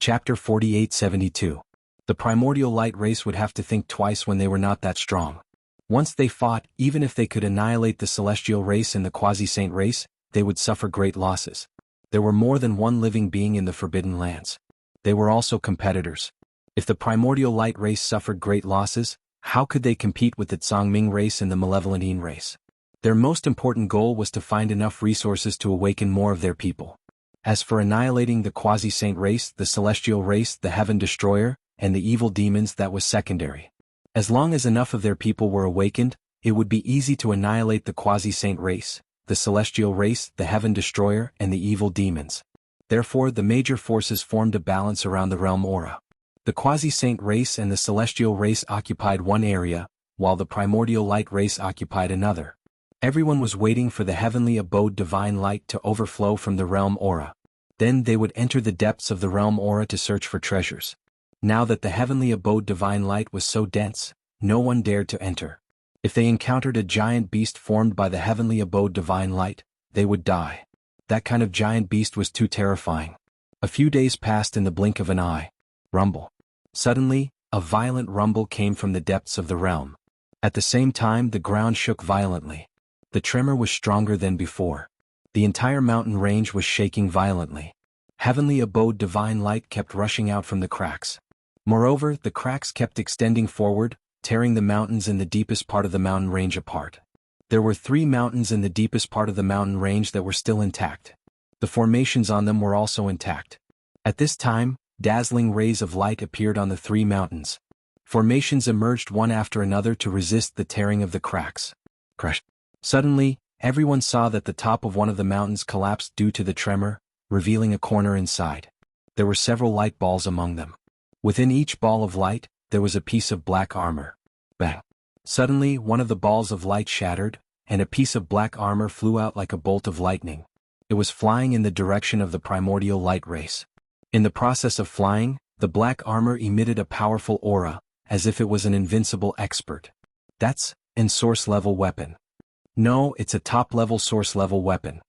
Chapter 4872. The primordial light race would have to think twice when they were not that strong. Once they fought, even if they could annihilate the celestial race and the quasi-saint race, they would suffer great losses. There were more than one living being in the Forbidden Lands. They were also competitors. If the primordial light race suffered great losses, how could they compete with the Zhongming race and the malevolent Yin race? Their most important goal was to find enough resources to awaken more of their people. As for annihilating the quasi-saint race, the celestial race, the heaven destroyer, and the evil demons, that was secondary. As long as enough of their people were awakened, it would be easy to annihilate the quasi-saint race, the celestial race, the heaven destroyer, and the evil demons. Therefore, the major forces formed a balance around the realm aura. The quasi-saint race and the celestial race occupied one area, while the primordial light race occupied another. Everyone was waiting for the heavenly abode divine light to overflow from the realm aura. Then they would enter the depths of the realm aura to search for treasures. Now that the heavenly abode divine light was so dense, no one dared to enter. If they encountered a giant beast formed by the heavenly abode divine light, they would die. That kind of giant beast was too terrifying. A few days passed in the blink of an eye. Rumble. Suddenly, a violent rumble came from the depths of the realm. At the same time, the ground shook violently. The tremor was stronger than before. The entire mountain range was shaking violently. Heavenly abode divine light kept rushing out from the cracks. Moreover, the cracks kept extending forward, tearing the mountains in the deepest part of the mountain range apart. There were 3 mountains in the deepest part of the mountain range that were still intact. The formations on them were also intact. At this time, dazzling rays of light appeared on the 3 mountains. Formations emerged one after another to resist the tearing of the cracks. Crash. Suddenly, everyone saw that the top of one of the mountains collapsed due to the tremor, revealing a corner inside. There were several light balls among them. Within each ball of light, there was a piece of black armor. Bang! Suddenly, one of the balls of light shattered, and a piece of black armor flew out like a bolt of lightning. It was flying in the direction of the primordial light race. In the process of flying, the black armor emitted a powerful aura, as if it was an invincible expert. That's an source-level weapon. No, it's a top-level source-level weapon.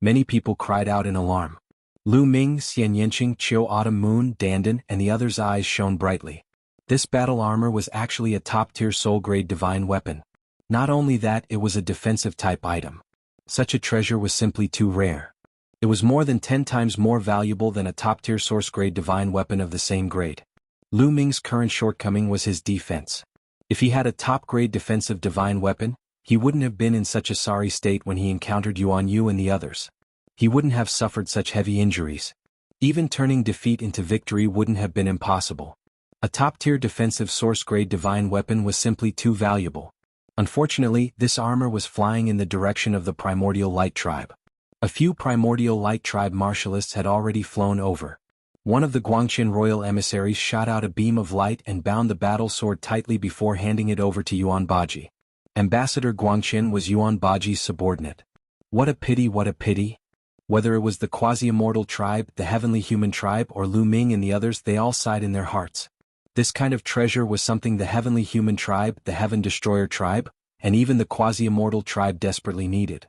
Many people cried out in alarm. Lu Ming, Xian Yanqing, Qiu Autumn Moon, Dandan, and the others' eyes shone brightly. This battle armor was actually a top-tier soul-grade divine weapon. Not only that, it was a defensive-type item. Such a treasure was simply too rare. It was more than 10 times more valuable than a top-tier source-grade divine weapon of the same grade. Lu Ming's current shortcoming was his defense. If he had a top-grade defensive divine weapon, he wouldn't have been in such a sorry state when he encountered Yuan Yu and the others. He wouldn't have suffered such heavy injuries. Even turning defeat into victory wouldn't have been impossible. A top-tier defensive source-grade divine weapon was simply too valuable. Unfortunately, this armor was flying in the direction of the Primordial Light Tribe. A few Primordial Light Tribe martialists had already flown over. One of the Guangqian royal emissaries shot out a beam of light and bound the battle sword tightly before handing it over to Yuan Baji. Ambassador Guangqian was Yuan Baji's subordinate. What a pity, what a pity. Whether it was the quasi-immortal tribe, the heavenly human tribe, or Lu Ming and the others, they all sighed in their hearts. This kind of treasure was something the heavenly human tribe, the heaven destroyer tribe, and even the quasi-immortal tribe desperately needed.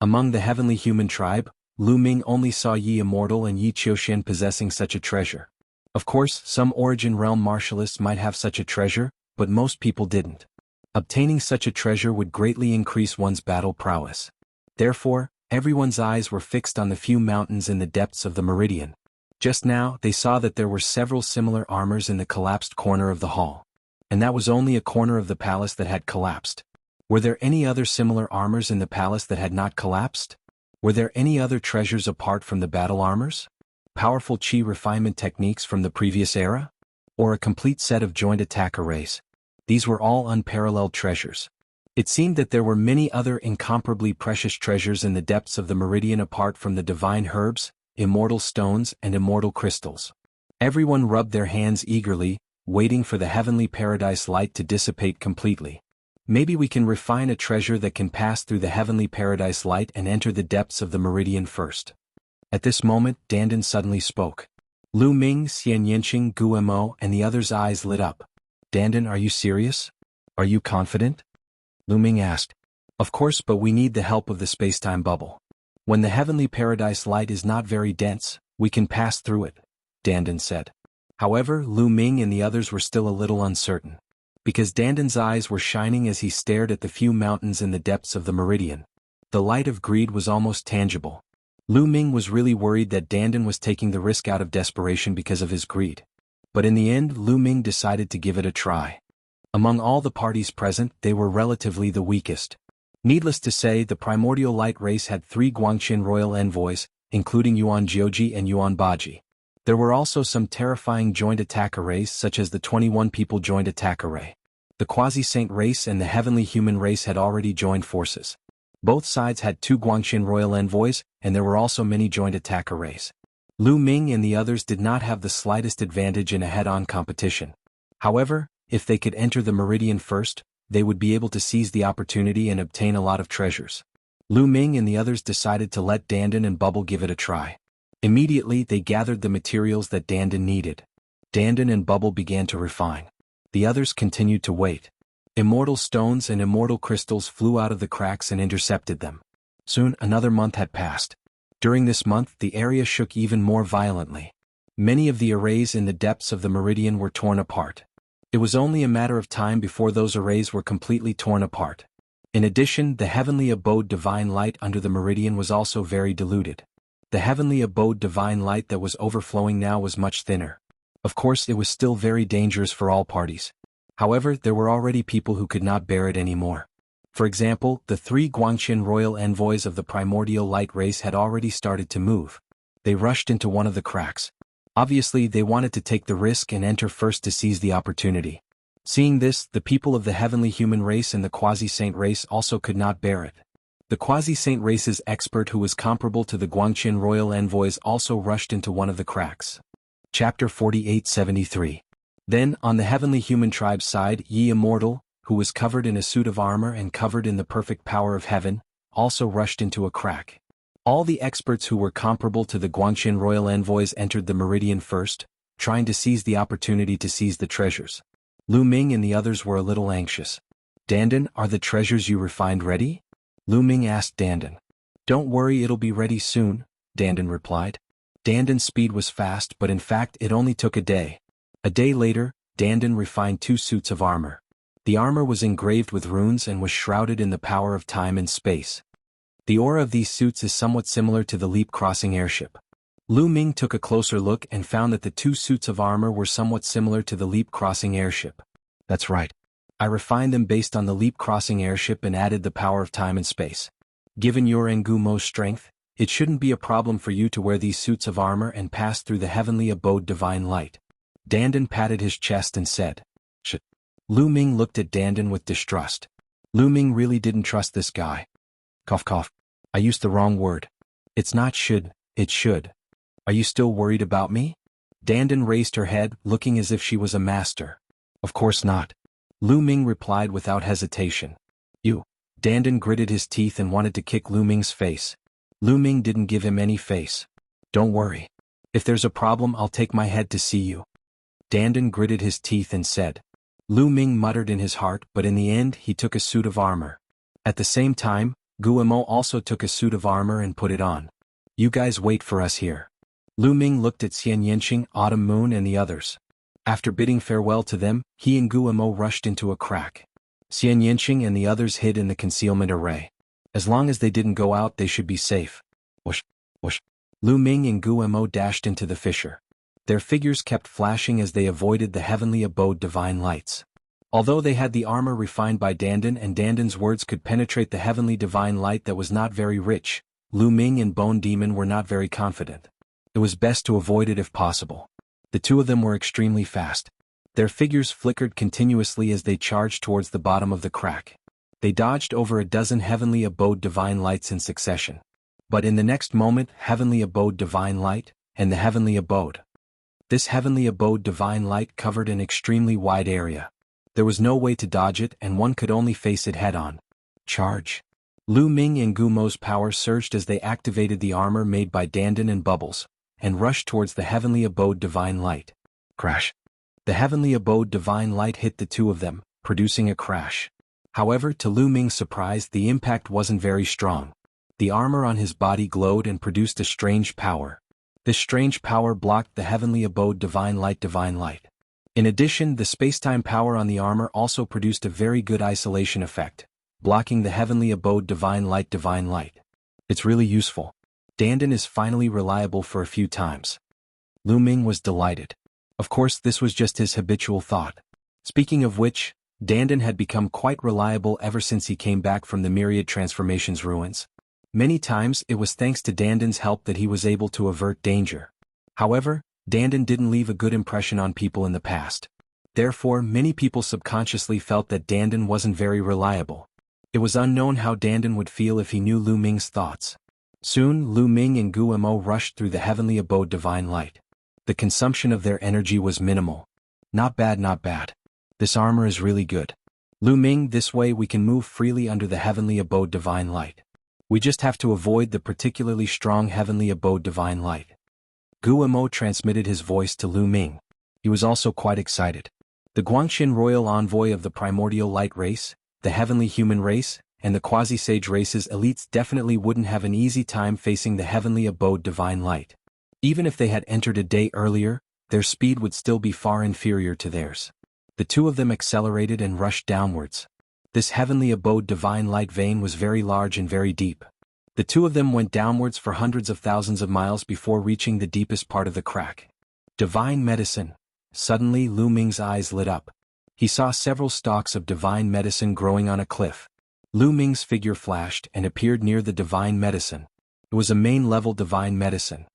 Among the heavenly human tribe, Lu Ming only saw Yi Immortal and Yi Qiuxian possessing such a treasure. Of course, some origin realm martialists might have such a treasure, but most people didn't. Obtaining such a treasure would greatly increase one's battle prowess. Therefore, everyone's eyes were fixed on the few mountains in the depths of the meridian. Just now, they saw that there were several similar armors in the collapsed corner of the hall. And that was only a corner of the palace that had collapsed. Were there any other similar armors in the palace that had not collapsed? Were there any other treasures apart from the battle armors? Powerful chi refinement techniques from the previous era? Or a complete set of joint attack arrays? These were all unparalleled treasures. It seemed that there were many other incomparably precious treasures in the depths of the meridian apart from the divine herbs, immortal stones, and immortal crystals. Everyone rubbed their hands eagerly, waiting for the heavenly paradise light to dissipate completely. Maybe we can refine a treasure that can pass through the heavenly paradise light and enter the depths of the meridian first. At this moment, Dandan suddenly spoke. Lu Ming, Xian Yanqing, Gu Mo, and the others' eyes lit up. Dandan, are you serious? Are you confident? Lu Ming asked. Of course, but we need the help of the space-time bubble. When the heavenly paradise light is not very dense, we can pass through it. Dandan said. However, Lu Ming and the others were still a little uncertain. Because Dandan's eyes were shining as he stared at the few mountains in the depths of the meridian. The light of greed was almost tangible. Lu Ming was really worried that Dandan was taking the risk out of desperation because of his greed. But in the end, Lu Ming decided to give it a try. Among all the parties present, they were relatively the weakest. Needless to say, the Primordial Light race had 3 Guangxin royal envoys, including Yuan Jiuji and Yuan Baji. There were also some terrifying joint attack arrays such as the 21 people joint attack array. The Quasi-Saint race and the Heavenly Human race had already joined forces. Both sides had 2 Guangxin royal envoys, and there were also many joint attack arrays. Lu Ming and the others did not have the slightest advantage in a head-on competition. However, if they could enter the meridian first, they would be able to seize the opportunity and obtain a lot of treasures. Lu Ming and the others decided to let Dandan and Bubble give it a try. Immediately they gathered the materials that Dandan needed. Dandan and Bubble began to refine. The others continued to wait. Immortal stones and immortal crystals flew out of the cracks and intercepted them. Soon another month had passed. During this month the area shook even more violently. Many of the arrays in the depths of the meridian were torn apart. It was only a matter of time before those arrays were completely torn apart. In addition, the heavenly abode divine light under the meridian was also very diluted. The heavenly abode divine light that was overflowing now was much thinner. Of course, it was still very dangerous for all parties. However, there were already people who could not bear it anymore. For example, the 3 Guangxin royal envoys of the Primordial Light race had already started to move. They rushed into one of the cracks. Obviously, they wanted to take the risk and enter first to seize the opportunity. Seeing this, the people of the Heavenly Human race and the Quasi-Saint race also could not bear it. The Quasi-Saint race's expert, who was comparable to the Guangxin royal envoys, also rushed into one of the cracks. Chapter 4873. Then, on the Heavenly Human tribe's side, Yi Immortal, who was covered in a suit of armor and covered in the perfect power of heaven, also rushed into a crack. All the experts who were comparable to the Guangxin royal envoys entered the meridian first, trying to seize the opportunity to seize the treasures. Lu Ming and the others were a little anxious. Dandan, are the treasures you refined ready? Lu Ming asked Dandan. Don't worry, it'll be ready soon, Dandan replied. Dandan's speed was fast, but in fact it only took a day. A day later, Dandan refined 2 suits of armor. The armor was engraved with runes and was shrouded in the power of time and space. The aura of these suits is somewhat similar to the leap-crossing airship. Lu Ming took a closer look and found that the 2 suits of armor were somewhat similar to the leap-crossing airship. That's right. I refined them based on the leap-crossing airship and added the power of time and space. Given your Ngumo's strength, it shouldn't be a problem for you to wear these suits of armor and pass through the heavenly abode divine light. Dandan patted his chest and said, "Shit." Lu Ming looked at Dandan with distrust. Lu Ming really didn't trust this guy. Cough cough. I used the wrong word. It's not should, it's should. Are you still worried about me? Dandan raised her head, looking as if she was a master. Of course not. Lu Ming replied without hesitation. You. Dandan gritted his teeth and wanted to kick Lu Ming's face. Lu Ming didn't give him any face. Don't worry. If there's a problem, I'll take my head to see you. Dandan gritted his teeth and said. Lu Ming muttered in his heart, but in the end he took a suit of armor. At the same time, Guillemot also took a suit of armor and put it on. You guys wait for us here. Lu Ming looked at Xian Yanqing, Autumn Moon and the others. After bidding farewell to them, he and Guillemot rushed into a crack. Xian Yanqing and the others hid in the concealment array. As long as they didn't go out, they should be safe. Whoosh, whoosh. Lu Ming and Guillemot dashed into the fissure. Their figures kept flashing as they avoided the heavenly abode divine lights. Although they had the armor refined by Dandan and Dandan's words could penetrate the heavenly divine light that was not very rich, Lu Ming and Bone Demon were not very confident. It was best to avoid it if possible. The 2 of them were extremely fast. Their figures flickered continuously as they charged towards the bottom of the crack. They dodged over a dozen heavenly abode divine lights in succession. But in the next moment, heavenly abode divine light, and the heavenly abode. This heavenly abode divine light covered an extremely wide area. There was no way to dodge it and one could only face it head-on. Charge. Lu Ming and Guillemot's power surged as they activated the armor made by Dandan and Bubbles, and rushed towards the heavenly abode divine light. Crash. The heavenly abode divine light hit the 2 of them, producing a crash. However, to Lu Ming's surprise, the impact wasn't very strong. The armor on his body glowed and produced a strange power. This strange power blocked the heavenly abode divine light divine light. In addition, the spacetime power on the armor also produced a very good isolation effect, blocking the heavenly abode divine light divine light. It's really useful. Dandan is finally reliable for a few times. Lu Ming was delighted. Of course, this was just his habitual thought. Speaking of which, Dandan had become quite reliable ever since he came back from the Myriad Transformations ruins. Many times it was thanks to Dandan's help that he was able to avert danger. However, Dandan didn't leave a good impression on people in the past. Therefore, many people subconsciously felt that Dandan wasn't very reliable. It was unknown how Dandan would feel if he knew Lu Ming's thoughts. Soon, Lu Ming and Gu Mo rushed through the heavenly abode divine light. The consumption of their energy was minimal. Not bad, not bad. This armor is really good. Lu Ming, this way we can move freely under the heavenly abode divine light. We just have to avoid the particularly strong heavenly abode divine light. Gu Mo transmitted his voice to Lu Ming. He was also quite excited. The Guangxin royal envoy of the primordial light race, the heavenly human race, and the quasi-sage race's elites definitely wouldn't have an easy time facing the heavenly abode divine light. Even if they had entered a day earlier, their speed would still be far inferior to theirs. The two of them accelerated and rushed downwards. This heavenly abode divine light vein was very large and very deep. The two of them went downwards for hundreds of thousands of miles before reaching the deepest part of the crack. Divine medicine. Suddenly Lu Ming's eyes lit up. He saw several stalks of divine medicine growing on a cliff. Lu Ming's figure flashed and appeared near the divine medicine. It was a main-level divine medicine.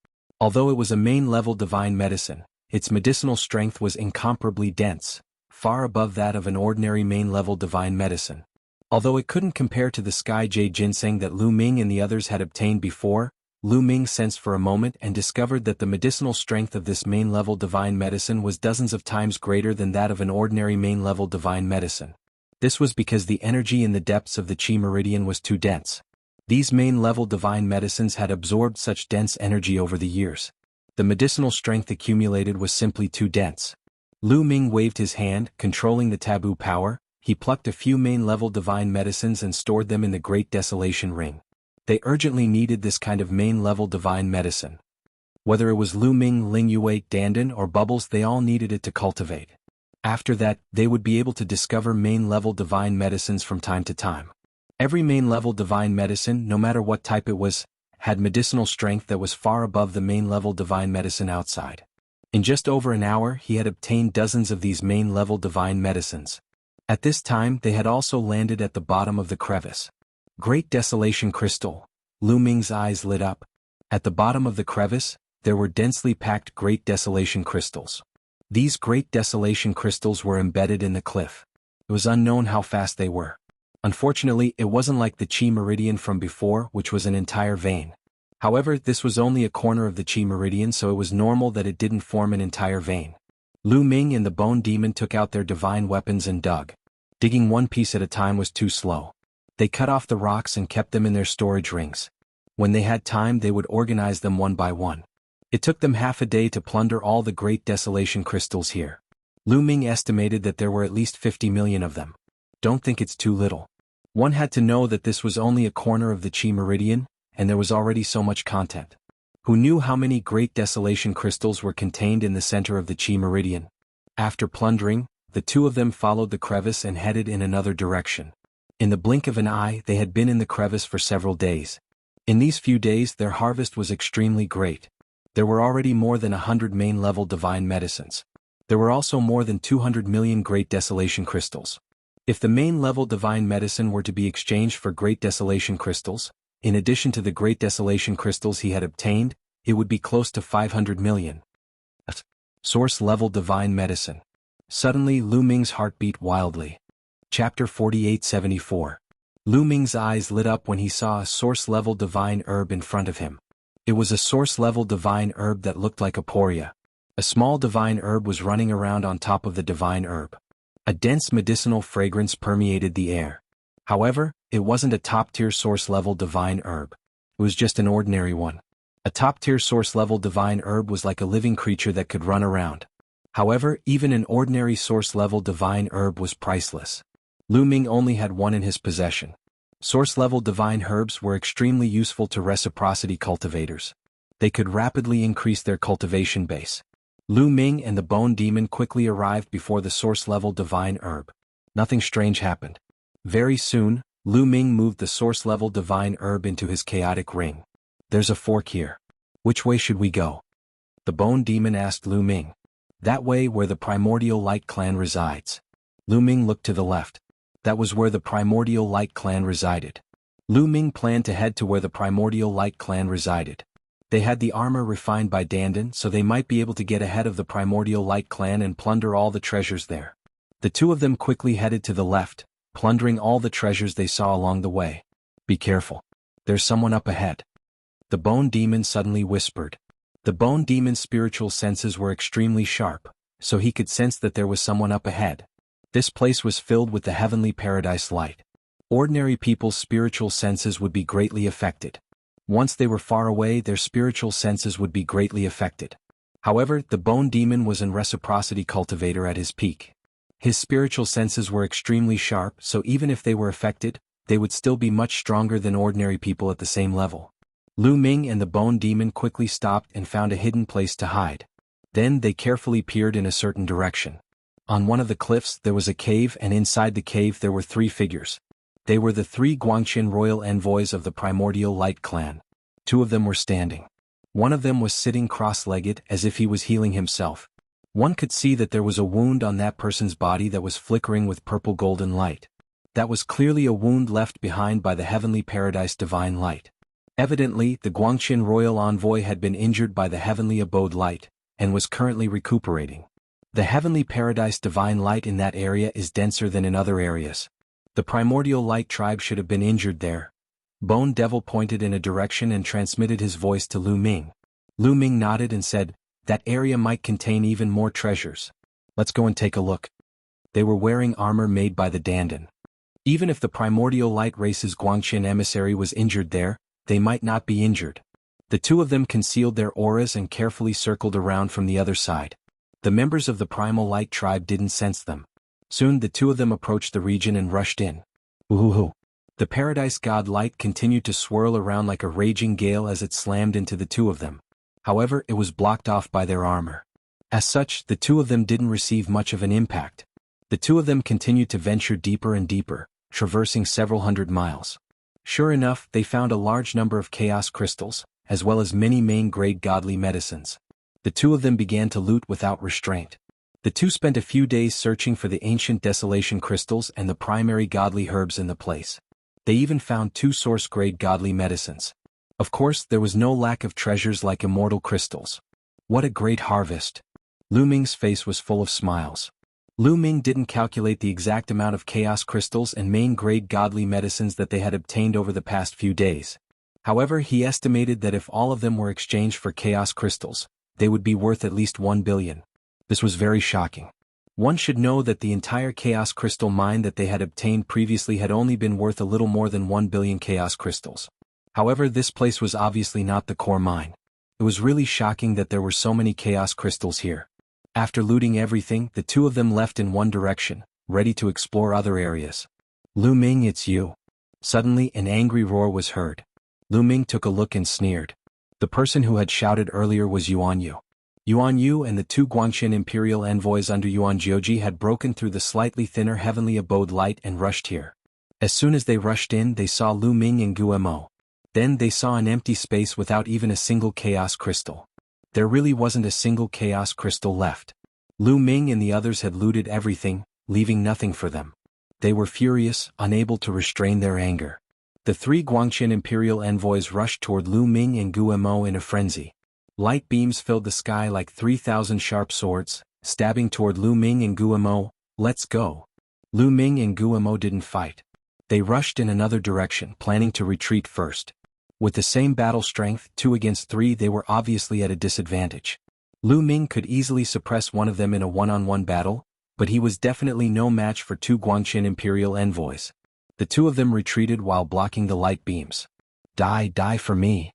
Although it was a main-level divine medicine, its medicinal strength was incomparably dense, far above that of an ordinary main-level divine medicine. Although it couldn't compare to the sky jade ginseng that Lu Ming and the others had obtained before, Lu Ming sensed for a moment and discovered that the medicinal strength of this main-level divine medicine was dozens of times greater than that of an ordinary main-level divine medicine. This was because the energy in the depths of the Qi meridian was too dense. These main-level divine medicines had absorbed such dense energy over the years. The medicinal strength accumulated was simply too dense. Lu Ming waved his hand, controlling the taboo power. He plucked a few main-level divine medicines and stored them in the Great Desolation Ring. They urgently needed this kind of main-level divine medicine. Whether it was Lu Ming, Ling Yue, Dandan, or Bubbles, they all needed it to cultivate. After that, they would be able to discover main-level divine medicines from time to time. Every main-level divine medicine, no matter what type it was, had medicinal strength that was far above the main-level divine medicine outside. In just over an hour, he had obtained dozens of these main-level divine medicines. At this time, they had also landed at the bottom of the crevice. Great Desolation Crystal. Lu Ming's eyes lit up. At the bottom of the crevice, there were densely packed Great Desolation Crystals. These Great Desolation Crystals were embedded in the cliff. It was unknown how fast they were. Unfortunately, it wasn't like the Qi meridian from before, which was an entire vein. However, this was only a corner of the Qi meridian, so it was normal that it didn't form an entire vein. Lu Ming and the Bone Demon took out their divine weapons and dug. Digging one piece at a time was too slow. They cut off the rocks and kept them in their storage rings. When they had time, they would organize them one by one. It took them half a day to plunder all the Great Desolation Crystals here. Lu Ming estimated that there were at least 50 million of them. Don't think it's too little. One had to know that this was only a corner of the Qi meridian, and there was already so much content. Who knew how many Great Desolation Crystals were contained in the center of the Qi meridian? After plundering, the two of them followed the crevice and headed in another direction. In the blink of an eye, they had been in the crevice for several days. In these few days, their harvest was extremely great. There were already more than 100 main-level divine medicines. There were also more than 200 million Great Desolation Crystals. If the main-level divine medicine were to be exchanged for Great Desolation Crystals, in addition to the Great Desolation Crystals he had obtained, it would be close to 500 million. Source-level divine medicine. Suddenly Lu Ming's heart beat wildly. Chapter 4874. Lu Ming's eyes lit up when he saw a source-level divine herb in front of him. It was a source-level divine herb that looked like a poria. A small divine herb was running around on top of the divine herb. A dense medicinal fragrance permeated the air. However, it wasn't a top-tier source-level divine herb. It was just an ordinary one. A top-tier source-level divine herb was like a living creature that could run around. However, even an ordinary source-level divine herb was priceless. Lu Ming only had one in his possession. Source-level divine herbs were extremely useful to reciprocity cultivators. They could rapidly increase their cultivation base. Lu Ming and the Bone Demon quickly arrived before the source-level divine herb. Nothing strange happened. Very soon, Lu Ming moved the source-level divine herb into his chaotic ring. There's a fork here. Which way should we go? The Bone Demon asked Lu Ming. That way where the Primordial Light Clan resides. Lu Ming looked to the left. That was where the Primordial Light Clan resided. Lu Ming planned to head to where the Primordial Light Clan resided. They had the armor refined by Dandan, so they might be able to get ahead of the Primordial Light Clan and plunder all the treasures there. The two of them quickly headed to the left, plundering all the treasures they saw along the way. Be careful. There's someone up ahead. The Bone Demon suddenly whispered. The Bone Demon's spiritual senses were extremely sharp, so he could sense that there was someone up ahead. This place was filled with the heavenly paradise light. Ordinary people's spiritual senses would be greatly affected. Once they were far away, their spiritual senses would be greatly affected. However, the Bone Demon was an reciprocity cultivator at his peak. His spiritual senses were extremely sharp, so even if they were affected, they would still be much stronger than ordinary people at the same level. Lu Ming and the Bone Demon quickly stopped and found a hidden place to hide. Then they carefully peered in a certain direction. On one of the cliffs there was a cave, and inside the cave there were three figures. They were the three Guangxin royal envoys of the Primordial Light Clan. Two of them were standing. One of them was sitting cross-legged as if he was healing himself. One could see that there was a wound on that person's body that was flickering with purple golden light. That was clearly a wound left behind by the heavenly paradise divine light. Evidently, the Guangxin royal envoy had been injured by the heavenly abode light, and was currently recuperating. The heavenly paradise divine light in that area is denser than in other areas. The Primordial Light tribe should have been injured there. Bone Devil pointed in a direction and transmitted his voice to Lu Ming. Lu Ming nodded and said, that area might contain even more treasures. Let's go and take a look. They were wearing armor made by the Dandan. Even if the Primordial Light race's Guangxin emissary was injured there, they might not be injured. The two of them concealed their auras and carefully circled around from the other side. The members of the Primal Light tribe didn't sense them. Soon the two of them approached the region and rushed in. Woohoo! The Paradise God light continued to swirl around like a raging gale as it slammed into the two of them. However, it was blocked off by their armor. As such, the two of them didn't receive much of an impact. The two of them continued to venture deeper and deeper, traversing several hundred miles. Sure enough, they found a large number of chaos crystals, as well as many main-grade godly medicines. The two of them began to loot without restraint. The two spent a few days searching for the ancient desolation crystals and the primary godly herbs in the place. They even found 2 source-grade godly medicines. Of course, there was no lack of treasures like immortal crystals. What a great harvest! Lu Ming's face was full of smiles. Lu Ming didn't calculate the exact amount of chaos crystals and main-grade godly medicines that they had obtained over the past few days. However, he estimated that if all of them were exchanged for chaos crystals, they would be worth at least 1 billion. This was very shocking. One should know that the entire chaos crystal mine that they had obtained previously had only been worth a little more than 1 billion chaos crystals. However, this place was obviously not the core mine. It was really shocking that there were so many chaos crystals here. After looting everything, the two of them left in one direction, ready to explore other areas. Lu Ming, it's you. Suddenly, an angry roar was heard. Lu Ming took a look and sneered. The person who had shouted earlier was Yuan Yu. Yuan Yu and the 2 Guangxin imperial envoys under Yuan Jioji had broken through the slightly thinner heavenly abode light and rushed here. As soon as they rushed in, they saw Lu Ming and Guemo. Then they saw an empty space without even a single chaos crystal. There really wasn't a single chaos crystal left. Lu Ming and the others had looted everything, leaving nothing for them. They were furious, unable to restrain their anger. The 3 Guangxin imperial envoys rushed toward Lu Ming and Guemo in a frenzy. Light beams filled the sky like 3,000 sharp swords, stabbing toward Lu Ming and Guemo. Let's go. Lu Ming and Guemo didn't fight. They rushed in another direction, planning to retreat first. With the same battle strength, 2 against 3, they were obviously at a disadvantage. Lu Ming could easily suppress one of them in a one-on-one battle, but he was definitely no match for 2 Guangxin imperial envoys. The two of them retreated while blocking the light beams. Die for me.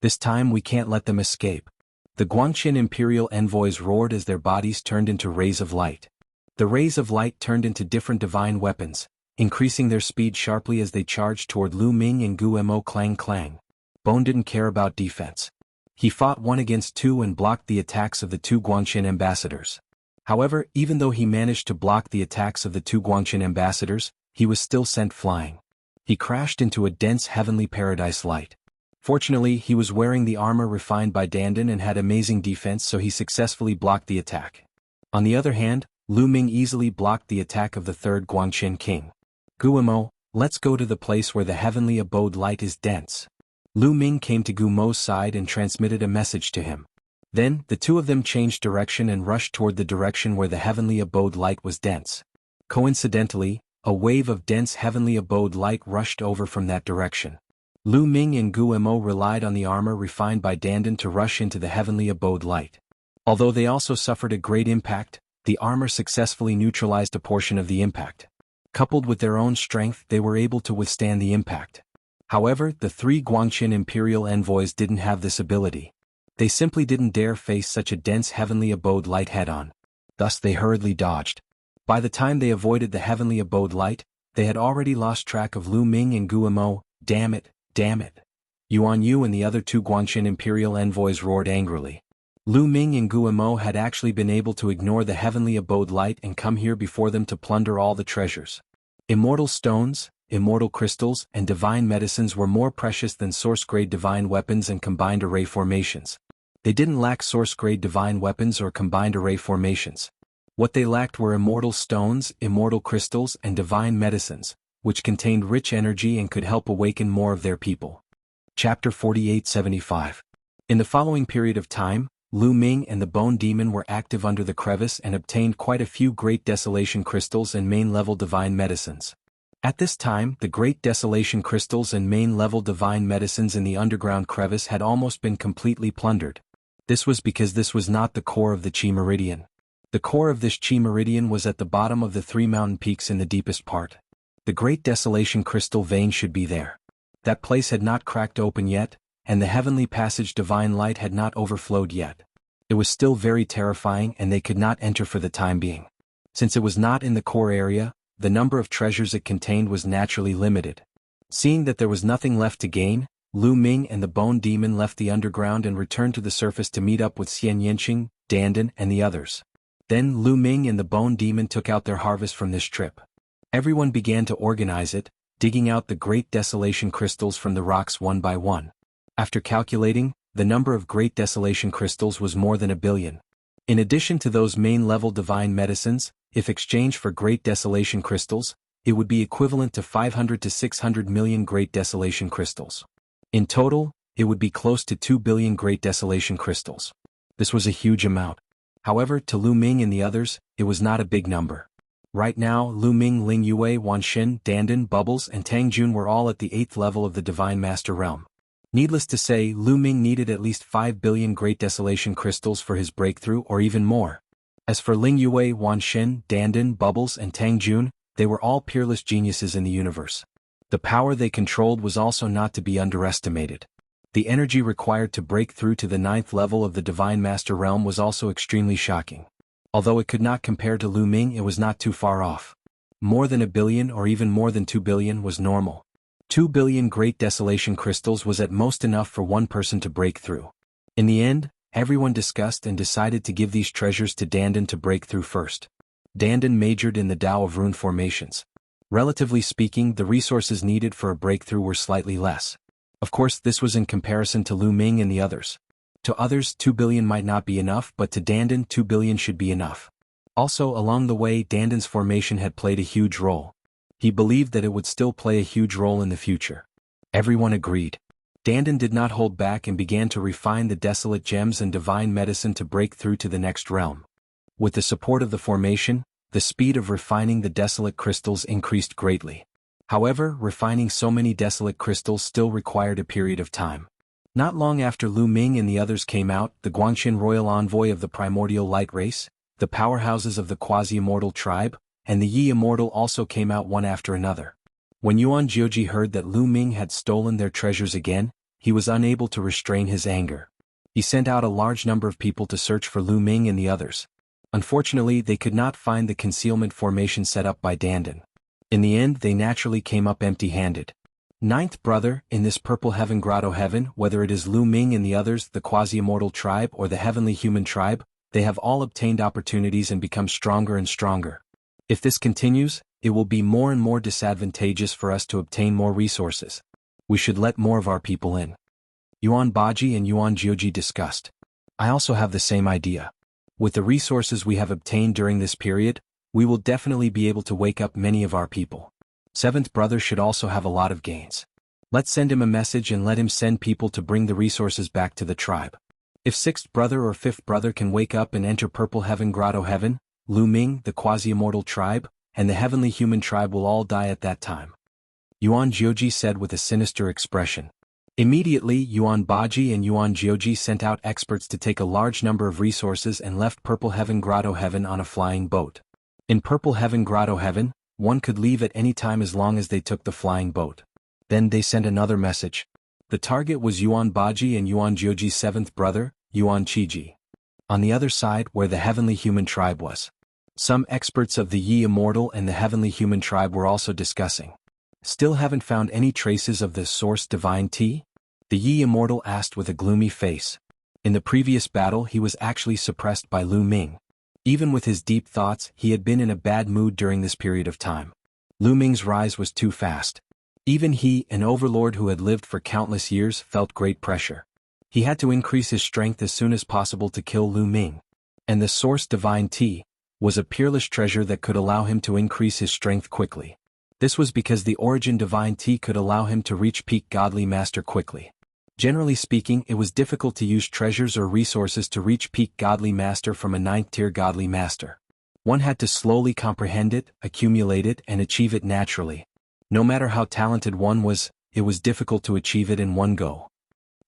This time we can't let them escape. The Guangxin imperial envoys roared as their bodies turned into rays of light. The rays of light turned into different divine weapons, increasing their speed sharply as they charged toward Lu Ming and Guemo. Clang clang. Bone didn't care about defense. He fought 1 against 2 and blocked the attacks of the 2 Guangxin ambassadors. However, even though he managed to block the attacks of the 2 Guangxin ambassadors, he was still sent flying. He crashed into a dense heavenly paradise light. Fortunately, he was wearing the armor refined by Dandan and had amazing defense, so he successfully blocked the attack. On the other hand, Lu Ming easily blocked the attack of the 3rd Guangxin king. Guimo, let's go to the place where the heavenly abode light is dense. Lu Ming came to Gumo's side and transmitted a message to him. Then, the two of them changed direction and rushed toward the direction where the heavenly abode light was dense. Coincidentally, a wave of dense heavenly abode light rushed over from that direction. Lu Ming and Guimo relied on the armor refined by Dandan to rush into the heavenly abode light. Although they also suffered a great impact, the armor successfully neutralized a portion of the impact. Coupled with their own strength, they were able to withstand the impact. However, the 3 Guangxin imperial envoys didn't have this ability. They simply didn't dare face such a dense heavenly abode light head-on. Thus they hurriedly dodged. By the time they avoided the heavenly abode light, they had already lost track of Lu Ming and Guimo. Damn it, damn it. Yuan Yu and the other 2 Guangxin imperial envoys roared angrily. Lu Ming and Guimo had actually been able to ignore the heavenly abode light and come here before them to plunder all the treasures. Immortal stones, immortal crystals, and divine medicines were more precious than source-grade divine weapons and combined array formations. They didn't lack source-grade divine weapons or combined array formations. What they lacked were immortal stones, immortal crystals, and divine medicines, which contained rich energy and could help awaken more of their people. Chapter 4875. In the following period of time, Lu Ming and the Bone Demon were active under the crevice and obtained quite a few Great Desolation crystals and main-level divine medicines. At this time, the Great Desolation crystals and main-level divine medicines in the underground crevice had almost been completely plundered. This was because this was not the core of the Chi Meridian. The core of this Chi Meridian was at the bottom of the 3 mountain peaks in the deepest part. The Great Desolation crystal vein should be there. That place had not cracked open yet, and the heavenly passage divine light had not overflowed yet. It was still very terrifying and they could not enter for the time being. Since it was not in the core area, the number of treasures it contained was naturally limited. Seeing that there was nothing left to gain, Lu Ming and the Bone Demon left the underground and returned to the surface to meet up with Xian Yanqing, Dandan, and the others. Then Lu Ming and the Bone Demon took out their harvest from this trip. Everyone began to organize it, digging out the Great Desolation crystals from the rocks one by one. After calculating, the number of Great Desolation crystals was more than 1 billion. In addition to those main-level divine medicines, if exchanged for Great Desolation crystals, it would be equivalent to 500 to 600 million Great Desolation crystals. In total, it would be close to 2 billion Great Desolation crystals. This was a huge amount. However, to Lu Ming and the others, it was not a big number. Right now, Lu Ming, Ling Yue, Wanxin, Dandan, Bubbles, and Tang Jun were all at the 8th level of the Divine Master Realm. Needless to say, Lu Ming needed at least 5 billion Great Desolation crystals for his breakthrough or even more. As for Ling Yue, Wanxin, Dandan, Bubbles, and Tang Jun, they were all peerless geniuses in the universe. The power they controlled was also not to be underestimated. The energy required to break through to the 9th level of the Divine Master Realm was also extremely shocking. Although it could not compare to Lu Ming, it was not too far off. More than 1 billion or even more than 2 billion was normal. 2 billion Great Desolation crystals was at most enough for one person to break through. In the end, everyone discussed and decided to give these treasures to Dandan to break through first. Dandan majored in the Tao of Rune formations. Relatively speaking, the resources needed for a breakthrough were slightly less. Of course, this was in comparison to Lu Ming and the others. To others, 2 billion might not be enough, but to Dandan, 2 billion should be enough. Also, along the way, Dandan's formation had played a huge role. He believed that it would still play a huge role in the future. Everyone agreed. Dandan did not hold back and began to refine the desolate gems and divine medicine to break through to the next realm. With the support of the formation, the speed of refining the desolate crystals increased greatly. However, refining so many desolate crystals still required a period of time. Not long after Lu Ming and the others came out, the Guangxin royal envoy of the Primordial light race, the powerhouses of the quasi-immortal tribe, and the Yi immortal also came out one after another. When Yuan Jioji heard that Lu Ming had stolen their treasures again, he was unable to restrain his anger. He sent out a large number of people to search for Lu Ming and the others. Unfortunately, they could not find the concealment formation set up by Dandan. In the end, they naturally came up empty-handed. Ninth brother, in this purple heaven grotto heaven, whether it is Lu Ming and the others, the quasi-immortal tribe or the heavenly human tribe, they have all obtained opportunities and become stronger and stronger. If this continues, it will be more and more disadvantageous for us to obtain more resources. We should let more of our people in. Yuan Baji and Yuan Jiuji discussed. I also have the same idea. With the resources we have obtained during this period, we will definitely be able to wake up many of our people. Seventh brother should also have a lot of gains. Let's send him a message and let him send people to bring the resources back to the tribe. If sixth brother or fifth brother can wake up and enter purple heaven grotto heaven, Lu Ming, the quasi-immortal tribe, and the heavenly human tribe will all die at that time. Yuan Jiuji said with a sinister expression. Immediately Yuan Baji and Yuan Jiuji sent out experts to take a large number of resources and left purple heaven grotto heaven on a flying boat. In purple heaven grotto heaven, one could leave at any time as long as they took the flying boat. Then they sent another message. The target was Yuan Baji and Yuan Jiuji's seventh brother, Yuan Qiji. On the other side where the heavenly human tribe was. Some experts of the Yi Immortal and the heavenly human tribe were also discussing. Still haven't found any traces of the source divine tea? The Yi Immortal asked with a gloomy face. In the previous battle he was actually suppressed by Lu Ming. Even with his deep thoughts, he had been in a bad mood during this period of time. Lu Ming's rise was too fast. Even he, an overlord who had lived for countless years, felt great pressure. He had to increase his strength as soon as possible to kill Lu Ming. And the source divine tea was a peerless treasure that could allow him to increase his strength quickly. This was because the origin divine tea could allow him to reach peak godly master quickly. Generally speaking, it was difficult to use treasures or resources to reach peak godly master from a 9th-tier godly master. One had to slowly comprehend it, accumulate it, and achieve it naturally. No matter how talented one was, it was difficult to achieve it in one go.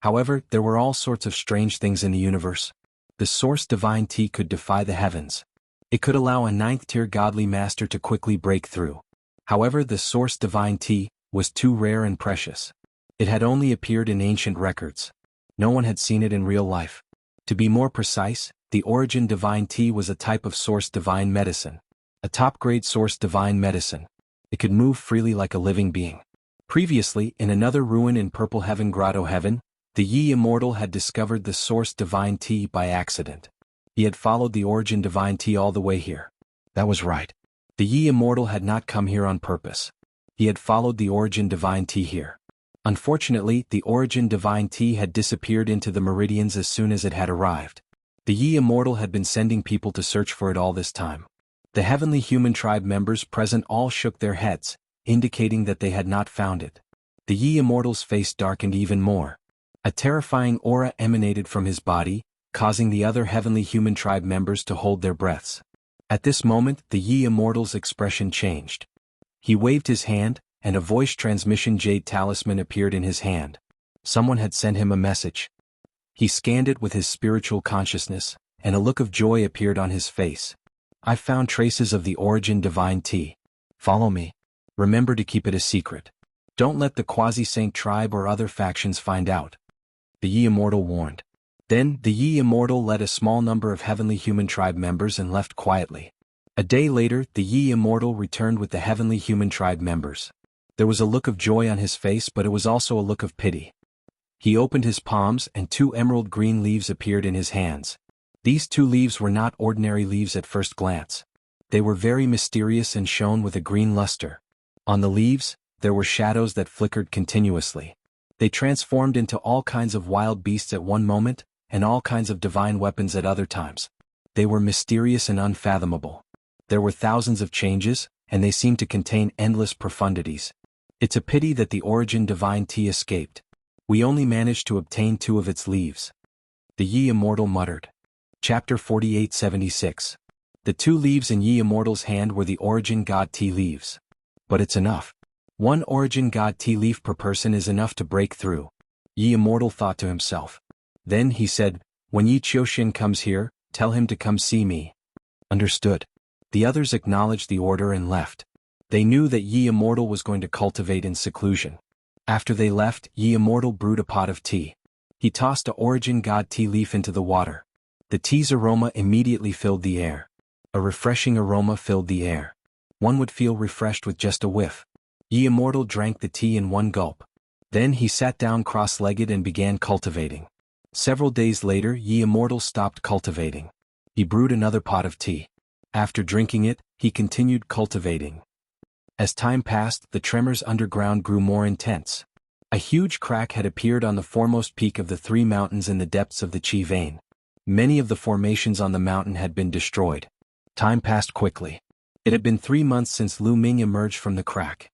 However, there were all sorts of strange things in the universe. The source divine tea could defy the heavens. It could allow a 9th-tier godly master to quickly break through. However, the source divine tea was too rare and precious. It had only appeared in ancient records. No one had seen it in real life. To be more precise, the origin divine tea was a type of source divine medicine. A top-grade source divine medicine. It could move freely like a living being. Previously, in another ruin in Purple Heaven Grotto Heaven, the Yi Immortal had discovered the source divine tea by accident. He had followed the origin divine tea all the way here. That was right. The Yi Immortal had not come here on purpose. He had followed the origin divine tea here. Unfortunately, the origin divine tea had disappeared into the meridians as soon as it had arrived. The Yi Immortal had been sending people to search for it all this time. The heavenly human tribe members present all shook their heads, indicating that they had not found it. The Yi Immortal's face darkened even more. A terrifying aura emanated from his body, causing the other heavenly human tribe members to hold their breaths. At this moment, the Yi Immortal's expression changed. He waved his hand, and a voice transmission jade talisman appeared in his hand. Someone had sent him a message. He scanned it with his spiritual consciousness, and a look of joy appeared on his face. I found traces of the origin divine tea. Follow me. Remember to keep it a secret. Don't let the quasi-saint tribe or other factions find out. The Yi Immortal warned. Then, the Yi Immortal led a small number of heavenly human tribe members and left quietly. A day later, the Yi Immortal returned with the heavenly human tribe members. There was a look of joy on his face, but it was also a look of pity. He opened his palms and 2 emerald green leaves appeared in his hands. These 2 leaves were not ordinary leaves at first glance. They were very mysterious and shone with a green luster. On the leaves, there were shadows that flickered continuously. They transformed into all kinds of wild beasts at one moment, and all kinds of divine weapons at other times. They were mysterious and unfathomable. There were thousands of changes, and they seemed to contain endless profundities. It's a pity that the origin divine tea escaped. We only managed to obtain 2 of its leaves. The Yi Immortal muttered. Chapter 4876. The 2 leaves in Yi Immortal's hand were the origin god tea leaves. But it's enough. 1 origin god tea leaf per person is enough to break through. Yi Immortal thought to himself. Then he said, when Yi Qiuxin comes here, tell him to come see me. Understood. The others acknowledged the order and left. They knew that Yi Immortal was going to cultivate in seclusion. After they left, Yi Immortal brewed a pot of tea. He tossed a origin god tea leaf into the water. The tea's aroma immediately filled the air. A refreshing aroma filled the air. One would feel refreshed with just a whiff. Ye Immortal drank the tea in one gulp. Then he sat down cross-legged and began cultivating. Several days later, Ye Immortal stopped cultivating. He brewed another pot of tea. After drinking it, he continued cultivating. As time passed, the tremors underground grew more intense. A huge crack had appeared on the foremost peak of the three mountains in the depths of the Qi vein. Many of the formations on the mountain had been destroyed. Time passed quickly. It had been 3 months since Lu Ming emerged from the crack.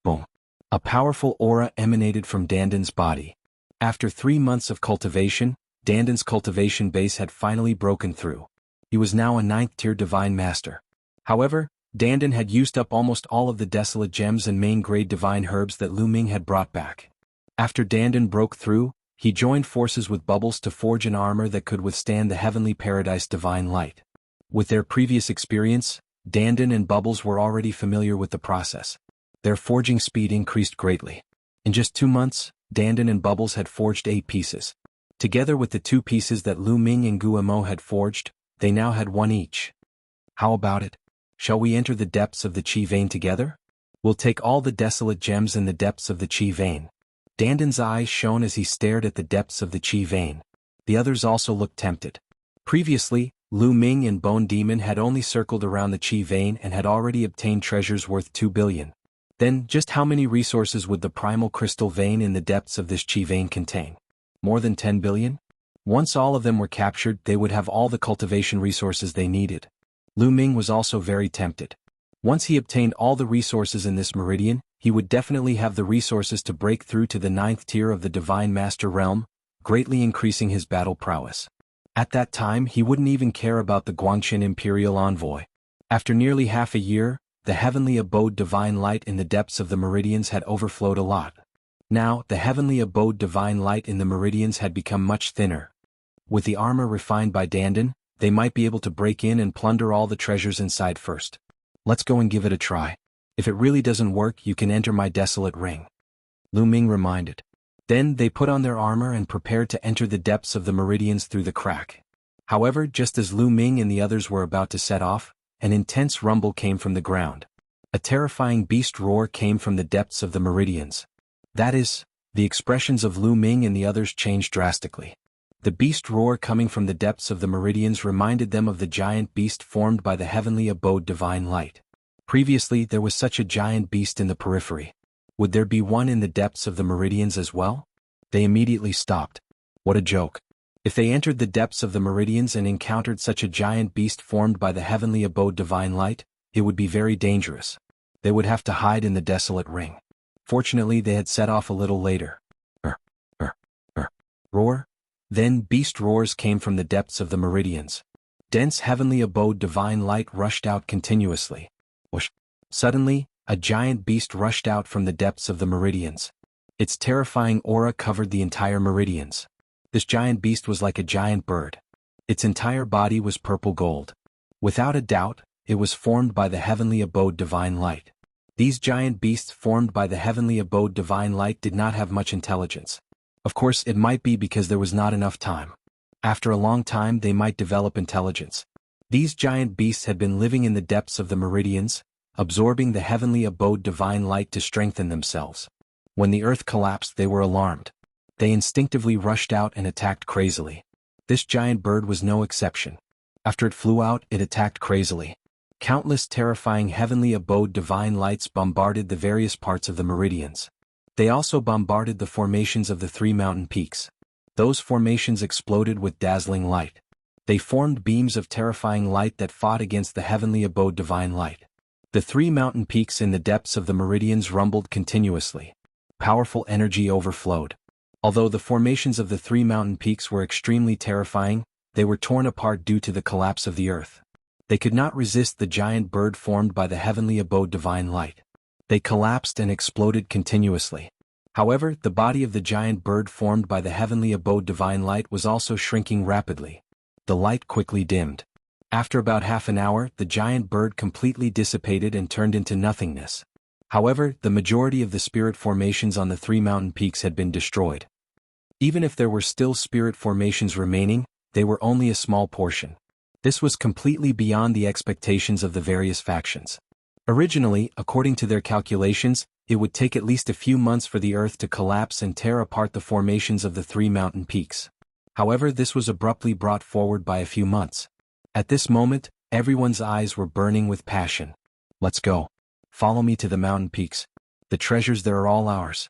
Boom. A powerful aura emanated from Dandan's body. After 3 months of cultivation, Dandan's cultivation base had finally broken through. He was now a 9th-tier divine master. However, Dandan had used up almost all of the desolate gems and main-grade divine herbs that Lu Ming had brought back. After Dandan broke through, he joined forces with Bubbles to forge an armor that could withstand the heavenly paradise divine light. With their previous experience, Dandan and Bubbles were already familiar with the process. Their forging speed increased greatly. In just 2 months, Dandan and Bubbles had forged 8 pieces. Together with the 2 pieces that Lu Ming and Guamo had forged, they now had 1 each. How about it? Shall we enter the depths of the Qi vein together? We'll take all the desolate gems in the depths of the Qi vein. Dandan's eyes shone as he stared at the depths of the Qi vein. The others also looked tempted. Previously, Lu Ming and Bone Demon had only circled around the Qi vein and had already obtained treasures worth 2 billion. Then, just how many resources would the primal crystal vein in the depths of this Qi vein contain? More than 10 billion? Once all of them were captured, they would have all the cultivation resources they needed. Lu Ming was also very tempted. Once he obtained all the resources in this meridian, he would definitely have the resources to break through to the 9th tier of the Divine Master realm, greatly increasing his battle prowess. At that time, he wouldn't even care about the Guangxin Imperial Envoy. After nearly half a year, the heavenly abode divine light in the depths of the meridians had overflowed a lot. Now, the heavenly abode divine light in the meridians had become much thinner. With the armor refined by Dandan, they might be able to break in and plunder all the treasures inside first. Let's go and give it a try. If it really doesn't work, you can enter my desolate ring. Lu Ming reminded. Then they put on their armor and prepared to enter the depths of the meridians through the crack. However, just as Lu Ming and the others were about to set off, an intense rumble came from the ground. A terrifying beast roar came from the depths of the meridians. That is, the expressions of Lu Ming and the others changed drastically. The beast roar coming from the depths of the meridians reminded them of the giant beast formed by the heavenly abode divine light. Previously, there was such a giant beast in the periphery. Would there be one in the depths of the meridians as well? They immediately stopped. What a joke. If they entered the depths of the meridians and encountered such a giant beast formed by the heavenly abode divine light, it would be very dangerous. They would have to hide in the desolate ring. Fortunately, they had set off a little later. Roar? Then beast roars came from the depths of the meridians. Dense heavenly abode divine light rushed out continuously. Whoosh. Suddenly, a giant beast rushed out from the depths of the meridians. Its terrifying aura covered the entire meridians. This giant beast was like a giant bird. Its entire body was purple gold. Without a doubt, it was formed by the heavenly abode divine light. These giant beasts formed by the heavenly abode divine light did not have much intelligence. Of course, it might be because there was not enough time. After a long time, they might develop intelligence. These giant beasts had been living in the depths of the meridians, absorbing the heavenly abode divine light to strengthen themselves. When the earth collapsed, they were alarmed. They instinctively rushed out and attacked crazily. This giant bird was no exception. After it flew out, it attacked crazily. Countless terrifying heavenly abode divine lights bombarded the various parts of the meridians. They also bombarded the formations of the 3 mountain peaks. Those formations exploded with dazzling light. They formed beams of terrifying light that fought against the heavenly abode divine light. The 3 mountain peaks in the depths of the meridians rumbled continuously. Powerful energy overflowed. Although the formations of the 3 mountain peaks were extremely terrifying, they were torn apart due to the collapse of the earth. They could not resist the giant bird formed by the heavenly abode divine light. They collapsed and exploded continuously. However, the body of the giant bird formed by the heavenly abode divine light was also shrinking rapidly. The light quickly dimmed. After about half an hour, the giant bird completely dissipated and turned into nothingness. However, the majority of the spirit formations on the 3 mountain peaks had been destroyed. Even if there were still spirit formations remaining, they were only a small portion. This was completely beyond the expectations of the various factions. Originally, according to their calculations, it would take at least a few months for the earth to collapse and tear apart the formations of the 3 mountain peaks. However, this was abruptly brought forward by a few months. At this moment, everyone's eyes were burning with passion. Let's go. Follow me to the mountain peaks. The treasures there are all ours.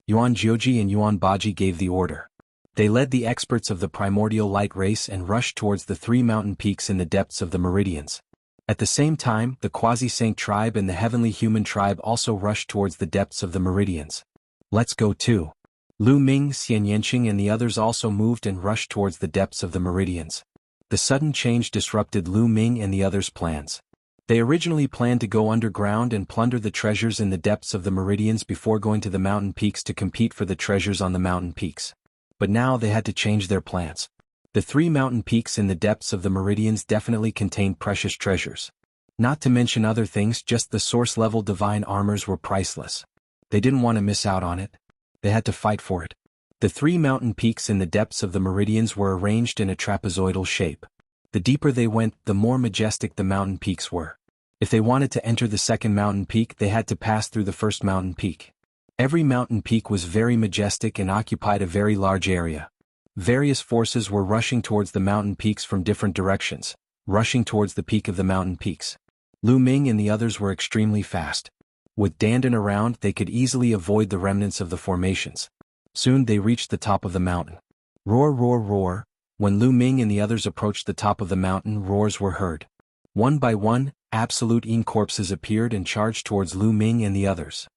Yuan Jioji and Yuan Baji gave the order. They led the experts of the primordial light race and rushed towards the 3 mountain peaks in the depths of the meridians. At the same time, the quasi-saint tribe and the heavenly human tribe also rushed towards the depths of the meridians. Let's go too. Lu Ming, Xian Yanqing and the others also moved and rushed towards the depths of the meridians. The sudden change disrupted Lu Ming and the others' plans. They originally planned to go underground and plunder the treasures in the depths of the meridians before going to the mountain peaks to compete for the treasures on the mountain peaks. But now they had to change their plans. The 3 mountain peaks in the depths of the meridians definitely contained precious treasures. Not to mention other things, just the source-level divine armors were priceless. They didn't want to miss out on it. They had to fight for it. The 3 mountain peaks in the depths of the meridians were arranged in a trapezoidal shape. The deeper they went, the more majestic the mountain peaks were. If they wanted to enter the second mountain peak, they had to pass through the first mountain peak. Every mountain peak was very majestic and occupied a very large area. Various forces were rushing towards the mountain peaks from different directions, rushing towards the peak of the mountain peaks. Lu Ming and the others were extremely fast. With Dandan around, they could easily avoid the remnants of the formations. Soon they reached the top of the mountain. Roar, roar, roar. When Lu Ming and the others approached the top of the mountain, roars were heard. One by one, absolute Yin corpses appeared and charged towards Lu Ming and the others.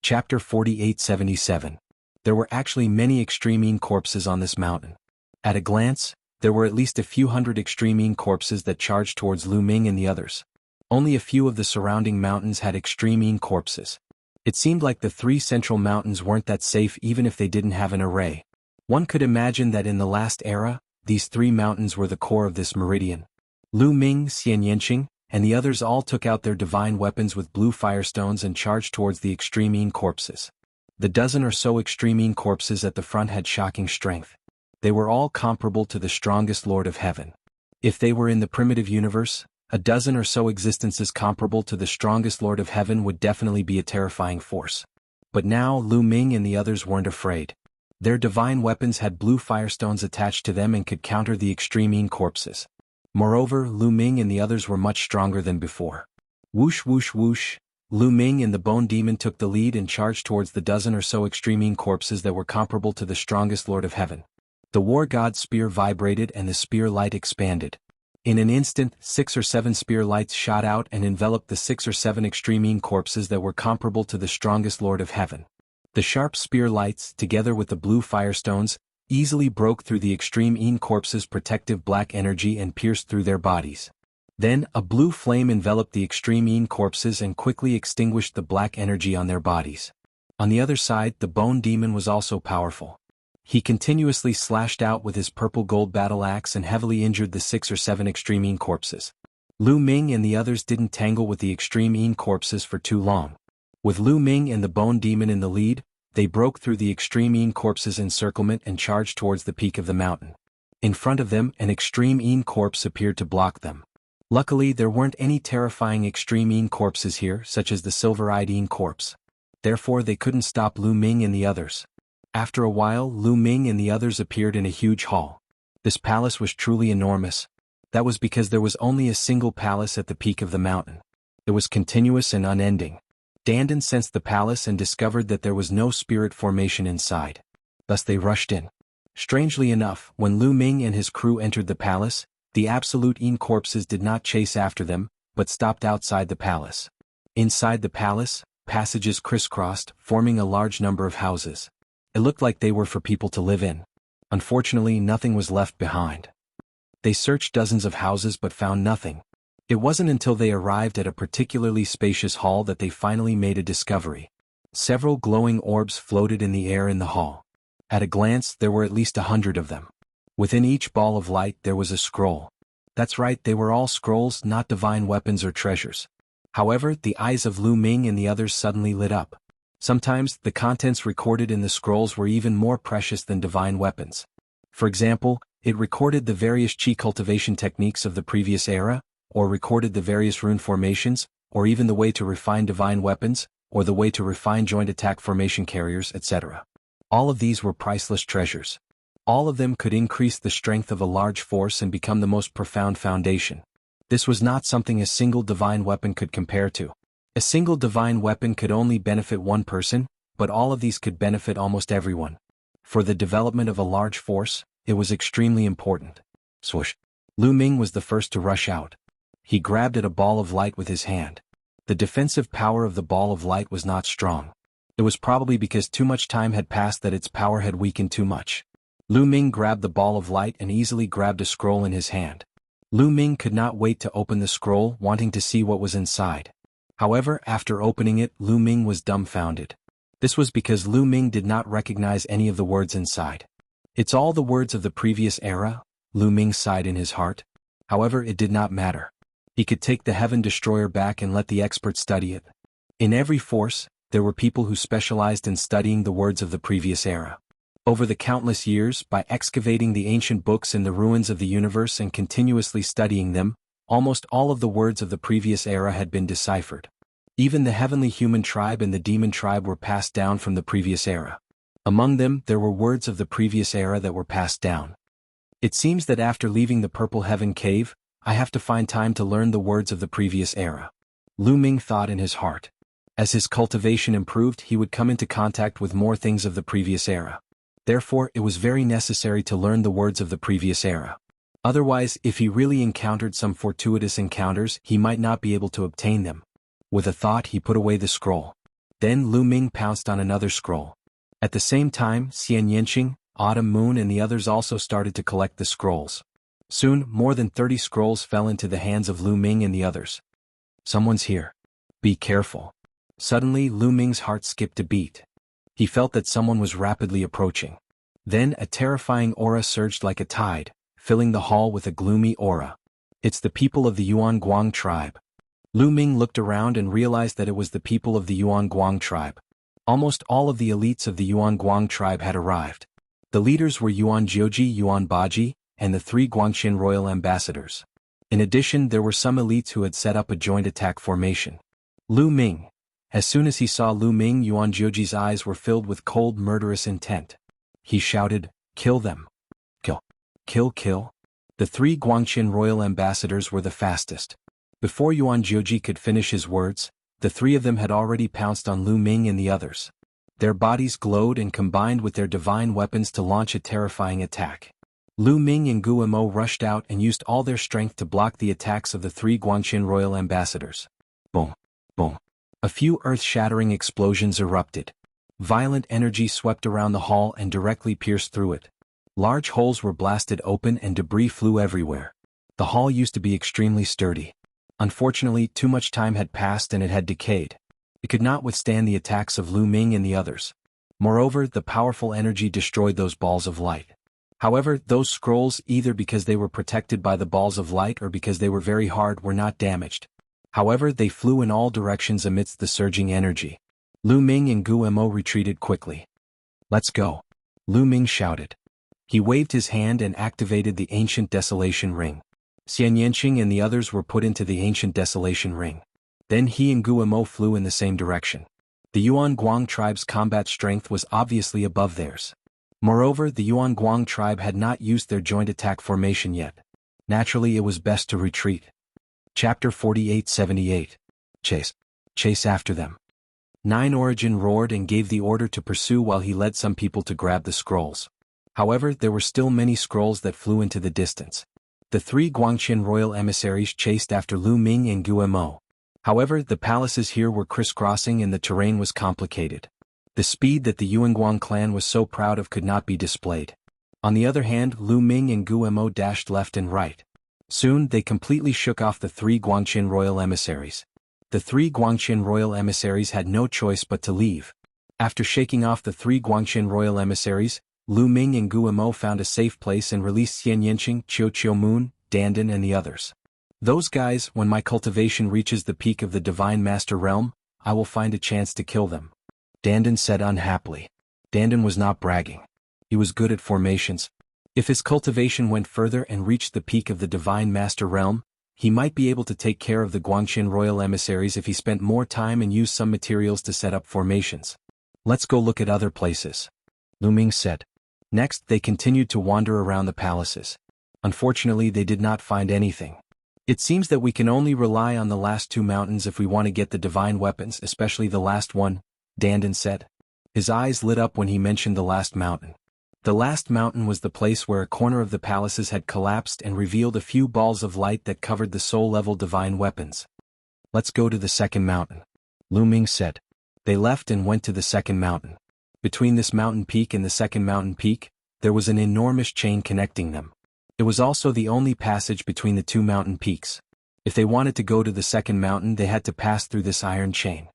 Chapter 4877. There were actually many extreme Yin corpses on this mountain. At a glance, there were at least a few hundred extreme Yin corpses that charged towards Lu Ming and the others. Only a few of the surrounding mountains had extreme Yin corpses. It seemed like the 3 central mountains weren't that safe even if they didn't have an array. One could imagine that in the last era, these 3 mountains were the core of this meridian. Lu Ming, Xian Yanqing, and the others all took out their divine weapons with blue firestones and charged towards the extreme Yin corpses. The dozen or so extreme Yin corpses at the front had shocking strength. They were all comparable to the strongest Lord of Heaven. If they were in the primitive universe, a dozen or so existences comparable to the strongest Lord of Heaven would definitely be a terrifying force. But now Lu Ming and the others weren't afraid. Their divine weapons had blue firestones attached to them and could counter the extreme Yin corpses. Moreover, Lu Ming and the others were much stronger than before. Whoosh whoosh whoosh. Lu Ming and the Bone Demon took the lead and charged towards the dozen or so extreme Yin corpses that were comparable to the strongest Lord of Heaven. The War God's spear vibrated and the spear light expanded. In an instant, 6 or 7 spear lights shot out and enveloped the 6 or 7 extreme Yin corpses that were comparable to the strongest Lord of Heaven. The sharp spear lights, together with the blue firestones, easily broke through the extreme Yin corpses' protective black energy and pierced through their bodies. Then, a blue flame enveloped the extreme Yin corpses and quickly extinguished the black energy on their bodies. On the other side, the Bone Demon was also powerful. He continuously slashed out with his purple gold battle axe and heavily injured the 6 or 7 extreme Yin corpses. Lu Ming and the others didn't tangle with the extreme Yin corpses for too long. With Lu Ming and the Bone Demon in the lead, they broke through the extreme Yin corpses' encirclement and charged towards the peak of the mountain. In front of them, an extreme Yin corpse appeared to block them. Luckily, there weren't any terrifying extreme Yin corpses here, such as the silver-eyed Yin corpse. Therefore, they couldn't stop Lu Ming and the others. After a while, Lu Ming and the others appeared in a huge hall. This palace was truly enormous. That was because there was only a single palace at the peak of the mountain. It was continuous and unending. Dandan sensed the palace and discovered that there was no spirit formation inside. Thus they rushed in. Strangely enough, when Lu Ming and his crew entered the palace, the absolute Yin corpses did not chase after them, but stopped outside the palace. Inside the palace, passages crisscrossed, forming a large number of houses. It looked like they were for people to live in. Unfortunately, nothing was left behind. They searched dozens of houses but found nothing. It wasn't until they arrived at a particularly spacious hall that they finally made a discovery. Several glowing orbs floated in the air in the hall. At a glance, there were at least 100 of them. Within each ball of light there was a scroll. That's right, they were all scrolls, not divine weapons or treasures. However, the eyes of Lu Ming and the others suddenly lit up. Sometimes, the contents recorded in the scrolls were even more precious than divine weapons. For example, it recorded the various chi cultivation techniques of the previous era, or recorded the various rune formations, or even the way to refine divine weapons, or the way to refine joint attack formation carriers, etc. All of these were priceless treasures. All of them could increase the strength of a large force and become the most profound foundation. This was not something a single divine weapon could compare to. A single divine weapon could only benefit one person, but all of these could benefit almost everyone. For the development of a large force, it was extremely important. Swoosh. Lu Ming was the first to rush out. He grabbed at a ball of light with his hand. The defensive power of the ball of light was not strong. It was probably because too much time had passed that its power had weakened too much. Lu Ming grabbed the ball of light and easily grabbed a scroll in his hand. Lu Ming could not wait to open the scroll, wanting to see what was inside. However, after opening it, Lu Ming was dumbfounded. This was because Lu Ming did not recognize any of the words inside. It's all the words of the previous era, Lu Ming sighed in his heart. However, it did not matter. He could take the Heaven Destroyer back and let the experts study it. In every force, there were people who specialized in studying the words of the previous era. Over the countless years, by excavating the ancient books in the ruins of the universe and continuously studying them, almost all of the words of the previous era had been deciphered. Even the heavenly human tribe and the demon tribe were passed down from the previous era. Among them, there were words of the previous era that were passed down. It seems that after leaving the Purple Heaven Cave, I have to find time to learn the words of the previous era. Lu Ming thought in his heart. As his cultivation improved, he would come into contact with more things of the previous era. Therefore, it was very necessary to learn the words of the previous era. Otherwise, if he really encountered some fortuitous encounters, he might not be able to obtain them. With a thought, he put away the scroll. Then Lu Ming pounced on another scroll. At the same time, Xian Yanqing, Autumn Moon and the others also started to collect the scrolls. Soon, more than 30 scrolls fell into the hands of Lu Ming and the others. Someone's here. Be careful. Suddenly, Lu Ming's heart skipped a beat. He felt that someone was rapidly approaching. Then a terrifying aura surged like a tide, filling the hall with a gloomy aura. It's the people of the Yuan Guang tribe. Lu Ming looked around and realized that it was the people of the Yuan Guang tribe. Almost all of the elites of the Yuan Guang tribe had arrived. The leaders were Yuan Jiuji, Yuan Baji, and the 3 Guangxin royal ambassadors. In addition, there were some elites who had set up a joint attack formation. Lu Ming. As soon as he saw Lu Ming, Yuan Jiuji's eyes were filled with cold, murderous intent. He shouted, "Kill them! Kill! Kill! Kill!" The 3 Guangxin royal ambassadors were the fastest. Before Yuan Jiuji could finish his words, the 3 of them had already pounced on Lu Ming and the others. Their bodies glowed and combined with their divine weapons to launch a terrifying attack. Lu Ming and Gu Mo rushed out and used all their strength to block the attacks of the 3 Guangxin royal ambassadors. Boom! Boom! A few earth-shattering explosions erupted. Violent energy swept around the hall and directly pierced through it. Large holes were blasted open and debris flew everywhere. The hall used to be extremely sturdy. Unfortunately, too much time had passed and it had decayed. It could not withstand the attacks of Lu Ming and the others. Moreover, the powerful energy destroyed those balls of light. However, those scrolls, either because they were protected by the balls of light or because they were very hard, were not damaged. However, they flew in all directions amidst the surging energy. Lu Ming and Gu Mo retreated quickly. "Let's go," Lu Ming shouted. He waved his hand and activated the ancient desolation ring. Xian Yanqing and the others were put into the ancient desolation ring. Then he and Gu Mo flew in the same direction. The Yuan Guang tribe's combat strength was obviously above theirs. Moreover, the Yuan Guang tribe had not used their joint attack formation yet. Naturally, it was best to retreat. Chapter 48-78. Chase. Chase after them. 9 Origin roared and gave the order to pursue while he led some people to grab the scrolls. However, there were still many scrolls that flew into the distance. The 3 Guangxin royal emissaries chased after Lu Ming and Gu Mo. However, the palaces here were crisscrossing and the terrain was complicated. The speed that the Yuanguang clan was so proud of could not be displayed. On the other hand, Lu Ming and Gu Mo dashed left and right. Soon, they completely shook off the 3 Guangxin royal emissaries. The 3 Guangxin royal emissaries had no choice but to leave. After shaking off the 3 Guangxin royal emissaries, Lu Ming and Gu Mo found a safe place and released Xian Yanqing, Qiu Moon, Dandan and the others. "Those guys, when my cultivation reaches the peak of the Divine Master Realm, I will find a chance to kill them," Dandan said unhappily. Dandan was not bragging. He was good at formations. If his cultivation went further and reached the peak of the Divine Master Realm, He might be able to take care of the Guangxin royal emissaries if he spent more time and used some materials to set up formations. Let's go look at other places, Lu Ming said. Next, they continued to wander around the palaces. Unfortunately, they did not find anything. It seems that we can only rely on the last two mountains if we want to get the divine weapons, especially the last one, Dandan said. His eyes lit up when he mentioned the last mountain. The last mountain was the place where a corner of the palaces had collapsed and revealed a few balls of light that covered the soul-level divine weapons. Let's go to the second mountain, Lu Ming said. They left and went to the second mountain. Between this mountain peak and the second mountain peak, there was an enormous chain connecting them. It was also the only passage between the two mountain peaks. If they wanted to go to the second mountain, they had to pass through this iron chain.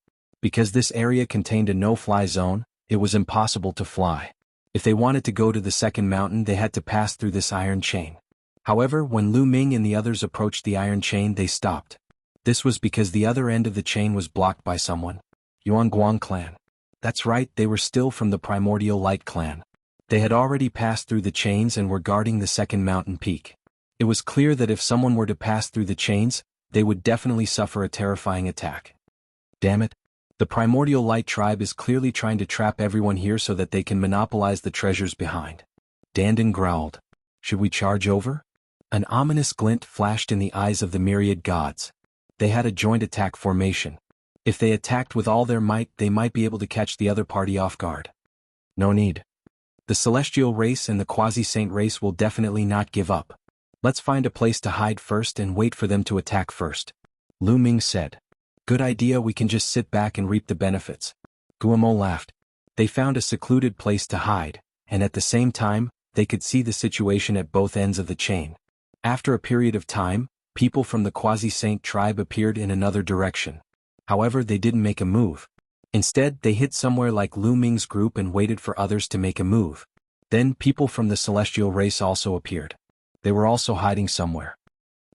Because this area contained a no-fly zone, it was impossible to fly. If they wanted to go to the second mountain, they had to pass through this iron chain. However, when Lu Ming and the others approached the iron chain, they stopped. This was because the other end of the chain was blocked by someone. Yuanguang clan. That's right, they were still from the Primordial Light clan. They had already passed through the chains and were guarding the second mountain peak. It was clear that if someone were to pass through the chains, they would definitely suffer a terrifying attack. Damn it. The Primordial Light tribe is clearly trying to trap everyone here so that they can monopolize the treasures behind. Dandan growled. Should we charge over? An ominous glint flashed in the eyes of the myriad gods. They had a joint attack formation. If they attacked with all their might, they might be able to catch the other party off guard. No need. The celestial race and the quasi-saint race will definitely not give up. Let's find a place to hide first and wait for them to attack first, Lu Ming said. Good idea, we can just sit back and reap the benefits. Guamo laughed. They found a secluded place to hide, and at the same time, they could see the situation at both ends of the chain. After a period of time, people from the quasi-saint tribe appeared in another direction. However, they didn't make a move. Instead, they hid somewhere like Lu Ming's group and waited for others to make a move. Then people from the celestial race also appeared. They were also hiding somewhere.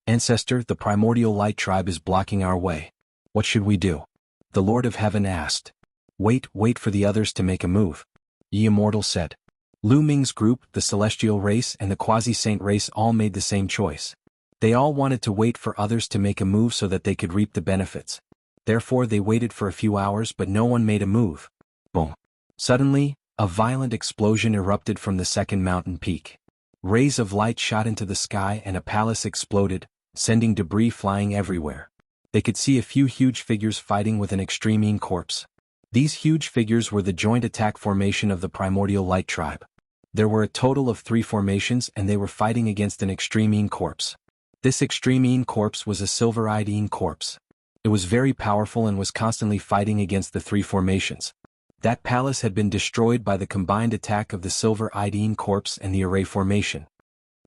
Ancestor, the Primordial Light tribe is blocking our way. What should we do? The Lord of Heaven asked. Wait for the others to make a move, Ye Immortal said. Lu Ming's group, the celestial race and the quasi-saint race all made the same choice. They all wanted to wait for others to make a move so that they could reap the benefits. Therefore they waited for a few hours, but no one made a move. Boom. Suddenly, a violent explosion erupted from the second mountain peak. Rays of light shot into the sky and a palace exploded, sending debris flying everywhere. They could see a few huge figures fighting with an extreme corpse. These huge figures were the joint attack formation of the Primordial Light tribe. There were a total of 3 formations and they were fighting against an extreme corpse. This extreme corpse was a silver-eyed corpse. It was very powerful and was constantly fighting against the 3 formations. That palace had been destroyed by the combined attack of the silver-eyed corpse and the array formation.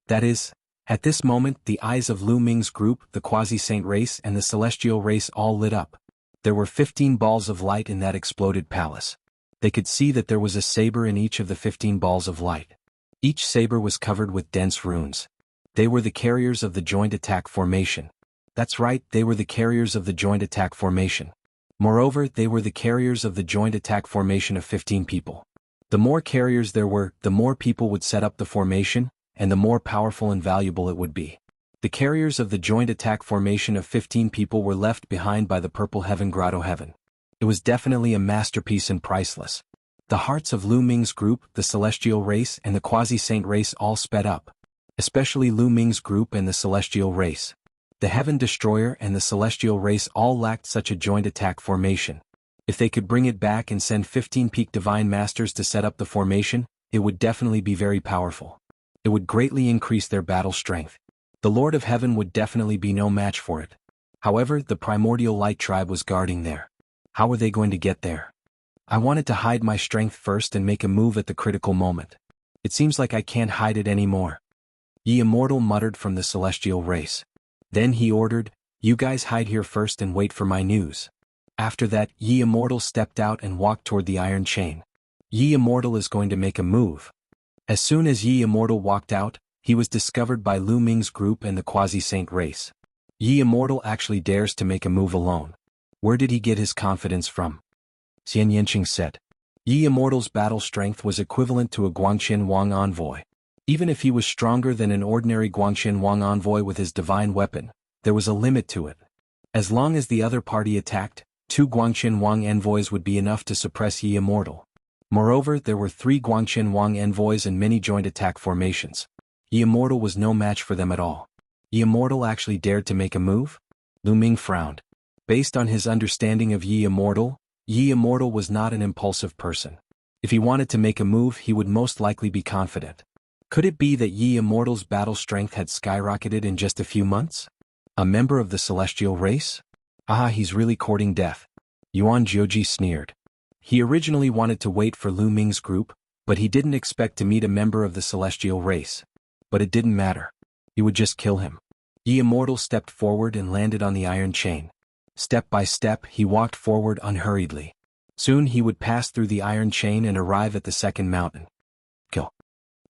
That is, at this moment the eyes of Lu Ming's group, the quasi-saint race and the celestial race all lit up. There were 15 balls of light in that exploded palace. They could see that there was a saber in each of the 15 balls of light. Each saber was covered with dense runes. They were the carriers of the joint attack formation. That's right, they were the carriers of the joint attack formation. Moreover, they were the carriers of the joint attack formation of 15 people. The more carriers there were, the more people would set up the formation, and the more powerful and valuable it would be. The carriers of the joint attack formation of 15 people were left behind by the Purple Heaven Grotto Heaven. It was definitely a masterpiece and priceless. The hearts of Lu Ming's group, the celestial race and the quasi-saint race all sped up. Especially Lu Ming's group and the celestial race. The Heaven Destroyer and the celestial race all lacked such a joint attack formation. If they could bring it back and send 15 peak divine masters to set up the formation, it would definitely be very powerful. It would greatly increase their battle strength. The Lord of Heaven would definitely be no match for it. However, the Primordial Light tribe was guarding there. How were they going to get there? I wanted to hide my strength first and make a move at the critical moment. It seems like I can't hide it anymore. Ye Immortal muttered from the celestial race. Then he ordered, you guys hide here first and wait for my news. After that, Ye Immortal stepped out and walked toward the iron chain. Ye Immortal is going to make a move. As soon as Ye Immortal walked out, he was discovered by Lu Ming's group and the quasi-saint race. Ye Immortal actually dares to make a move alone. Where did he get his confidence from? Xian Yanqing said. Ye Immortal's battle strength was equivalent to a Guangxin Wang envoy. Even if he was stronger than an ordinary Guangxin Wang envoy with his divine weapon, there was a limit to it. As long as the other party attacked, 2 Guangqian Wang envoys would be enough to suppress Yi Immortal. Moreover, there were 3 Guangqian Wang envoys and many joint attack formations. Yi Immortal was no match for them at all. Yi Immortal actually dared to make a move? Lu Ming frowned. Based on his understanding of Yi Immortal was not an impulsive person. If he wanted to make a move, he would most likely be confident. Could it be that Yi Immortal's battle strength had skyrocketed in just a few months? A member of the celestial race? Ah, he's really courting death. Yuan Jiuji sneered. He originally wanted to wait for Lu Ming's group, but he didn't expect to meet a member of the celestial race. But it didn't matter. He would just kill him. Yi Immortal stepped forward and landed on the iron chain. Step by step, he walked forward unhurriedly. Soon he would pass through the iron chain and arrive at the second mountain. Kill.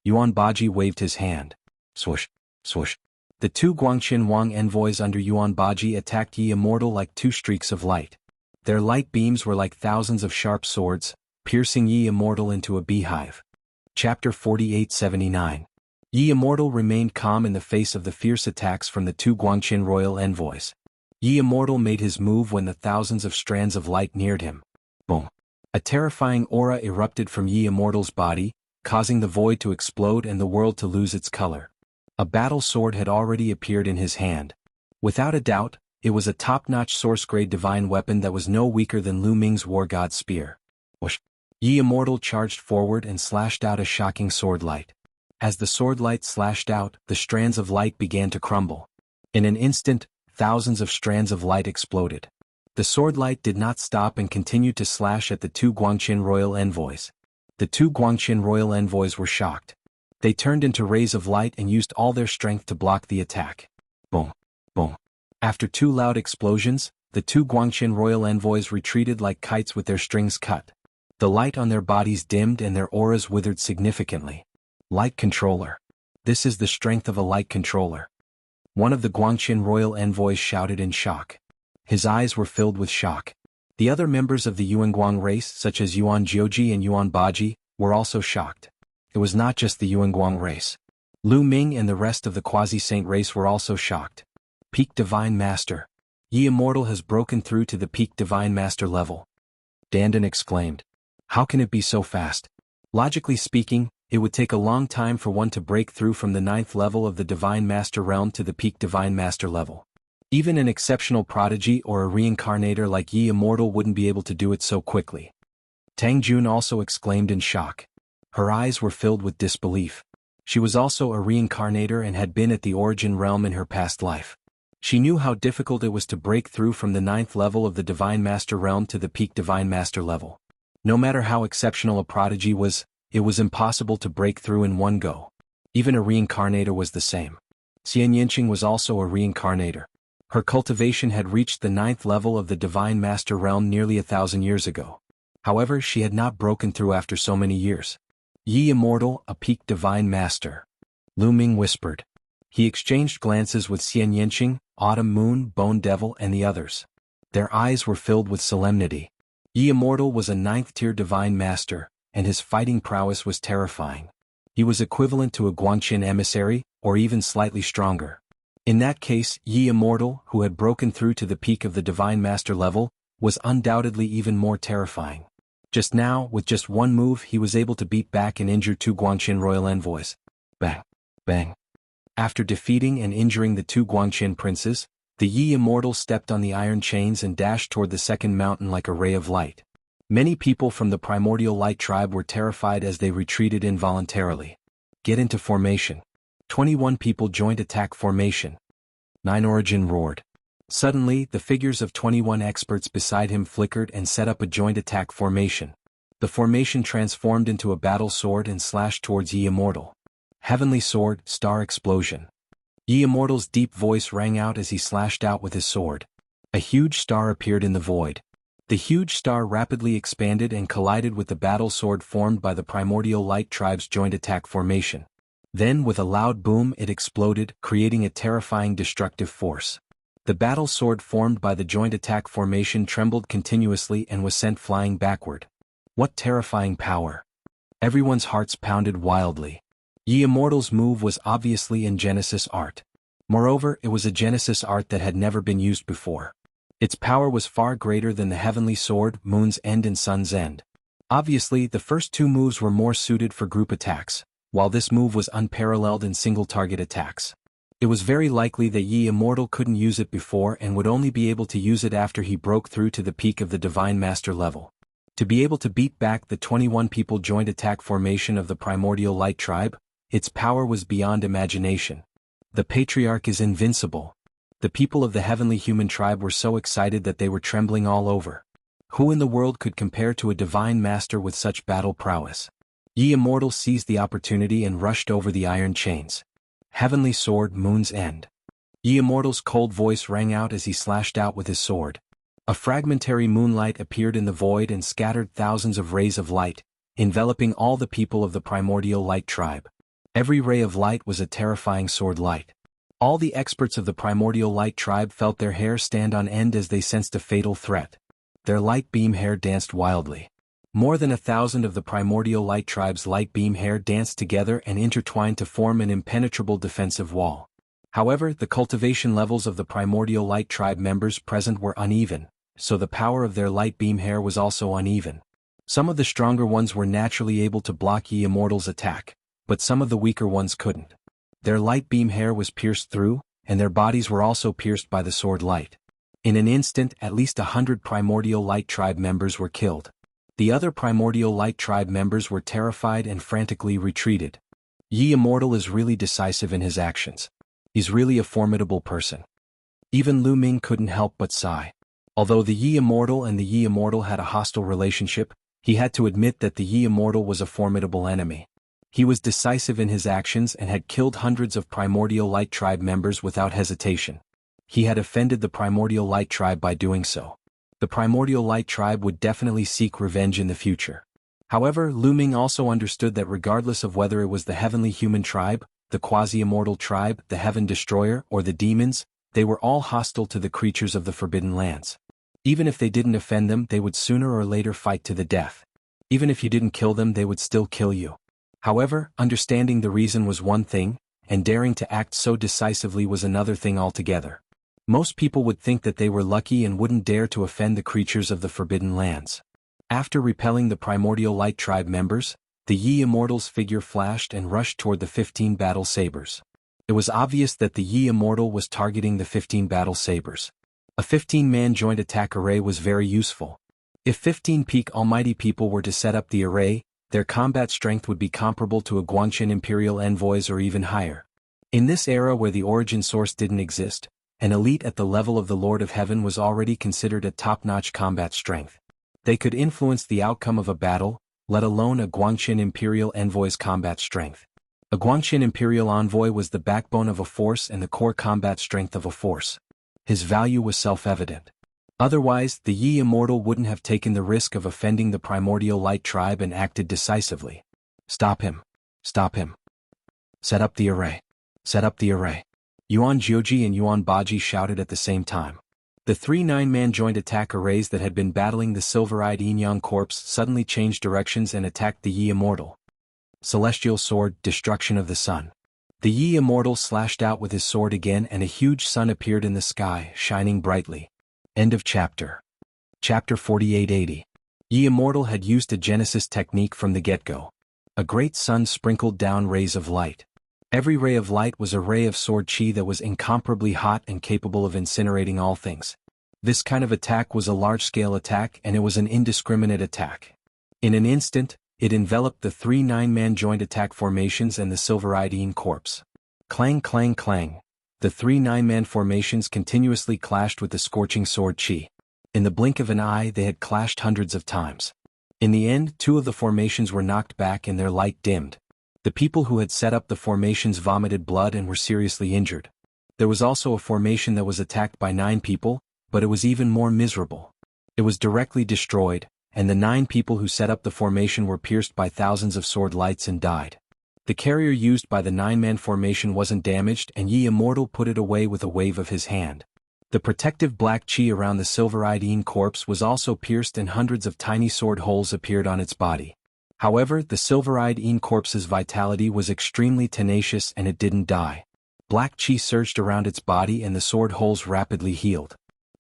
Yuan Baji waved his hand. Swoosh, swoosh. The 2 Guangqian Wang envoys under Yuan Baji attacked Yi Immortal like 2 streaks of light. Their light beams were like thousands of sharp swords, piercing Yi Immortal into a beehive. Chapter 4879. Yi Immortal remained calm in the face of the fierce attacks from the 2 Guangqian royal envoys. Yi Immortal made his move when the thousands of strands of light neared him. Boom. A terrifying aura erupted from Yi Immortal's body, causing the void to explode and the world to lose its color. A battle sword had already appeared in his hand. Without a doubt, it was a top-notch source-grade divine weapon that was no weaker than Lu Ming's war god spear. Whoosh! Yi Immortal charged forward and slashed out a shocking sword light. As the sword light slashed out, the strands of light began to crumble. In an instant, thousands of strands of light exploded. The sword light did not stop and continued to slash at the 2 Guangqian royal envoys. The 2 Guangqian royal envoys were shocked. They turned into rays of light and used all their strength to block the attack. Boom! Boom! After 2 loud explosions, the 2 Guangqian royal envoys retreated like kites with their strings cut. The light on their bodies dimmed and their auras withered significantly. Light controller. This is the strength of a light controller. One of the Guangqian royal envoys shouted in shock. His eyes were filled with shock. The other members of the Yuanguang race, such as Yuan Jiuji and Yuan Baji, were also shocked. It was not just the Yuanguang race. Lu Ming and the rest of the quasi-saint race were also shocked. Peak Divine Master. Yi Immortal has broken through to the Peak Divine Master level. Dandan exclaimed. How can it be so fast? Logically speaking, it would take a long time for one to break through from the 9th level of the Divine Master realm to the Peak Divine Master level. Even an exceptional prodigy or a reincarnator like Yi Immortal wouldn't be able to do it so quickly. Tang Jun also exclaimed in shock. Her eyes were filled with disbelief. She was also a reincarnator and had been at the Origin realm in her past life. She knew how difficult it was to break through from the 9th level of the Divine Master realm to the Peak Divine Master level. No matter how exceptional a prodigy was, it was impossible to break through in one go. Even a reincarnator was the same. Xian Yinqing was also a reincarnator. Her cultivation had reached the 9th level of the Divine Master realm nearly 1,000 years ago. However, she had not broken through after so many years. Yi Immortal, a Peak Divine Master. Lu Ming whispered. He exchanged glances with Xian Yinqing, Autumn Moon, Bone Devil and the others. Their eyes were filled with solemnity. Yi Immortal was a 9th-tier Divine Master, and his fighting prowess was terrifying. He was equivalent to a Guangqian emissary, or even slightly stronger. In that case, Yi Immortal, who had broken through to the peak of the Divine Master level, was undoubtedly even more terrifying. Just now, with just one move, he was able to beat back and injure 2 Guangqian royal envoys. Bang! Bang! After defeating and injuring the 2 Guangqian princes, the Yi Immortal stepped on the iron chains and dashed toward the second mountain like a ray of light. Many people from the Primordial Light tribe were terrified as they retreated involuntarily. Get into formation. 21 people joined attack formation. 9 Origin roared. Suddenly, the figures of 21 experts beside him flickered and set up a joint attack formation. The formation transformed into a battle sword and slashed towards Yi Immortal. Heavenly Sword, Star Explosion. Yi Immortal's deep voice rang out as he slashed out with his sword. A huge star appeared in the void. The huge star rapidly expanded and collided with the battle sword formed by the Primordial Light Tribe's joint attack formation. Then, with a loud boom, it exploded, creating a terrifying destructive force. The battle sword formed by the joint attack formation trembled continuously and was sent flying backward. What terrifying power! Everyone's hearts pounded wildly. Yi Immortal's move was obviously in Genesis art. Moreover, it was a Genesis art that had never been used before. Its power was far greater than the heavenly sword, Moon's End and Sun's End. Obviously, the first two moves were more suited for group attacks, while this move was unparalleled in single-target attacks. It was very likely that Yi Immortal couldn't use it before and would only be able to use it after he broke through to the peak of the Divine Master level. To be able to beat back the 21 people joint attack formation of the Primordial Light Tribe, its power was beyond imagination. The Patriarch is invincible. The people of the Heavenly Human Tribe were so excited that they were trembling all over. Who in the world could compare to a Divine Master with such battle prowess? Yi Immortal seized the opportunity and rushed over the iron chains. Heavenly Sword, Moon's End. Yi Immortal's cold voice rang out as he slashed out with his sword. A fragmentary moonlight appeared in the void and scattered thousands of rays of light, enveloping all the people of the Primordial Light Tribe. Every ray of light was a terrifying sword light. All the experts of the Primordial Light Tribe felt their hair stand on end as they sensed a fatal threat. Their light beam hair danced wildly. More than 1,000 of the Primordial Light Tribe's light beam hair danced together and intertwined to form an impenetrable defensive wall. However, the cultivation levels of the Primordial Light Tribe members present were uneven, so the power of their light beam hair was also uneven. Some of the stronger ones were naturally able to block Yi Immortal's attack, but some of the weaker ones couldn't. Their light beam hair was pierced through, and their bodies were also pierced by the sword light. In an instant, at least 100 Primordial Light Tribe members were killed. The other Primordial Light Tribe members were terrified and frantically retreated. Yi Immortal is really decisive in his actions. He's really a formidable person. Even Lu Ming couldn't help but sigh. Although the Yi Immortal and the Yi Immortal had a hostile relationship, he had to admit that the Yi Immortal was a formidable enemy. He was decisive in his actions and had killed hundreds of Primordial Light Tribe members without hesitation. He had offended the Primordial Light Tribe by doing so. The Primordial Light Tribe would definitely seek revenge in the future. However, Lu Ming also understood that regardless of whether it was the Heavenly Human Tribe, the Quasi-Immortal Tribe, the Heaven Destroyer, or the demons, they were all hostile to the creatures of the Forbidden Lands. Even if they didn't offend them, they would sooner or later fight to the death. Even if you didn't kill them, they would still kill you. However, understanding the reason was one thing, and daring to act so decisively was another thing altogether. Most people would think that they were lucky and wouldn't dare to offend the creatures of the Forbidden Lands. After repelling the Primordial Light Tribe members, the Yi Immortal's figure flashed and rushed toward the 15 battle sabers. It was obvious that the Yi Immortal was targeting the 15 battle sabers. A 15-man joint attack array was very useful. If 15 peak almighty people were to set up the array, their combat strength would be comparable to a Guangxin Imperial envoys or even higher. In this era where the origin source didn't exist, an elite at the level of the Lord of Heaven was already considered a top-notch combat strength. They could influence the outcome of a battle, let alone a Guangxin Imperial envoy's combat strength. A Guangxin Imperial envoy was the backbone of a force and the core combat strength of a force. His value was self-evident. Otherwise, the Yi Immortal wouldn't have taken the risk of offending the Primordial Light Tribe and acted decisively. Stop him. Stop him. Set up the array. Set up the array. Yuan Jiuji and Yuan Baji shouted at the same time. The three 9-man joint attack arrays that had been battling the silver-eyed Yin-Yang Corps suddenly changed directions and attacked the Yi Immortal. Celestial Sword, Destruction of the Sun. The Yi Immortal slashed out with his sword again and a huge sun appeared in the sky, shining brightly. End of chapter. Chapter 4880. Yi Immortal had used a Genesis technique from the get-go. A great sun sprinkled down rays of light. Every ray of light was a ray of sword chi that was incomparably hot and capable of incinerating all things. This kind of attack was a large-scale attack and it was an indiscriminate attack. In an instant, it enveloped the three 9-man joint attack formations and the silver-eyed Yin Corps. Clang clang clang. The three 9-man formations continuously clashed with the scorching sword chi. In the blink of an eye they had clashed hundreds of times. In the end, 2 of the formations were knocked back and their light dimmed. The people who had set up the formations vomited blood and were seriously injured. There was also a formation that was attacked by 9 people, but it was even more miserable. It was directly destroyed, and the 9 people who set up the formation were pierced by thousands of sword lights and died. The carrier used by the 9-man formation wasn't damaged and Yi Immortal put it away with a wave of his hand. The protective black chi around the silver-eyed Yin corpse was also pierced and hundreds of tiny sword holes appeared on its body. However, the silver-eyed Yin corpse's vitality was extremely tenacious and it didn't die. Black chi surged around its body and the sword holes rapidly healed.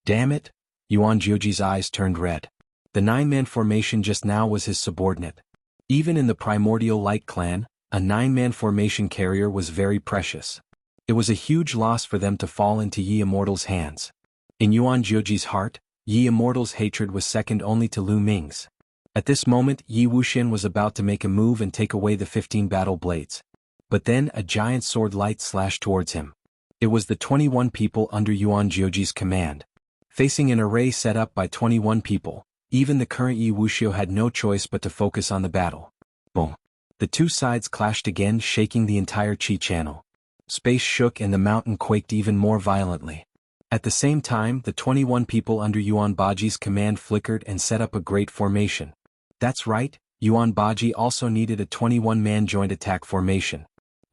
Damn it! Yuan Jioji's eyes turned red. The 9-man formation just now was his subordinate. Even in the Primordial Light clan, a 9-man formation carrier was very precious. It was a huge loss for them to fall into Yi Immortal's hands. In Yuan Jioji's heart, Yi Immortal's hatred was second only to Lu Ming's. At this moment, Yi Wuxian was about to make a move and take away the 15 battle blades. But then a giant sword light slashed towards him. It was the 21 people under Yuan Jioji's command. Facing an array set up by 21 people, even the current Yi Wuxian had no choice but to focus on the battle. Boom. The two sides clashed again, shaking the entire chi channel. Space shook and the mountain quaked even more violently. At the same time, the 21 people under Yuan Baji's command flickered and set up a great formation. That's right, Yuan Baji also needed a 21-man joint attack formation.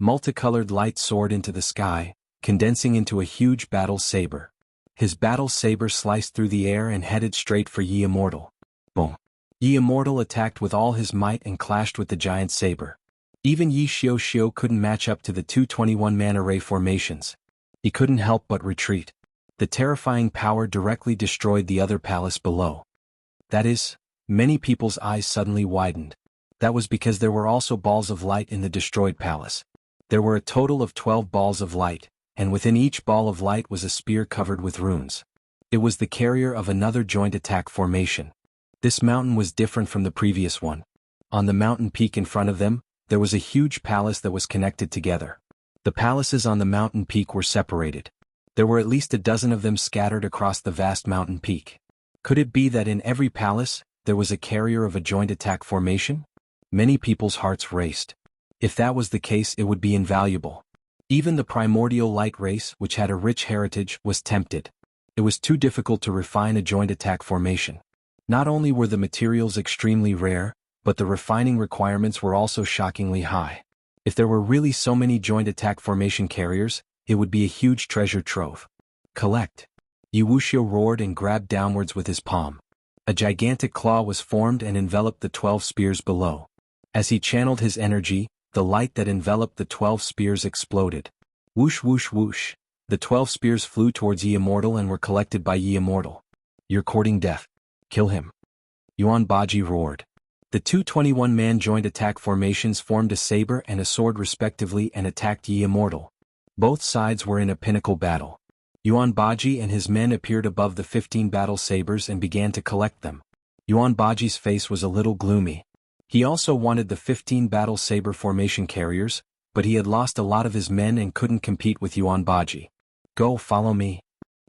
Multicolored light soared into the sky, condensing into a huge battle saber. His battle saber sliced through the air and headed straight for Yi Immortal. Boom. Yi Immortal attacked with all his might and clashed with the giant saber. Even Yi Xiao couldn't match up to the two 21-man array formations. He couldn't help but retreat. The terrifying power directly destroyed the other palace below. That is, many people's eyes suddenly widened. That was because there were also balls of light in the destroyed palace. There were a total of 12 balls of light, and within each ball of light was a spear covered with runes. It was the carrier of another joint attack formation. This mountain was different from the previous one. On the mountain peak in front of them, there was a huge palace that was connected together. The palaces on the mountain peak were separated. There were at least a dozen of them scattered across the vast mountain peak. Could it be that in every palace, there was a carrier of a joint attack formation? Many people's hearts raced. If that was the case, it would be invaluable. Even the Primordial Light race, which had a rich heritage, was tempted. It was too difficult to refine a joint attack formation. Not only were the materials extremely rare, but the refining requirements were also shockingly high. If there were really so many joint attack formation carriers, it would be a huge treasure trove. Collect. Yi Wuxian roared and grabbed downwards with his palm. A gigantic claw was formed and enveloped the 12 spears below. As he channeled his energy, the light that enveloped the 12 spears exploded. Whoosh whoosh whoosh. The 12 spears flew towards Yi Immortal and were collected by Yi Immortal. You're courting death. Kill him. Yuan Baji roared. The two 21-man joint attack formations formed a saber and a sword respectively and attacked Yi Immortal. Both sides were in a pinnacle battle. Yuan Baji and his men appeared above the 15 battle sabers and began to collect them. Yuan Baji's face was a little gloomy. He also wanted the 15 battle saber formation carriers, but he had lost a lot of his men and couldn't compete with Yuan Baji. Go, follow me.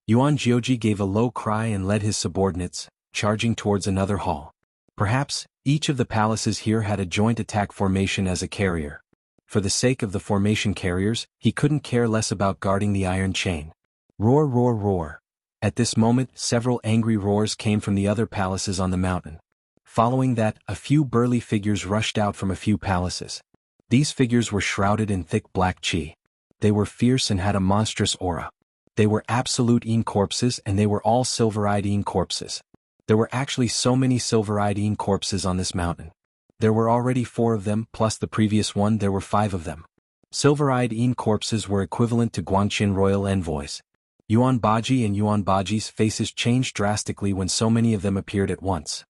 Yuan Jioji gave a low cry and led his subordinates, charging towards another hall. Perhaps, each of the palaces here had a joint attack formation as a carrier. For the sake of the formation carriers, he couldn't care less about guarding the iron chain. Roar, roar, roar. At this moment, several angry roars came from the other palaces on the mountain. Following that, a few burly figures rushed out from a few palaces. These figures were shrouded in thick black chi. They were fierce and had a monstrous aura. They were absolute Yin corpses and they were all silver-eyed Yin corpses. There were actually so many silver-eyed Yin corpses on this mountain. There were already 4 of them, plus the previous one there were 5 of them. Silver-eyed Yin corpses were equivalent to Guangqin royal envoys. Yuan Baji and Yuan Baji's faces changed drastically when so many of them appeared at once.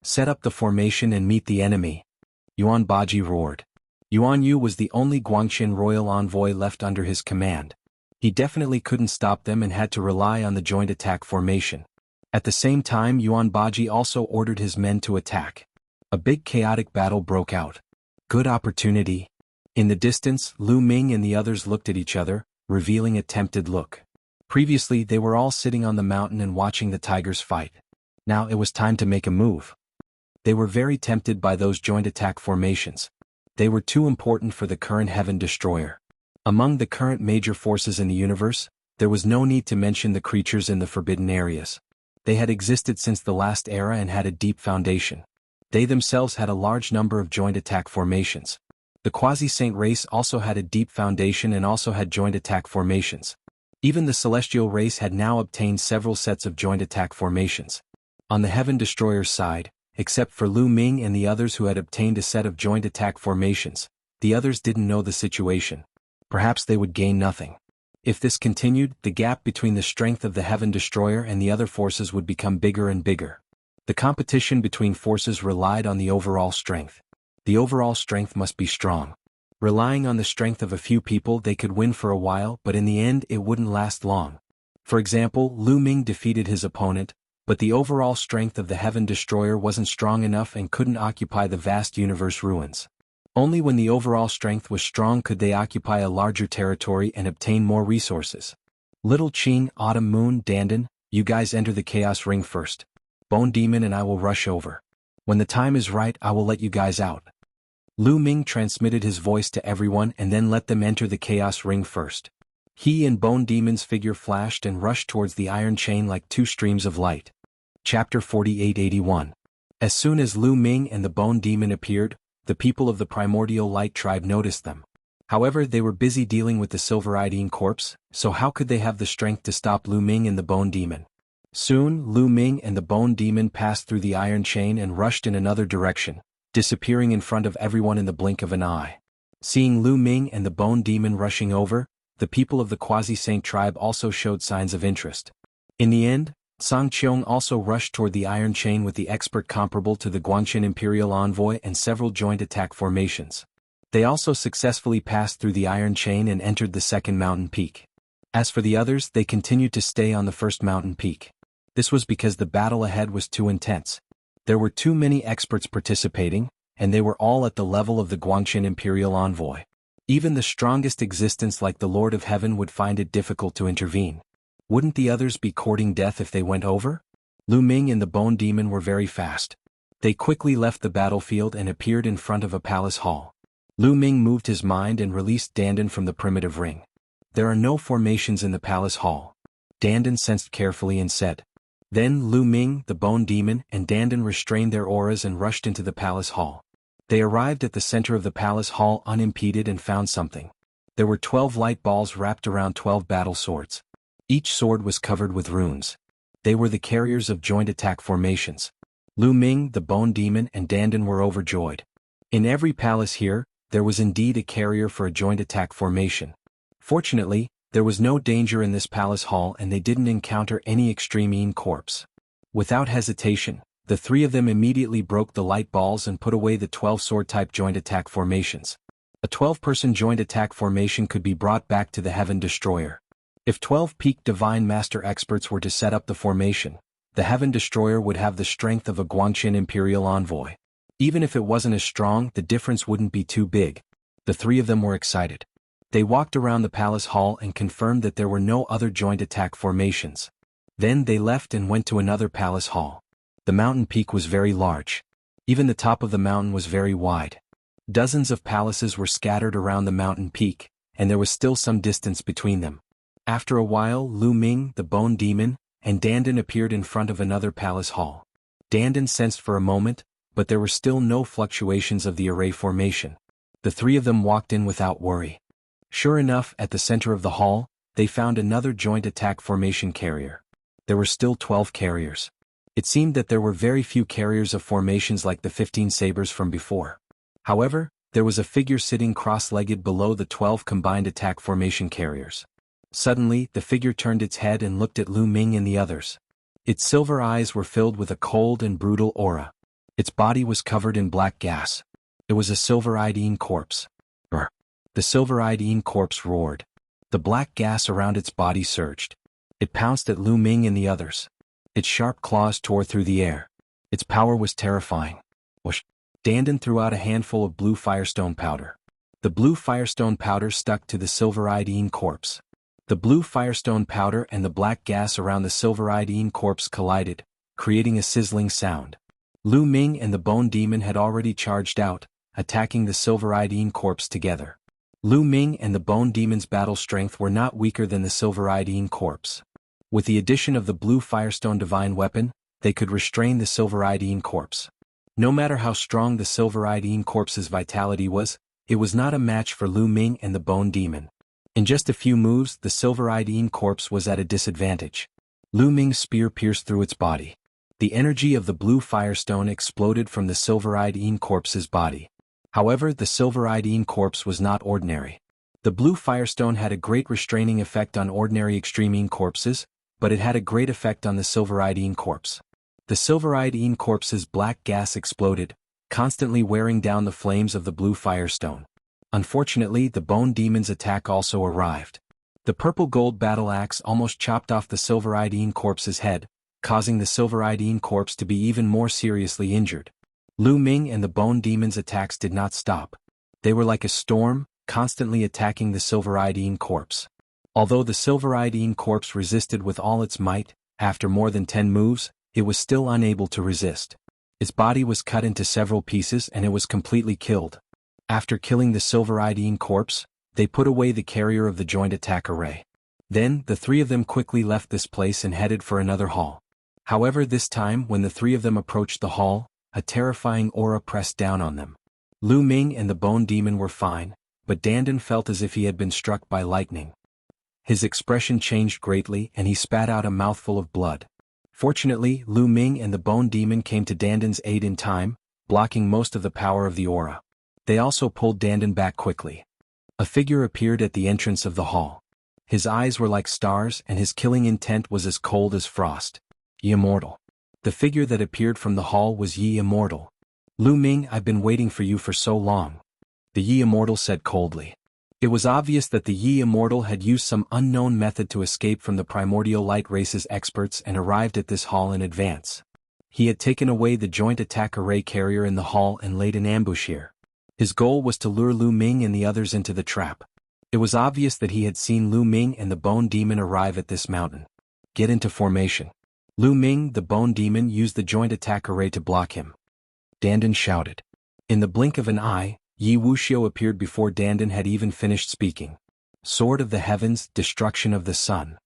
Set up the formation and meet the enemy. Yuan Baji roared. Yuan Yu was the only Guangqin royal envoy left under his command. He definitely couldn't stop them and had to rely on the joint attack formation. At the same time, Yuan Baji also ordered his men to attack. A big chaotic battle broke out. Good opportunity. In the distance, Lu Ming and the others looked at each other, revealing a tempted look. Previously, they were all sitting on the mountain and watching the tigers fight. Now it was time to make a move. They were very tempted by those joint attack formations. They were too important for the current Heaven Destroyer. Among the current major forces in the universe, there was no need to mention the creatures in the forbidden areas. They had existed since the last era and had a deep foundation. They themselves had a large number of joint attack formations. The quasi-saint race also had a deep foundation and also had joint attack formations. Even the celestial race had now obtained several sets of joint attack formations. On the Heaven Destroyer's side, except for Lu Ming and the others who had obtained a set of joint attack formations, the others didn't know the situation. Perhaps they would gain nothing. If this continued, the gap between the strength of the Heaven Destroyer and the other forces would become bigger and bigger. The competition between forces relied on the overall strength. The overall strength must be strong. Relying on the strength of a few people, they could win for a while, but in the end it wouldn't last long. For example, Lu Ming defeated his opponent, but the overall strength of the Heaven Destroyer wasn't strong enough and couldn't occupy the vast universe ruins. Only when the overall strength was strong could they occupy a larger territory and obtain more resources. Little Qing, Autumn Moon, Dandan, you guys enter the Chaos Ring first. Bone Demon and I will rush over. When the time is right, I will let you guys out. Lu Ming transmitted his voice to everyone and then let them enter the Chaos Ring first. He and Bone Demon's figure flashed and rushed towards the iron chain like two streams of light. Chapter 4881. As soon as Lu Ming and the Bone Demon appeared, the people of the Primordial Light tribe noticed them. However, they were busy dealing with the Silveridine corpse, so how could they have the strength to stop Lu Ming and the Bone Demon? Soon, Lu Ming and the Bone Demon passed through the iron chain and rushed in another direction, disappearing in front of everyone in the blink of an eye. Seeing Lu Ming and the Bone Demon rushing over, the people of the Quasi-Saint tribe also showed signs of interest. In the end, Song Qiong also rushed toward the iron chain with the expert comparable to the Guanxin Imperial Envoy and several joint attack formations. They also successfully passed through the iron chain and entered the second mountain peak. As for the others, they continued to stay on the first mountain peak. This was because the battle ahead was too intense. There were too many experts participating, and they were all at the level of the Guanxin Imperial Envoy. Even the strongest existence like the Lord of Heaven would find it difficult to intervene. Wouldn't the others be courting death if they went over? Lu Ming and the Bone Demon were very fast. They quickly left the battlefield and appeared in front of a palace hall. Lu Ming moved his mind and released Dandan from the primitive ring. There are no formations in the palace hall. Dandan sensed carefully and said. Then Lu Ming, the Bone Demon, and Dandan restrained their auras and rushed into the palace hall. They arrived at the center of the palace hall unimpeded and found something. There were 12 light balls wrapped around 12 battle swords. Each sword was covered with runes. They were the carriers of joint attack formations. Lu Ming, the Bone Demon, and Dandan were overjoyed. In every palace here, there was indeed a carrier for a joint attack formation. Fortunately, there was no danger in this palace hall and they didn't encounter any extreme corpse. Without hesitation, the three of them immediately broke the light balls and put away the 12 sword-type joint attack formations. A 12-person joint attack formation could be brought back to the Heaven Destroyer. If 12 peak Divine Master experts were to set up the formation, the Heaven Destroyer would have the strength of a Guanxin Imperial Envoy. Even if it wasn't as strong, the difference wouldn't be too big. The three of them were excited. They walked around the palace hall and confirmed that there were no other joint attack formations. Then they left and went to another palace hall. The mountain peak was very large. Even the top of the mountain was very wide. Dozens of palaces were scattered around the mountain peak, and there was still some distance between them. After a while, Lu Ming, the Bone Demon, and Dandan appeared in front of another palace hall. Dandan sensed for a moment, but there were still no fluctuations of the array formation. The three of them walked in without worry. Sure enough, at the center of the hall, they found another joint attack formation carrier. There were still 12 carriers. It seemed that there were very few carriers of formations like the 15 sabers from before. However, there was a figure sitting cross-legged below the 12 combined attack formation carriers. Suddenly, the figure turned its head and looked at Lu Ming and the others. Its silver eyes were filled with a cold and brutal aura. Its body was covered in black gas. It was a Silveridine corpse. Brr. The Silveridine corpse roared. The black gas around its body surged. It pounced at Lu Ming and the others. Its sharp claws tore through the air. Its power was terrifying. Whoosh! Dandan threw out a handful of blue firestone powder. The blue firestone powder stuck to the Silveridine corpse. The blue firestone powder and the black gas around the Silveridine corpse collided, creating a sizzling sound. Lu Ming and the Bone Demon had already charged out, attacking the Silveridine corpse together. Lu Ming and the Bone Demon's battle strength were not weaker than the Silveridine corpse. With the addition of the blue firestone divine weapon, they could restrain the Silveridine corpse. No matter how strong the Silveridine corpse's vitality was, it was not a match for Lu Ming and the Bone Demon. In just a few moves, the Silveridine corpse was at a disadvantage. Lu Ming's spear pierced through its body. The energy of the blue firestone exploded from the Silveridine corpse's body. However, the Silveridine corpse was not ordinary. The blue firestone had a great restraining effect on ordinary extreme corpses, but it had a great effect on the silveride corpse. The silveride corpse's black gas exploded, constantly wearing down the flames of the blue firestone. Unfortunately, the bone demon's attack also arrived. The purple gold battle axe almost chopped off the silveride corpse's head, causing the silveride corpse to be even more seriously injured. Lu Ming and the bone demon's attacks did not stop. They were like a storm, constantly attacking the silveride corpse. Although the silveride corpse resisted with all its might, after more than 10 moves, it was still unable to resist. Its body was cut into several pieces and it was completely killed. After killing the silveride corpse, they put away the carrier of the joint attack array. Then, the three of them quickly left this place and headed for another hall. However, this time when the three of them approached the hall, a terrifying aura pressed down on them. Lu Ming and the bone demon were fine, but Dandan felt as if he had been struck by lightning. His expression changed greatly and he spat out a mouthful of blood. Fortunately, Lu Ming and the bone demon came to Dandan's aid in time, blocking most of the power of the aura. They also pulled Dandan back quickly. A figure appeared at the entrance of the hall. His eyes were like stars and his killing intent was as cold as frost. Ye Immortal. The figure that appeared from the hall was Ye Immortal. Lu Ming, I've been waiting for you for so long. The Ye Immortal said coldly. It was obvious that the Ye Immortal had used some unknown method to escape from the Primordial Light Race's experts and arrived at this hall in advance. He had taken away the joint attack array carrier in the hall and laid an ambush here. His goal was to lure Lu Ming and the others into the trap. It was obvious that he had seen Lu Ming and the bone demon arrive at this mountain. Get into formation. Lu Ming, the bone demon, used the joint attack array to block him. Dandan shouted. In the blink of an eye, Yi Wuxia appeared before Dandan had even finished speaking. Sword of the Heavens, Destruction of the Sun.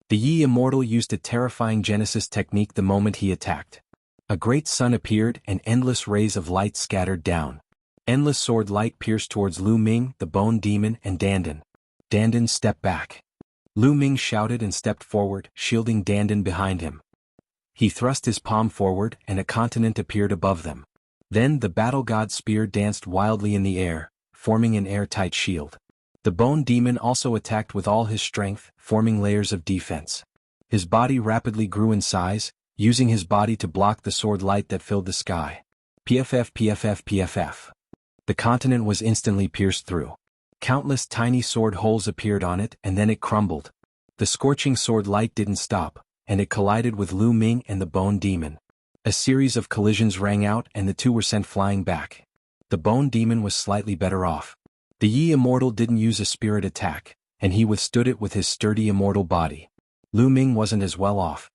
The Yi Immortal used a terrifying Genesis technique the moment he attacked. A great sun appeared and endless rays of light scattered down. Endless sword light pierced towards Lu Ming, the bone demon, and Dandan. Dandan stepped back. Lu Ming shouted and stepped forward, shielding Dandan behind him. He thrust his palm forward and a continent appeared above them. Then the battle god's spear danced wildly in the air, forming an airtight shield. The bone demon also attacked with all his strength, forming layers of defense. His body rapidly grew in size, using his body to block the sword light that filled the sky. PFF PFF PFF. The continent was instantly pierced through. Countless tiny sword holes appeared on it and then it crumbled. The scorching sword light didn't stop, and it collided with Lu Ming and the bone demon. A series of collisions rang out and the two were sent flying back. The bone demon was slightly better off. The Yi Immortal didn't use a spirit attack, and he withstood it with his sturdy immortal body. Lu Ming wasn't as well off.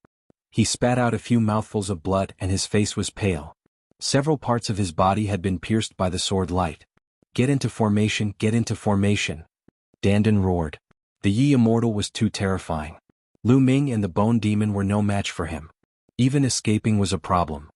He spat out a few mouthfuls of blood and his face was pale. Several parts of his body had been pierced by the sword light. Get into formation, get into formation. Dandan roared. The Yi Immortal was too terrifying. Lu Ming and the bone demon were no match for him. Even escaping was a problem.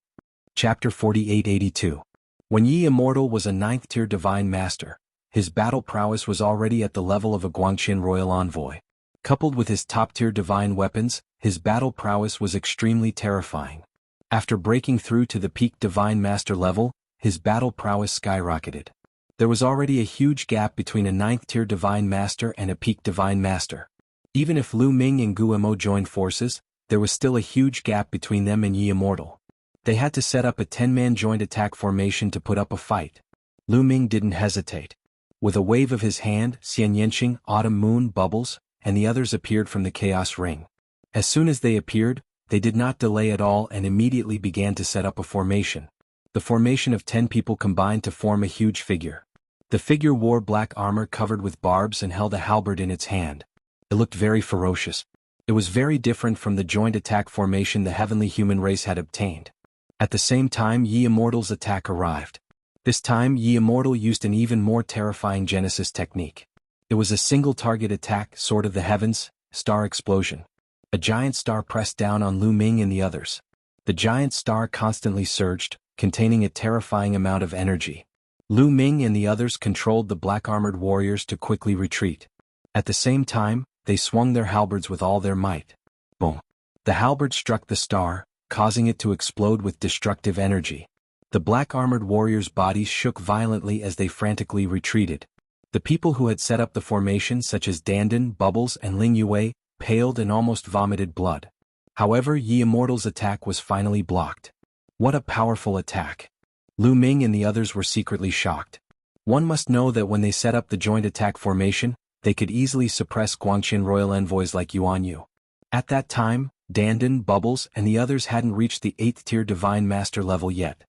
Chapter 4882. When Yi Immortal was a 9th-tier divine master, his battle prowess was already at the level of a Guangqian royal envoy. Coupled with his top-tier divine weapons, his battle prowess was extremely terrifying. After breaking through to the peak divine master level, his battle prowess skyrocketed. There was already a huge gap between a 9th-tier divine master and a peak divine master. Even if Lu Ming and Guo joined forces, there was still a huge gap between them and Yi Immortal. They had to set up a 10-man joint attack formation to put up a fight. Lu Ming didn't hesitate. With a wave of his hand, Xian Yanqing, Autumn Moon, Bubbles, and the others appeared from the Chaos Ring. As soon as they appeared, they did not delay at all and immediately began to set up a formation. The formation of 10 people combined to form a huge figure. The figure wore black armor covered with barbs and held a halberd in its hand. It looked very ferocious. It was very different from the joint attack formation the heavenly human race had obtained. At the same time, Yi Immortal's attack arrived. This time, Yi Immortal used an even more terrifying Genesis technique. It was a single-target attack, Sword of the Heavens, Star Explosion. A giant star pressed down on Lu Ming and the others. The giant star constantly surged, containing a terrifying amount of energy. Lu Ming and the others controlled the black-armored warriors to quickly retreat. At the same time, they swung their halberds with all their might. Boom! The halberd struck the star, causing it to explode with destructive energy. The black-armored warriors' bodies shook violently as they frantically retreated. The people who had set up the formation, such as Dandan, Bubbles, and Ling Yue, paled and almost vomited blood. However, Yi Immortal's attack was finally blocked. What a powerful attack! Lu Ming and the others were secretly shocked. One must know that when they set up the joint attack formation, they could easily suppress Guangqian royal envoys like Yuan Yu. At that time, Dandan, Bubbles, and the others hadn't reached the 8th tier Divine Master level yet.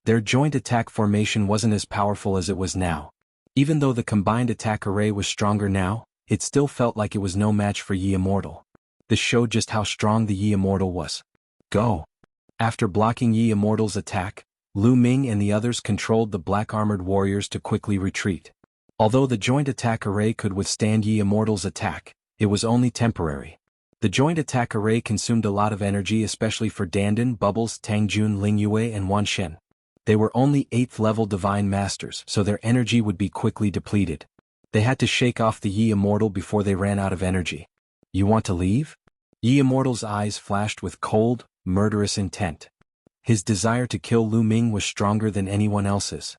Their joint attack formation wasn't as powerful as it was now. Even though the combined attack array was stronger now, it still felt like it was no match for Yi Immortal. This showed just how strong the Yi Immortal was. Go! After blocking Yi Immortal's attack, Lu Ming and the others controlled the black-armored warriors to quickly retreat. Although the joint attack array could withstand Yi Immortal's attack, it was only temporary. The joint attack array consumed a lot of energy, especially for Dandan, Bubbles, Tangjun, Ling Yue, and Wan Shen. They were only 8th level Divine Masters, so their energy would be quickly depleted. They had to shake off the Yi Immortal before they ran out of energy. You want to leave? Yi Immortal's eyes flashed with cold, murderous intent. His desire to kill Lu Ming was stronger than anyone else's.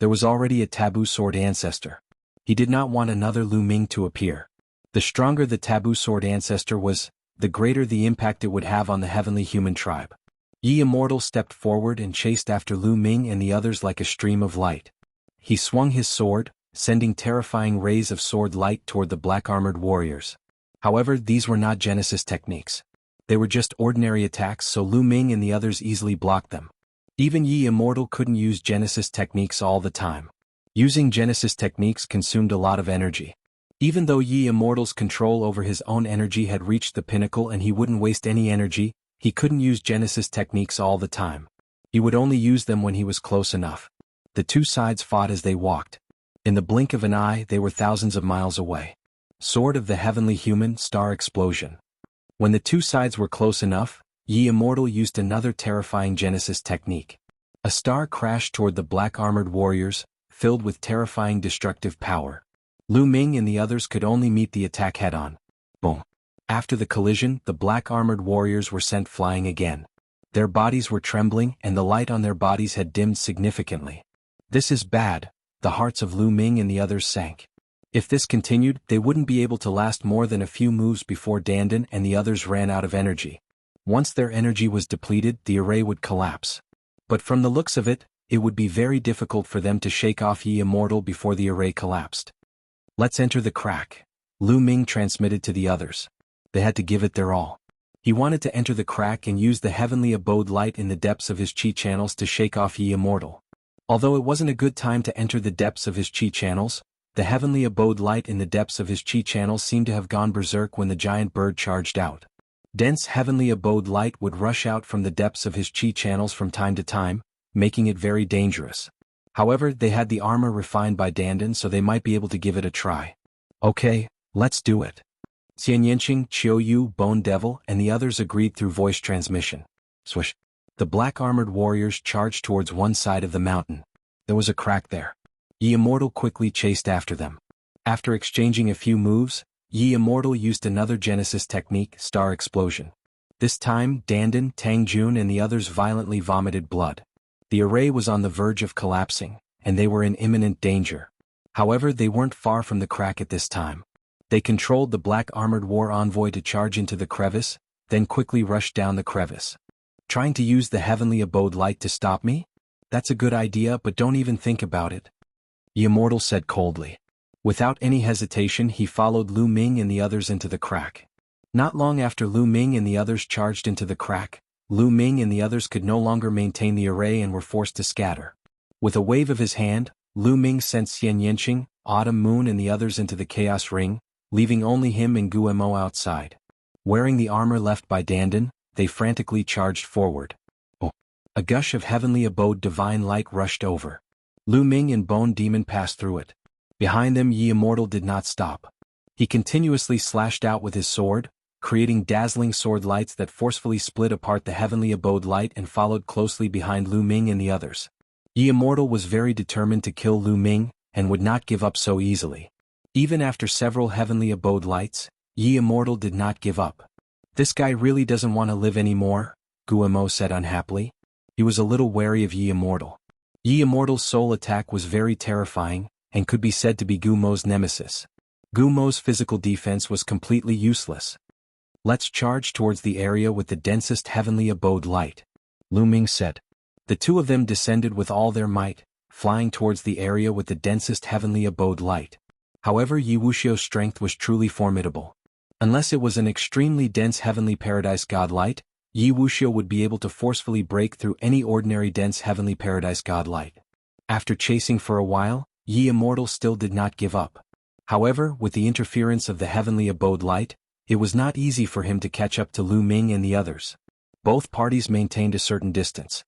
There was already a taboo sword ancestor. He did not want another Lu Ming to appear. The stronger the taboo sword ancestor was, the greater the impact it would have on the heavenly human tribe. Yi Immortal stepped forward and chased after Lu Ming and the others like a stream of light. He swung his sword, sending terrifying rays of sword light toward the black-armored warriors. However, these were not Genesis techniques. They were just ordinary attacks, so Lu Ming and the others easily blocked them. Even Yi Immortal couldn't use Genesis techniques all the time. Using Genesis techniques consumed a lot of energy. Even though Yi Immortal's control over his own energy had reached the pinnacle and he wouldn't waste any energy, he couldn't use Genesis techniques all the time. He would only use them when he was close enough. The two sides fought as they walked. In the blink of an eye, they were thousands of miles away. Sword of the Heavenly Human, Star Explosion. When the two sides were close enough, Yi Immortal used another terrifying Genesis technique. A star crashed toward the black-armored warriors, filled with terrifying destructive power. Lu Ming and the others could only meet the attack head-on. Boom. After the collision, the black-armored warriors were sent flying again. Their bodies were trembling and the light on their bodies had dimmed significantly. This is bad, the hearts of Lu Ming and the others sank. If this continued, they wouldn't be able to last more than a few moves before Dandan and the others ran out of energy. Once their energy was depleted, the array would collapse. But from the looks of it, it would be very difficult for them to shake off Yi Immortal before the array collapsed. Let's enter the crack, Lu Ming transmitted to the others. They had to give it their all. He wanted to enter the crack and use the heavenly abode light in the depths of his chi channels to shake off Yi Immortal. Although it wasn't a good time to enter the depths of his chi channels, the heavenly abode light in the depths of his chi channels seemed to have gone berserk when the giant bird charged out. Dense heavenly abode light would rush out from the depths of his chi channels from time to time, making it very dangerous. However, they had the armor refined by Dandan, so they might be able to give it a try. Okay, let's do it. Xian Yanqing, Qiu Yu, Bone Devil, and the others agreed through voice transmission. Swish. The black-armored warriors charged towards one side of the mountain. There was a crack there. Yi Immortal quickly chased after them. After exchanging a few moves, Yi Immortal used another Genesis technique, Star Explosion. This time, Dandan, Tangjun, and the others violently vomited blood. The array was on the verge of collapsing, and they were in imminent danger. However, they weren't far from the crack at this time. They controlled the black-armored war envoy to charge into the crevice, then quickly rushed down the crevice. Trying to use the heavenly abode light to stop me? That's a good idea, but don't even think about it, Yi Immortal said coldly. Without any hesitation, he followed Lu Ming and the others into the crack. Not long after Lu Ming and the others charged into the crack, Lu Ming and the others could no longer maintain the array and were forced to scatter. With a wave of his hand, Lu Ming sent Xian Yanqing, Autumn Moon and the others into the Chaos Ring, leaving only him and Guemo outside. Wearing the armor left by Dandan, they frantically charged forward. Oh! A gush of heavenly abode divine light rushed over. Lu Ming and Bone Demon passed through it. Behind them, Yi Immortal did not stop. He continuously slashed out with his sword, creating dazzling sword lights that forcefully split apart the heavenly abode light and followed closely behind Lu Ming and the others. Yi Immortal was very determined to kill Lu Ming, and would not give up so easily. Even after several heavenly abode lights, Yi Immortal did not give up. This guy really doesn't want to live anymore, Guemo said unhappily. He was a little wary of Yi Immortal. Yi Immortal's soul attack was very terrifying, and could be said to be Gumo's nemesis. Gumo's physical defense was completely useless. "Let's charge towards the area with the densest heavenly abode light," Lu Ming said. The two of them descended with all their might, flying towards the area with the densest heavenly abode light. However, Yi Wuxia's strength was truly formidable. Unless it was an extremely dense heavenly paradise god light, Yi Wuxia would be able to forcefully break through any ordinary dense heavenly paradise god light. After chasing for a while, Yi Immortal still did not give up. However, with the interference of the heavenly abode light, it was not easy for him to catch up to Lu Ming and the others. Both parties maintained a certain distance.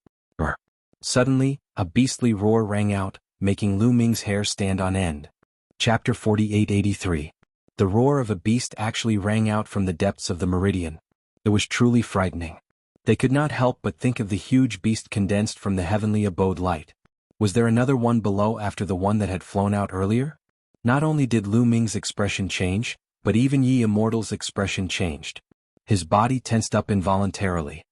Suddenly, a beastly roar rang out, making Lu Ming's hair stand on end. Chapter 4883. The roar of a beast actually rang out from the depths of the meridian. It was truly frightening. They could not help but think of the huge beast condensed from the heavenly abode light. Was there another one below after the one that had flown out earlier? Not only did Lu Ming's expression change, but even Yi Immortal's expression changed. His body tensed up involuntarily.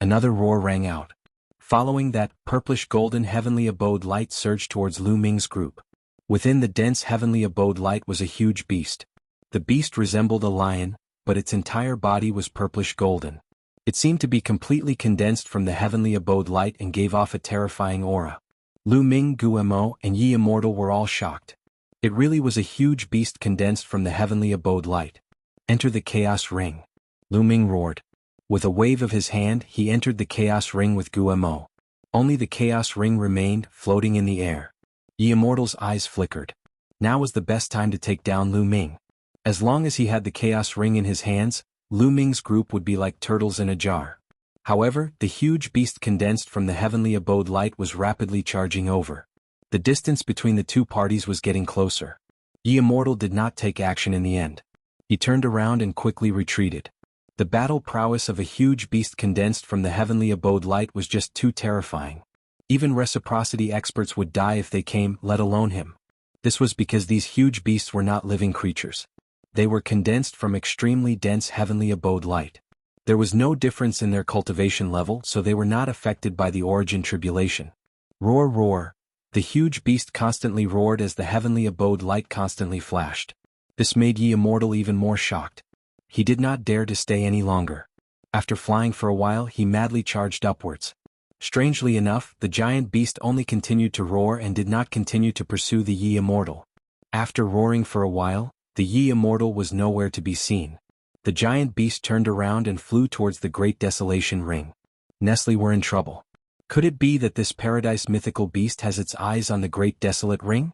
Another roar rang out. Following that, purplish-golden heavenly abode light surged towards Lu Ming's group. Within the dense heavenly abode light was a huge beast. The beast resembled a lion, but its entire body was purplish-golden. It seemed to be completely condensed from the heavenly abode light and gave off a terrifying aura. Lu Ming, Gumo, and Yi Immortal were all shocked. It really was a huge beast condensed from the heavenly abode light. "Enter the Chaos Ring," Lu Ming roared. With a wave of his hand, he entered the Chaos Ring with Gumo. Only the Chaos Ring remained, floating in the air. Yi Immortal's eyes flickered. Now was the best time to take down Lu Ming. As long as he had the Chaos Ring in his hands, Lu Ming's group would be like turtles in a jar. However, the huge beast condensed from the heavenly abode light was rapidly charging over. The distance between the two parties was getting closer. Yi Immortal did not take action in the end. He turned around and quickly retreated. The battle prowess of a huge beast condensed from the heavenly abode light was just too terrifying. Even reciprocity experts would die if they came, let alone him. This was because these huge beasts were not living creatures. They were condensed from extremely dense heavenly abode light. There was no difference in their cultivation level, so they were not affected by the origin tribulation. Roar, roar. The huge beast constantly roared as the heavenly abode light constantly flashed. This made Yi Immortal even more shocked. He did not dare to stay any longer. After flying for a while, he madly charged upwards. Strangely enough, the giant beast only continued to roar and did not continue to pursue the Yi Immortal. After roaring for a while, the Yi Immortal was nowhere to be seen. The giant beast turned around and flew towards the Great Desolation Ring. Nestle were in trouble. Could it be that this paradise mythical beast has its eyes on the Great Desolate Ring?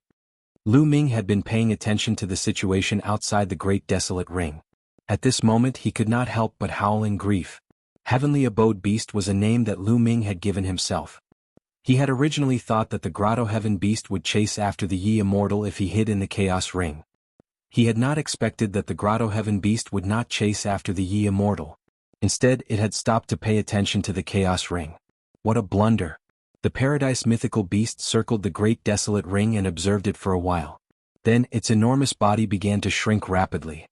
Lu Ming had been paying attention to the situation outside the Great Desolate Ring. At this moment he could not help but howl in grief. Heavenly Abode Beast was a name that Lu Ming had given himself. He had originally thought that the Grotto Heaven Beast would chase after the Yi Immortal if he hid in the Chaos Ring. He had not expected that the Grotto Heaven Beast would not chase after the Yi Immortal. Instead, it had stopped to pay attention to the Chaos Ring. What a blunder. The Paradise Mythical Beast circled the Great Desolate Ring and observed it for a while. Then, its enormous body began to shrink rapidly.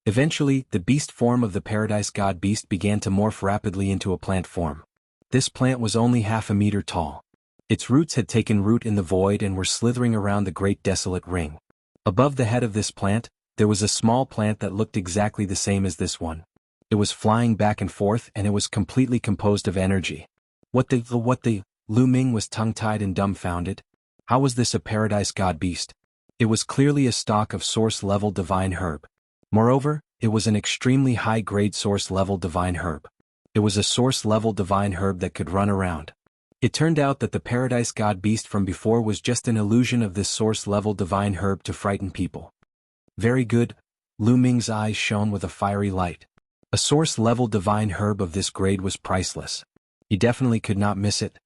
Eventually, the beast form of the Paradise God Beast began to morph rapidly into a plant form. This plant was only half a meter tall. Its roots had taken root in the void and were slithering around the Great Desolate Ring. Above the head of this plant, there was a small plant that looked exactly the same as this one. It was flying back and forth and it was completely composed of energy. What the, Lu Ming was tongue-tied and dumbfounded. How was this a Paradise God Beast? It was clearly a stalk of source-level divine herb. Moreover, it was an extremely high-grade source-level divine herb. It was a source-level divine herb that could run around. It turned out that the Paradise God Beast from before was just an illusion of this source-level divine herb to frighten people. Very good, Lu Ming's eyes shone with a fiery light. A source-level divine herb of this grade was priceless. He definitely could not miss it.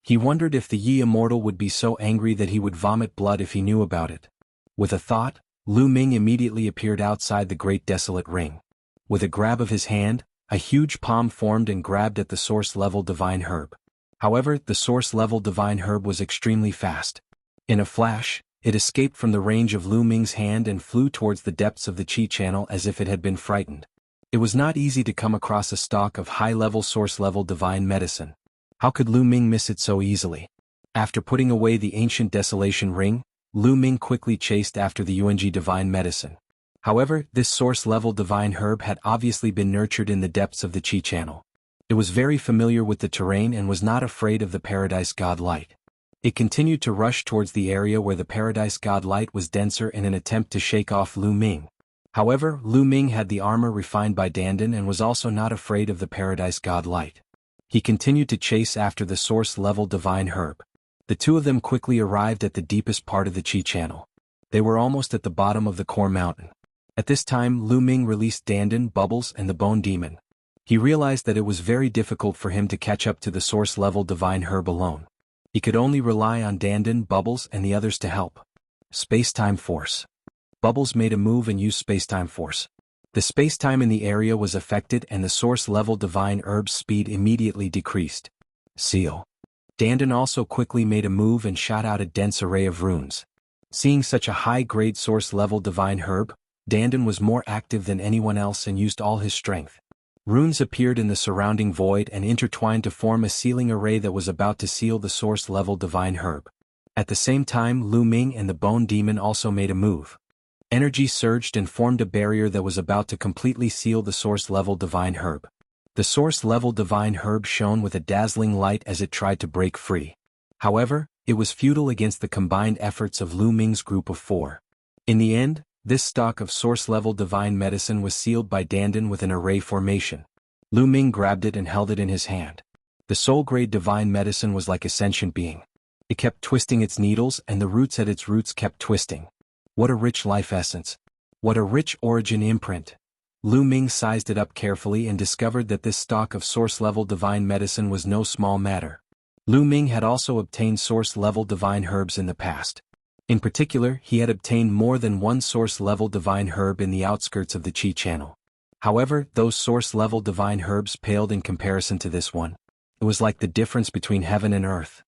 He wondered if the Yi Immortal would be so angry that he would vomit blood if he knew about it. With a thought, Lu Ming immediately appeared outside the Great Desolate Ring. With a grab of his hand, a huge palm formed and grabbed at the source-level divine herb. However, the source-level divine herb was extremely fast. In a flash, it escaped from the range of Lu Ming's hand and flew towards the depths of the Qi channel as if it had been frightened. It was not easy to come across a stalk of high-level source-level divine medicine. How could Lu Ming miss it so easily? After putting away the ancient Desolation Ring, Lu Ming quickly chased after the UNG divine medicine. However, this source-level divine herb had obviously been nurtured in the depths of the Qi channel. It was very familiar with the terrain and was not afraid of the Paradise God light. It continued to rush towards the area where the Paradise God light was denser in an attempt to shake off Lu Ming. However, Lu Ming had the armor refined by Dandan and was also not afraid of the Paradise God light. He continued to chase after the source-level divine herb. The two of them quickly arrived at the deepest part of the Qi channel. They were almost at the bottom of the core mountain. At this time, Lu Ming released Dandan, Bubbles, and the Bone Demon. He realized that it was very difficult for him to catch up to the source-level divine herb alone. He could only rely on Dandan, Bubbles, and the others to help. Space-time force. Bubbles made a move and used space-time force. The space-time in the area was affected and the source-level divine herb's speed immediately decreased. Seal. Dandan also quickly made a move and shot out a dense array of runes. Seeing such a high-grade source-level divine herb, Dandan was more active than anyone else and used all his strength. Runes appeared in the surrounding void and intertwined to form a sealing array that was about to seal the source-level divine herb. At the same time, Lu Ming and the Bone Demon also made a move. Energy surged and formed a barrier that was about to completely seal the source-level divine herb. The source-level divine herb shone with a dazzling light as it tried to break free. However, it was futile against the combined efforts of Lu Ming's group of 4. In the end, this stock of source-level divine medicine was sealed by Dandan with an array formation. Lu Ming grabbed it and held it in his hand. The soul-grade divine medicine was like a sentient being. It kept twisting its needles and the roots at its roots kept twisting. What a rich life essence. What a rich origin imprint. Lu Ming sized it up carefully and discovered that this stock of source-level divine medicine was no small matter. Lu Ming had also obtained source-level divine herbs in the past. In particular, he had obtained more than one source-level divine herb in the outskirts of the Qi channel. However, those source-level divine herbs paled in comparison to this one. It was like the difference between heaven and earth.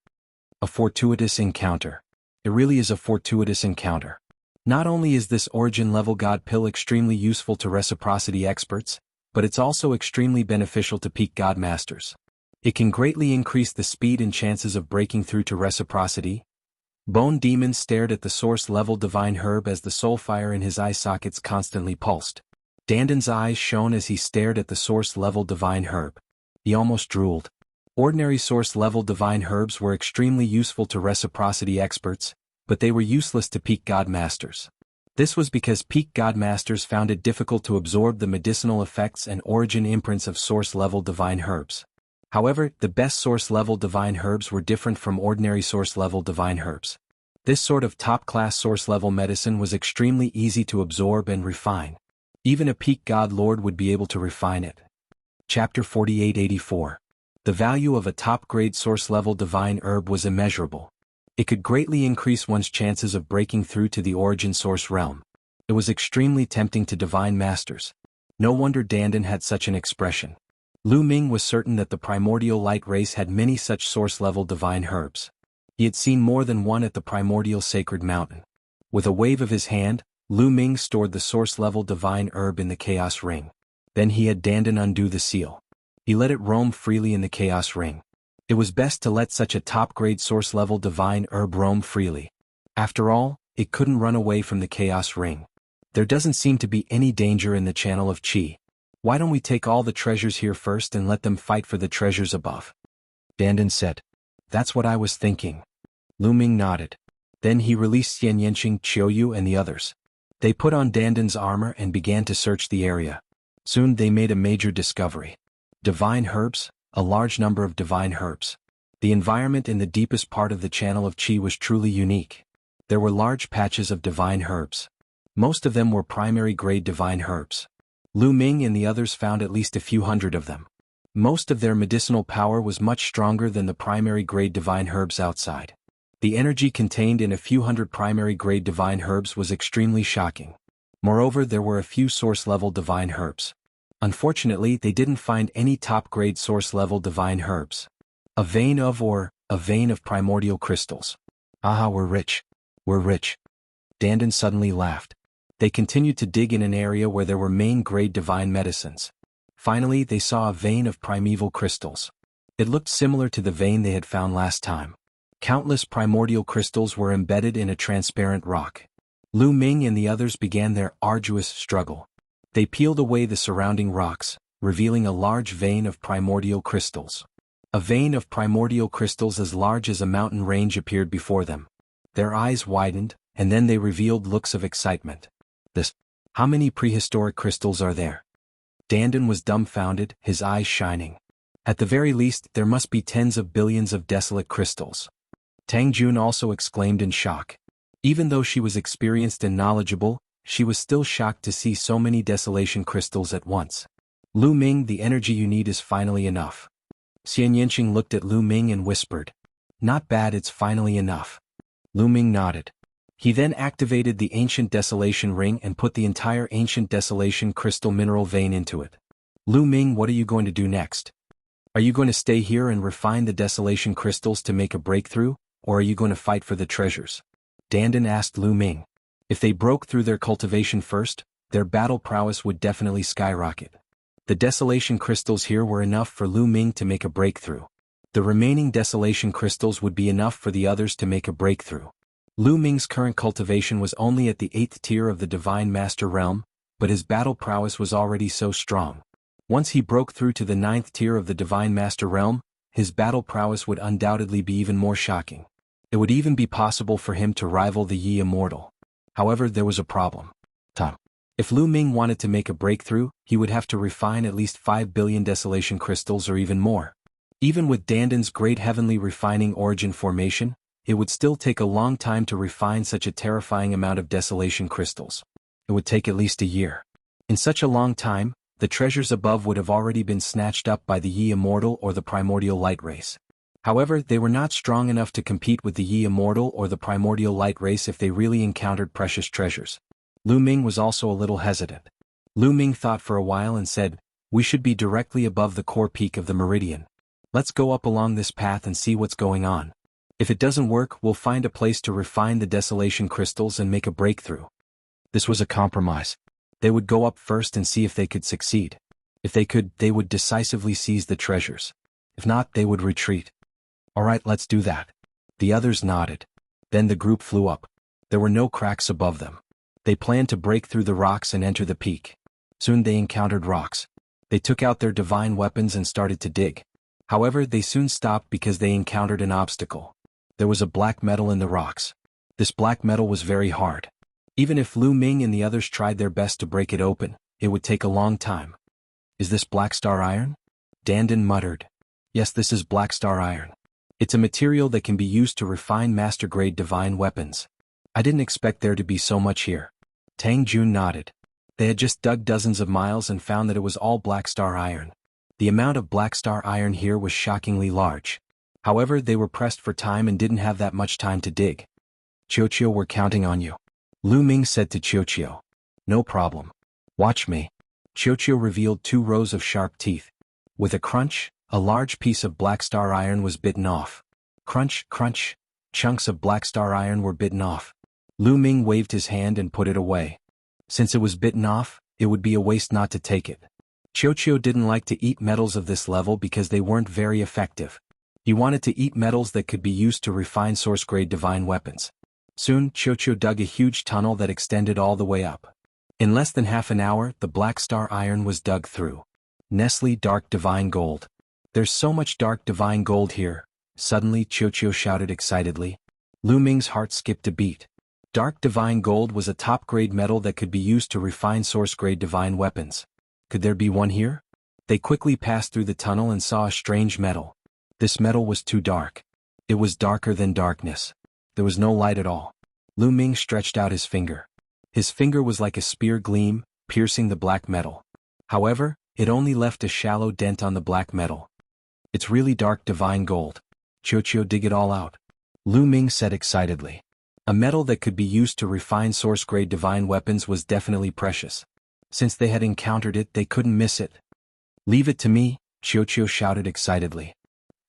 A fortuitous encounter. It really is a fortuitous encounter. Not only is this origin-level God pill extremely useful to reciprocity experts, but it's also extremely beneficial to peak God masters. It can greatly increase the speed and chances of breaking through to reciprocity. Bone Demon stared at the source-level divine herb as the soul fire in his eye sockets constantly pulsed. Dandan's eyes shone as he stared at the source-level divine herb. He almost drooled. Ordinary source-level divine herbs were extremely useful to reciprocity experts, but they were useless to peak God masters. This was because peak God masters found it difficult to absorb the medicinal effects and origin imprints of source-level divine herbs. However, the best source-level divine herbs were different from ordinary source-level divine herbs. This sort of top-class source-level medicine was extremely easy to absorb and refine. Even a peak God Lord would be able to refine it. Chapter 4884. The value of a top-grade source-level divine herb was immeasurable. It could greatly increase one's chances of breaking through to the origin source realm. It was extremely tempting to divine masters. No wonder Dandan had such an expression. Lu Ming was certain that the primordial light race had many such source-level divine herbs. He had seen more than one at the primordial sacred mountain. With a wave of his hand, Lu Ming stored the source-level divine herb in the chaos ring. Then he had Dandan undo the seal. He let it roam freely in the chaos ring. It was best to let such a top-grade source-level divine herb roam freely. After all, it couldn't run away from the chaos ring. There doesn't seem to be any danger in the channel of Qi. Why don't we take all the treasures here first and let them fight for the treasures above? Dandan said. That's what I was thinking. Lu Ming nodded. Then he released Xian Yanqing, Qiuyu and the others. They put on Dandan's armor and began to search the area. Soon they made a major discovery. Divine herbs, a large number of divine herbs. The environment in the deepest part of the channel of Qi was truly unique. There were large patches of divine herbs. Most of them were primary-grade divine herbs. Lu Ming and the others found at least a few hundred of them. Most of their medicinal power was much stronger than the primary-grade divine herbs outside. The energy contained in a few hundred primary-grade divine herbs was extremely shocking. Moreover, there were a few source-level divine herbs. Unfortunately, they didn't find any top-grade source-level divine herbs. A vein of primordial crystals. Aha, we're rich. We're rich. Dandan suddenly laughed. They continued to dig in an area where there were main-grade divine medicines. Finally, they saw a vein of primeval crystals. It looked similar to the vein they had found last time. Countless primordial crystals were embedded in a transparent rock. Lu Ming and the others began their arduous struggle. They peeled away the surrounding rocks, revealing a large vein of primordial crystals. A vein of primordial crystals as large as a mountain range appeared before them. Their eyes widened, and then they revealed looks of excitement. How many prehistoric crystals are there? Dandan was dumbfounded, his eyes shining. At the very least, there must be tens of billions of desolate crystals. Tang Jun also exclaimed in shock. Even though she was experienced and knowledgeable, she was still shocked to see so many desolation crystals at once. Lu Ming, the energy you need is finally enough. Xian Yanqing looked at Lu Ming and whispered, "Not bad, it's finally enough." Lu Ming nodded. He then activated the ancient desolation ring and put the entire ancient desolation crystal mineral vein into it. Lu Ming, what are you going to do next? Are you going to stay here and refine the desolation crystals to make a breakthrough, or are you going to fight for the treasures? Dandan asked Lu Ming. If they broke through their cultivation first, their battle prowess would definitely skyrocket. The desolation crystals here were enough for Lu Ming to make a breakthrough. The remaining desolation crystals would be enough for the others to make a breakthrough. Lu Ming's current cultivation was only at the 8th tier of the Divine Master Realm, but his battle prowess was already so strong. Once he broke through to the 9th tier of the Divine Master Realm, his battle prowess would undoubtedly be even more shocking. It would even be possible for him to rival the Yi Immortal. However, there was a problem. If Lu Ming wanted to make a breakthrough, he would have to refine at least 5 billion desolation crystals or even more. Even with Dandan's great heavenly refining origin formation, it would still take a long time to refine such a terrifying amount of desolation crystals. It would take at least a year. In such a long time, the treasures above would have already been snatched up by the Yi Immortal or the Primordial Light Race. However, they were not strong enough to compete with the Yi Immortal or the Primordial Light Race if they really encountered precious treasures. Lu Ming was also a little hesitant. Lu Ming thought for a while and said, "We should be directly above the core peak of the meridian. Let's go up along this path and see what's going on. If it doesn't work, we'll find a place to refine the desolation crystals and make a breakthrough." This was a compromise. They would go up first and see if they could succeed. If they could, they would decisively seize the treasures. If not, they would retreat. "Alright, let's do that." The others nodded. Then the group flew up. There were no cracks above them. They planned to break through the rocks and enter the peak. Soon they encountered rocks. They took out their divine weapons and started to dig. However, they soon stopped because they encountered an obstacle. There was a black metal in the rocks. This black metal was very hard. Even if Lu Ming and the others tried their best to break it open, it would take a long time. "Is this black star iron?" Dandan muttered. "Yes, this is black star iron. It's a material that can be used to refine master-grade divine weapons. I didn't expect there to be so much here." Tang Jun nodded. They had just dug dozens of miles and found that it was all black star iron. The amount of black star iron here was shockingly large. However, they were pressed for time and didn't have that much time to dig. "Qiuqiu, we're counting on you," Lu Ming said to Qiuqiu. "No problem. Watch me." Qiuqiu revealed 2 rows of sharp teeth. With a crunch, a large piece of black star iron was bitten off. Crunch, crunch, chunks of black star iron were bitten off. Lu Ming waved his hand and put it away. Since it was bitten off, it would be a waste not to take it. Qiuqiu didn't like to eat metals of this level because they weren't very effective. He wanted to eat metals that could be used to refine source-grade divine weapons. Soon, Qiuqiu dug a huge tunnel that extended all the way up. In less than half an hour, the black star iron was dug through. Nestle dark divine gold. "There's so much dark divine gold here," suddenly Qiuqiu shouted excitedly. Lu Ming's heart skipped a beat. Dark divine gold was a top-grade metal that could be used to refine source-grade divine weapons. Could there be one here? They quickly passed through the tunnel and saw a strange metal. This metal was too dark. It was darker than darkness. There was no light at all. Lu Ming stretched out his finger. His finger was like a spear gleam, piercing the black metal. However, it only left a shallow dent on the black metal. "It's really dark divine gold. Qiuqiu, dig it all out," Lu Ming said excitedly. A metal that could be used to refine source-grade divine weapons was definitely precious. Since they had encountered it, they couldn't miss it. "Leave it to me," Qiuqiu shouted excitedly.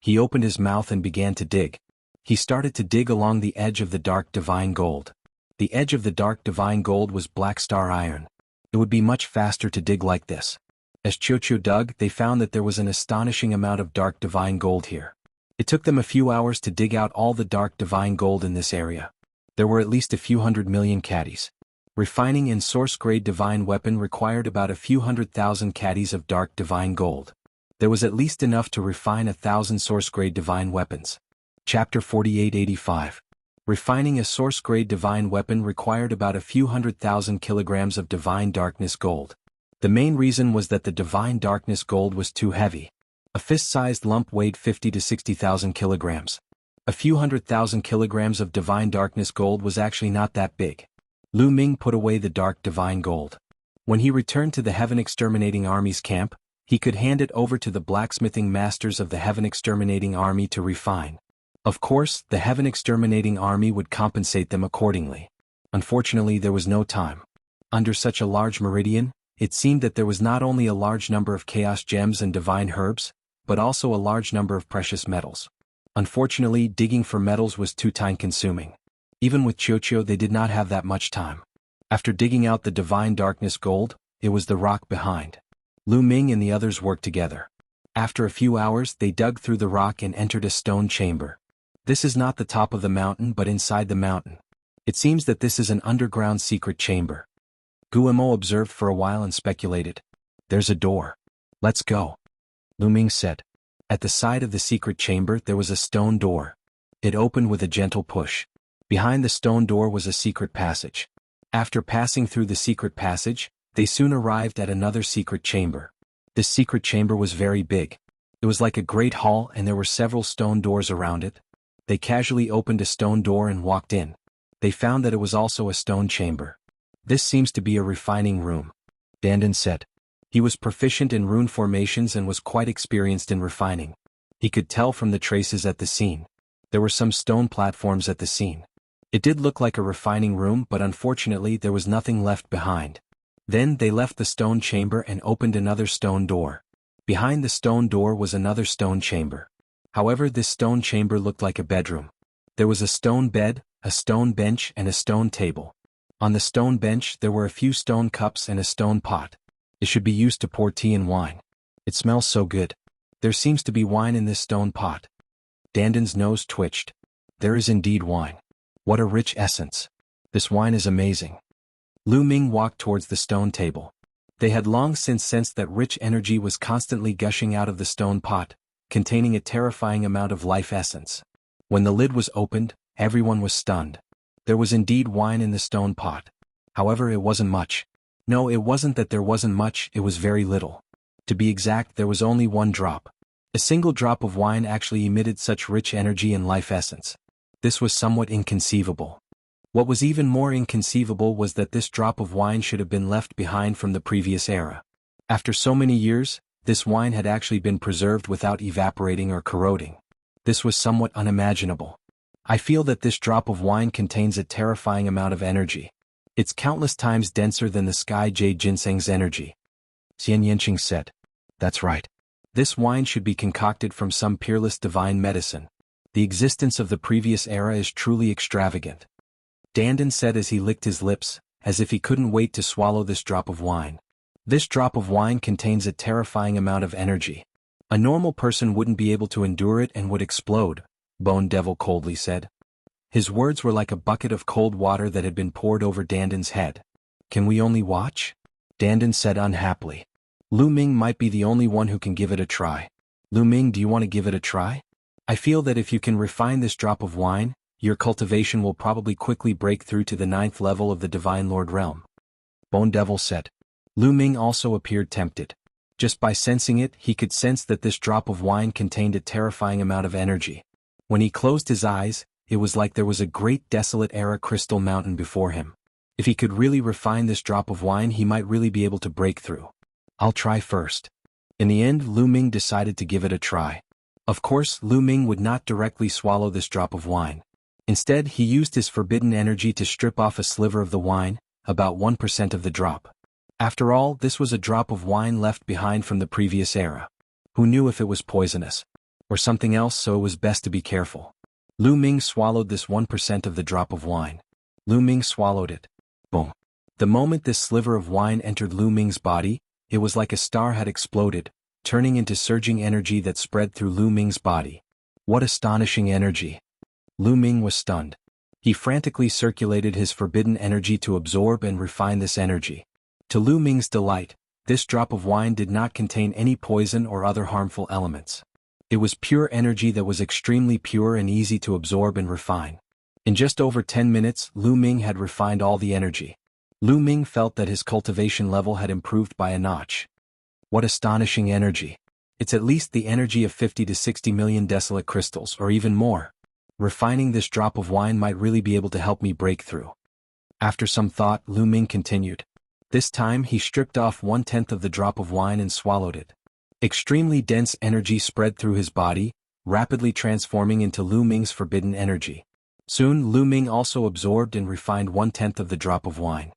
He opened his mouth and began to dig. He started to dig along the edge of the dark divine gold. The edge of the dark divine gold was black star iron. It would be much faster to dig like this. As Qiuqiu dug, they found that there was an astonishing amount of dark divine gold here. It took them a few hours to dig out all the dark divine gold in this area. There were at least a few 100 million caddies. Refining in source-grade divine weapon required about a few 100,000 caddies of dark divine gold. There was at least enough to refine 1,000 source-grade divine weapons. Chapter 4885. Refining a source-grade divine weapon required about a few 100,000 kilograms of divine darkness gold. The main reason was that the divine darkness gold was too heavy. A fist-sized lump weighed 50 to 60,000 kilograms. A few 100,000 kilograms of divine darkness gold was actually not that big. Lu Ming put away the dark divine gold. When he returned to the Heaven Exterminating Army's camp, he could hand it over to the blacksmithing masters of the Heaven Exterminating Army to refine. Of course, the Heaven Exterminating Army would compensate them accordingly. Unfortunately, there was no time. Under such a large meridian, it seemed that there was not only a large number of chaos gems and divine herbs, but also a large number of precious metals. Unfortunately, digging for metals was too time-consuming. Even with Chiochio, they did not have that much time. After digging out the divine darkness gold, it was the rock behind. Lu Ming and the others worked together. After a few hours, they dug through the rock and entered a stone chamber. This is not the top of the mountain but inside the mountain. It seems that this is an underground secret chamber. Guillemot observed for a while and speculated. There's a door. Let's go. Lu Ming said. At the side of the secret chamber there was a stone door. It opened with a gentle push. Behind the stone door was a secret passage. After passing through the secret passage, they soon arrived at another secret chamber. This secret chamber was very big. It was like a great hall and there were several stone doors around it. They casually opened a stone door and walked in. They found that it was also a stone chamber. This seems to be a refining room, Dandan said. He was proficient in rune formations and was quite experienced in refining. He could tell from the traces at the scene. There were some stone platforms at the scene. It did look like a refining room, but unfortunately there was nothing left behind. Then they left the stone chamber and opened another stone door. Behind the stone door was another stone chamber. However, this stone chamber looked like a bedroom. There was a stone bed, a stone bench and a stone table. On the stone bench there were a few stone cups and a stone pot. It should be used to pour tea and wine. It smells so good. There seems to be wine in this stone pot. Dandan's nose twitched. There is indeed wine. What a rich essence. This wine is amazing. Lu Ming walked towards the stone table. They had long since sensed that rich energy was constantly gushing out of the stone pot, containing a terrifying amount of life essence. When the lid was opened, everyone was stunned. There was indeed wine in the stone pot. However, it wasn't much. No, it wasn't that there wasn't much, it was very little. To be exact, there was only one drop. A single drop of wine actually emitted such rich energy and life essence. This was somewhat inconceivable. What was even more inconceivable was that this drop of wine should have been left behind from the previous era. After so many years, this wine had actually been preserved without evaporating or corroding. This was somewhat unimaginable. I feel that this drop of wine contains a terrifying amount of energy. It's countless times denser than the sky jade ginseng's energy. Xian Yanqing said. That's right. This wine should be concocted from some peerless divine medicine. The existence of the previous era is truly extravagant. Dandan said as he licked his lips, as if he couldn't wait to swallow this drop of wine. This drop of wine contains a terrifying amount of energy. A normal person wouldn't be able to endure it and would explode, Bone Devil coldly said. His words were like a bucket of cold water that had been poured over Dandan's head. Can we only watch? Dandan said unhappily. Lu Ming might be the only one who can give it a try. Lu Ming, do you want to give it a try? I feel that if you can refine this drop of wine, your cultivation will probably quickly break through to the 9th level of the Divine Lord realm. Bone Devil said. Lu Ming also appeared tempted. Just by sensing it, he could sense that this drop of wine contained a terrifying amount of energy. When he closed his eyes, it was like there was a great desolate era crystal mountain before him. If he could really refine this drop of wine, he might really be able to break through. I'll try first. In the end, Lu Ming decided to give it a try. Of course, Lu Ming would not directly swallow this drop of wine. Instead, he used his forbidden energy to strip off a sliver of the wine, about 1% of the drop. After all, this was a drop of wine left behind from the previous era. Who knew if it was poisonous? Or something else, so it was best to be careful. Lu Ming swallowed this 1% of the drop of wine. Lu Ming swallowed it. Boom. The moment this sliver of wine entered Lu Ming's body, it was like a star had exploded, turning into surging energy that spread through Lu Ming's body. What astonishing energy! Lu Ming was stunned. He frantically circulated his forbidden energy to absorb and refine this energy. To Lu Ming's delight, this drop of wine did not contain any poison or other harmful elements. It was pure energy that was extremely pure and easy to absorb and refine. In just over 10 minutes, Lu Ming had refined all the energy. Lu Ming felt that his cultivation level had improved by a notch. What astonishing energy! It's at least the energy of 50 to 60 million desolate crystals, or even more. Refining this drop of wine might really be able to help me break through. After some thought, Lu Ming continued. This time he stripped off 1/10 of the drop of wine and swallowed it. Extremely dense energy spread through his body, rapidly transforming into Lu Ming's forbidden energy. Soon Lu Ming also absorbed and refined 1/10 of the drop of wine.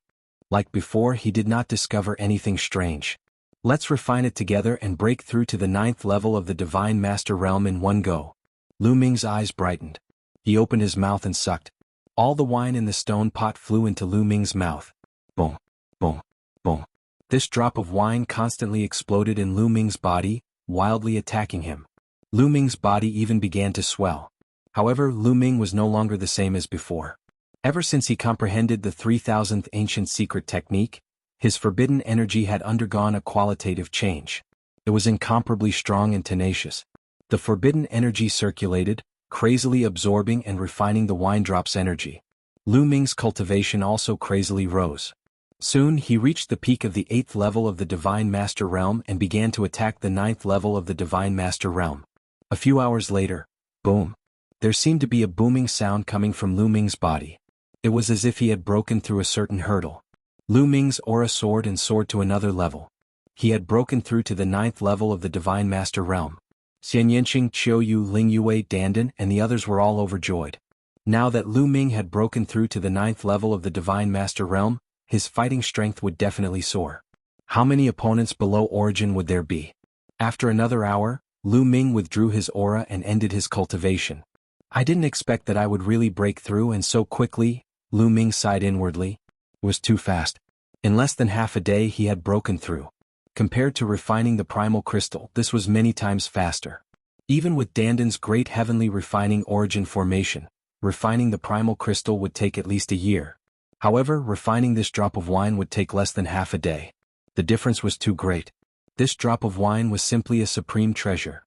Like before, he did not discover anything strange. Let's refine it together and break through to the 9th level of the Divine Master Realm in one go. Lu Ming's eyes brightened. He opened his mouth and sucked. All the wine in the stone pot flew into Lu Ming's mouth. Boom, boom, boom. This drop of wine constantly exploded in Lu Ming's body, wildly attacking him. Lu Ming's body even began to swell. However, Lu Ming was no longer the same as before. Ever since he comprehended the 3000th ancient secret technique, his forbidden energy had undergone a qualitative change. It was incomparably strong and tenacious. The forbidden energy circulated, crazily absorbing and refining the wine drop's energy. Lu Ming's cultivation also crazily rose. Soon he reached the peak of the 8th level of the Divine Master Realm and began to attack the 9th level of the Divine Master Realm. A few hours later, boom! There seemed to be a booming sound coming from Lu Ming's body. It was as if he had broken through a certain hurdle. Lu Ming's aura soared and soared to another level. He had broken through to the 9th level of the Divine Master Realm. Xian Yanqing, Qiu Yu, Ling Yue, Dandan, and the others were all overjoyed. Now that Lu Ming had broken through to the 9th level of the Divine Master Realm, his fighting strength would definitely soar. How many opponents below Origin would there be? After another hour, Lu Ming withdrew his aura and ended his cultivation. I didn't expect that I would really break through and so quickly, Lu Ming sighed inwardly. It was too fast. In less than half a day he had broken through. Compared to refining the primal crystal, this was many times faster. Even with Dandan's great heavenly refining origin formation, refining the primal crystal would take at least a year. However, refining this drop of wine would take less than half a day. The difference was too great. This drop of wine was simply a supreme treasure.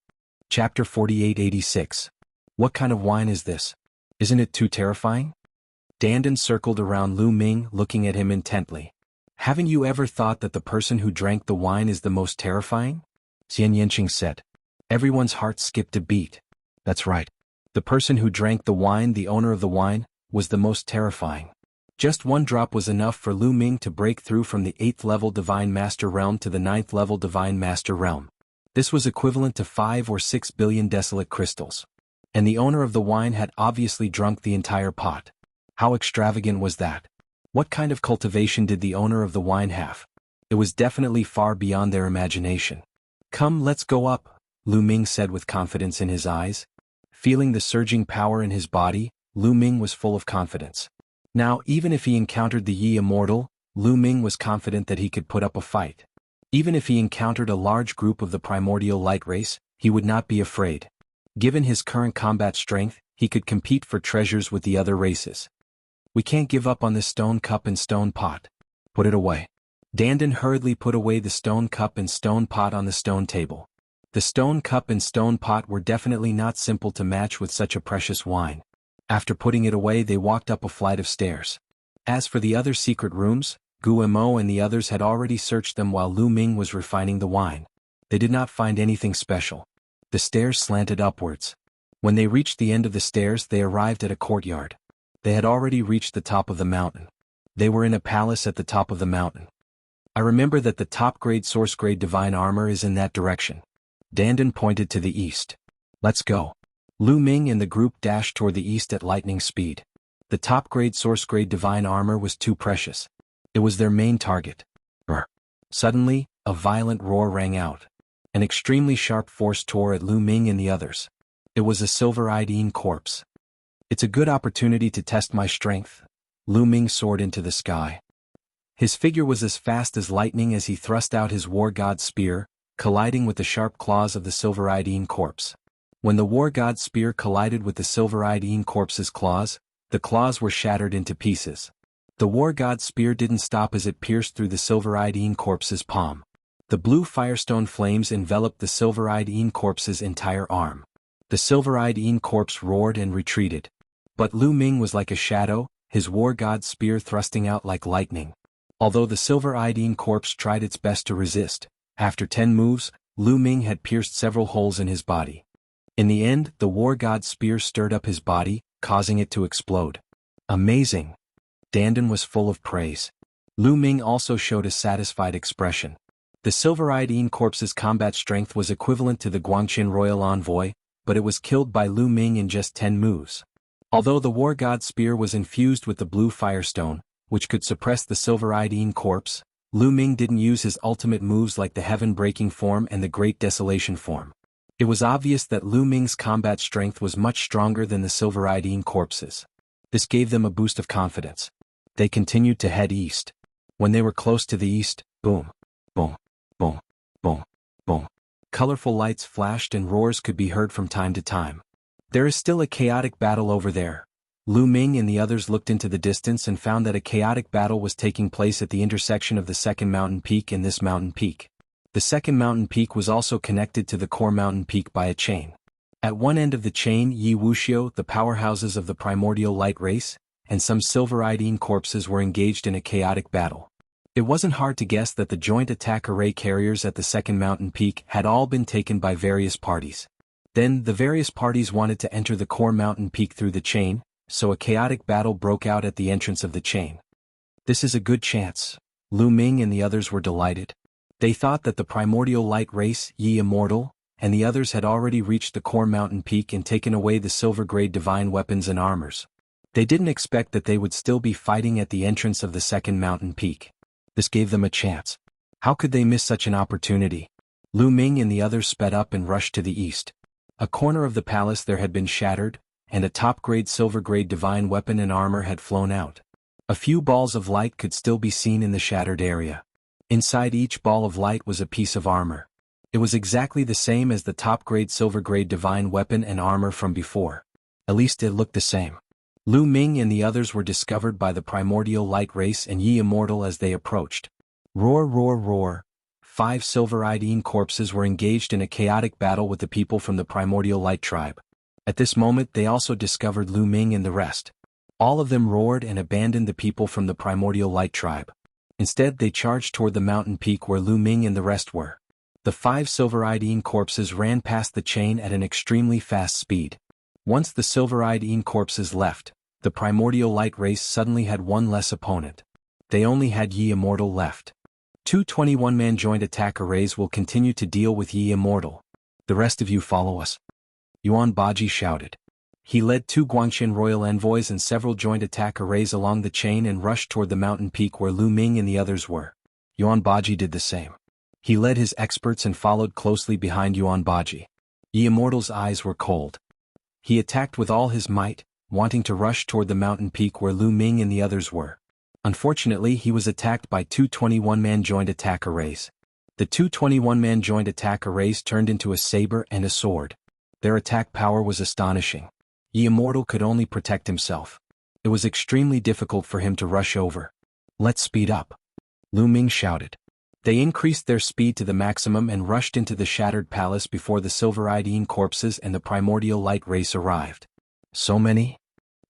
Chapter 4886. What kind of wine is this? Isn't it too terrifying? Dandan circled around Lu Ming, looking at him intently. Haven't you ever thought that the person who drank the wine is the most terrifying? Xian Yanqing said. Everyone's heart skipped a beat. That's right. The person who drank the wine, the owner of the wine, was the most terrifying. Just one drop was enough for Lu Ming to break through from the 8th level Divine Master Realm to the 9th level Divine Master Realm. This was equivalent to 5 or 6 billion desolate crystals. And the owner of the wine had obviously drunk the entire pot. How extravagant was that? What kind of cultivation did the owner of the wine have? It was definitely far beyond their imagination. Come, let's go up, Lu Ming said with confidence in his eyes. Feeling the surging power in his body, Lu Ming was full of confidence. Now, even if he encountered the Yi Immortal, Lu Ming was confident that he could put up a fight. Even if he encountered a large group of the Primordial Light Race, he would not be afraid. Given his current combat strength, he could compete for treasures with the other races. We can't give up on this stone cup and stone pot. Put it away. Dandan hurriedly put away the stone cup and stone pot on the stone table. The stone cup and stone pot were definitely not simple to match with such a precious wine. After putting it away, they walked up a flight of stairs. As for the other secret rooms, Gu Mo and the others had already searched them while Lu Ming was refining the wine. They did not find anything special. The stairs slanted upwards. When they reached the end of the stairs, they arrived at a courtyard. They had already reached the top of the mountain. They were in a palace at the top of the mountain. I remember that the top-grade source-grade divine armor is in that direction. Dandan pointed to the east. Let's go. Lu Ming and the group dashed toward the east at lightning speed. The top-grade source-grade divine armor was too precious. It was their main target. Suddenly, a violent roar rang out. An extremely sharp force tore at Lu Ming and the others. It was a silver-eyed Yin corpse. It's a good opportunity to test my strength. Lu Ming soared into the sky. His figure was as fast as lightning as he thrust out his war god spear, colliding with the sharp claws of the silver-eyed Yin corpse. When the war god's spear collided with the silver-eyed Een corpse's claws, the claws were shattered into pieces. The war god's spear didn't stop as it pierced through the silver-eyed Een corpse's palm. The blue firestone flames enveloped the silver-eyed Een corpse's entire arm. The silver-eyed Een corpse roared and retreated. But Lu Ming was like a shadow, his war god's spear thrusting out like lightning. Although the silver-eyed Een corpse tried its best to resist, after 10 moves, Lu Ming had pierced several holes in his body. In the end, the war god's spear stirred up his body, causing it to explode. Amazing! Dandan was full of praise. Lu Ming also showed a satisfied expression. The silver-eyed Een corpse's combat strength was equivalent to the Guangqin royal envoy, but it was killed by Lu Ming in just 10 moves. Although the war god's spear was infused with the blue firestone, which could suppress the silver-eyed Een corpse, Lu Ming didn't use his ultimate moves like the heaven-breaking form and the great desolation form. It was obvious that Lu Ming's combat strength was much stronger than the silver-eyed Een corpse's. This gave them a boost of confidence. They continued to head east. When they were close to the east, boom, boom, boom, boom, boom. Colorful lights flashed and roars could be heard from time to time. There is still a chaotic battle over there. Lu Ming and the others looked into the distance and found that a chaotic battle was taking place at the intersection of the second mountain peak and this mountain peak. The second mountain peak was also connected to the core mountain peak by a chain. At one end of the chain, Yi Wuxia, the powerhouses of the primordial light race, and some silver-eyed Een corpses were engaged in a chaotic battle. It wasn't hard to guess that the joint attack array carriers at the second mountain peak had all been taken by various parties. Then, the various parties wanted to enter the core mountain peak through the chain, so a chaotic battle broke out at the entrance of the chain. This is a good chance. Lu Ming and the others were delighted. They thought that the primordial light race, Yi Immortal, and the others had already reached the core mountain peak and taken away the silver-grade divine weapons and armors. They didn't expect that they would still be fighting at the entrance of the second mountain peak. This gave them a chance. How could they miss such an opportunity? Lu Ming and the others sped up and rushed to the east. A corner of the palace there had been shattered, and a top-grade silver-grade divine weapon and armor had flown out. A few balls of light could still be seen in the shattered area. Inside each ball of light was a piece of armor. It was exactly the same as the top-grade silver-grade divine weapon and armor from before. At least it looked the same. Lu Ming and the others were discovered by the primordial light race and Yi Immortal as they approached. Roar, roar, roar. 5 silver-eyed Een corpses were engaged in a chaotic battle with the people from the primordial light tribe. At this moment they also discovered Lu Ming and the rest. All of them roared and abandoned the people from the primordial light tribe. Instead they charged toward the mountain peak where Lu Ming and the rest were. The 5 silver-eyed Een corpses ran past the chain at an extremely fast speed. Once the silver-eyed Een corpses left, the primordial light race suddenly had one less opponent. They only had Yi Immortal left. 2 21-man joint attack arrays will continue to deal with Yi Immortal. The rest of you follow us. Yuan Baji shouted. He led 2 Guangqin royal envoys and several joint attack arrays along the chain and rushed toward the mountain peak where Lu Ming and the others were. Yuan Baji did the same. He led his experts and followed closely behind Yuan Baji. Yi Immortal's eyes were cold. He attacked with all his might, wanting to rush toward the mountain peak where Lu Ming and the others were. Unfortunately, he was attacked by 2 21-man joint attack arrays. The 2 21-man joint attack arrays turned into a saber and a sword. Their attack power was astonishing. Yi Immortal could only protect himself. It was extremely difficult for him to rush over. Let's speed up. Lu Ming shouted. They increased their speed to the maximum and rushed into the shattered palace before the silver-eyed Een corpses and the primordial light race arrived. So many?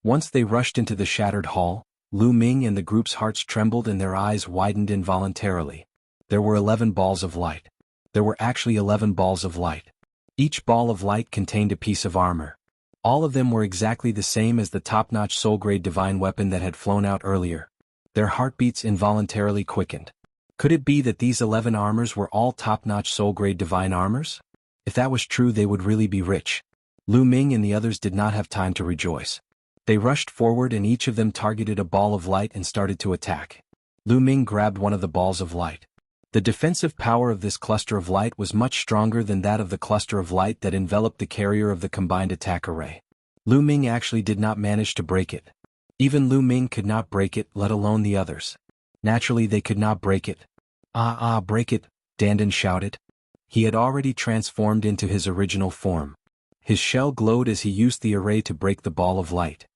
Once they rushed into the shattered hall, Lu Ming and the group's hearts trembled and their eyes widened involuntarily. There were 11 balls of light. There were actually 11 balls of light. Each ball of light contained a piece of armor. All of them were exactly the same as the top-notch soul-grade divine weapon that had flown out earlier. Their heartbeats involuntarily quickened. Could it be that these 11 armors were all top-notch soul-grade divine armors? If that was true, they would really be rich. Lu Ming and the others did not have time to rejoice. They rushed forward and each of them targeted a ball of light and started to attack. Lu Ming grabbed one of the balls of light. The defensive power of this cluster of light was much stronger than that of the cluster of light that enveloped the carrier of the combined attack array. Lu Ming actually did not manage to break it. Even Lu Ming could not break it, let alone the others. Naturally they could not break it. Break it, Dandan shouted. He had already transformed into his original form. His shell glowed as he used the array to break the ball of light.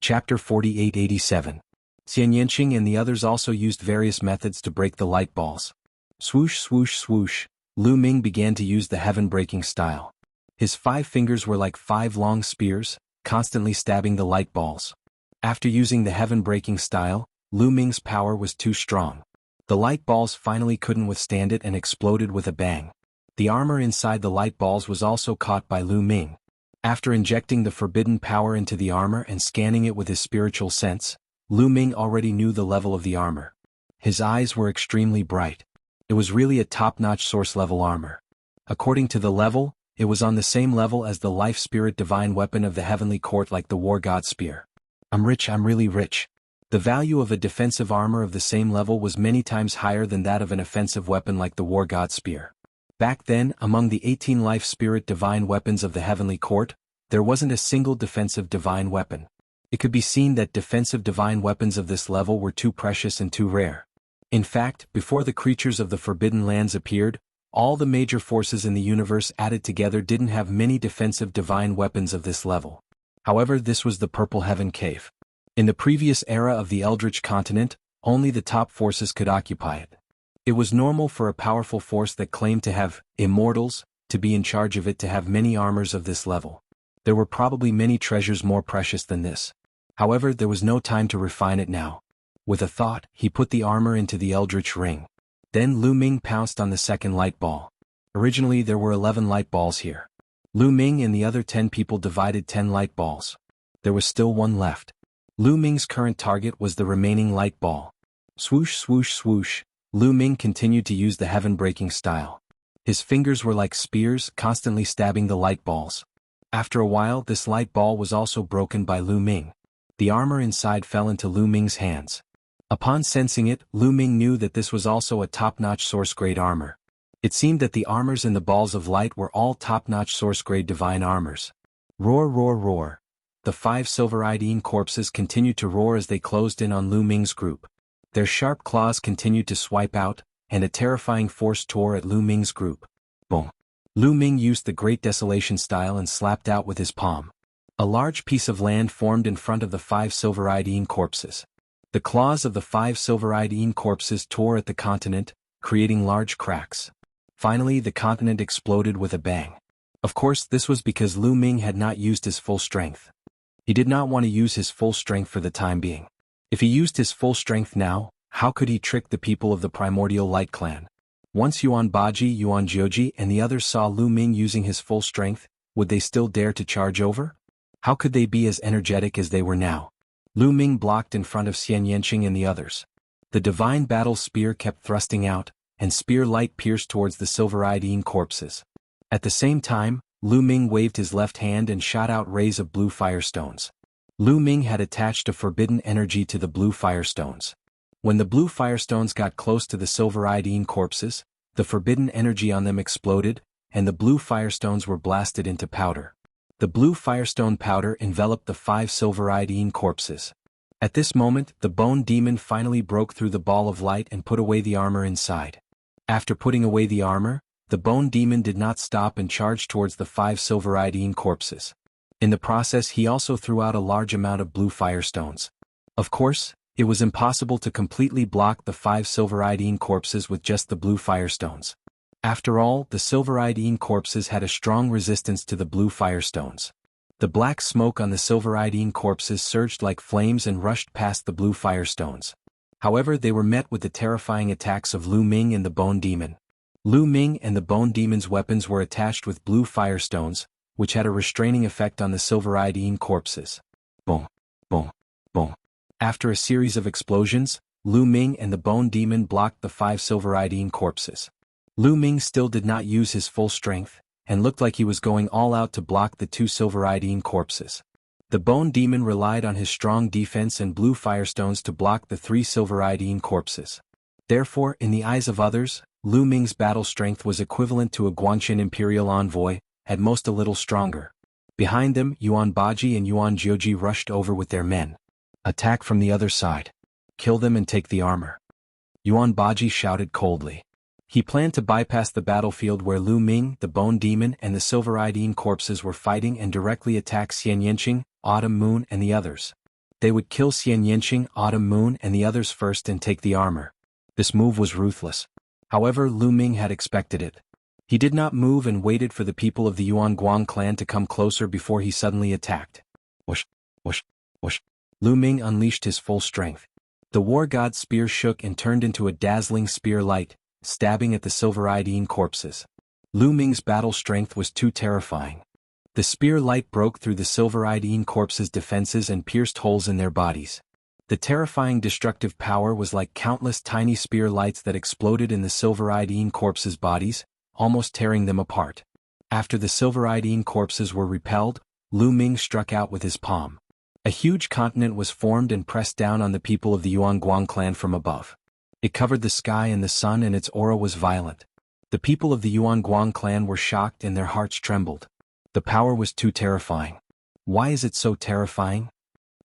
Chapter 4887. Xian Yanqing and the others also used various methods to break the light balls. Swoosh swoosh swoosh, Lu Ming began to use the heaven-breaking style. His 5 fingers were like 5 long spears, constantly stabbing the light balls. After using the heaven-breaking style, Lu Ming's power was too strong. The light balls finally couldn't withstand it and exploded with a bang. The armor inside the light balls was also caught by Lu Ming. After injecting the forbidden power into the armor and scanning it with his spiritual sense, Lu Ming already knew the level of the armor. His eyes were extremely bright. It was really a top-notch source-level armor. According to the level, it was on the same level as the life spirit divine weapon of the heavenly court, like the war god spear. I'm rich, I'm really rich. The value of a defensive armor of the same level was many times higher than that of an offensive weapon like the war god spear. Back then, among the 18 life spirit divine weapons of the heavenly court, there wasn't a single defensive divine weapon. It could be seen that defensive divine weapons of this level were too precious and too rare. In fact, before the creatures of the Forbidden Lands appeared, all the major forces in the universe added together didn't have many defensive divine weapons of this level. However, this was the Purple Heaven Cave. In the previous era of the Eldritch continent, only the top forces could occupy it. It was normal for a powerful force that claimed to have immortals to be in charge of it to have many armors of this level. There were probably many treasures more precious than this. However, there was no time to refine it now. With a thought, he put the armor into the Eldritch ring. Then Lu Ming pounced on the second light ball. Originally there were 11 light balls here. Lu Ming and the other 10 people divided 10 light balls. There was still one left. Lu Ming's current target was the remaining light ball. Swoosh swoosh swoosh, Lu Ming continued to use the heaven-breaking style. His fingers were like spears, constantly stabbing the light balls. After a while, this light ball was also broken by Lu Ming. The armor inside fell into Lu Ming's hands. Upon sensing it, Lu Ming knew that this was also a top-notch source-grade armor. It seemed that the armors in the balls of light were all top-notch source-grade divine armors. Roar roar roar. The 5 silver-eyed corpses continued to roar as they closed in on Lu Ming's group. Their sharp claws continued to swipe out, and a terrifying force tore at Lu Ming's group. Boom. Lu Ming used the Great Desolation style and slapped out with his palm. A large piece of land formed in front of the 5 silver-eyed corpses. The claws of the 5 silver-eyed corpses tore at the continent, creating large cracks. Finally, the continent exploded with a bang. Of course, this was because Lu Ming had not used his full strength. He did not want to use his full strength for the time being. If he used his full strength now, how could he trick the people of the Primordial Light Clan? Once Yuan Baji, Yuan Jioji and the others saw Lu Ming using his full strength, would they still dare to charge over? How could they be as energetic as they were now? Lu Ming blocked in front of Xian Yanqing and the others. The divine battle spear kept thrusting out, and spear light pierced towards the silver-eyed corpses. At the same time, Lu Ming waved his left hand and shot out rays of blue firestones. Lu Ming had attached a forbidden energy to the blue firestones. When the blue firestones got close to the silver-eyed corpses, the forbidden energy on them exploded, and the blue firestones were blasted into powder. The blue firestone powder enveloped the 5 silver-eyed corpses. At this moment, the bone demon finally broke through the ball of light and put away the armor inside. After putting away the armor, the bone demon did not stop and charged towards the 5 silver-eyed corpses. In the process, he also threw out a large amount of blue firestones. Of course, it was impossible to completely block the 5 silver-eyed corpses with just the blue firestones. After all, the silver-eyed corpses had a strong resistance to the blue firestones. The black smoke on the silver-eyed corpses surged like flames and rushed past the blue firestones. However, they were met with the terrifying attacks of Lu Ming and the Bone Demon. Lu Ming and the Bone Demon's weapons were attached with blue firestones, which had a restraining effect on the silver-eyed corpses. Boom, boom, boom. After a series of explosions, Lu Ming and the Bone Demon blocked the 5 silver-eyed corpses. Lu Ming still did not use his full strength, and looked like he was going all out to block the 2 silver-eyed corpses. The Bone Demon relied on his strong defense and blue firestones to block the 3 silver-eyed corpses. Therefore, in the eyes of others, Lu Ming's battle strength was equivalent to a Guanxin Imperial envoy, at most a little stronger. Behind them, Yuan Baji and Yuan Jioji rushed over with their men. Attack from the other side. Kill them and take the armor. Yuan Baji shouted coldly. He planned to bypass the battlefield where Lu Ming, the Bone Demon and the Silver-Eyed Yin corpses were fighting and directly attack Xian Yinqing, Autumn Moon and the others. They would kill Xian Yinqing, Autumn Moon and the others first and take the armor. This move was ruthless. However, Lu Ming had expected it. He did not move and waited for the people of the Yuan Guang clan to come closer before he suddenly attacked. Whoosh, whoosh, whoosh. Lu Ming unleashed his full strength. The war god's spear shook and turned into a dazzling spear light, stabbing at the Silver-Eyed Yin corpses. Lu Ming's battle strength was too terrifying. The spear light broke through the Silver-Eyed Yin corpses' defenses and pierced holes in their bodies. The terrifying destructive power was like countless tiny spear lights that exploded in the Silver-Eyed Yin corpses' bodies, almost tearing them apart. After the Silver-Eyed Yin corpses were repelled, Lu Ming struck out with his palm. A huge continent was formed and pressed down on the people of the Yuan Guang clan from above. It covered the sky and the sun and its aura was violent. The people of the Yuan Guang clan were shocked and their hearts trembled. The power was too terrifying. Why is it so terrifying?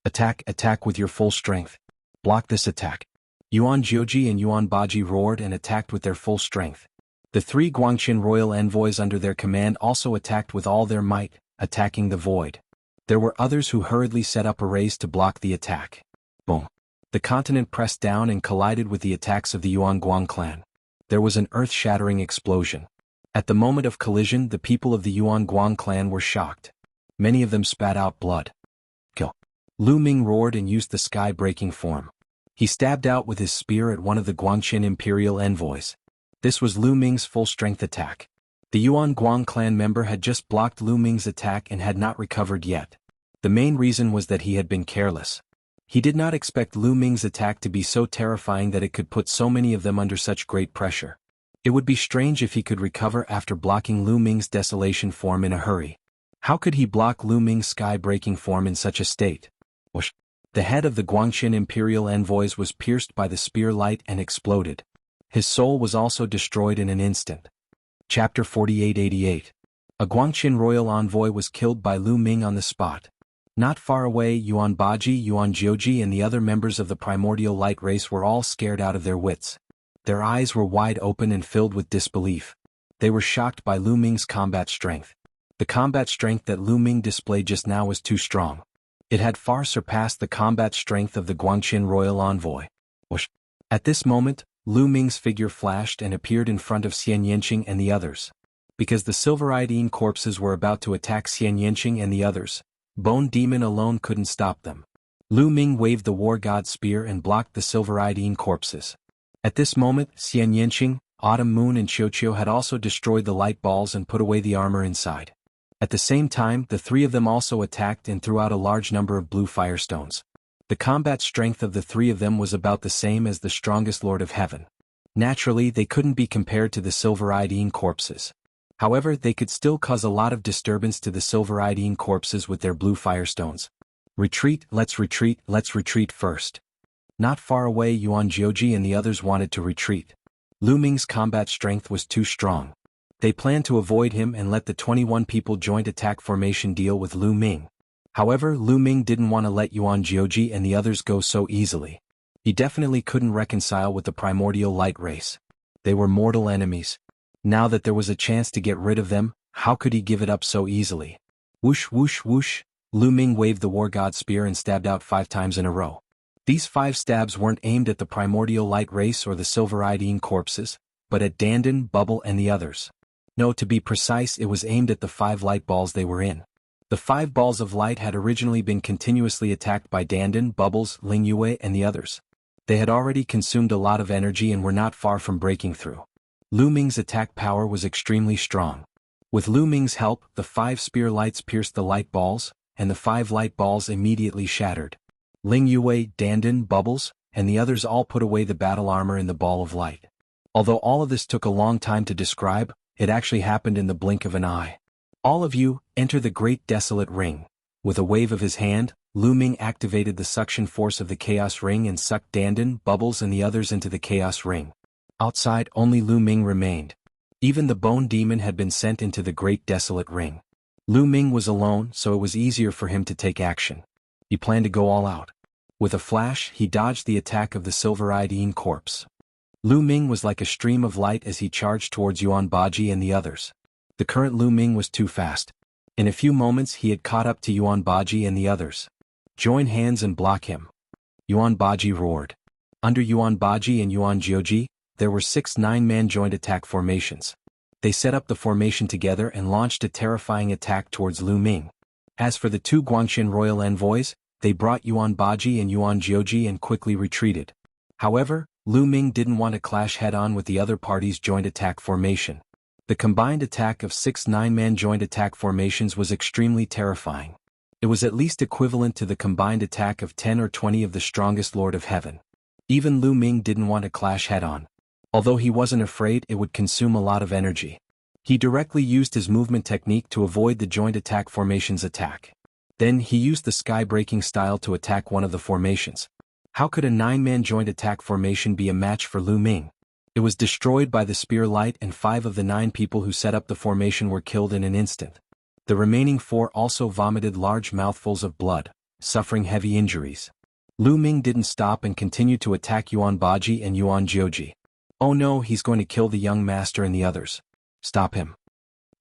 Attack, attack with your full strength. Block this attack. Yuan Jiuji and Yuan Baji roared and attacked with their full strength. The 3 Guangqin royal envoys under their command also attacked with all their might, attacking the void. There were others who hurriedly set up arrays to block the attack. Boom. The continent pressed down and collided with the attacks of the Yuan Guang clan. There was an earth-shattering explosion. At the moment of collision, the people of the Yuan Guang clan were shocked. Many of them spat out blood. Kill. Lu Ming roared and used the sky-breaking form. He stabbed out with his spear at one of the Guangqin imperial envoys. This was Lu Ming's full-strength attack. The Yuan Guang clan member had just blocked Lu Ming's attack and had not recovered yet. The main reason was that he had been careless. He did not expect Lu Ming's attack to be so terrifying that it could put so many of them under such great pressure. It would be strange if he could recover after blocking Lu Ming's desolation form in a hurry. How could he block Lu Ming's sky-breaking form in such a state? Whoosh. The head of the Guangqin imperial envoys was pierced by the spear light and exploded. His soul was also destroyed in an instant. Chapter 4888. A Guangqin royal envoy was killed by Lu Ming on the spot. Not far away, Yuan Baji, Yuan Jiuji and the other members of the primordial light race were all scared out of their wits. Their eyes were wide open and filled with disbelief. They were shocked by Lu Ming's combat strength. The combat strength that Lu Ming displayed just now was too strong. It had far surpassed the combat strength of the Guangqin royal envoy. Whoosh. At this moment, Lu Ming's figure flashed and appeared in front of Xian Yinqing and the others. Because the Silver-Eyed Yin corpses were about to attack Xian Yinqing and the others, Bone Demon alone couldn't stop them. Lu Ming waved the war god's spear and blocked the Silver-Eyed Yin corpses. At this moment, Xian Yinqing, Autumn Moon and Qiuqiu had also destroyed the light balls and put away the armor inside. At the same time, the 3 of them also attacked and threw out a large number of blue firestones. The combat strength of the 3 of them was about the same as the strongest Lord of Heaven. Naturally, they couldn't be compared to the Silver-Eyed Yin corpses. However, they could still cause a lot of disturbance to the Silver-Eyed Yin corpses with their blue firestones. Retreat, let's retreat first. Not far away, Yuan Jiuji and the others wanted to retreat. Lu Ming's combat strength was too strong. They planned to avoid him and let the 21 people joint attack formation deal with Lu Ming. However, Lu Ming didn't want to let Yuan Jiuji and the others go so easily. He definitely couldn't reconcile with the primordial light race. They were mortal enemies. Now that there was a chance to get rid of them, how could he give it up so easily? Whoosh whoosh whoosh, Lu Ming waved the war god spear and stabbed out 5 times in a row. These 5 stabs weren't aimed at the primordial light race or the Silver-Eyed Yin corpses, but at Dandan, Bubble and the others. No, to be precise, it was aimed at the 5 light balls they were in. The 5 balls of light had originally been continuously attacked by Dandan, Bubbles, Ling Yue and the others. They had already consumed a lot of energy and were not far from breaking through. Lu Ming's attack power was extremely strong. With Lu Ming's help, the 5 spear lights pierced the light balls, and the 5 light balls immediately shattered. Ling Yue, Dandan, Bubbles, and the others all put away the battle armor in the ball of light. Although all of this took a long time to describe, it actually happened in the blink of an eye. All of you, enter the Great Desolate Ring. With a wave of his hand, Lu Ming activated the suction force of the Chaos Ring and sucked Dandan, Bubbles and the others into the Chaos Ring. Outside, only Lu Ming remained. Even the Bone Demon had been sent into the Great Desolate Ring. Lu Ming was alone, so it was easier for him to take action. He planned to go all out. With a flash, he dodged the attack of the Silver-Eyed Yin corpse. Lu Ming was like a stream of light as he charged towards Yuan Baji and the others. The current Lu Ming was too fast. In a few moments he had caught up to Yuan Baji and the others. Join hands and block him. Yuan Baji roared. Under Yuan Baji and Yuan Jioji, there were 6 9-man joint attack formations. They set up the formation together and launched a terrifying attack towards Lu Ming. As for the 2 Guangxin royal envoys, they brought Yuan Baji and Yuan Jioji and quickly retreated. However, Lu Ming didn't want to clash head-on with the other party's joint attack formation. The combined attack of 6 9-man joint attack formations was extremely terrifying. It was at least equivalent to the combined attack of 10 or 20 of the strongest Lord of Heaven. Even Lu Ming didn't want to clash head-on. Although he wasn't afraid it would consume a lot of energy. He directly used his movement technique to avoid the joint attack formation's attack. Then he used the sky-breaking style to attack one of the formations. How could a 9-man joint attack formation be a match for Lu Ming? It was destroyed by the spear light and 5 of the 9 people who set up the formation were killed in an instant. The remaining 4 also vomited large mouthfuls of blood, suffering heavy injuries. Lu Ming didn't stop and continued to attack Yuan Baji and Yuan Jioji. Oh no, he's going to kill the young master and the others. Stop him.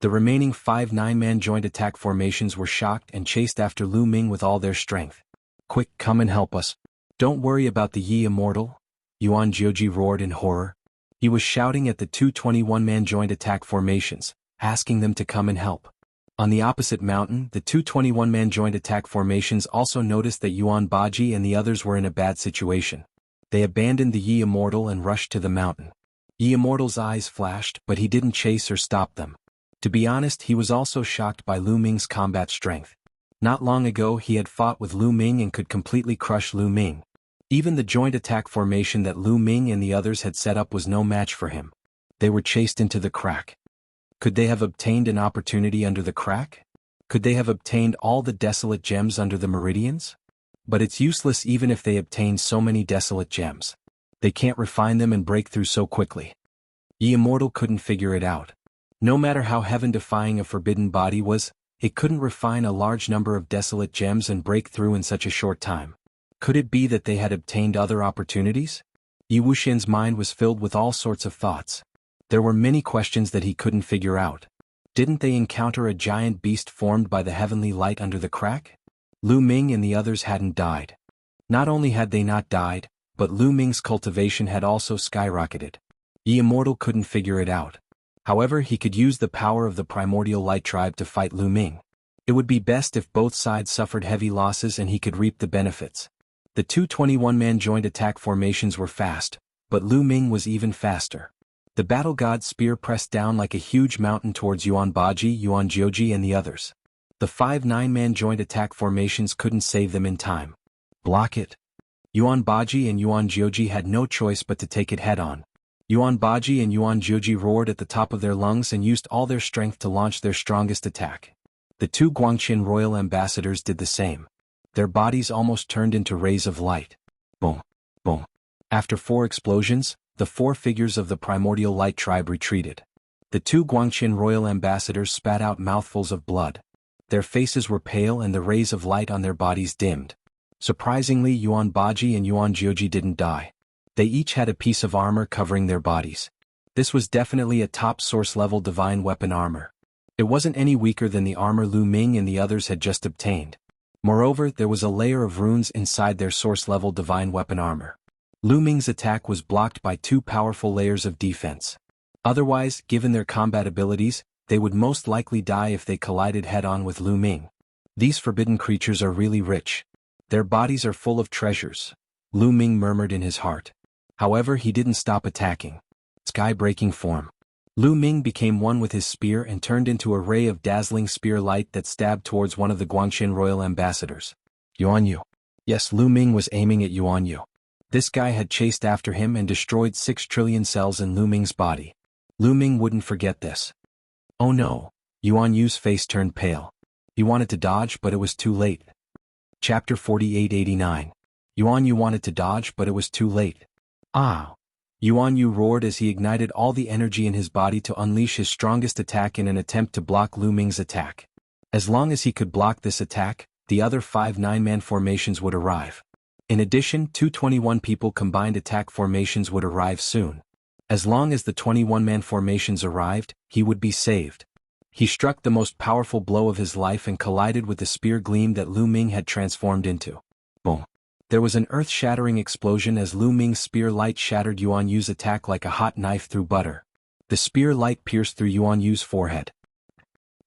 The remaining 5 9-man joint attack formations were shocked and chased after Lu Ming with all their strength. Quick, come and help us. Don't worry about the Yi Immortal, Yuan Jioji roared in horror. He was shouting at the 2 21-man joint attack formations, asking them to come and help. On the opposite mountain, the 2 21-man joint attack formations also noticed that Yuan Baji and the others were in a bad situation. They abandoned the Yi Immortal and rushed to the mountain. Yi Immortal's eyes flashed, but he didn't chase or stop them. To be honest, he was also shocked by Lu Ming's combat strength. Not long ago he had fought with Lu Ming and could completely crush Lu Ming. Even the joint attack formation that Lu Ming and the others had set up was no match for him. They were chased into the crack. Could they have obtained an opportunity under the crack? Could they have obtained all the desolate gems under the meridians? But it's useless even if they obtain so many desolate gems. They can't refine them and break through so quickly. Yi Immortal couldn't figure it out. No matter how heaven-defying a forbidden body was, it couldn't refine a large number of desolate gems and break through in such a short time. Could it be that they had obtained other opportunities? Yi Wuxian's mind was filled with all sorts of thoughts. There were many questions that he couldn't figure out. Didn't they encounter a giant beast formed by the heavenly light under the crack? Lu Ming and the others hadn't died. Not only had they not died, but Lu Ming's cultivation had also skyrocketed. Yi Immortal couldn't figure it out. However, he could use the power of the Primordial Light Tribe to fight Lu Ming. It would be best if both sides suffered heavy losses and he could reap the benefits. The 2 21-man joint attack formations were fast, but Lu Ming was even faster. The battle god's spear pressed down like a huge mountain towards Yuan Baji, Yuan Jioji and the others. The 5 9-man joint attack formations couldn't save them in time. Block it. Yuan Baji and Yuan Jioji had no choice but to take it head-on. Yuan Baji and Yuan Jioji roared at the top of their lungs and used all their strength to launch their strongest attack. The 2 Guangxin royal ambassadors did the same. Their bodies almost turned into rays of light. Boom, boom. After 4 explosions, the 4 figures of the Primordial Light Tribe retreated. The 2 Guangxin royal ambassadors spat out mouthfuls of blood. Their faces were pale and the rays of light on their bodies dimmed. Surprisingly, Yuan Baji and Yuan Jioji didn't die. They each had a piece of armor covering their bodies. This was definitely a top source-level divine weapon armor. It wasn't any weaker than the armor Lu Ming and the others had just obtained. Moreover, there was a layer of runes inside their source-level divine weapon armor. Lu Ming's attack was blocked by 2 powerful layers of defense. Otherwise, given their combat abilities, they would most likely die if they collided head-on with Lu Ming. These forbidden creatures are really rich. Their bodies are full of treasures, Lu Ming murmured in his heart. However, he didn't stop attacking. Sky-breaking form. Lu Ming became one with his spear and turned into a ray of dazzling spear light that stabbed towards one of the Guangxin royal ambassadors. Yuan Yu. Yes, Lu Ming was aiming at Yuan Yu. This guy had chased after him and destroyed 6 trillion cells in Lu Ming's body. Lu Ming wouldn't forget this. Oh no. Yuan Yu's face turned pale. He wanted to dodge, but it was too late. Chapter 4889. Yuan Yu wanted to dodge, but it was too late. Ah! Yuan Yu roared as he ignited all the energy in his body to unleash his strongest attack in an attempt to block Lu Ming's attack. As long as he could block this attack, the other 5 9-man formations would arrive. In addition, 2 21 people combined attack formations would arrive soon. As long as the 21-man formations arrived, he would be saved. He struck the most powerful blow of his life and collided with the spear gleam that Lu Ming had transformed into. Boom. There was an earth-shattering explosion as Lu Ming's spear light shattered Yuan Yu's attack like a hot knife through butter. The spear light pierced through Yuan Yu's forehead.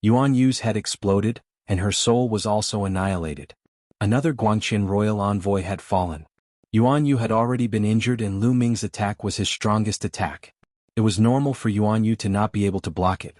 Yuan Yu's head exploded, and her soul was also annihilated. Another Guangqian royal envoy had fallen. Yuan Yu had already been injured and Lu Ming's attack was his strongest attack. It was normal for Yuan Yu to not be able to block it.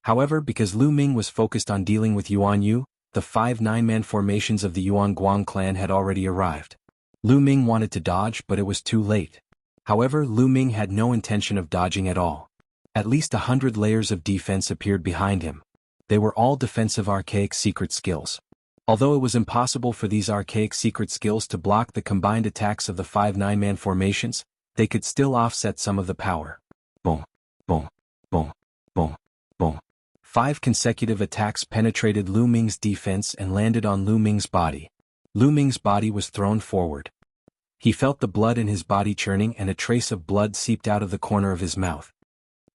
However, because Lu Ming was focused on dealing with Yuan Yu, the 5 9-man formations of the Yuan Guang clan had already arrived. Lu Ming wanted to dodge, but it was too late. However, Lu Ming had no intention of dodging at all. At least 100 layers of defense appeared behind him. They were all defensive archaic secret skills. Although it was impossible for these archaic secret skills to block the combined attacks of the 5 9-man formations, they could still offset some of the power. Boom, boom, boom, boom, boom. 5 consecutive attacks penetrated Lu Ming's defense and landed on Lu Ming's body. Lu Ming's body was thrown forward. He felt the blood in his body churning and a trace of blood seeped out of the corner of his mouth.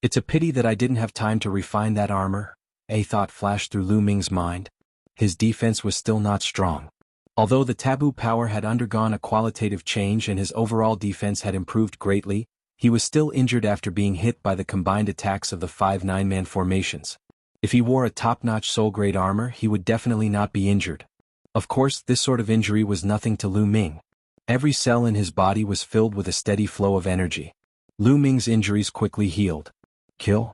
It's a pity that I didn't have time to refine that armor, a thought flashed through Lu Ming's mind. His defense was still not strong. Although the taboo power had undergone a qualitative change and his overall defense had improved greatly, he was still injured after being hit by the combined attacks of the 5 9-man formations. If he wore a top-notch soul-grade armor, he would definitely not be injured. Of course, this sort of injury was nothing to Lu Ming. Every cell in his body was filled with a steady flow of energy. Lu Ming's injuries quickly healed. Kill?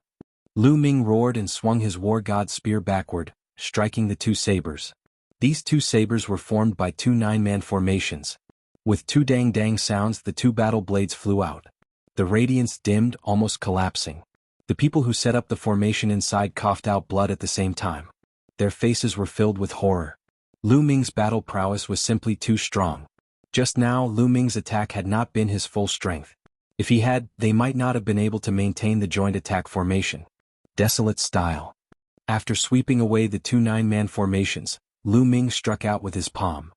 Lu Ming roared and swung his war god spear backward, striking the 2 sabers. These 2 sabers were formed by 2 9-man formations. With 2 dang-dang sounds, the 2 battle blades flew out. The radiance dimmed, almost collapsing. The people who set up the formation inside coughed out blood at the same time. Their faces were filled with horror. Lu Ming's battle prowess was simply too strong. Just now, Lu Ming's attack had not been his full strength. If he had, they might not have been able to maintain the joint attack formation. Desolate style. After sweeping away the 2 9-man formations, Lu Ming struck out with his palm.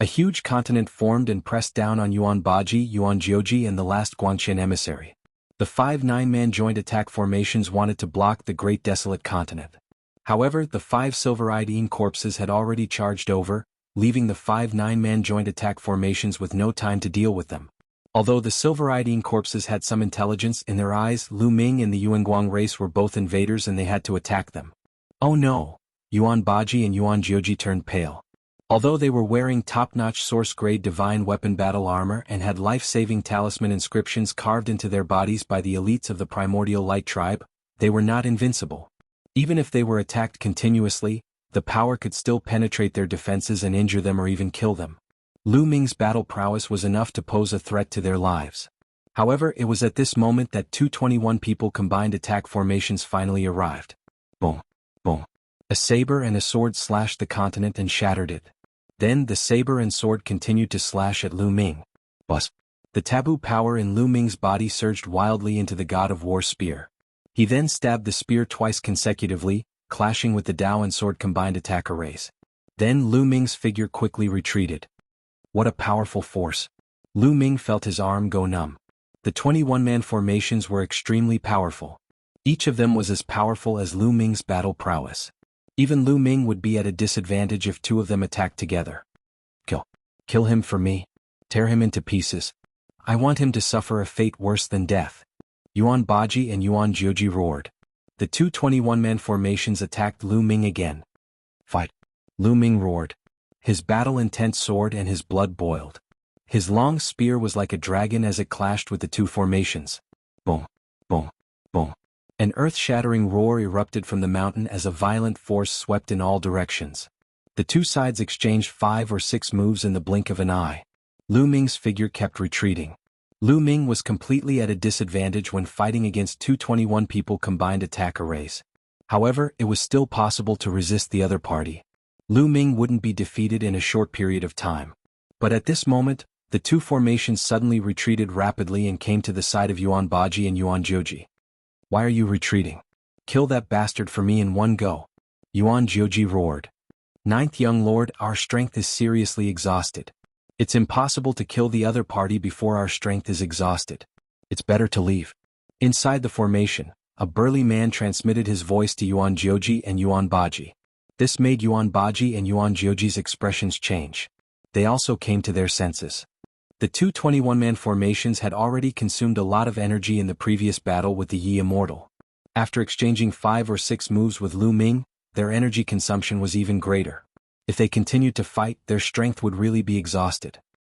A huge continent formed and pressed down on Yuan Baji, Yuan Jiuji and the last Guangqian emissary. The 5 9-man joint attack formations wanted to block the great desolate continent. However, the 5 silver-eyed Yin corpses had already charged over, leaving the 5 9-man joint attack formations with no time to deal with them. Although the silver-eyed Yin corpses had some intelligence in their eyes, Lu Ming and the Yuanguang race were both invaders and they had to attack them. Oh no! Yuan Baji and Yuan Jiuji turned pale. Although they were wearing top-notch source-grade divine weapon battle armor and had life-saving talisman inscriptions carved into their bodies by the elites of the Primordial Light Tribe, they were not invincible. Even if they were attacked continuously, the power could still penetrate their defenses and injure them or even kill them. Lu Ming's battle prowess was enough to pose a threat to their lives. However, it was at this moment that 221 people combined attack formations finally arrived. Boom, boom. A saber and a sword slashed the continent and shattered it. Then the saber and sword continued to slash at Lu Ming. Buzz. The taboo power in Lu Ming's body surged wildly into the god of war spear. He then stabbed the spear twice consecutively, clashing with the Dao and sword combined attack arrays. Then Lu Ming's figure quickly retreated. What a powerful force. Lu Ming felt his arm go numb. The 21-man formations were extremely powerful. Each of them was as powerful as Lu Ming's battle prowess. Even Lu Ming would be at a disadvantage if 2 of them attacked together. Kill. Kill him for me. Tear him into pieces. I want him to suffer a fate worse than death. Yuan Baji and Yuan Jiuji roared. The 2 21-man formations attacked Lu Ming again. Fight. Lu Ming roared. His battle-intent sword and his blood boiled. His long spear was like a dragon as it clashed with the 2 formations. Boom, boom, boom. An earth-shattering roar erupted from the mountain as a violent force swept in all directions. The 2 sides exchanged 5 or 6 moves in the blink of an eye. Lu Ming's figure kept retreating. Lu Ming was completely at a disadvantage when fighting against 221 people combined attack arrays. However, it was still possible to resist the other party. Lu Ming wouldn't be defeated in a short period of time. But at this moment, the 2 formations suddenly retreated rapidly and came to the side of Yuan Baji and Yuan Jiuji. Why are you retreating? Kill that bastard for me in one go. Yuan Jiuji roared. 9th young lord, our strength is seriously exhausted. It's impossible to kill the other party before our strength is exhausted. It's better to leave. Inside the formation, a burly man transmitted his voice to Yuan Jioji and Yuan Baji. This made Yuan Baji and Yuan Jioji's expressions change. They also came to their senses. The two 21-man formations had already consumed a lot of energy in the previous battle with the Yi Immortal. After exchanging 5 or 6 moves with Lu Ming, their energy consumption was even greater. If they continued to fight, their strength would really be exhausted.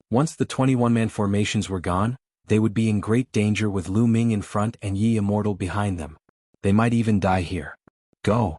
Once the 21-man formations were gone, they would be in great danger with Lu Ming in front and Yi Immortal behind them. They might even die here. Go!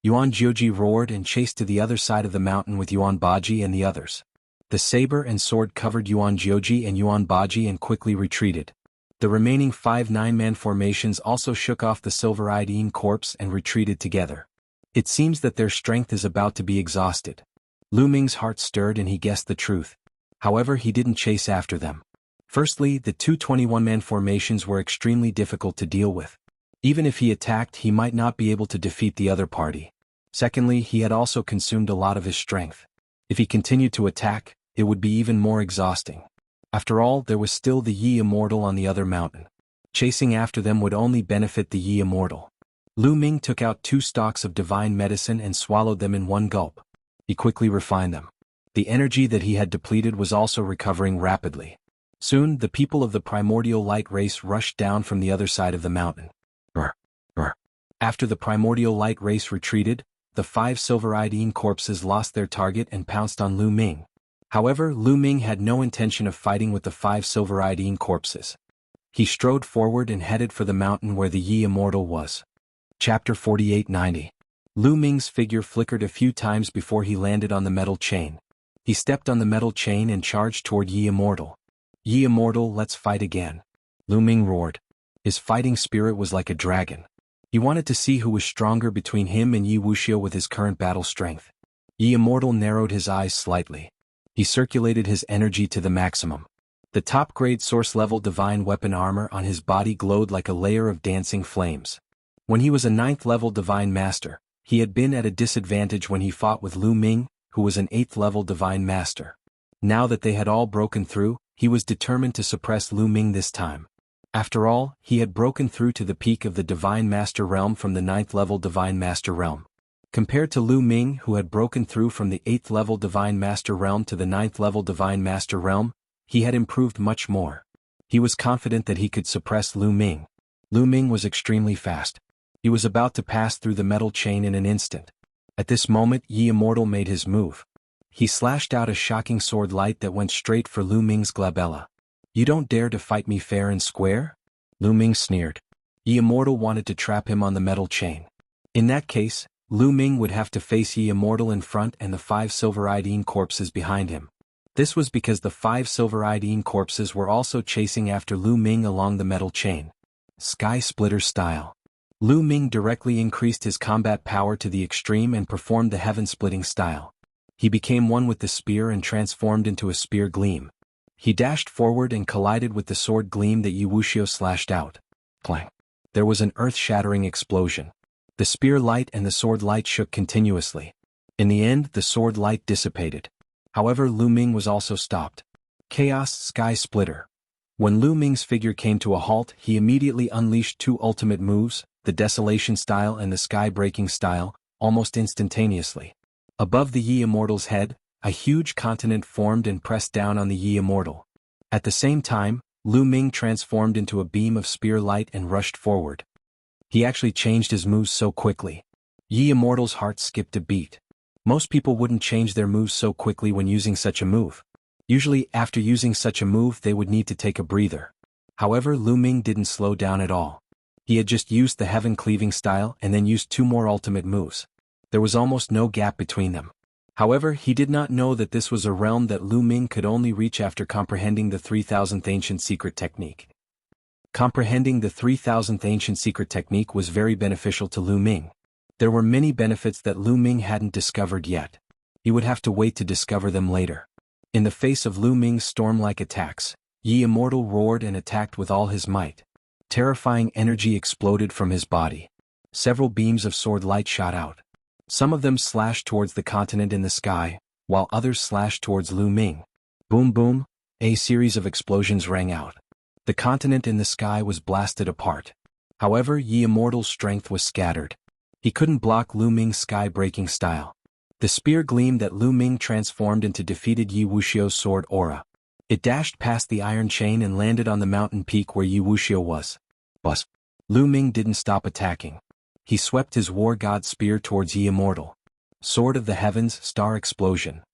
Yuan Jioji roared and chased to the other side of the mountain with Yuan Baji and the others. The saber and sword covered Yuan Jioji and Yuan Baji and quickly retreated. The remaining 5 9-man formations also shook off the silver-eyed Yin corpse and retreated together. It seems that their strength is about to be exhausted. Lu Ming's heart stirred and he guessed the truth. However, he didn't chase after them. Firstly, the two 21-man formations were extremely difficult to deal with. Even if he attacked, he might not be able to defeat the other party. Secondly, he had also consumed a lot of his strength. If he continued to attack, it would be even more exhausting. After all, there was still the Yi Immortal on the other mountain. Chasing after them would only benefit the Yi Immortal. Lu Ming took out 2 stalks of divine medicine and swallowed them in one gulp. He quickly refined them. The energy that he had depleted was also recovering rapidly. Soon, the people of the primordial light race rushed down from the other side of the mountain. After the primordial light race retreated, the 5 silver-eyed Yin corpses lost their target and pounced on Lu Ming. However, Lu Ming had no intention of fighting with the 5 silver-eyed Yin corpses. He strode forward and headed for the mountain where the Yi Immortal was. Chapter 48-90. Lu Ming's figure flickered a few times before he landed on the metal chain. He stepped on the metal chain and charged toward Yi Immortal. Yi Immortal, let's fight again. Lu Ming roared. His fighting spirit was like a dragon. He wanted to see who was stronger between him and Yi Wuxia with his current battle strength. Yi Immortal narrowed his eyes slightly. He circulated his energy to the maximum. The top-grade source-level divine weapon armor on his body glowed like a layer of dancing flames. When he was a 9th-level divine master, he had been at a disadvantage when he fought with Lu Ming, who was an 8th-level divine master. Now that they had all broken through, he was determined to suppress Lu Ming this time. After all, he had broken through to the peak of the Divine Master Realm from the 9th-level Divine Master Realm. Compared to Lu Ming, who had broken through from the 8th-level Divine Master Realm to the 9th-level Divine Master Realm, he had improved much more. He was confident that he could suppress Lu Ming. Lu Ming was extremely fast. He was about to pass through the metal chain in an instant. At this moment, Yi Immortal made his move. He slashed out a shocking sword light that went straight for Lu Ming's glabella. You don't dare to fight me fair and square? Lu Ming sneered. Yi Immortal wanted to trap him on the metal chain. In that case, Lu Ming would have to face Yi Immortal in front and the 5 silver-eyed Yin corpses behind him. This was because the 5 silver-eyed Yin corpses were also chasing after Lu Ming along the metal chain. Sky Splitter style. Lu Ming directly increased his combat power to the extreme and performed the heaven-splitting style. He became one with the spear and transformed into a spear gleam. He dashed forward and collided with the sword gleam that Yi Wuxia slashed out. Clang! There was an earth-shattering explosion. The spear light and the sword light shook continuously. In the end, the sword light dissipated. However, Lu Ming was also stopped. Chaos Sky Splitter. When Lu Ming's figure came to a halt, he immediately unleashed 2 ultimate moves, the Desolation style and the Sky-breaking style, almost instantaneously. Above the Yi Immortal's head, a huge continent formed and pressed down on the Yi Immortal. At the same time, Lu Ming transformed into a beam of spear light and rushed forward. He actually changed his moves so quickly. Yi Immortal's heart skipped a beat. Most people wouldn't change their moves so quickly when using such a move. Usually, after using such a move, they would need to take a breather. However, Lu Ming didn't slow down at all. He had just used the heaven-cleaving style and then used 2 more ultimate moves. There was almost no gap between them. However, he did not know that this was a realm that Lu Ming could only reach after comprehending the 3000th Ancient Secret Technique. Comprehending the 3000th Ancient Secret Technique was very beneficial to Lu Ming. There were many benefits that Lu Ming hadn't discovered yet. He would have to wait to discover them later. In the face of Lu Ming's storm-like attacks, Yi Immortal roared and attacked with all his might. Terrifying energy exploded from his body. Several beams of sword light shot out. Some of them slashed towards the continent in the sky, while others slashed towards Lu Ming. Boom boom, a series of explosions rang out. The continent in the sky was blasted apart. However, Yi Immortal's strength was scattered. He couldn't block Lu Ming's sky-breaking style. The spear gleamed at Lu Ming transformed into defeated Yi Wuxia's sword aura. It dashed past the iron chain and landed on the mountain peak where Yi Wuxia was. But Lu Ming didn't stop attacking. He swept his war god spear towards Yi Immortal. Sword of the Heavens, star explosion.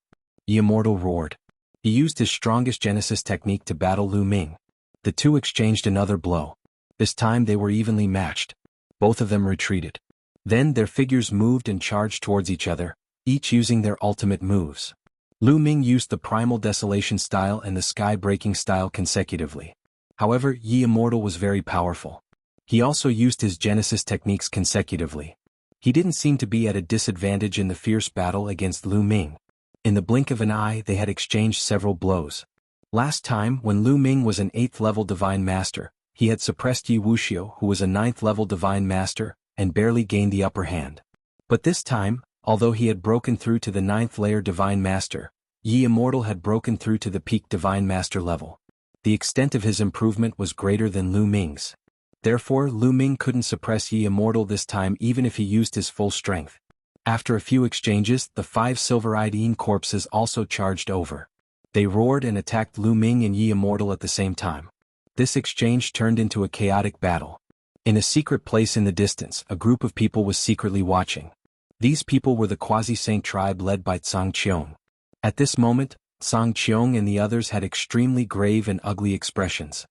Yi Immortal roared. He used his strongest Genesis technique to battle Lu Ming. The two exchanged another blow. This time they were evenly matched. Both of them retreated. Then their figures moved and charged towards each other, each using their ultimate moves. Lu Ming used the Primal Desolation style and the Sky-Breaking style consecutively. However, Yi Immortal was very powerful. He also used his Genesis techniques consecutively. He didn't seem to be at a disadvantage in the fierce battle against Lu Ming. In the blink of an eye they had exchanged several blows. Last time, when Lu Ming was an 8th-level Divine Master, he had suppressed Yi Wuxia, who was a 9th-level Divine Master, and barely gained the upper hand. But this time, although he had broken through to the 9th-layer Divine Master, Yi Immortal had broken through to the peak Divine Master level. The extent of his improvement was greater than Lu Ming's. Therefore, Lu Ming couldn't suppress Yi Immortal this time even if he used his full strength. After a few exchanges, the 5 silver-eyed Yin corpses also charged over. They roared and attacked Lu Ming and Yi Immortal at the same time. This exchange turned into a chaotic battle. In a secret place in the distance, a group of people was secretly watching. These people were the Quasi-Saint tribe led by Zhang Qiong. At this moment, Zhang Qiong and the others had extremely grave and ugly expressions.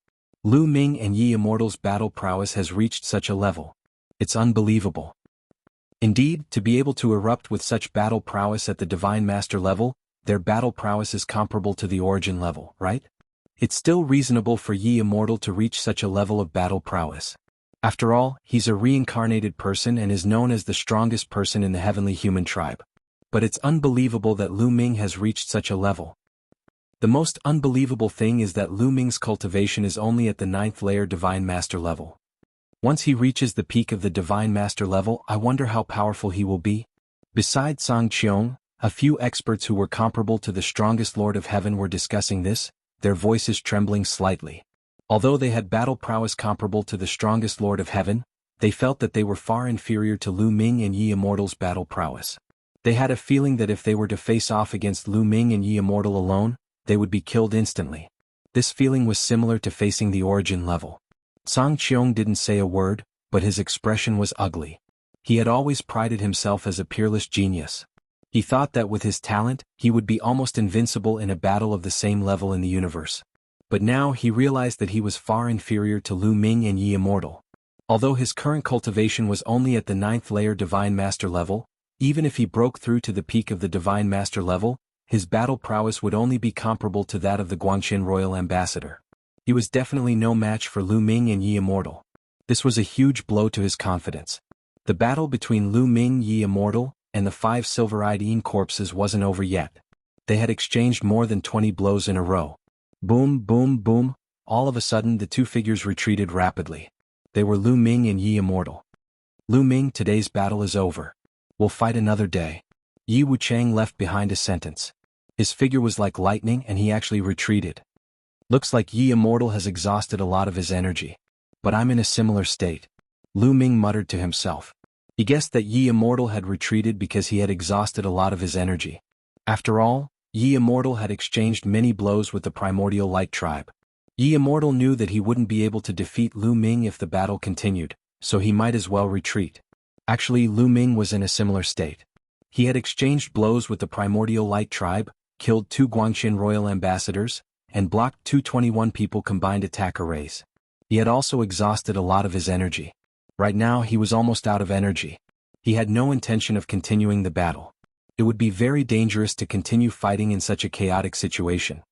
Lu Ming and Yi Immortal's battle prowess has reached such a level. It's unbelievable. Indeed, to be able to erupt with such battle prowess at the Divine Master level, their battle prowess is comparable to the Origin level, right? It's still reasonable for Yi Immortal to reach such a level of battle prowess. After all, he's a reincarnated person and is known as the strongest person in the heavenly human tribe. But it's unbelievable that Lu Ming has reached such a level. The most unbelievable thing is that Lu Ming's cultivation is only at the 9th-layer Divine Master level. Once he reaches the peak of the Divine Master level, I wonder how powerful he will be. Besides Zhang Qiong, a few experts who were comparable to the strongest Lord of Heaven were discussing this, their voices trembling slightly. Although they had battle prowess comparable to the strongest Lord of Heaven, they felt that they were far inferior to Lu Ming and Yi Immortal's battle prowess. They had a feeling that if they were to face off against Lu Ming and Yi Immortal alone, they would be killed instantly. This feeling was similar to facing the Origin level. Zhang Qiong didn't say a word, but his expression was ugly. He had always prided himself as a peerless genius. He thought that with his talent, he would be almost invincible in a battle of the same level in the universe. But now he realized that he was far inferior to Lu Ming and Yi Immortal. Although his current cultivation was only at the 9th-layer Divine Master level, even if he broke through to the peak of the Divine Master level, his battle prowess would only be comparable to that of the Guangxin Royal Ambassador. He was definitely no match for Lu Ming and Yi Immortal. This was a huge blow to his confidence. The battle between Lu Ming, Yi Immortal, and the 5 silver-eyed Yin corpses wasn't over yet. They had exchanged more than 20 blows in a row. Boom, boom, boom. All of a sudden the two figures retreated rapidly. They were Lu Ming and Yi Immortal. Lu Ming, today's battle is over. We'll fight another day. Yi Wuchang left behind a sentence. His figure was like lightning and he actually retreated. Looks like Yi Immortal has exhausted a lot of his energy. But I'm in a similar state. Lu Ming muttered to himself. He guessed that Yi Immortal had retreated because he had exhausted a lot of his energy. After all, Yi Immortal had exchanged many blows with the Primordial Light tribe. Yi Immortal knew that he wouldn't be able to defeat Lu Ming if the battle continued, so he might as well retreat. Actually, Lu Ming was in a similar state. He had exchanged blows with the Primordial Light tribe, killed 2 Guangxin Royal Ambassadors, and blocked 221 people combined attack arrays. He had also exhausted a lot of his energy. Right now he was almost out of energy. He had no intention of continuing the battle. It would be very dangerous to continue fighting in such a chaotic situation.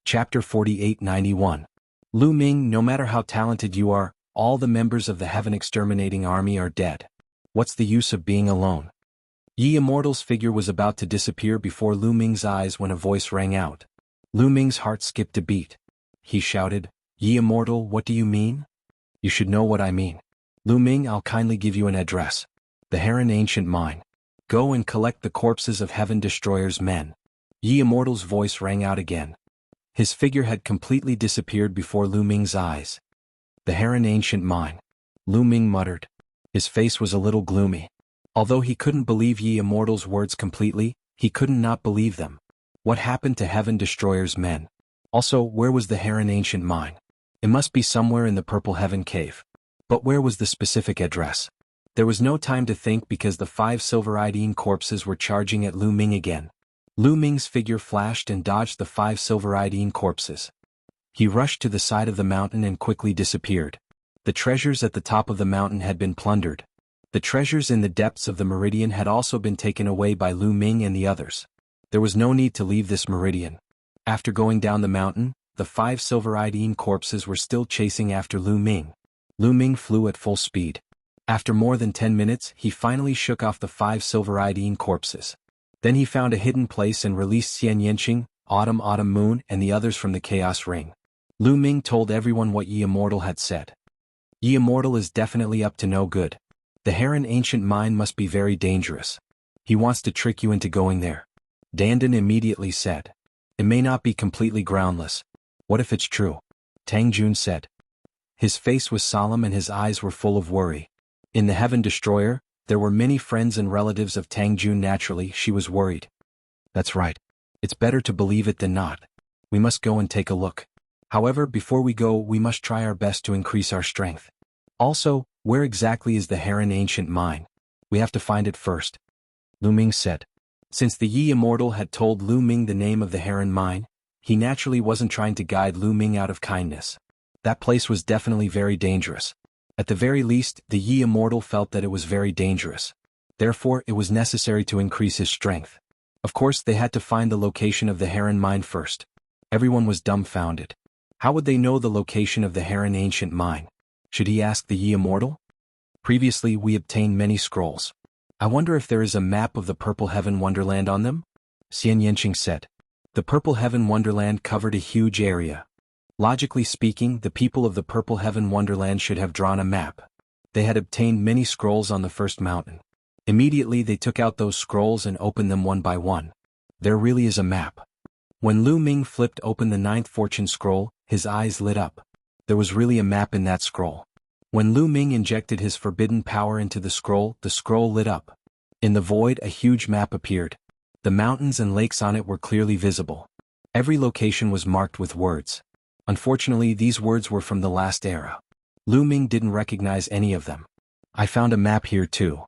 Chapter 4891. Lu Ming, no matter how talented you are, all the members of the Heaven Exterminating Army are dead. What's the use of being alone? Yi Immortal's figure was about to disappear before Lu Ming's eyes when a voice rang out. Lu Ming's heart skipped a beat. He shouted, "Yi Immortal, what do you mean?" "You should know what I mean. Lu Ming, I'll kindly give you an address. The Heron Ancient Mine. Go and collect the corpses of Heaven Destroyer's men." Yi Immortal's voice rang out again. His figure had completely disappeared before Lu Ming's eyes. The Heron Ancient Mine. Lu Ming muttered. His face was a little gloomy. Although he couldn't believe Ye Immortal's words completely, he couldn't not believe them. What happened to Heaven Destroyer's men? Also, where was the Heron Ancient Mine? It must be somewhere in the Purple Heaven Cave. But where was the specific address? There was no time to think because the 5 Silver-Eyed corpses were charging at Lu Ming again. Lu Ming's figure flashed and dodged the 5 Silver-Eyed corpses. He rushed to the side of the mountain and quickly disappeared. The treasures at the top of the mountain had been plundered. The treasures in the depths of the meridian had also been taken away by Lu Ming and the others. There was no need to leave this meridian. After going down the mountain, the 5 Silver-Eyed corpses were still chasing after Lu Ming. Lu Ming flew at full speed. After more than 10 minutes, he finally shook off the 5 Silver-Eyed corpses. Then he found a hidden place and released Xian Yanqing, Autumn Moon and the others from the Chaos Ring. Lu Ming told everyone what Ye Immortal had said. Ye Immortal is definitely up to no good. The Heron Ancient Mine must be very dangerous. He wants to trick you into going there. Dandan immediately said. It may not be completely groundless. What if it's true? Tang Jun said. His face was solemn and his eyes were full of worry. In the Heaven Destroyer, there were many friends and relatives of Tang Jun. Naturally, she was worried. That's right. It's better to believe it than not. We must go and take a look. However, before we go, we must try our best to increase our strength. Also, where exactly is the Heron Ancient Mine? We have to find it first. Lu Ming said. Since the Ye Immortal had told Lu Ming the name of the Heron Mine, he naturally wasn't trying to guide Lu Ming out of kindness. That place was definitely very dangerous. At the very least, the Ye Immortal felt that it was very dangerous. Therefore, it was necessary to increase his strength. Of course, they had to find the location of the Heron Mine first. Everyone was dumbfounded. How would they know the location of the Heron Ancient Mine? Should he ask the Ye Immortal? Previously, we obtained many scrolls. I wonder if there is a map of the Purple Heaven Wonderland on them? Xian Yanqing said. The Purple Heaven Wonderland covered a huge area. Logically speaking, the people of the Purple Heaven Wonderland should have drawn a map. They had obtained many scrolls on the first mountain. Immediately they took out those scrolls and opened them one by one. There really is a map. When Lu Ming flipped open the 9th fortune scroll, his eyes lit up. There was really a map in that scroll. When Lu Ming injected his forbidden power into the scroll lit up. In the void, a huge map appeared. The mountains and lakes on it were clearly visible. Every location was marked with words. Unfortunately, these words were from the last era. Lu Ming didn't recognize any of them. I found a map here too.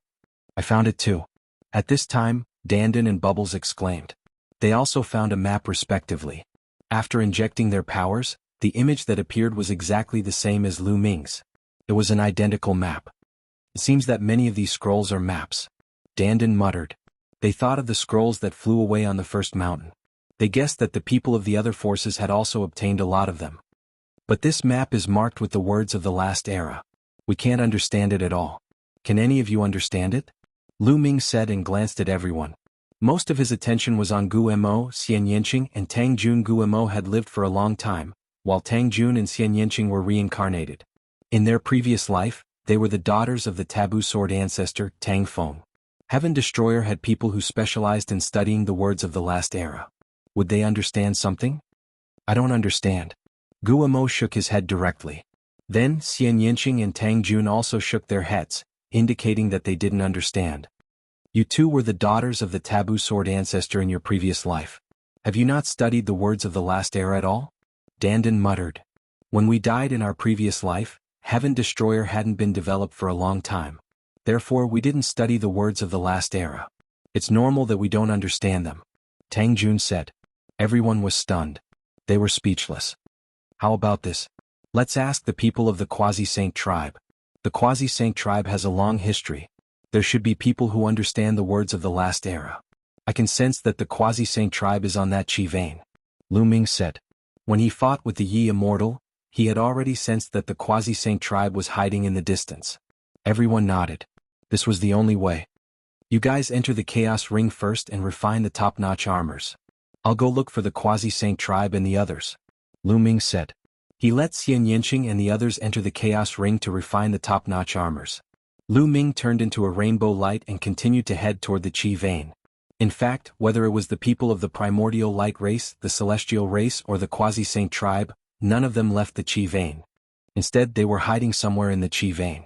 I found it too. At this time, Dandan and Bubbles exclaimed. They also found a map respectively. After injecting their powers, the image that appeared was exactly the same as Lu Ming's. It was an identical map. It seems that many of these scrolls are maps. Dandan muttered. They thought of the scrolls that flew away on the first mountain. They guessed that the people of the other forces had also obtained a lot of them. But this map is marked with the words of the last era. We can't understand it at all. Can any of you understand it? Lu Ming said and glanced at everyone. Most of his attention was on Gu Mo, Xian Yanqing and Tang Jun. Gu Mo had lived for a long time, while Tang Jun and Xian Yanqing were reincarnated. In their previous life, they were the daughters of the Taboo Sword ancestor, Tang Feng. Heaven Destroyer had people who specialized in studying the words of the last era. Would they understand something? I don't understand. Gu Mo shook his head directly. Then, Xian Yanqing and Tang Jun also shook their heads, indicating that they didn't understand. You two were the daughters of the Taboo Sword ancestor in your previous life. Have you not studied the words of the last era at all? Dandan muttered. When we died in our previous life, Heaven Destroyer hadn't been developed for a long time. Therefore, we didn't study the words of the last era. It's normal that we don't understand them. Tang Jun said. Everyone was stunned. They were speechless. How about this? Let's ask the people of the Quasi-Saint tribe. The Quasi-Saint tribe has a long history. There should be people who understand the words of the last era. I can sense that the Quasi-Saint tribe is on that chi vein. Lu Ming said. When he fought with the Ye Immortal, he had already sensed that the Quasi-Saint tribe was hiding in the distance. Everyone nodded. This was the only way. You guys enter the Chaos Ring first and refine the top-notch armors. I'll go look for the Quasi-Saint tribe and the others. Lu Ming said. He let Xian Yanqing and the others enter the Chaos Ring to refine the top-notch armors. Lu Ming turned into a rainbow light and continued to head toward the Chi vein. In fact, whether it was the people of the Primordial light race, the Celestial race or the Quasi-Saint tribe, none of them left the Chi vein. Instead, they were hiding somewhere in the Chi vein.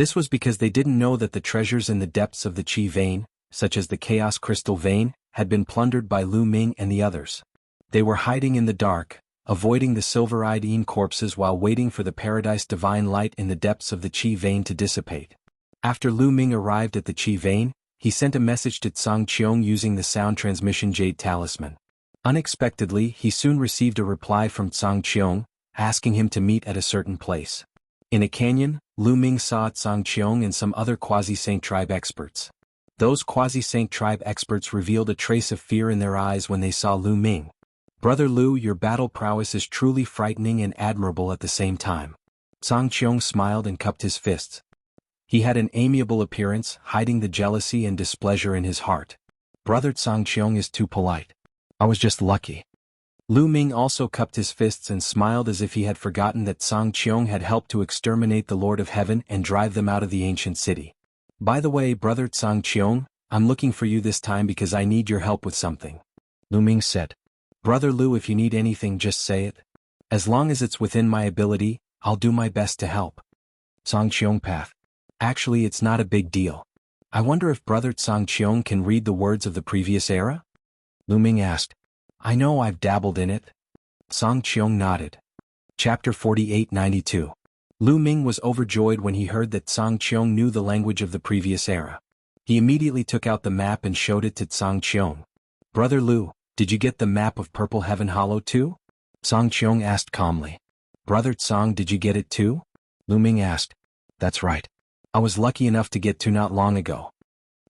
This was because they didn't know that the treasures in the depths of the Qi vein, such as the Chaos Crystal vein, had been plundered by Lu Ming and the others. They were hiding in the dark, avoiding the silver-eyed Yin corpses while waiting for the Paradise Divine light in the depths of the Qi vein to dissipate. After Lu Ming arrived at the Qi vein, he sent a message to Tsang Qiong using the sound transmission jade talisman. Unexpectedly, he soon received a reply from Tsang Qiong, asking him to meet at a certain place. In a canyon, Lu Ming saw Tsang Qiong and some other Quasi-Saint tribe experts. Those Quasi-Saint tribe experts revealed a trace of fear in their eyes when they saw Lu Ming. "Brother Lu, your battle prowess is truly frightening and admirable at the same time." Tsang Qiong smiled and cupped his fists. He had an amiable appearance, hiding the jealousy and displeasure in his heart. "Brother Tsang Qiong is too polite. I was just lucky." Lu Ming also cupped his fists and smiled as if he had forgotten that Tsang Qiong had helped to exterminate the Lord of Heaven and drive them out of the ancient city. "By the way, Brother Tsang Qiong, I'm looking for you this time because I need your help with something," Lu Ming said. "Brother Lu, if you need anything, just say it. As long as it's within my ability, I'll do my best to help." Tsang Qiong pathed. "Actually, it's not a big deal. I wonder if Brother Tsang Qiong can read the words of the previous era?" Lu Ming asked. "I know I've dabbled in it." Tsang Qiong nodded. Chapter 4892. Lu Ming was overjoyed when he heard that Tsang Qiong knew the language of the previous era. He immediately took out the map and showed it to Tsang Qiong. "Brother Lu, did you get the map of Purple Heaven Hollow too?" Tsang Qiong asked calmly. "Brother Tsang, did you get it too?" Lu Ming asked. "That's right. I was lucky enough to get to not long ago."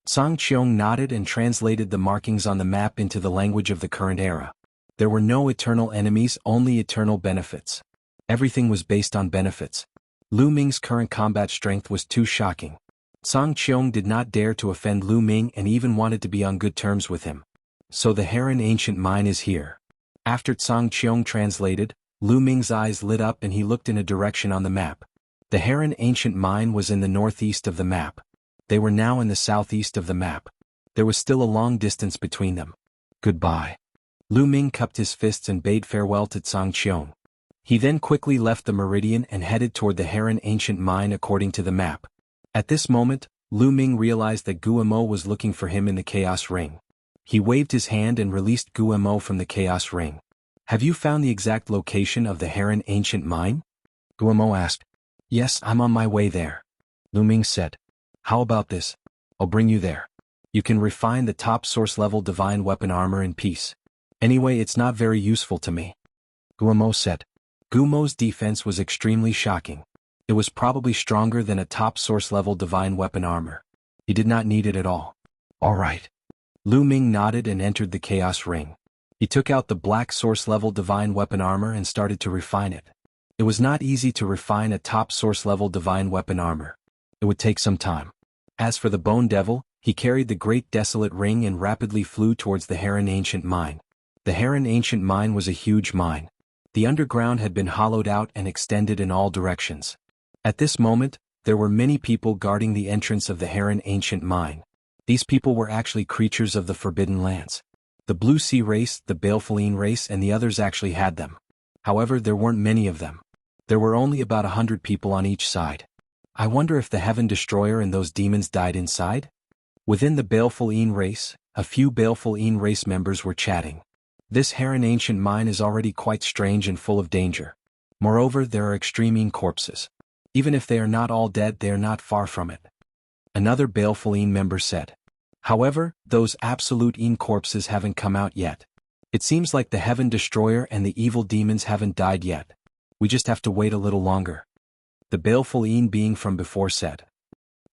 Tsang Qiong nodded and translated the markings on the map into the language of the current era. There were no eternal enemies, only eternal benefits. Everything was based on benefits. Lu Ming's current combat strength was too shocking. Tsang Qiong did not dare to offend Lu Ming and even wanted to be on good terms with him. "So the Heron Ancient Mine is here." After Tsang Qiong translated, Lu Ming's eyes lit up and he looked in a direction on the map. The Heron Ancient Mine was in the northeast of the map. They were now in the southeast of the map. There was still a long distance between them. "Goodbye." Lu Ming cupped his fists and bade farewell to Tsang Qiong. He then quickly left the meridian and headed toward the Heron Ancient Mine according to the map. At this moment, Lu Ming realized that Guillemot was looking for him in the Chaos Ring. He waved his hand and released Guillemot from the Chaos Ring. "Have you found the exact location of the Heron Ancient Mine?" Guillemot asked. "Yes, I'm on my way there," Lu Ming said. "How about this? I'll bring you there. You can refine the top source level divine weapon armor in peace. Anyway, it's not very useful to me," Guillemot said. Guillemot's defense was extremely shocking. It was probably stronger than a top source level divine weapon armor. He did not need it at all. "All right." Lu Ming nodded and entered the Chaos Ring. He took out the black source level divine weapon armor and started to refine it. It was not easy to refine a top source level divine weapon armor. It would take some time. As for the Bone Devil, he carried the Great Desolate Ring and rapidly flew towards the Heron Ancient Mine. The Heron Ancient Mine was a huge mine. The underground had been hollowed out and extended in all directions. At this moment, there were many people guarding the entrance of the Heron Ancient Mine. These people were actually creatures of the Forbidden Lands. The Blue Sea race, the Balefulline race and the others actually had them. However, there weren't many of them. There were only about 100 people on each side. I wonder if the Heaven Destroyer and those demons died inside? Within the Balefulline race, a few Balefulline race members were chatting. This Heron Ancient Mine is already quite strange and full of danger. Moreover, there are extreme corpses. Even if they are not all dead, they are not far from it. Another Balefulline member said. However, those absolute corpses haven't come out yet. It seems like the Heaven Destroyer and the evil demons haven't died yet. We just have to wait a little longer. The baleful being from before said.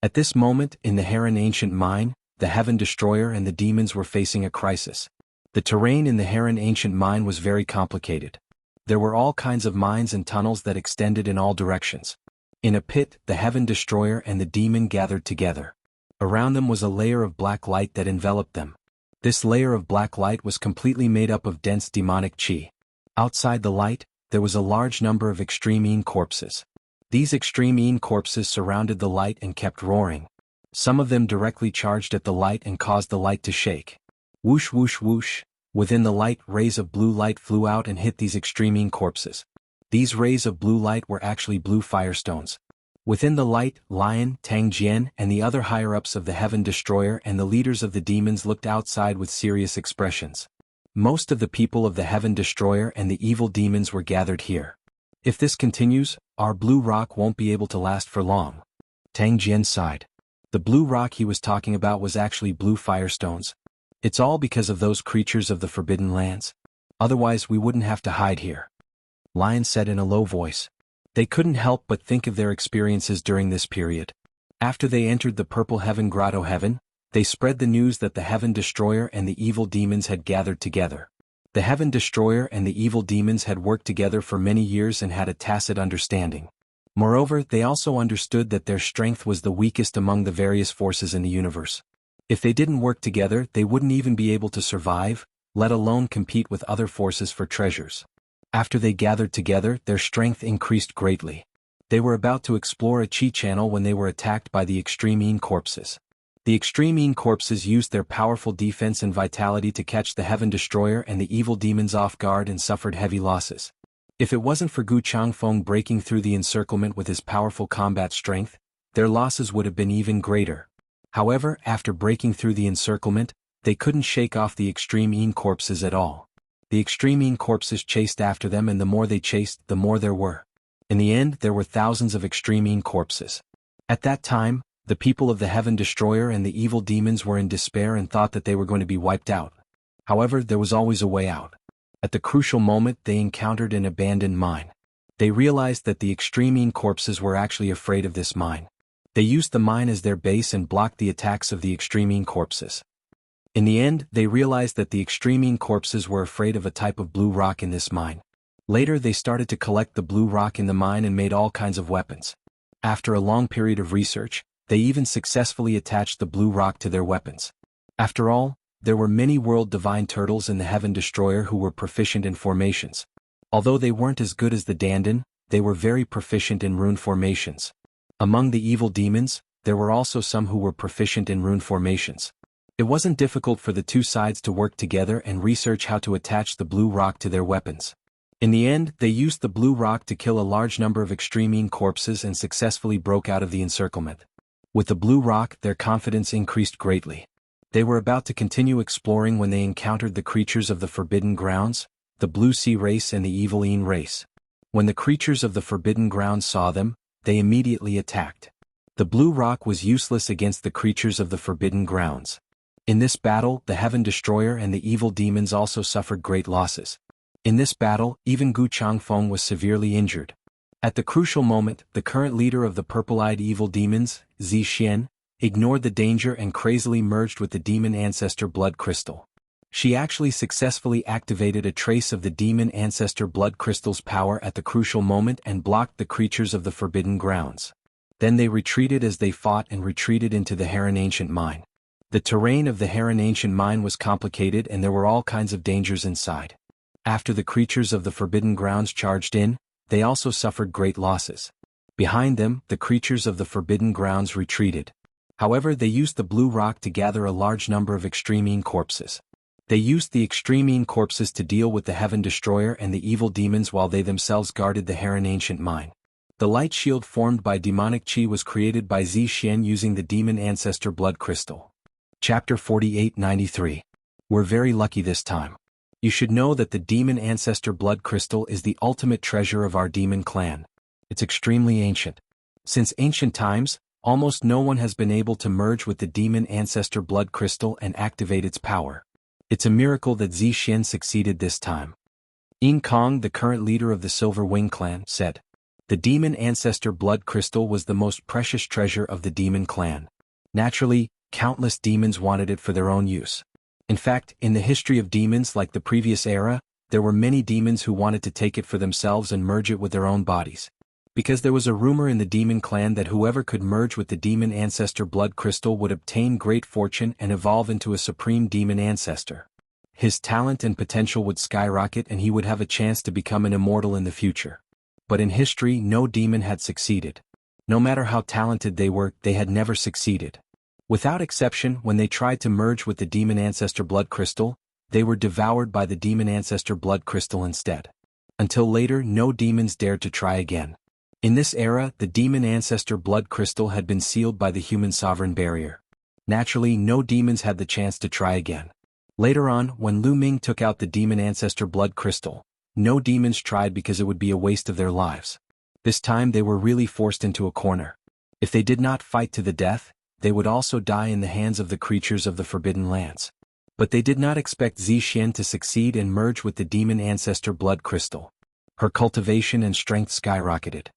At this moment, in the Heron Ancient Mine, the Heaven Destroyer and the demons were facing a crisis. The terrain in the Heron Ancient Mine was very complicated. There were all kinds of mines and tunnels that extended in all directions. In a pit, the Heaven Destroyer and the demon gathered together. Around them was a layer of black light that enveloped them. This layer of black light was completely made up of dense demonic chi. Outside the light, there was a large number of extreme corpses. These extreme corpses surrounded the light and kept roaring. Some of them directly charged at the light and caused the light to shake. Whoosh whoosh whoosh. Within the light, rays of blue light flew out and hit these extreme corpses. These rays of blue light were actually blue firestones. Within the light, Lion, Tang Jian, and the other higher-ups of the Heaven Destroyer and the leaders of the demons looked outside with serious expressions. Most of the people of the Heaven Destroyer and the evil demons were gathered here. If this continues, our blue rock won't be able to last for long. Tang Jian sighed. The blue rock he was talking about was actually blue firestones. It's all because of those creatures of the Forbidden Lands. Otherwise we wouldn't have to hide here. Lion said in a low voice. They couldn't help but think of their experiences during this period. After they entered the Purple Heaven Grotto Heaven, they spread the news that the Heaven Destroyer and the evil demons had gathered together. The Heaven Destroyer and the evil demons had worked together for many years and had a tacit understanding. Moreover, they also understood that their strength was the weakest among the various forces in the universe. If they didn't work together, they wouldn't even be able to survive, let alone compete with other forces for treasures. After they gathered together, their strength increased greatly. They were about to explore a chi channel when they were attacked by the Extreme Een Corpses. The Extreme Een Corpses used their powerful defense and vitality to catch the Heaven Destroyer and the evil demons off guard and suffered heavy losses. If it wasn't for Gu Changfeng breaking through the encirclement with his powerful combat strength, their losses would have been even greater. However, after breaking through the encirclement, they couldn't shake off the Extreme Een Corpses at all. The Extreme Een Corpses chased after them, and the more they chased, the more there were. In the end, there were thousands of Extreme Een Corpses. At that time, the people of the Heaven Destroyer and the evil demons were in despair and thought that they were going to be wiped out. However, there was always a way out. At the crucial moment, they encountered an abandoned mine. They realized that the Extreme Een Corpses were actually afraid of this mine. They used the mine as their base and blocked the attacks of the Extreme Een Corpses. In the end, they realized that the Extreme Een Corpses were afraid of a type of blue rock in this mine. Later they started to collect the blue rock in the mine and made all kinds of weapons. After a long period of research, they even successfully attached the blue rock to their weapons. After all, there were many world divine turtles in the Heaven Destroyer who were proficient in formations. Although they weren't as good as the Dandan, they were very proficient in rune formations. Among the evil demons, there were also some who were proficient in rune formations. It wasn't difficult for the two sides to work together and research how to attach the blue rock to their weapons. In the end, they used the blue rock to kill a large number of Extreme Een Corpses and successfully broke out of the encirclement. With the blue rock, their confidence increased greatly. They were about to continue exploring when they encountered the creatures of the Forbidden Grounds, the Blue Sea race and the Evil Een race. When the creatures of the Forbidden Grounds saw them, they immediately attacked. The blue rock was useless against the creatures of the Forbidden Grounds. In this battle, the Heaven Destroyer and the evil demons also suffered great losses. In this battle, even Gu Changfeng was severely injured. At the crucial moment, the current leader of the purple-eyed evil demons, Zi Xian, ignored the danger and crazily merged with the demon ancestor blood crystal. She actually successfully activated a trace of the demon ancestor blood crystal's power at the crucial moment and blocked the creatures of the Forbidden Grounds. Then they retreated as they fought and retreated into the Heron Ancient Mine. The terrain of the Heron Ancient Mine was complicated and there were all kinds of dangers inside. After the creatures of the Forbidden Grounds charged in, they also suffered great losses. Behind them, the creatures of the Forbidden Grounds retreated. However, they used the blue rock to gather a large number of Extreme Een Corpses. They used the Extreme Een Corpses to deal with the Heaven Destroyer and the evil demons while they themselves guarded the Heron Ancient Mine. The light shield formed by demonic chi was created by Zi Xian using the demon ancestor blood crystal. Chapter 4893. We're very lucky this time. You should know that the demon ancestor blood crystal is the ultimate treasure of our demon clan. It's extremely ancient. Since ancient times, almost no one has been able to merge with the demon ancestor blood crystal and activate its power. It's a miracle that Zi Xian succeeded this time. Yin Kong, the current leader of the Silver Wing clan, said, "The demon ancestor blood crystal was the most precious treasure of the demon clan. Naturally, countless demons wanted it for their own use. In fact, in the history of demons like the previous era, there were many demons who wanted to take it for themselves and merge it with their own bodies. Because there was a rumor in the demon clan that whoever could merge with the demon ancestor blood crystal would obtain great fortune and evolve into a supreme demon ancestor. His talent and potential would skyrocket and he would have a chance to become an immortal in the future. But in history, no demon had succeeded. No matter how talented they were, they had never succeeded. Without exception, when they tried to merge with the demon ancestor blood crystal, they were devoured by the demon ancestor blood crystal instead. Until later, no demons dared to try again. In this era, the demon ancestor blood crystal had been sealed by the human sovereign barrier. Naturally, no demons had the chance to try again. Later on, when Lu Ming took out the demon ancestor blood crystal, no demons tried because it would be a waste of their lives. This time they were really forced into a corner. If they did not fight to the death, they would also die in the hands of the creatures of the Forbidden Lands. But they did not expect Zixian to succeed and merge with the demon ancestor blood crystal. Her cultivation and strength skyrocketed.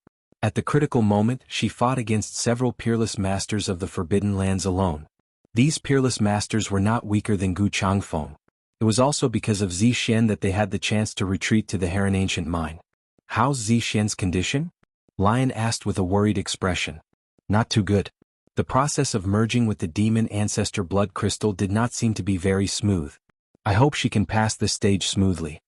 At the critical moment, she fought against several peerless masters of the Forbidden Lands alone. These peerless masters were not weaker than Gu Changfeng. It was also because of Zixian that they had the chance to retreat to the Heron Ancient Mine. How's Zixian's condition? Lion asked with a worried expression. Not too good. The process of merging with the demon ancestor blood crystal did not seem to be very smooth. I hope she can pass this stage smoothly.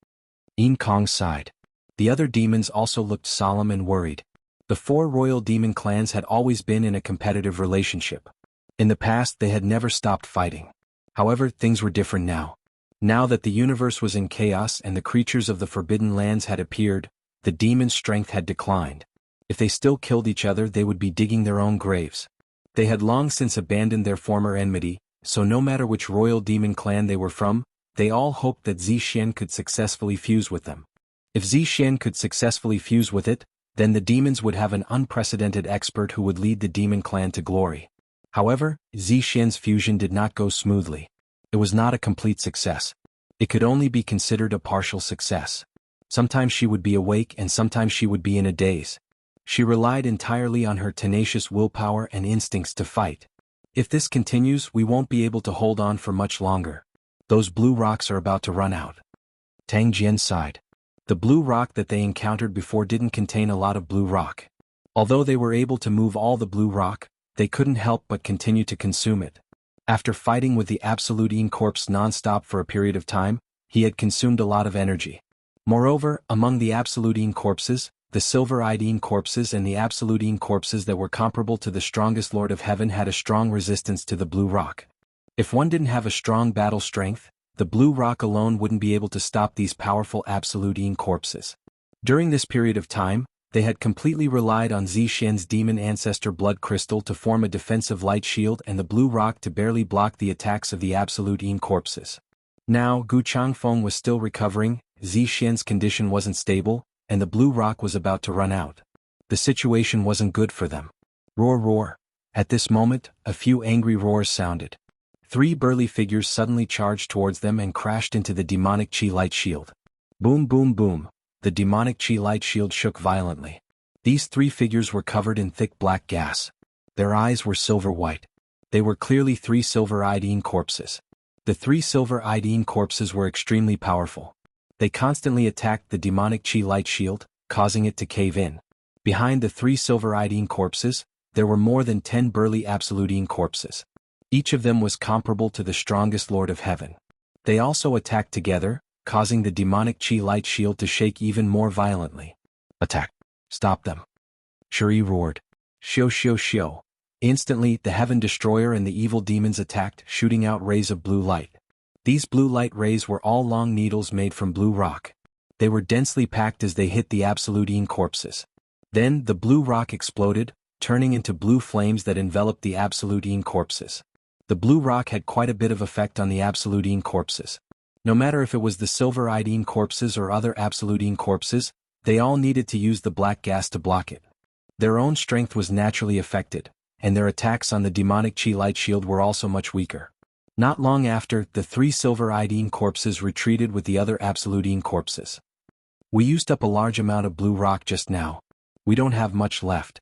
Yin Kong sighed. The other demons also looked solemn and worried. The 4 royal demon clans had always been in a competitive relationship. In the past they had never stopped fighting. However, things were different now. Now that the universe was in chaos and the creatures of the Forbidden Lands had appeared, the demons' strength had declined. If they still killed each other, they would be digging their own graves. They had long since abandoned their former enmity, so no matter which royal demon clan they were from, they all hoped that Zixian could successfully fuse with them. If Zixian could successfully fuse with it, then the demons would have an unprecedented expert who would lead the demon clan to glory. However, Zixian's fusion did not go smoothly. It was not a complete success. It could only be considered a partial success. Sometimes she would be awake and sometimes she would be in a daze. She relied entirely on her tenacious willpower and instincts to fight. If this continues, we won't be able to hold on for much longer. Those blue rocks are about to run out. Tang Jian sighed. The blue rock that they encountered before didn't contain a lot of blue rock. Although they were able to move all the blue rock, they couldn't help but continue to consume it. After fighting with the Absolute Yin Corpse non-stop for a period of time, he had consumed a lot of energy. Moreover, among the Absolute Yin Corpses, the Silver-Eyed Yin Corpses and the Absolute Yin Corpses that were comparable to the strongest Lord of Heaven had a strong resistance to the blue rock. If one didn't have a strong battle strength, the blue rock alone wouldn't be able to stop these powerful Absolute Yin Corpses. During this period of time, they had completely relied on Zixian's demon ancestor blood crystal to form a defensive light shield and the blue rock to barely block the attacks of the Absolute Yin Corpses. Now, Gu Changfeng was still recovering, Zixian's condition wasn't stable, and the blue rock was about to run out. The situation wasn't good for them. Roar roar. At this moment, a few angry roars sounded. 3 burly figures suddenly charged towards them and crashed into the demonic chi light shield. Boom boom boom. The demonic chi light shield shook violently. These 3 figures were covered in thick black gas. Their eyes were silver white. They were clearly 3 silver-eyed Yin Corpses. The 3 silver-eyed Yin Corpses were extremely powerful. They constantly attacked the demonic chi light shield, causing it to cave in. Behind the 3 silver-eyed Yin Corpses, there were more than 10 burly Absolute Yin Corpses. Each of them was comparable to the strongest Lord of Heaven. They also attacked together, causing the demonic chi light shield to shake even more violently. Attack! Stop them! Shuri roared. Shio shio shio. Instantly, the Heaven Destroyer and the evil demons attacked, shooting out rays of blue light. These blue light rays were all long needles made from blue rock. They were densely packed as they hit the Absolute Yin Corpses. Then, the blue rock exploded, turning into blue flames that enveloped the Absolute Yin Corpses. The blue rock had quite a bit of effect on the Absolute Yin Corpses. No matter if it was the Silver-Eyed Yin Corpses or other Absolute Yin Corpses, they all needed to use the black gas to block it. Their own strength was naturally affected, and their attacks on the demonic chi light shield were also much weaker. Not long after, the 3 Silver-Eyed Yin Corpses retreated with the other Absolute Yin Corpses. We used up a large amount of blue rock just now. We don't have much left.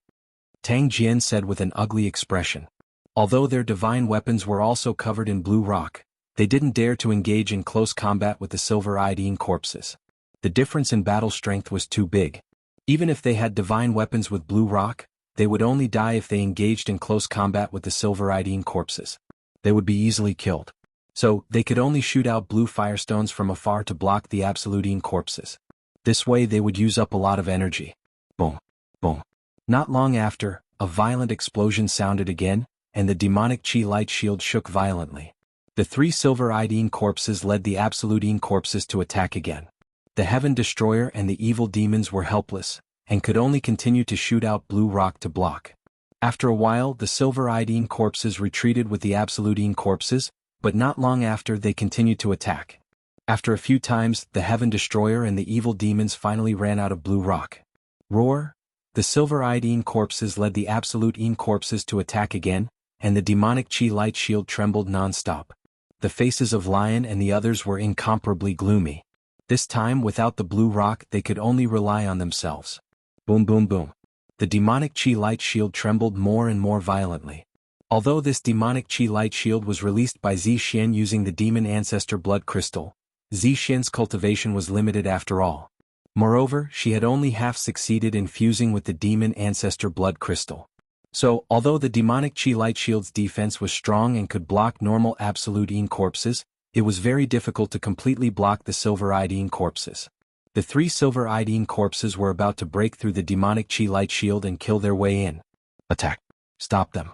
Tang Jian said with an ugly expression. Although their divine weapons were also covered in blue rock, they didn't dare to engage in close combat with the Silver-Eyed Yin Corpses. The difference in battle strength was too big. Even if they had divine weapons with blue rock, they would only die if they engaged in close combat with the Silver-Eyed Yin Corpses. They would be easily killed. So, they could only shoot out blue firestones from afar to block the Absolute Yin Corpses. This way they would use up a lot of energy. Boom. Boom. Not long after, a violent explosion sounded again, and the demonic chi light shield shook violently. The 3 Silver-Eyed Yin Corpses led the Absolute Yin Corpses to attack again. The Heaven Destroyer and the evil demons were helpless, and could only continue to shoot out blue rock to block. After a while the silver-eyed corpses retreated with the absolute corpses, but not long after they continued to attack. After a few times, the Heaven Destroyer and the evil demons finally ran out of blue rock. Roar! The silver-eyed corpses led the absolute corpses to attack again, and the demonic chi light shield trembled non-stop. The faces of Lion and the others were incomparably gloomy. This time without the blue rock they could only rely on themselves. Boom boom boom. The demonic chi light shield trembled more and more violently. Although this demonic chi light shield was released by Zixian using the demon ancestor blood crystal, Zixian's cultivation was limited after all. Moreover, she had only half succeeded in fusing with the demon ancestor blood crystal. So, although the demonic chi light shield's defense was strong and could block normal absolute corpses, it was very difficult to completely block the silver-eyed corpses. The 3 silver-eyed corpses were about to break through the demonic chi light shield and kill their way in. Attack! Stop them!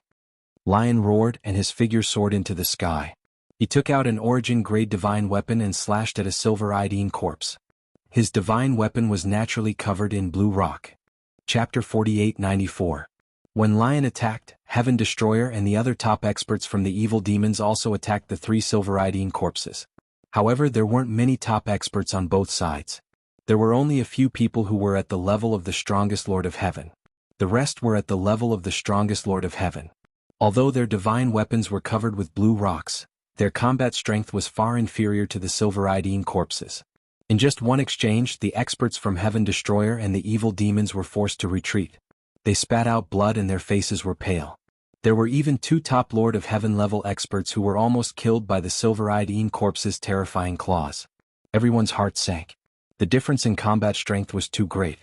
Lion roared and his figure soared into the sky. He took out an origin-grade divine weapon and slashed at a silver-eyed corpse. His divine weapon was naturally covered in blue rock. Chapter 4894. When Lion attacked, Heaven Destroyer and the other top experts from the evil demons also attacked the 3 silver-eyed corpses. However, there weren't many top experts on both sides. There were only a few people who were at the level of the strongest Lord of Heaven. The rest were at the level of the strongest Lord of Heaven. Although their divine weapons were covered with blue rocks, their combat strength was far inferior to the silver-eyed corpses. In just one exchange, the experts from Heaven Destroyer and the evil demons were forced to retreat. They spat out blood and their faces were pale. There were even 2 top Lord of Heaven level experts who were almost killed by the silver-eyed corpses' terrifying claws. Everyone's heart sank. The difference in combat strength was too great.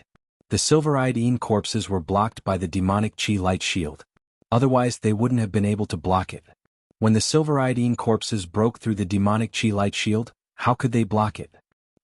The silver-eyed corpses were blocked by the demonic chi light shield. Otherwise they wouldn't have been able to block it. When the silver-eyed corpses broke through the demonic chi light shield, how could they block it?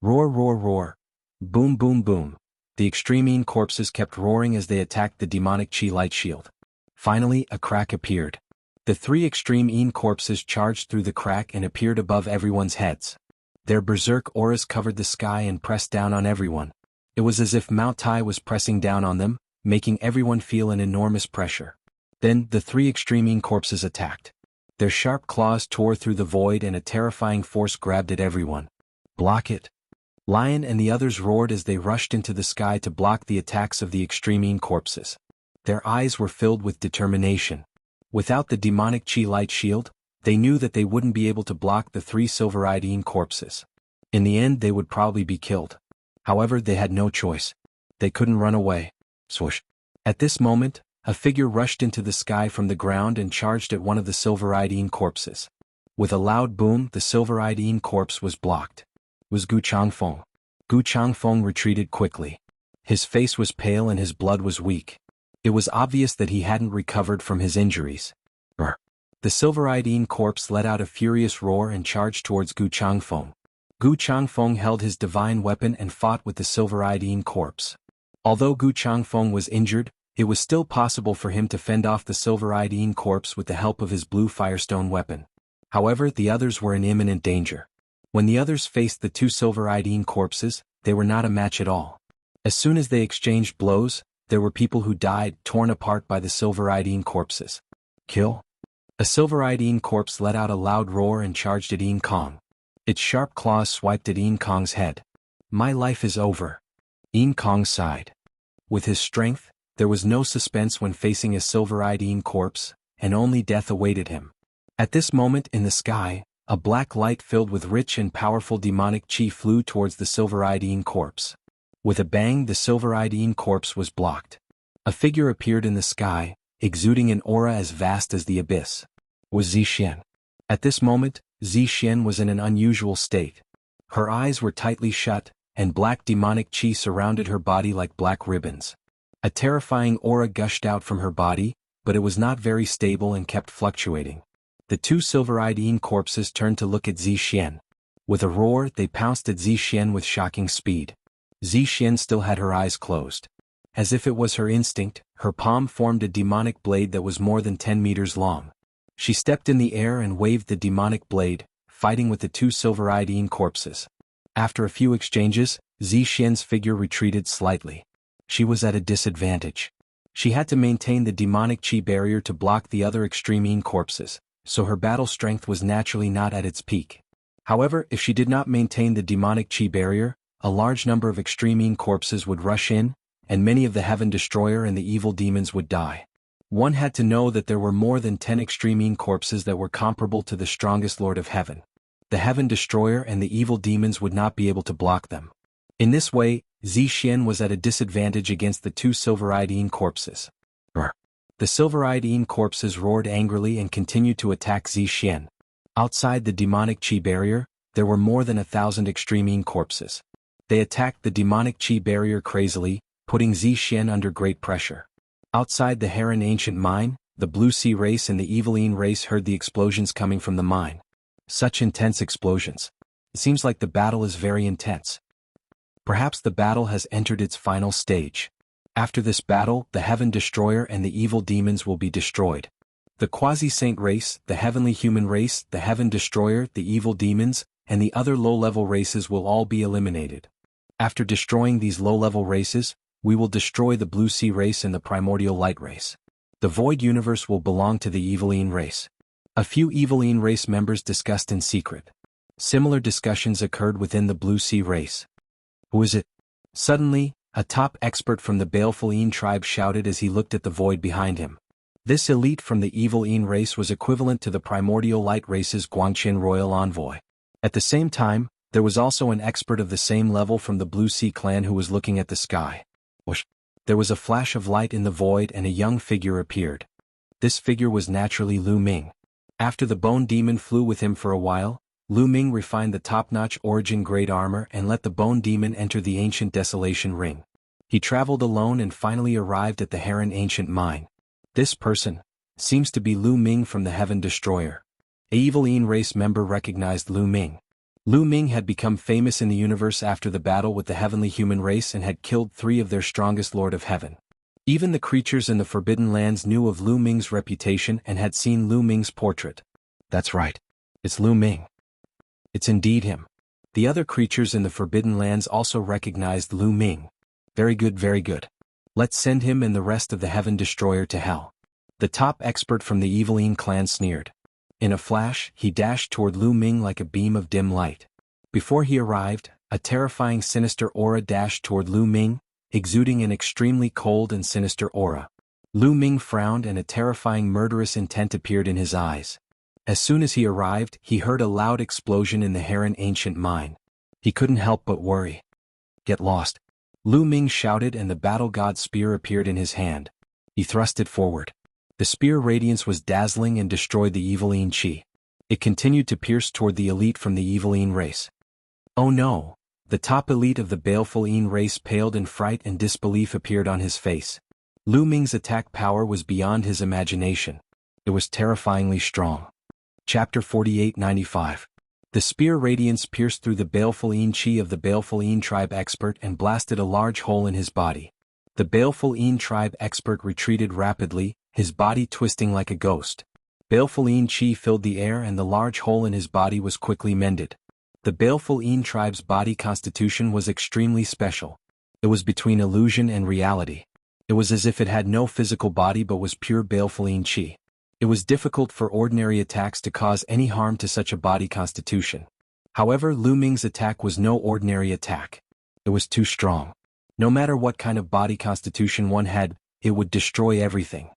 Roar roar roar. Boom boom boom. The extreme corpses kept roaring as they attacked the demonic chi light shield. Finally, a crack appeared. The 3 extreme corpses charged through the crack and appeared above everyone's heads. Their berserk auras covered the sky and pressed down on everyone. It was as if Mount Tai was pressing down on them, making everyone feel an enormous pressure. Then, the 3 extreme corpses attacked. Their sharp claws tore through the void and a terrifying force grabbed at everyone. Block it! Lion and the others roared as they rushed into the sky to block the attacks of the extreme corpses. Their eyes were filled with determination. Without the demonic chi light shield, they knew that they wouldn't be able to block the 3 silver-eyed corpses. In the end they would probably be killed. However, they had no choice. They couldn't run away. Swoosh! At this moment, a figure rushed into the sky from the ground and charged at one of the silver-eyed corpses. With a loud boom, the silver-eyed corpse was blocked. It was Gu Changfeng. Gu Changfeng retreated quickly. His face was pale and his blood was weak. It was obvious that he hadn't recovered from his injuries. Brr. The silver-eyed corpse let out a furious roar and charged towards Gu Changfeng. Gu Changfeng held his divine weapon and fought with the silver-eyed corpse. Although Gu Changfeng was injured, it was still possible for him to fend off the silver-eyed corpse with the help of his blue firestone weapon. However, the others were in imminent danger. When the others faced the 2 silver-eyed corpses, they were not a match at all. As soon as they exchanged blows, there were people who died, torn apart by the silver-eyed corpses. Kill! A silver-eyed corpse let out a loud roar and charged at Kong. Its sharp claws swiped at Kong's head. My life is over. Kong sighed. With his strength, there was no suspense when facing a silver-eyed corpse, and only death awaited him. At this moment in the sky, a black light filled with rich and powerful demonic chi flew towards the silver-eyed corpse. With a bang, the silver-eyed corpse was blocked. A figure appeared in the sky, exuding an aura as vast as the abyss. Was Zixian. At this moment, Zixian was in an unusual state. Her eyes were tightly shut, and black demonic chi surrounded her body like black ribbons. A terrifying aura gushed out from her body, but it was not very stable and kept fluctuating. The 2 silver-eyed corpses turned to look at Zixian. With a roar, they pounced at Zixian with shocking speed. Zixian still had her eyes closed. As if it was her instinct, her palm formed a demonic blade that was more than 10 meters long. She stepped in the air and waved the demonic blade, fighting with the 2 silver-eyed corpses. After a few exchanges, Zixian's figure retreated slightly. she was at a disadvantage. She had to maintain the demonic chi barrier to block the other extreme Yin corpses, so her battle strength was naturally not at its peak. However, if she did not maintain the demonic chi barrier, a large number of extreme Yin corpses would rush in, and many of the Heaven Destroyer and the evil demons would die. One had to know that there were more than 10 extreme Yin corpses that were comparable to the strongest Lord of Heaven. The Heaven Destroyer and the evil demons would not be able to block them. In this way, Zixian was at a disadvantage against the two silver-eyed Yin corpses. The silver-eyed Yin corpses roared angrily and continued to attack Zixian. Outside the demonic chi barrier, there were more than 1,000 extreme Yin corpses. They attacked the demonic chi barrier crazily, putting Zixian under great pressure. Outside the Heron Ancient Mine, the Blue Sea race and the Evil Yin race heard the explosions coming from the mine. Such intense explosions. It seems like the battle is very intense. Perhaps the battle has entered its final stage. After this battle, the Heaven Destroyer and the evil demons will be destroyed. The Quasi-Saint race, the Heavenly Human race, the Heaven Destroyer, the evil demons, and the other low-level races will all be eliminated. After destroying these low-level races, we will destroy the Blue Sea race and the Primordial Light race. The Void Universe will belong to the Evil Yin race. A few Evil Yin race members discussed in secret. Similar discussions occurred within the Blue Sea race. Who is it? Suddenly, a top expert from the Baleful Yin tribe shouted as he looked at the void behind him. This elite from the Evil Yin race was equivalent to the Primordial Light race's Guangqin royal envoy. At the same time, there was also an expert of the same level from the Blue Sea clan who was looking at the sky. Whoosh! There was a flash of light in the void and a young figure appeared. This figure was naturally Lu Ming. After the Bone Demon flew with him for a while, Lu Ming refined the top-notch origin-grade armor and let the Bone Demon enter the ancient Desolation Ring. He traveled alone and finally arrived at the Heron Ancient Mine. This person seems to be Lu Ming from the Heaven Destroyer. A Evil Yin race member recognized Lu Ming. Lu Ming had become famous in the universe after the battle with the Heavenly Human race and had killed 3 of their strongest Lord of Heaven. Even the creatures in the Forbidden Lands knew of Lu Ming's reputation and had seen Lu Ming's portrait. That's right. It's Lu Ming. It's indeed him. The other creatures in the Forbidden Lands also recognized Lu Ming. Very good, very good. Let's send him and the rest of the Heaven Destroyer to hell. The top expert from the Evil Yin clan sneered. In a flash, he dashed toward Lu Ming like a beam of dim light. Before he arrived, a terrifying sinister aura dashed toward Lu Ming, exuding an extremely cold and sinister aura. Lu Ming frowned and a terrifying murderous intent appeared in his eyes. As soon as he arrived, he heard a loud explosion in the Heron Ancient Mine. He couldn't help but worry. Get lost. Lu Ming shouted and the battle god's spear appeared in his hand. He thrust it forward. The spear radiance was dazzling and destroyed the Evil Yin chi. It continued to pierce toward the elite from the Evil Yin race. Oh no! The top elite of the Baleful Yin race paled in fright and disbelief appeared on his face. Lu Ming's attack power was beyond his imagination. It was terrifyingly strong. Chapter 4895. The spear radiance pierced through the Baleful Yin chi of the Baleful Yin tribe expert and blasted a large hole in his body. The Baleful Yin tribe expert retreated rapidly, his body twisting like a ghost. Baleful Yin chi filled the air and the large hole in his body was quickly mended. The Baleful Yin tribe's body constitution was extremely special. It was between illusion and reality. It was as if it had no physical body but was pure Baleful Yin chi. It was difficult for ordinary attacks to cause any harm to such a body constitution. However, Lu Ming's attack was no ordinary attack. It was too strong. No matter what kind of body constitution one had, it would destroy everything.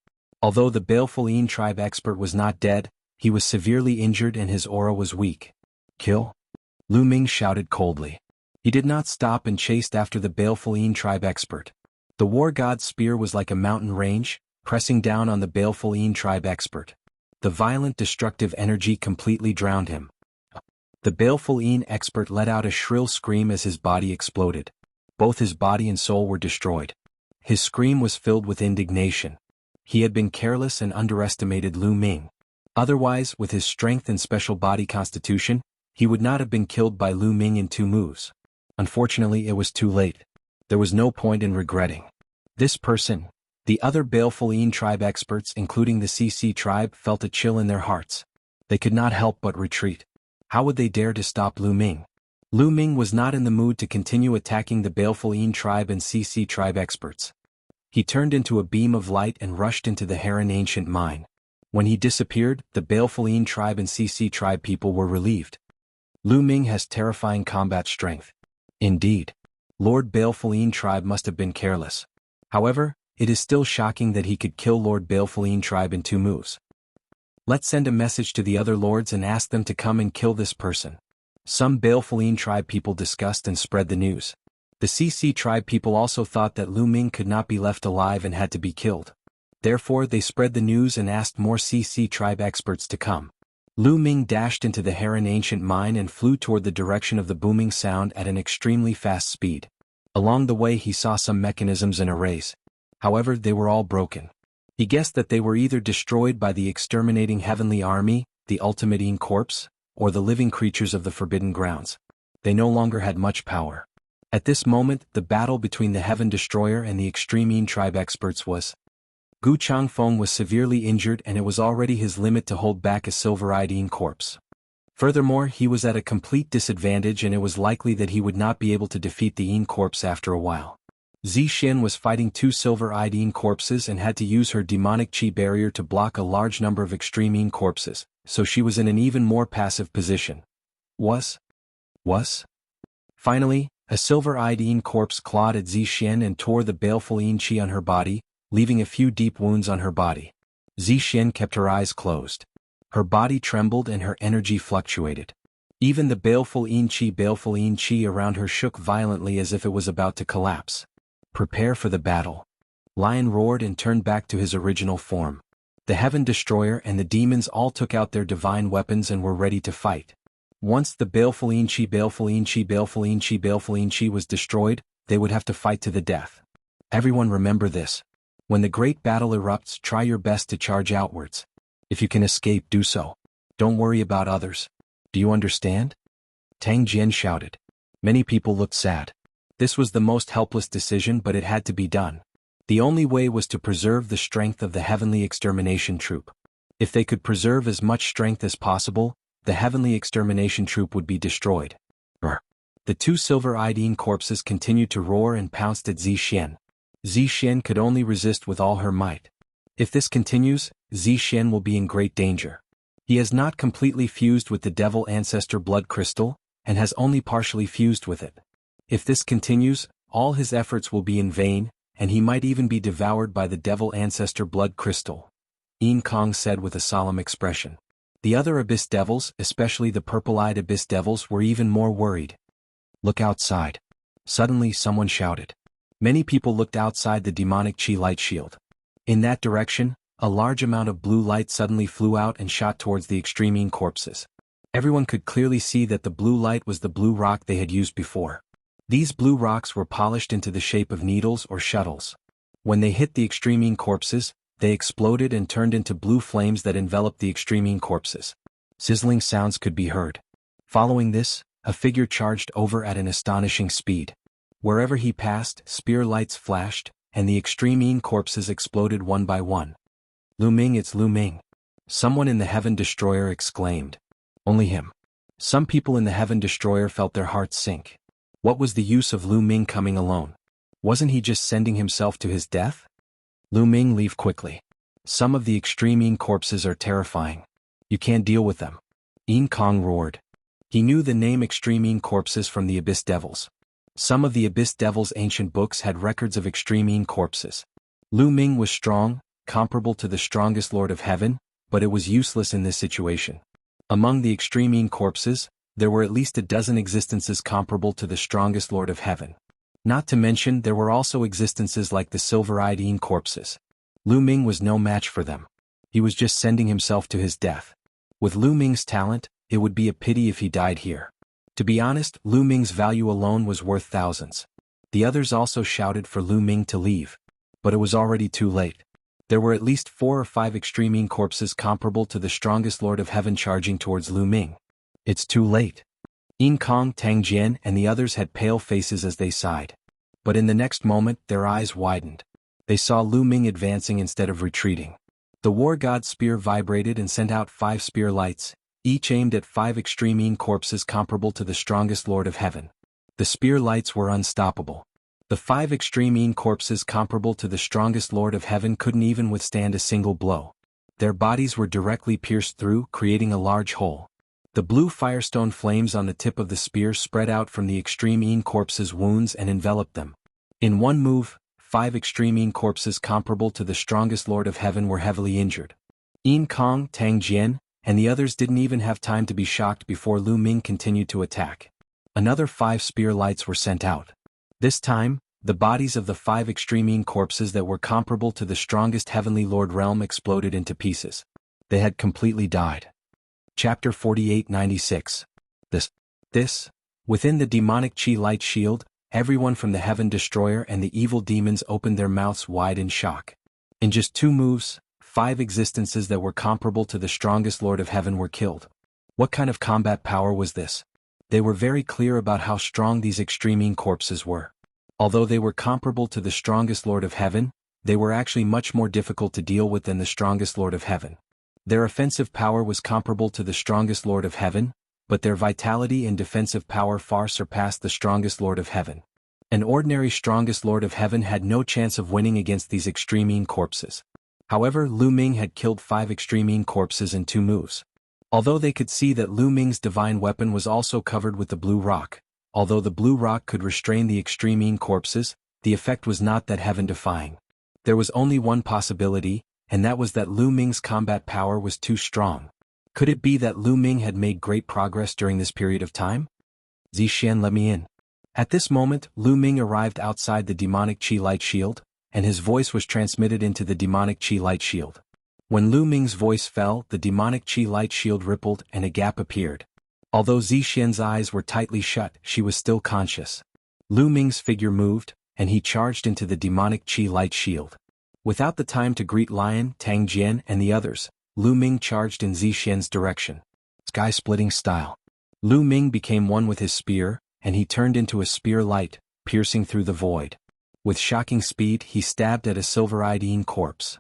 Although the Baleful Yin tribe expert was not dead, he was severely injured and his aura was weak. Kill? Lu Ming shouted coldly. He did not stop and chased after the Baleful Yin tribe expert. The war god's spear was like a mountain range, pressing down on the Baleful Yin tribe expert. The violent destructive energy completely drowned him. The Baleful Yin expert let out a shrill scream as his body exploded. Both his body and soul were destroyed. His scream was filled with indignation. He had been careless and underestimated Lu Ming. Otherwise, with his strength and special body constitution, he would not have been killed by Lu Ming in 2 moves. Unfortunately, it was too late. There was no point in regretting. This person, the other Baleful Yin tribe experts including the CC tribe felt a chill in their hearts. They could not help but retreat. How would they dare to stop Lu Ming? Lu Ming was not in the mood to continue attacking the baleful Yin tribe and CC tribe experts. He turned into a beam of light and rushed into the Heron ancient mine. When he disappeared, the baleful Yin tribe and CC tribe people were relieved. Lu Ming has terrifying combat strength. Indeed. Lord Baleful Yin tribe must have been careless. However, it is still shocking that he could kill Lord Baleful Yin tribe in 2 moves. Let's send a message to the other lords and ask them to come and kill this person. Some Baleful Yin tribe people discussed and spread the news. The CC tribe people also thought that Lu Ming could not be left alive and had to be killed. Therefore they spread the news and asked more CC tribe experts to come. Lu Ming dashed into the Heron ancient mine and flew toward the direction of the booming sound at an extremely fast speed. Along the way he saw some mechanisms and arrays. However, they were all broken. He guessed that they were either destroyed by the exterminating heavenly army, the ultimate Yin corpse, or the living creatures of the Forbidden Grounds. They no longer had much power. At this moment, the battle between the Heaven Destroyer and the extreme Yin tribe experts was. Gu Changfeng was severely injured and it was already his limit to hold back a silver-eyed Yin corpse. Furthermore, he was at a complete disadvantage and it was likely that he would not be able to defeat the Yin corpse after a while. Zixin was fighting 2 silver-eyed Yin corpses and had to use her demonic qi barrier to block a large number of extreme Yin corpses, so she was in an even more passive position. Finally, a silver-eyed Yin corpse clawed at Zixin and tore the baleful Yin qi on her body, leaving a few deep wounds on her body. Zixin kept her eyes closed. Her body trembled and her energy fluctuated. Even the baleful Yin qi around her shook violently as if it was about to collapse. Prepare for the battle. Lion roared and turned back to his original form. The Heaven Destroyer and the demons all took out their divine weapons and were ready to fight. Once the baleful Yin qi was destroyed, they would have to fight to the death. Everyone remember this. When the great battle erupts, try your best to charge outwards. If you can escape, do so. Don't worry about others. Do you understand? Tang Jian shouted. Many people looked sad. This was the most helpless decision, but it had to be done. The only way was to preserve the strength of the Heavenly Extermination Troop. If they could preserve as much strength as possible, the Heavenly Extermination Troop would be destroyed. The 2 silver-eyed Yin corpses continued to roar and pounced at Zixin. Zixin could only resist with all her might. If this continues, Zixin will be in great danger. He has not completely fused with the Devil Ancestor Blood Crystal, and has only partially fused with it. If this continues, all his efforts will be in vain, and he might even be devoured by the Devil Ancestor Blood Crystal. Yin Kong said with a solemn expression. The other Abyss Devils, especially the purple-eyed Abyss Devils, were even more worried. Look outside. Suddenly someone shouted. Many people looked outside the demonic Qi light shield. In that direction, a large amount of blue light suddenly flew out and shot towards the extreme Yin corpses. Everyone could clearly see that the blue light was the blue rock they had used before. These blue rocks were polished into the shape of needles or shuttles. When they hit the extreme Yin corpses, they exploded and turned into blue flames that enveloped the extreme Yin corpses. Sizzling sounds could be heard. Following this, a figure charged over at an astonishing speed. Wherever he passed, spear lights flashed, and the extreme Yin corpses exploded one by one. Lu Ming, it's Lu Ming. Someone in the Heaven Destroyer exclaimed. Only him. Some people in the Heaven Destroyer felt their hearts sink. What was the use of Lu Ming coming alone? Wasn't he just sending himself to his death? Lu Ming, leave quickly. Some of the extreme Yin corpses are terrifying. You can't deal with them. Yin Kong roared. He knew the name extreme Yin corpses from the Abyss Devils. Some of the Abyss Devils' ancient books had records of extreme Yin corpses. Lu Ming was strong, comparable to the strongest Lord of Heaven, but it was useless in this situation. Among the extreme Yin corpses, there were at least a dozen existences comparable to the strongest Lord of Heaven. Not to mention there were also existences like the silver-eyed Yin corpses. Lu Ming was no match for them. He was just sending himself to his death. With Lu Ming's talent, it would be a pity if he died here. To be honest, Lu Ming's value alone was worth thousands. The others also shouted for Lu Ming to leave. But it was already too late. There were at least 4 or 5 extreme Yin corpses comparable to the strongest Lord of Heaven charging towards Lu Ming. It's too late. Yin Kong, Tang Jian, and the others had pale faces as they sighed. But in the next moment, their eyes widened. They saw Lu Ming advancing instead of retreating. The War God's spear vibrated and sent out 5 spear lights, each aimed at 5 extreme corpses comparable to the strongest Lord of Heaven. The spear lights were unstoppable. The 5 extreme corpses comparable to the strongest Lord of Heaven couldn't even withstand a single blow. Their bodies were directly pierced through, creating a large hole. The blue firestone flames on the tip of the spear spread out from the extreme corpses' wounds and enveloped them. In one move, 5 extreme corpses comparable to the strongest Lord of Heaven were heavily injured. Yin Kong, Tang Jian, and the others didn't even have time to be shocked before Lu Ming continued to attack. Another 5 spear lights were sent out. This time, the bodies of the 5 extreme corpses that were comparable to the strongest Heavenly Lord realm exploded into pieces. They had completely died. Chapter 48-96. Within the demonic Qi light shield, everyone from the Heaven Destroyer and the evil demons opened their mouths wide in shock. In just 2 moves, 5 existences that were comparable to the strongest Lord of Heaven were killed. What kind of combat power was this? They were very clear about how strong these extreme corpses were. Although they were comparable to the strongest Lord of Heaven, they were actually much more difficult to deal with than the strongest Lord of Heaven. Their offensive power was comparable to the strongest Lord of Heaven, but their vitality and defensive power far surpassed the strongest Lord of Heaven. An ordinary strongest Lord of Heaven had no chance of winning against these extreme corpses. However, Lu Ming had killed 5 extreme corpses in 2 moves. Although they could see that Lu Ming's divine weapon was also covered with the blue rock, although the blue rock could restrain the extreme corpses, the effect was not that heaven-defying. There was only one possibility, and that was that Lu Ming's combat power was too strong. Could it be that Lu Ming had made great progress during this period of time? Zixian, let me in. At this moment, Lu Ming arrived outside the demonic Qi light shield, and his voice was transmitted into the demonic Qi light shield. When Lu Ming's voice fell, the demonic Qi light shield rippled and a gap appeared. Although Zixian's eyes were tightly shut, she was still conscious. Lu Ming's figure moved, and he charged into the demonic Qi light shield. Without the time to greet Lion, Tang Jian, and the others, Lu Ming charged in Zixian's direction. Sky-splitting style. Lu Ming became one with his spear, and he turned into a spear light, piercing through the void. With shocking speed, he stabbed at a silver-eyed corpse.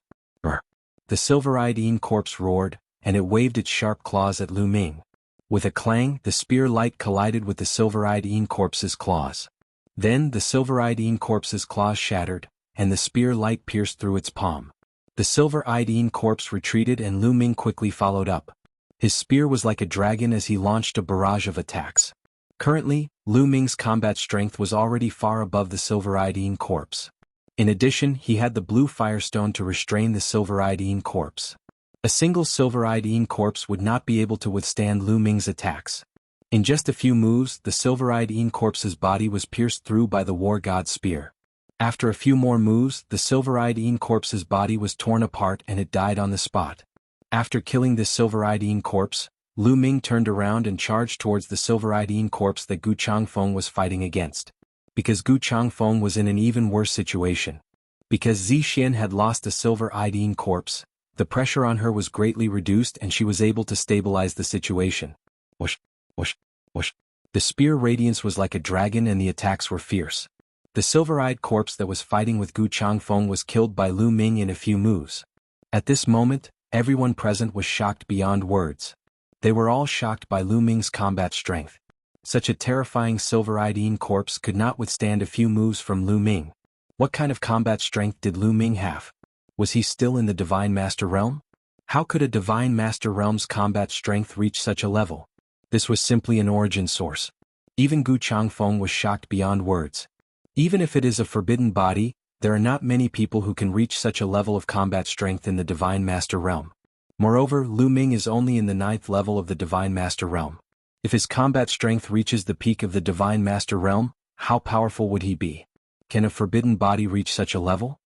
The silver-eyed corpse roared, and it waved its sharp claws at Lu Ming. With a clang, the spear light collided with the silver-eyed corpse's claws. Then the silver-eyed corpse's claws shattered, and the spear light pierced through its palm. The silver-eyed corpse retreated and Lu Ming quickly followed up. His spear was like a dragon as he launched a barrage of attacks. Currently, Lu Ming's combat strength was already far above the silver-eyed corpse. In addition, he had the blue firestone to restrain the silver-eyed corpse. A single silver-eyed corpse would not be able to withstand Lu Ming's attacks. In just a few moves, the silver-eyed corpse's body was pierced through by the war god's spear. After a few more moves, the silver-eyed corpse's body was torn apart and it died on the spot. After killing this silver-eyed corpse, Lu Ming turned around and charged towards the silver-eyed corpse that Gu Changfeng was fighting against. Because Gu Changfeng was in an even worse situation. Because Zixian had lost a silver-eyed corpse, the pressure on her was greatly reduced and she was able to stabilize the situation. Whoosh, whoosh, whoosh. The spear radiance was like a dragon and the attacks were fierce. The silver-eyed corpse that was fighting with Gu Changfeng was killed by Lu Ming in a few moves. At this moment, everyone present was shocked beyond words. They were all shocked by Lu Ming's combat strength. Such a terrifying silver-eyed corpse could not withstand a few moves from Lu Ming. What kind of combat strength did Lu Ming have? Was he still in the Divine Master Realm? How could a Divine Master Realm's combat strength reach such a level? This was simply an origin source. Even Gu Changfeng was shocked beyond words. Even if it is a forbidden body, there are not many people who can reach such a level of combat strength in the Divine Master Realm. Moreover, Lu Ming is only in the 9th level of the Divine Master Realm. If his combat strength reaches the peak of the Divine Master Realm, how powerful would he be? Can a forbidden body reach such a level?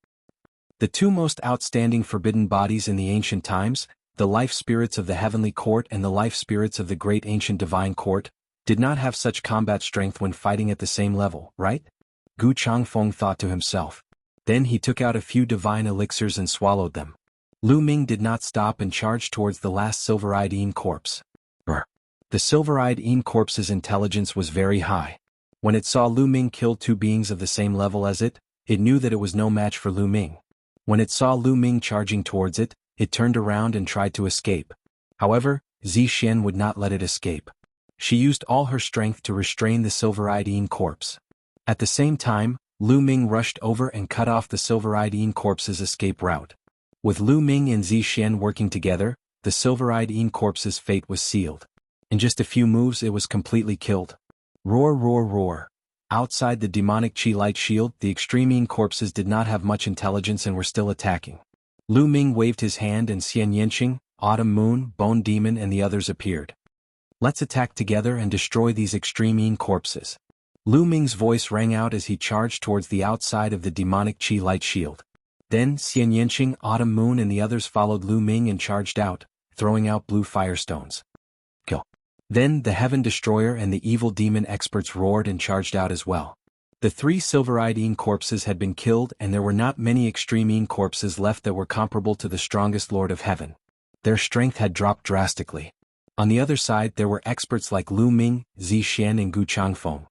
The 2 most outstanding forbidden bodies in the ancient times, the life spirits of the Heavenly Court and the life spirits of the Great Ancient Divine Court, did not have such combat strength when fighting at the same level, right? Gu Changfeng thought to himself. Then he took out a few divine elixirs and swallowed them. Lu Ming did not stop and charged towards the last silver-eyed corpse. The silver-eyed corpse's intelligence was very high. When it saw Lu Ming kill 2 beings of the same level as it knew that it was no match for Lu Ming. When it saw Lu Ming charging towards it turned around and tried to escape. However, Zixian would not let it escape. She used all her strength to restrain the Silver-Eyed corpse. At the same time, Lu Ming rushed over and cut off the Silver-Eyed corpse's escape route. With Lu Ming and Zixian working together, the Silver-Eyed corpse's fate was sealed. In just a few moves it was completely killed. Roar, roar, roar. Outside the demonic Qi light shield, the Extreme corpses did not have much intelligence and were still attacking. Lu Ming waved his hand and Xian Yanqing, Autumn Moon, Bone Demon and the others appeared. Let's attack together and destroy these Extreme corpses. Lu Ming's voice rang out as he charged towards the outside of the demonic Qi light shield. Then Xian Yanqing, Autumn Moon and the others followed Lu Ming and charged out, throwing out blue firestones. Go. Then the Heaven Destroyer and the evil demon experts roared and charged out as well. The 3 Silver-Eyed corpses had been killed and there were not many Extreme corpses left that were comparable to the strongest Lord of Heaven. Their strength had dropped drastically. On the other side there were experts like Lu Ming, Zixian and Gu Changfeng.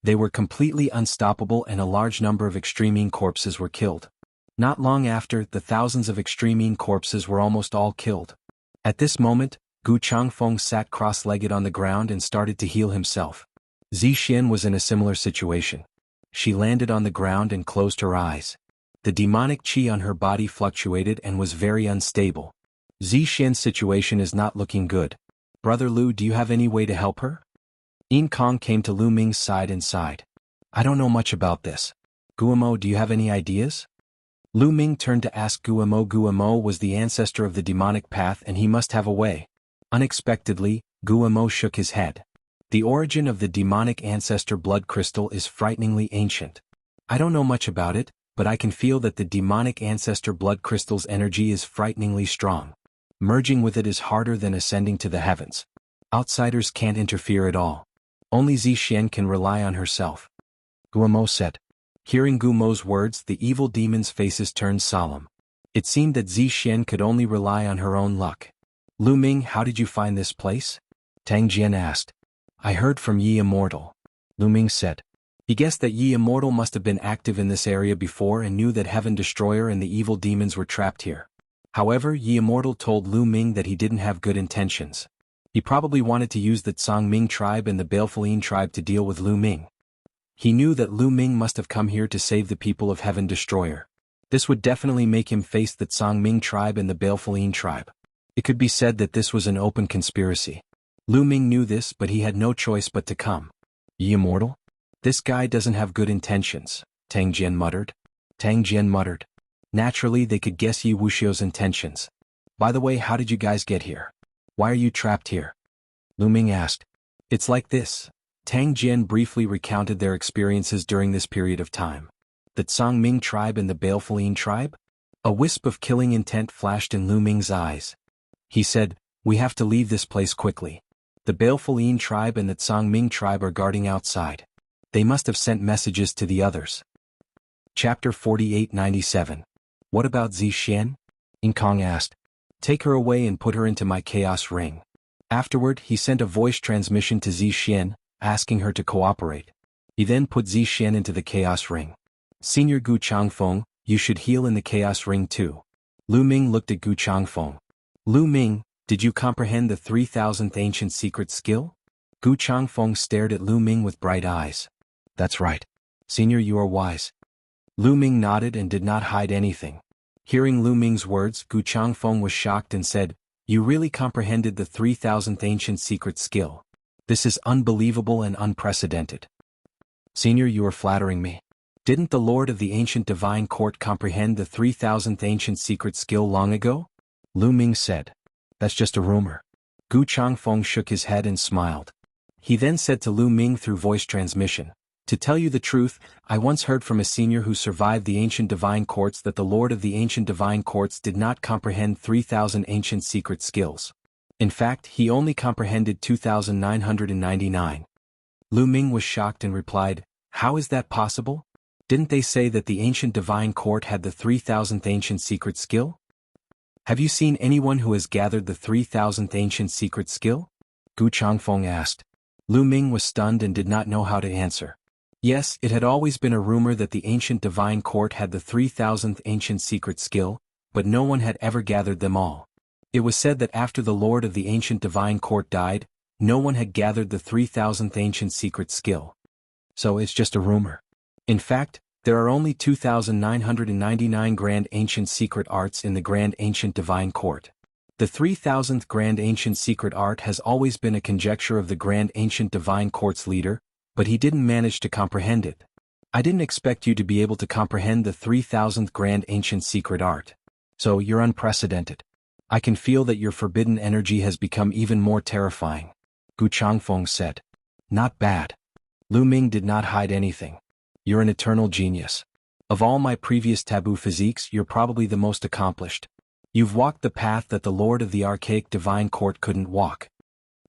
They were completely unstoppable and a large number of Extreme corpses were killed. Not long after, the thousands of Extreme corpses were almost all killed. At this moment, Gu Changfeng sat cross-legged on the ground and started to heal himself. Zixian was in a similar situation. She landed on the ground and closed her eyes. The demonic qi on her body fluctuated and was very unstable. Zixian's situation is not looking good. Brother Lu, do you have any way to help her? Yin Kong came to Lu Ming's side and sighed. I don't know much about this. Guamo, do you have any ideas? Lu Ming turned to ask Guamo. Guamo was the ancestor of the demonic path and he must have a way. Unexpectedly, Guamo shook his head. The origin of the demonic ancestor blood crystal is frighteningly ancient. I don't know much about it, but I can feel that the demonic ancestor blood crystal's energy is frighteningly strong. Merging with it is harder than ascending to the heavens. Outsiders can't interfere at all. Only Zixian can rely on herself. Guamo said. Hearing Gumo's words, the evil demons' faces turned solemn. It seemed that Zixian could only rely on her own luck. Lu Ming, how did you find this place? Tang Jian asked. I heard from Yi Immortal. Lu Ming said. He guessed that Yi Immortal must have been active in this area before and knew that Heaven Destroyer and the evil demons were trapped here. However, Yi Immortal told Lu Ming that he didn't have good intentions. He probably wanted to use the Tsangming tribe and the Baleful Yin tribe to deal with Lu Ming. He knew that Lu Ming must have come here to save the people of Heaven Destroyer. This would definitely make him face the Tsangming tribe and the Baleful Yin tribe. It could be said that this was an open conspiracy. Lu Ming knew this, but he had no choice but to come. Yi Immortal? This guy doesn't have good intentions, Tang Jian muttered. Tang Jian muttered. Naturally, they could guess Yi Wuxia's intentions. By the way, how did you guys get here? Why are you trapped here? Lu Ming asked. It's like this. Tang Jian briefly recounted their experiences during this period of time. The Tsangming tribe and the Baleful Yin tribe? A wisp of killing intent flashed in Lu Ming's eyes. He said, we have to leave this place quickly. The Baleful Yin tribe and the Tsangming tribe are guarding outside. They must have sent messages to the others. Chapter 4897. What about Zixian? Yin Kong asked. Take her away and put her into my chaos ring. Afterward, he sent a voice transmission to Zixian, asking her to cooperate. He then put Zixian into the chaos ring. Senior Gu Changfeng, you should heal in the chaos ring too. Lu Ming looked at Gu Changfeng. Lu Ming, did you comprehend the 3000th ancient secret skill? Gu Changfeng stared at Lu Ming with bright eyes. That's right. Senior, you are wise. Lu Ming nodded and did not hide anything. Hearing Lu Ming's words, Gu Changfeng was shocked and said, you really comprehended the 3000th ancient secret skill. This is unbelievable and unprecedented. Senior, you are flattering me. Didn't the Lord of the Ancient Divine Court comprehend the 3000th ancient secret skill long ago? Lu Ming said. That's just a rumor. Gu Changfeng shook his head and smiled. He then said to Lu Ming through voice transmission, to tell you the truth, I once heard from a senior who survived the ancient divine courts that the Lord of the ancient divine courts did not comprehend 3000 ancient secret skills. In fact, he only comprehended 2999. Lu Ming was shocked and replied, how is that possible? Didn't they say that the ancient divine court had the 3000th ancient secret skill? Have you seen anyone who has gathered the 3000th ancient secret skill? Gu Changfeng asked. Lu Ming was stunned and did not know how to answer. Yes, it had always been a rumor that the ancient divine court had the 3000th ancient secret skill, but no one had ever gathered them all. It was said that after the Lord of the ancient divine court died, no one had gathered the 3000th ancient secret skill. So it's just a rumor. In fact, there are only 2,999 grand ancient secret arts in the grand ancient divine court. The 3000th grand ancient secret art has always been a conjecture of the grand ancient divine court's leader, but he didn't manage to comprehend it. I didn't expect you to be able to comprehend the 3000th grand ancient secret art. So you're unprecedented. I can feel that your forbidden energy has become even more terrifying, Gu Changfeng said. Not bad. Lu Ming did not hide anything. You're an eternal genius. Of all my previous taboo physiques, you're probably the most accomplished. You've walked the path that the Lord of the archaic divine court couldn't walk.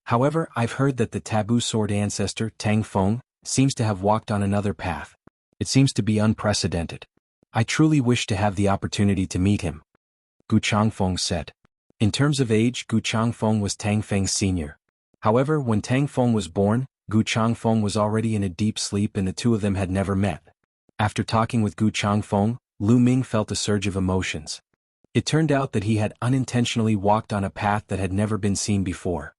However, I've heard that the taboo sword ancestor, Tang Feng, seems to have walked on another path. It seems to be unprecedented. I truly wish to have the opportunity to meet him, Gu Changfeng said. In terms of age, Gu Changfeng was Tang Feng's senior. However, when Tang Feng was born, Gu Changfeng was already in a deep sleep and the two of them had never met. After talking with Gu Changfeng, Lu Ming felt a surge of emotions. It turned out that he had unintentionally walked on a path that had never been seen before.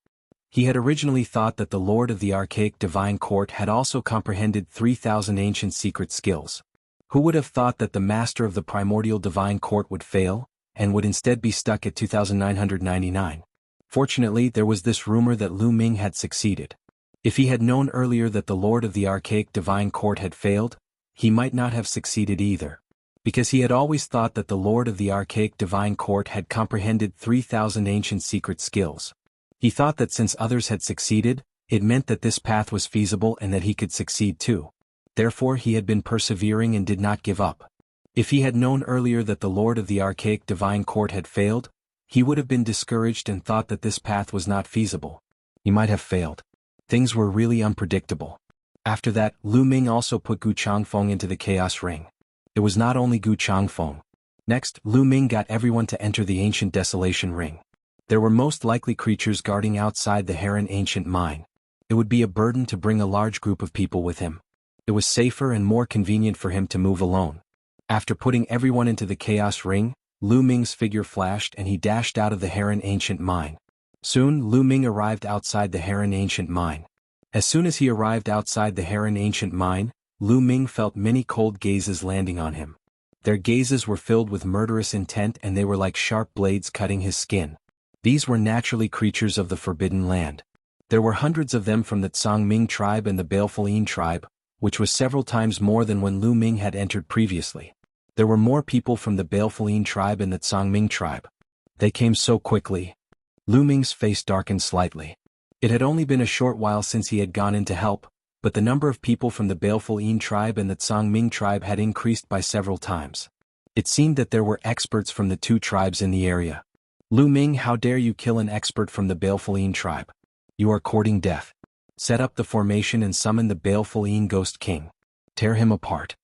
He had originally thought that the Lord of the archaic divine court had also comprehended 3000 ancient secret skills. Who would have thought that the master of the primordial divine court would fail, and would instead be stuck at 2999? Fortunately, there was this rumor that Lu Ming had succeeded. If he had known earlier that the Lord of the archaic divine court had failed, he might not have succeeded either. Because he had always thought that the Lord of the archaic divine court had comprehended 3000 ancient secret skills. He thought that since others had succeeded, it meant that this path was feasible and that he could succeed too. Therefore he had been persevering and did not give up. If he had known earlier that the Lord of the archaic divine court had failed, he would have been discouraged and thought that this path was not feasible. He might have failed. Things were really unpredictable. After that, Lu Ming also put Gu Changfeng into the Chaos Ring. It was not only Gu Changfeng. Next, Lu Ming got everyone to enter the ancient Desolation Ring. There were most likely creatures guarding outside the Heron ancient mine. It would be a burden to bring a large group of people with him. It was safer and more convenient for him to move alone. After putting everyone into the Chaos Ring, Lu Ming's figure flashed and he dashed out of the Heron ancient mine. Soon, Lu Ming arrived outside the Heron ancient mine. As soon as he arrived outside the Heron ancient mine, Lu Ming felt many cold gazes landing on him. Their gazes were filled with murderous intent and they were like sharp blades cutting his skin. These were naturally creatures of the Forbidden Land. There were hundreds of them from the Tsangming tribe and the Baleful Yin tribe, which was several times more than when Lu Ming had entered previously. There were more people from the Baleful Yin tribe and the Tsangming tribe. They came so quickly. Lu Ming's face darkened slightly. It had only been a short while since he had gone in to help, but the number of people from the Baleful Yin tribe and the Tsangming tribe had increased by several times. It seemed that there were experts from the two tribes in the area. Lu Ming, how dare you kill an expert from the Baleful Yin tribe? You are courting death. Set up the formation and summon the Baleful Yin Ghost King. Tear him apart.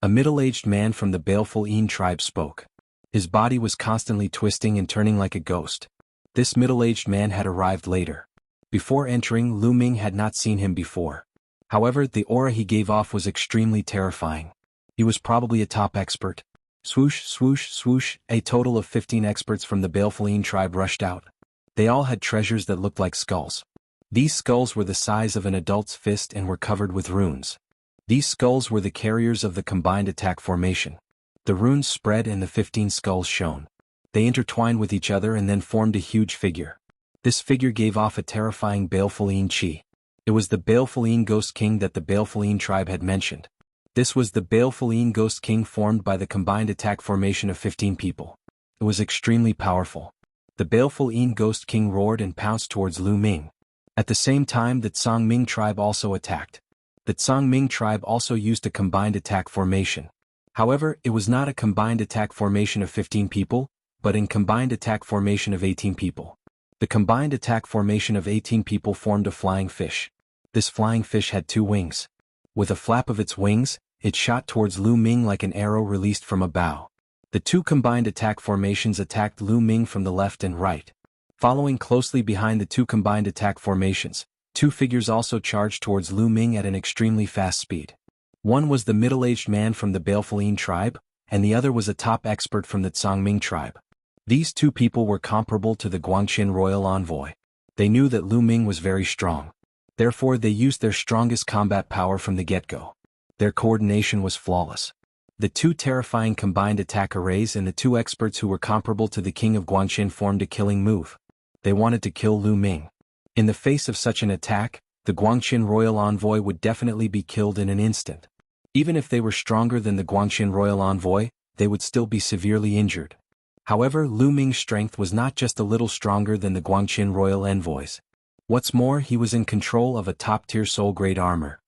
A middle-aged man from the Baleful Yin tribe spoke. His body was constantly twisting and turning like a ghost. This middle-aged man had arrived later. Before entering, Lu Ming had not seen him before. However, the aura he gave off was extremely terrifying. He was probably a top expert. Swoosh, swoosh, swoosh, a total of 15 experts from the Baleful Yin tribe rushed out. They all had treasures that looked like skulls. These skulls were the size of an adult's fist and were covered with runes. These skulls were the carriers of the combined attack formation. The runes spread and the 15 skulls shone. They intertwined with each other and then formed a huge figure. This figure gave off a terrifying Baleful Yin chi. It was the Baleful Yin Ghost King that the Baleful Yin tribe had mentioned. This was the Baleful Yin Ghost King formed by the combined attack formation of 15 people. It was extremely powerful. The Baleful Yin Ghost King roared and pounced towards Lu Ming. At the same time, the Tsangming tribe also attacked. The Tsangming tribe also used a combined attack formation. However, it was not a combined attack formation of 15 people, but in combined attack formation of 18 people. The combined attack formation of 18 people formed a flying fish. This flying fish had 2 wings. With a flap of its wings, it shot towards Lu Ming like an arrow released from a bow. The 2 combined attack formations attacked Lu Ming from the left and right. Following closely behind the 2 combined attack formations, 2 figures also charged towards Lu Ming at an extremely fast speed. One was the middle-aged man from the Baleful Yin tribe, and the other was a top expert from the Tsangming tribe. These two people were comparable to the Guangxin royal envoy. They knew that Lu Ming was very strong. Therefore they used their strongest combat power from the get-go. Their coordination was flawless. The two terrifying combined attack arrays and the two experts who were comparable to the king of Guangxin formed a killing move. They wanted to kill Lu Ming. In the face of such an attack, the Guangxin royal envoy would definitely be killed in an instant. Even if they were stronger than the Guangxin royal envoy, they would still be severely injured. However, Lu Ming's strength was not just a little stronger than the Guangxin royal envoys. What's more, he was in control of a top-tier soul-grade armor.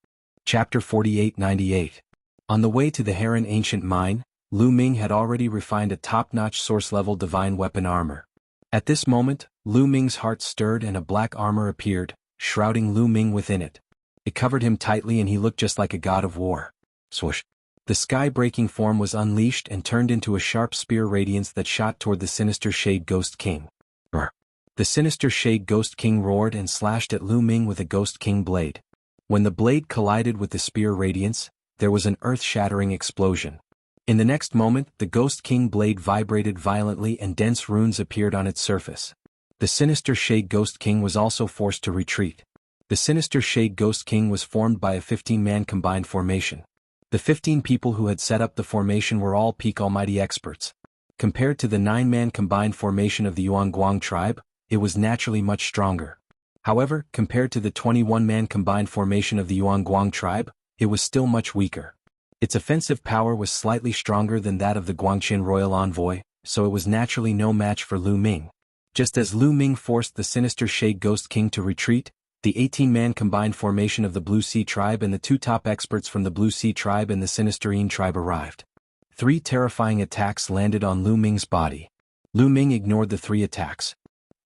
Chapter 4898. On the way to the Heron Ancient Mine, Lu Ming had already refined a top-notch source-level divine weapon armor. At this moment, Lu Ming's heart stirred and a black armor appeared, shrouding Lu Ming within it. It covered him tightly and he looked just like a god of war. Swoosh! The sky-breaking form was unleashed and turned into a sharp spear radiance that shot toward the sinister Shade Ghost King. Roar! The sinister Shade Ghost King roared and slashed at Lu Ming with a Ghost King blade. When the blade collided with the spear radiance, there was an earth-shattering explosion. In the next moment, the Ghost King blade vibrated violently and dense runes appeared on its surface. The sinister Shade Ghost King was also forced to retreat. The sinister Shade Ghost King was formed by a 15-man combined formation. The 15 people who had set up the formation were all peak almighty experts. Compared to the 9-man combined formation of the Yuanguang tribe, it was naturally much stronger. However, compared to the 21-man combined formation of the Yuanguang tribe, it was still much weaker. Its offensive power was slightly stronger than that of the Guangxin royal envoy, so it was naturally no match for Lu Ming. Just as Lu Ming forced the sinister Shade Ghost King to retreat, the 18-man combined formation of the Blue Sea tribe and the two top experts from the Blue Sea tribe and the Sinisterine tribe arrived. 3 terrifying attacks landed on Lu Ming's body. Lu Ming ignored the 3 attacks.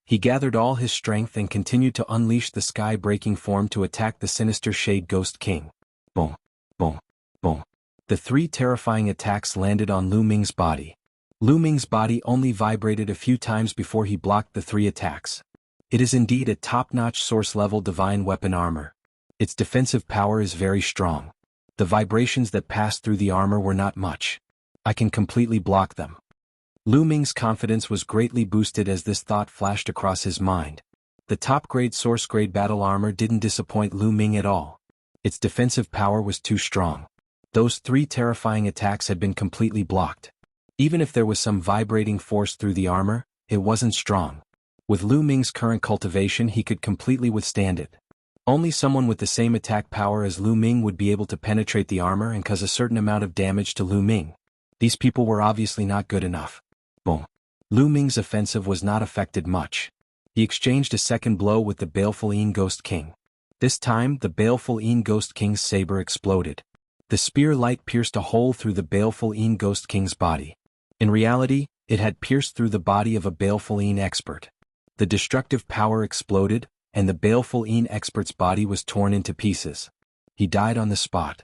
He gathered all his strength and continued to unleash the sky-breaking form to attack the sinister Shade Ghost King. Boom, boom, boom. The 3 terrifying attacks landed on Lu Ming's body. Lu Ming's body only vibrated a few times before he blocked the 3 attacks. It is indeed a top-notch source-level divine weapon armor. Its defensive power is very strong. The vibrations that passed through the armor were not much. I can completely block them. Lu Ming's confidence was greatly boosted as this thought flashed across his mind. The top-grade source-grade battle armor didn't disappoint Lu Ming at all. Its defensive power was too strong. Those 3 terrifying attacks had been completely blocked. Even if there was some vibrating force through the armor, it wasn't strong. With Lu Ming's current cultivation he could completely withstand it. Only someone with the same attack power as Lu Ming would be able to penetrate the armor and cause a certain amount of damage to Lu Ming. These people were obviously not good enough. Boom. Lu Ming's offensive was not affected much. He exchanged a second blow with the Baleful Een Ghost King. This time, the Baleful Een Ghost King's saber exploded. The spear light pierced a hole through the Baleful Een Ghost King's body. In reality, it had pierced through the body of a Baleful Een expert. The destructive power exploded, and the Baleful Een expert's body was torn into pieces. He died on the spot.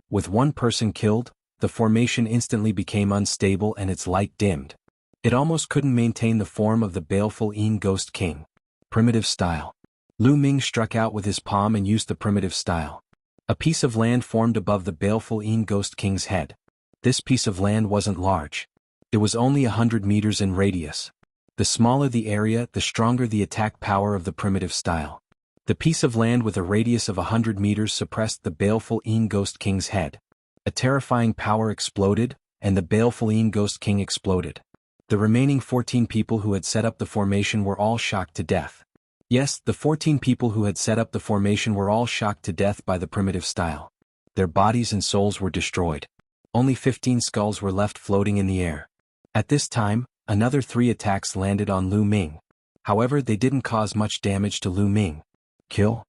With one person killed, the formation instantly became unstable and its light dimmed. It almost couldn't maintain the form of the Baleful Een Ghost King. Primitive style. Lu Ming struck out with his palm and used the primitive style. A piece of land formed above the Baleful Een Ghost King's head. This piece of land wasn't large. It was only 100 meters in radius. The smaller the area, the stronger the attack power of the primitive style. The piece of land with a radius of 100 meters suppressed the Baleful Een Ghost King's head. A terrifying power exploded, and the Baleful Een Ghost King exploded. The remaining 14 people who had set up the formation were all shocked to death. Yes, the 14 people who had set up the formation were all shocked to death by the primitive style. Their bodies and souls were destroyed. Only 15 skulls were left floating in the air. At this time, another 3 attacks landed on Lu Ming. However, they didn't cause much damage to Lu Ming. Kill?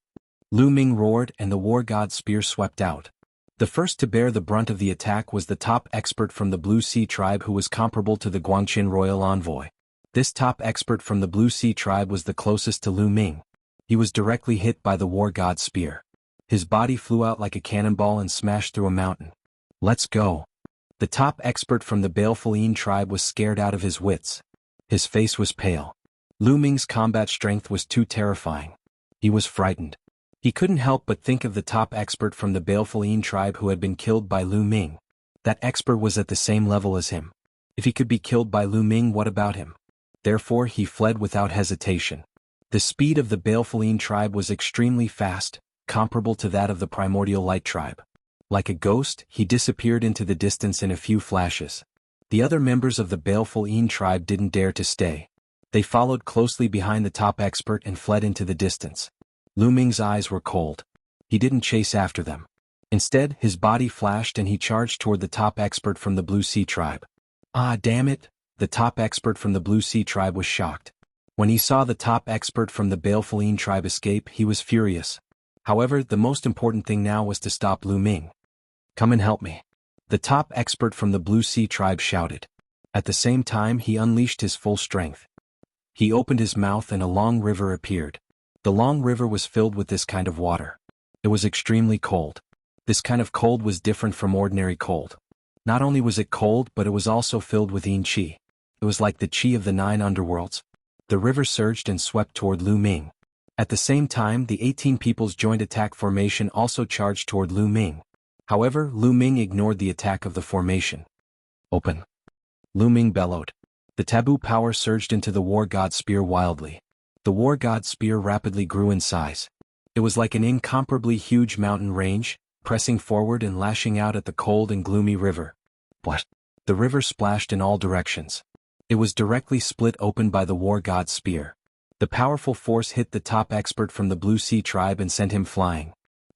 Lu Ming roared and the war god's spear swept out. The first to bear the brunt of the attack was the top expert from the Blue Sea tribe who was comparable to the Guangxin royal envoy. This top expert from the Blue Sea tribe was the closest to Lu Ming. He was directly hit by the war god's spear. His body flew out like a cannonball and smashed through a mountain. Let's go. The top expert from the Baleful Een tribe was scared out of his wits. His face was pale. Lu Ming's combat strength was too terrifying. He was frightened. He couldn't help but think of the top expert from the Baleful Een tribe who had been killed by Lu Ming. That expert was at the same level as him. If he could be killed by Lu Ming, what about him? Therefore he fled without hesitation. The speed of the Balefulene tribe was extremely fast, comparable to that of the Primordial Light tribe. Like a ghost, he disappeared into the distance in a few flashes. The other members of the Balefulene tribe didn't dare to stay. They followed closely behind the top expert and fled into the distance. Lu Ming's eyes were cold. He didn't chase after them. Instead, his body flashed and he charged toward the top expert from the Blue Sea tribe. Ah, damn it! The top expert from the Blue Sea tribe was shocked. When he saw the top expert from the Balefulene tribe escape, he was furious. However, the most important thing now was to stop Lu Ming. Come and help me. The top expert from the Blue Sea tribe shouted. At the same time, he unleashed his full strength. He opened his mouth and a long river appeared. The long river was filled with this kind of water. It was extremely cold. This kind of cold was different from ordinary cold. Not only was it cold, but it was also filled with yin qi. It was like the qi of the 9 underworlds. The river surged and swept toward Lu Ming. At the same time, the 18 people's joint attack formation also charged toward Lu Ming. However, Lu Ming ignored the attack of the formation. Open! Lu Ming bellowed. The taboo power surged into the War God Spear wildly. The War God Spear rapidly grew in size. It was like an incomparably huge mountain range, pressing forward and lashing out at the cold and gloomy river. What? The river splashed in all directions. It was directly split open by the War God Spear. The powerful force hit the top expert from the Blue Sea tribe and sent him flying.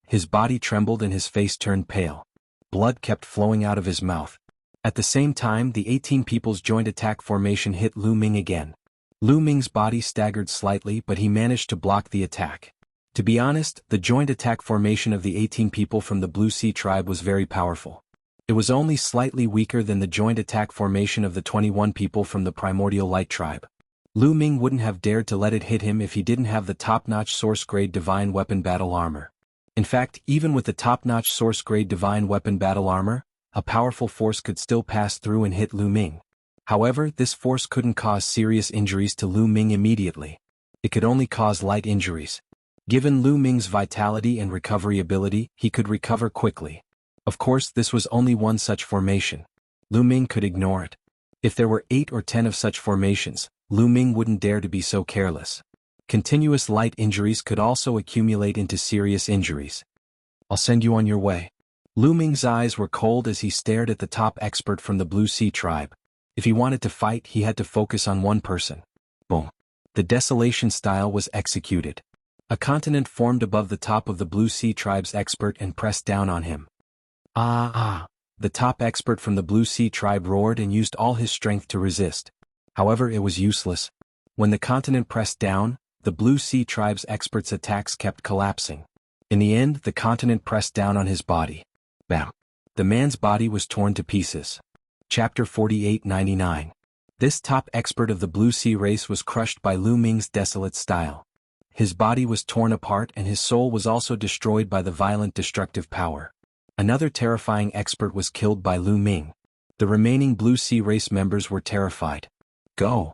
His body trembled and his face turned pale. Blood kept flowing out of his mouth. At the same time, the 18 people's joint attack formation hit Lu Ming again. Lu Ming's body staggered slightly, but he managed to block the attack. To be honest, the joint attack formation of the 18 people from the Blue Sea tribe was very powerful. It was only slightly weaker than the joint attack formation of the 21 people from the Primordial Light tribe. Lu Ming wouldn't have dared to let it hit him if he didn't have the top-notch source-grade divine weapon battle armor. In fact, even with the top-notch source-grade divine weapon battle armor, a powerful force could still pass through and hit Lu Ming. However, this force couldn't cause serious injuries to Lu Ming immediately. It could only cause light injuries. Given Lu Ming's vitality and recovery ability, he could recover quickly. Of course, this was only one such formation. Lu Ming could ignore it. If there were 8 or 10 of such formations, Lu Ming wouldn't dare to be so careless. Continuous light injuries could also accumulate into serious injuries. I'll send you on your way. Lu Ming's eyes were cold as he stared at the top expert from the Blue Sea tribe. If he wanted to fight, he had to focus on one person. Boom. The desolation style was executed. A continent formed above the top of the Blue Sea tribe's expert and pressed down on him. Ah! The top expert from the Blue Sea tribe roared and used all his strength to resist. However, it was useless. When the continent pressed down, the Blue Sea tribe's expert's attacks kept collapsing. In the end, the continent pressed down on his body. Bam! The man's body was torn to pieces. Chapter 4899. This top expert of the Blue Sea race was crushed by Lu Ming's desolate style. His body was torn apart and his soul was also destroyed by the violent destructive power. Another terrifying expert was killed by Lu Ming. The remaining Blue Sea race members were terrified. Go!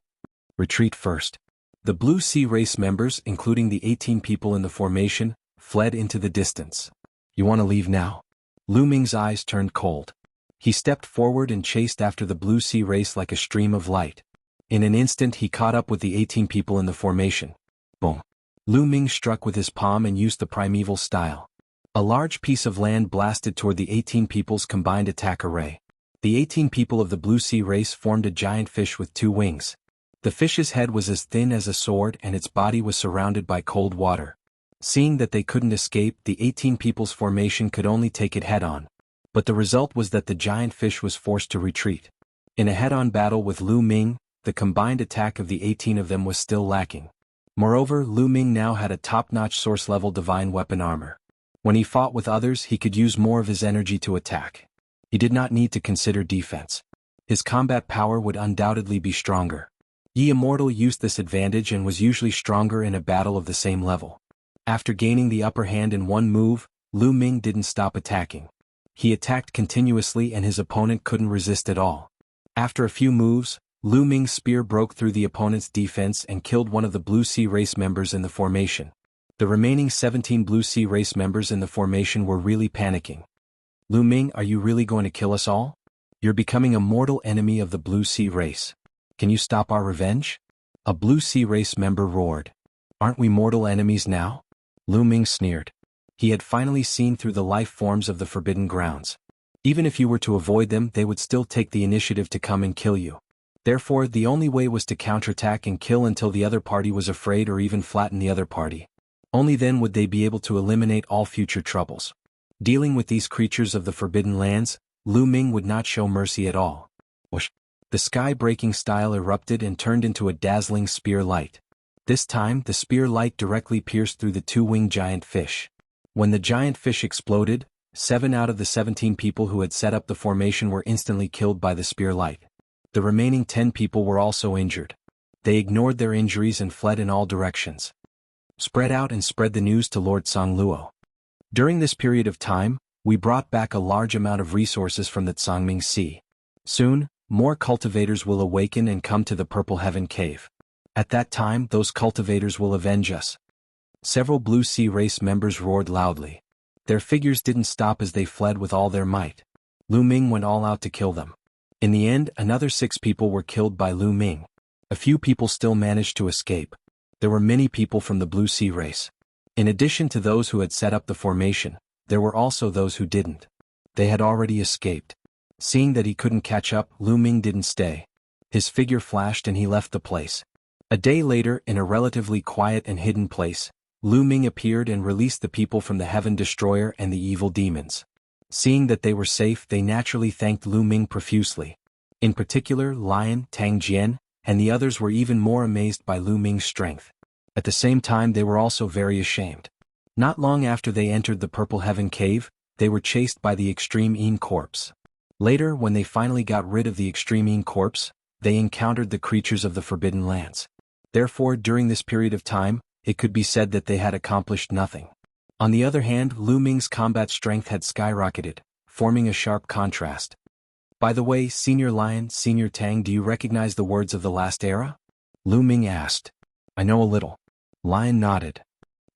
Retreat first. The Blue Sea race members, including the 18 people in the formation, fled into the distance. You want to leave now? Lu Ming's eyes turned cold. He stepped forward and chased after the Blue Sea race like a stream of light. In an instant he caught up with the 18 people in the formation. Boom! Lu Ming struck with his palm and used the primeval style. A large piece of land blasted toward the 18 people's combined attack array. The 18 people of the Blue Sea race formed a giant fish with 2 wings. The fish's head was as thin as a sword and its body was surrounded by cold water. Seeing that they couldn't escape, the 18 people's formation could only take it head-on. But the result was that the giant fish was forced to retreat. In a head-on battle with Lu Ming, the combined attack of the 18 of them was still lacking. Moreover, Lu Ming now had a top-notch source-level divine weapon armor. When he fought with others, he could use more of his energy to attack. He did not need to consider defense. His combat power would undoubtedly be stronger. Yi Immortal used this advantage and was usually stronger in a battle of the same level. After gaining the upper hand in one move, Lu Ming didn't stop attacking. He attacked continuously and his opponent couldn't resist at all. After a few moves, Lu Ming's spear broke through the opponent's defense and killed one of the Blue Sea race members in the formation. The remaining 17 Blue Sea race members in the formation were really panicking. Lu Ming, are you really going to kill us all? You're becoming a mortal enemy of the Blue Sea race. Can you stop our revenge? A Blue Sea Race member roared. Aren't we mortal enemies now? Lu Ming sneered. He had finally seen through the life forms of the Forbidden Grounds. Even if you were to avoid them, they would still take the initiative to come and kill you. Therefore, the only way was to counterattack and kill until the other party was afraid or even flatten the other party. Only then would they be able to eliminate all future troubles. Dealing with these creatures of the Forbidden Lands, Lu Ming would not show mercy at all. Whoosh! The sky-breaking style erupted and turned into a dazzling spear light. This time, the spear light directly pierced through the two-winged giant fish. When the giant fish exploded, 7 out of the 17 people who had set up the formation were instantly killed by the spear light. The remaining 10 people were also injured. They ignored their injuries and fled in all directions. Spread out and spread the news to Lord Songluo. During this period of time, we brought back a large amount of resources from the Tsangming Sea. Soon, more cultivators will awaken and come to the Purple Heaven Cave. At that time, those cultivators will avenge us. Several Blue Sea Race members roared loudly. Their figures didn't stop as they fled with all their might. Lu Ming went all out to kill them. In the end, another 6 people were killed by Lu Ming. A few people still managed to escape. There were many people from the Blue Sea Race. In addition to those who had set up the formation, there were also those who didn't. They had already escaped. Seeing that he couldn't catch up, Lu Ming didn't stay. His figure flashed and he left the place. A day later, in a relatively quiet and hidden place, Lu Ming appeared and released the people from the Heaven Destroyer and the evil demons. Seeing that they were safe, they naturally thanked Lu Ming profusely. In particular, Lion, Tang Jian, and the others were even more amazed by Lu Ming's strength. At the same time, they were also very ashamed. Not long after they entered the Purple Heaven Cave, they were chased by the Extreme Een Corpse. Later, when they finally got rid of the Extreme Een Corpse, they encountered the creatures of the Forbidden Lands. Therefore, during this period of time, it could be said that they had accomplished nothing. On the other hand, Lu Ming's combat strength had skyrocketed, forming a sharp contrast. By the way, Senior Lion, Senior Tang, do you recognize the words of the last era? Lu Ming asked. I know a little. Lion nodded.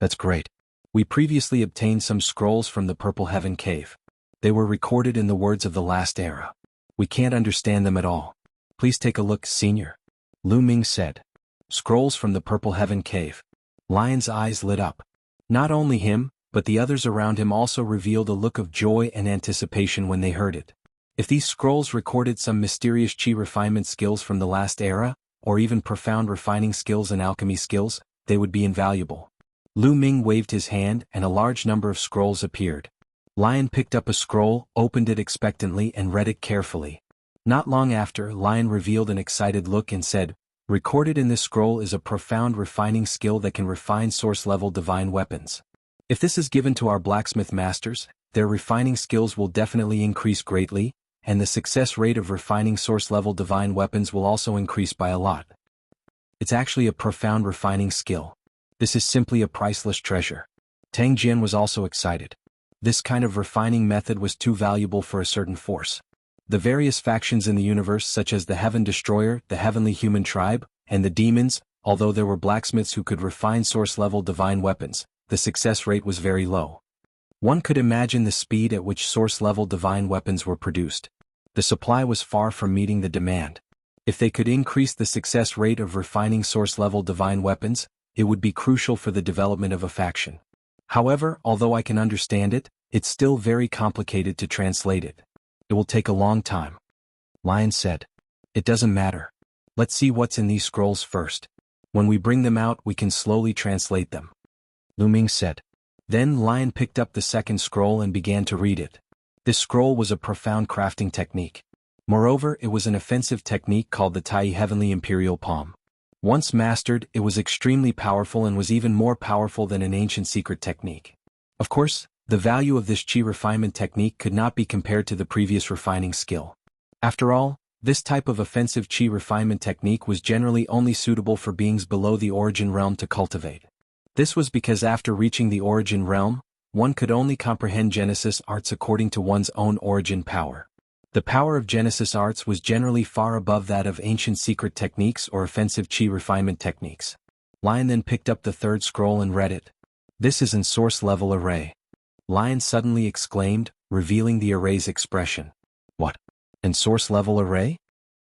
That's great. We previously obtained some scrolls from the Purple Heaven Cave. They were recorded in the words of the last era. We can't understand them at all. Please take a look, Senior. Lu Ming said. Scrolls from the Purple Heaven Cave. Lion's eyes lit up. Not only him, but the others around him also revealed a look of joy and anticipation when they heard it. If these scrolls recorded some mysterious chi refinement skills from the last era, or even profound refining skills and alchemy skills, they would be invaluable. Lu Ming waved his hand and a large number of scrolls appeared. Lion picked up a scroll, opened it expectantly and read it carefully. Not long after, Lion revealed an excited look and said, Recorded in this scroll is a profound refining skill that can refine source-level divine weapons. If this is given to our blacksmith masters, their refining skills will definitely increase greatly, and the success rate of refining source-level divine weapons will also increase by a lot. It's actually a profound refining skill. This is simply a priceless treasure. Tang Jian was also excited. This kind of refining method was too valuable for a certain force. The various factions in the universe such as the Heaven Destroyer, the Heavenly Human Tribe, and the Demons, although there were blacksmiths who could refine source-level divine weapons, the success rate was very low. One could imagine the speed at which source-level divine weapons were produced. The supply was far from meeting the demand. If they could increase the success rate of refining source-level divine weapons, it would be crucial for the development of a faction. However, although I can understand it, it's still very complicated to translate it. It will take a long time. Lion said. It doesn't matter. Let's see what's in these scrolls first. When we bring them out, we can slowly translate them. Lu Ming said. Then Lion picked up the second scroll and began to read it. This scroll was a profound crafting technique. Moreover, it was an offensive technique called the Tai Heavenly Imperial Palm. Once mastered, it was extremely powerful and was even more powerful than an ancient secret technique. Of course, the value of this chi refinement technique could not be compared to the previous refining skill. After all, this type of offensive chi refinement technique was generally only suitable for beings below the origin realm to cultivate. This was because after reaching the origin realm, one could only comprehend Genesis arts according to one's own origin power. The power of Genesis arts was generally far above that of ancient secret techniques or offensive chi refinement techniques. Lion then picked up the third scroll and read it. This is an source-level array. Lion suddenly exclaimed, revealing the array's expression. What? An source-level array?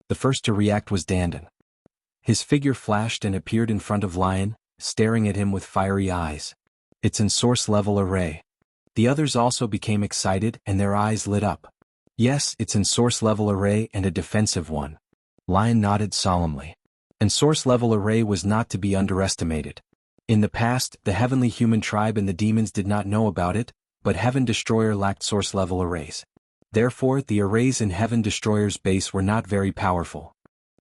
The first to react was Dandan. His figure flashed and appeared in front of Lion, staring at him with fiery eyes. It's in source-level array. The others also became excited and their eyes lit up. Yes, it's in source-level array and a defensive one. Lion nodded solemnly. And source-level array was not to be underestimated. In the past, the heavenly human tribe and the demons did not know about it, but Heaven Destroyer lacked source-level arrays. Therefore, the arrays in Heaven Destroyer's base were not very powerful.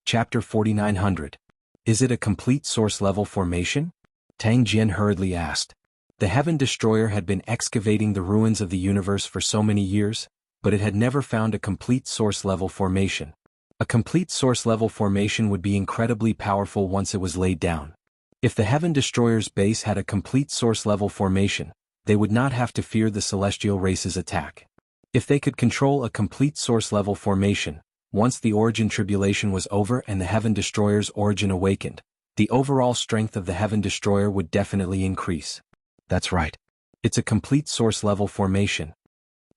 Chapter 4900. Is it a complete source-level formation? Tang Jian hurriedly asked. The Heaven Destroyer had been excavating the ruins of the universe for so many years, but it had never found a complete source-level formation. A complete source-level formation would be incredibly powerful once it was laid down. If the Heaven Destroyer's base had a complete source-level formation, they would not have to fear the celestial race's attack. If they could control a complete source-level formation, once the origin tribulation was over and the Heaven Destroyer's origin awakened, the overall strength of the Heaven Destroyer would definitely increase. That's right. It's a complete source-level formation.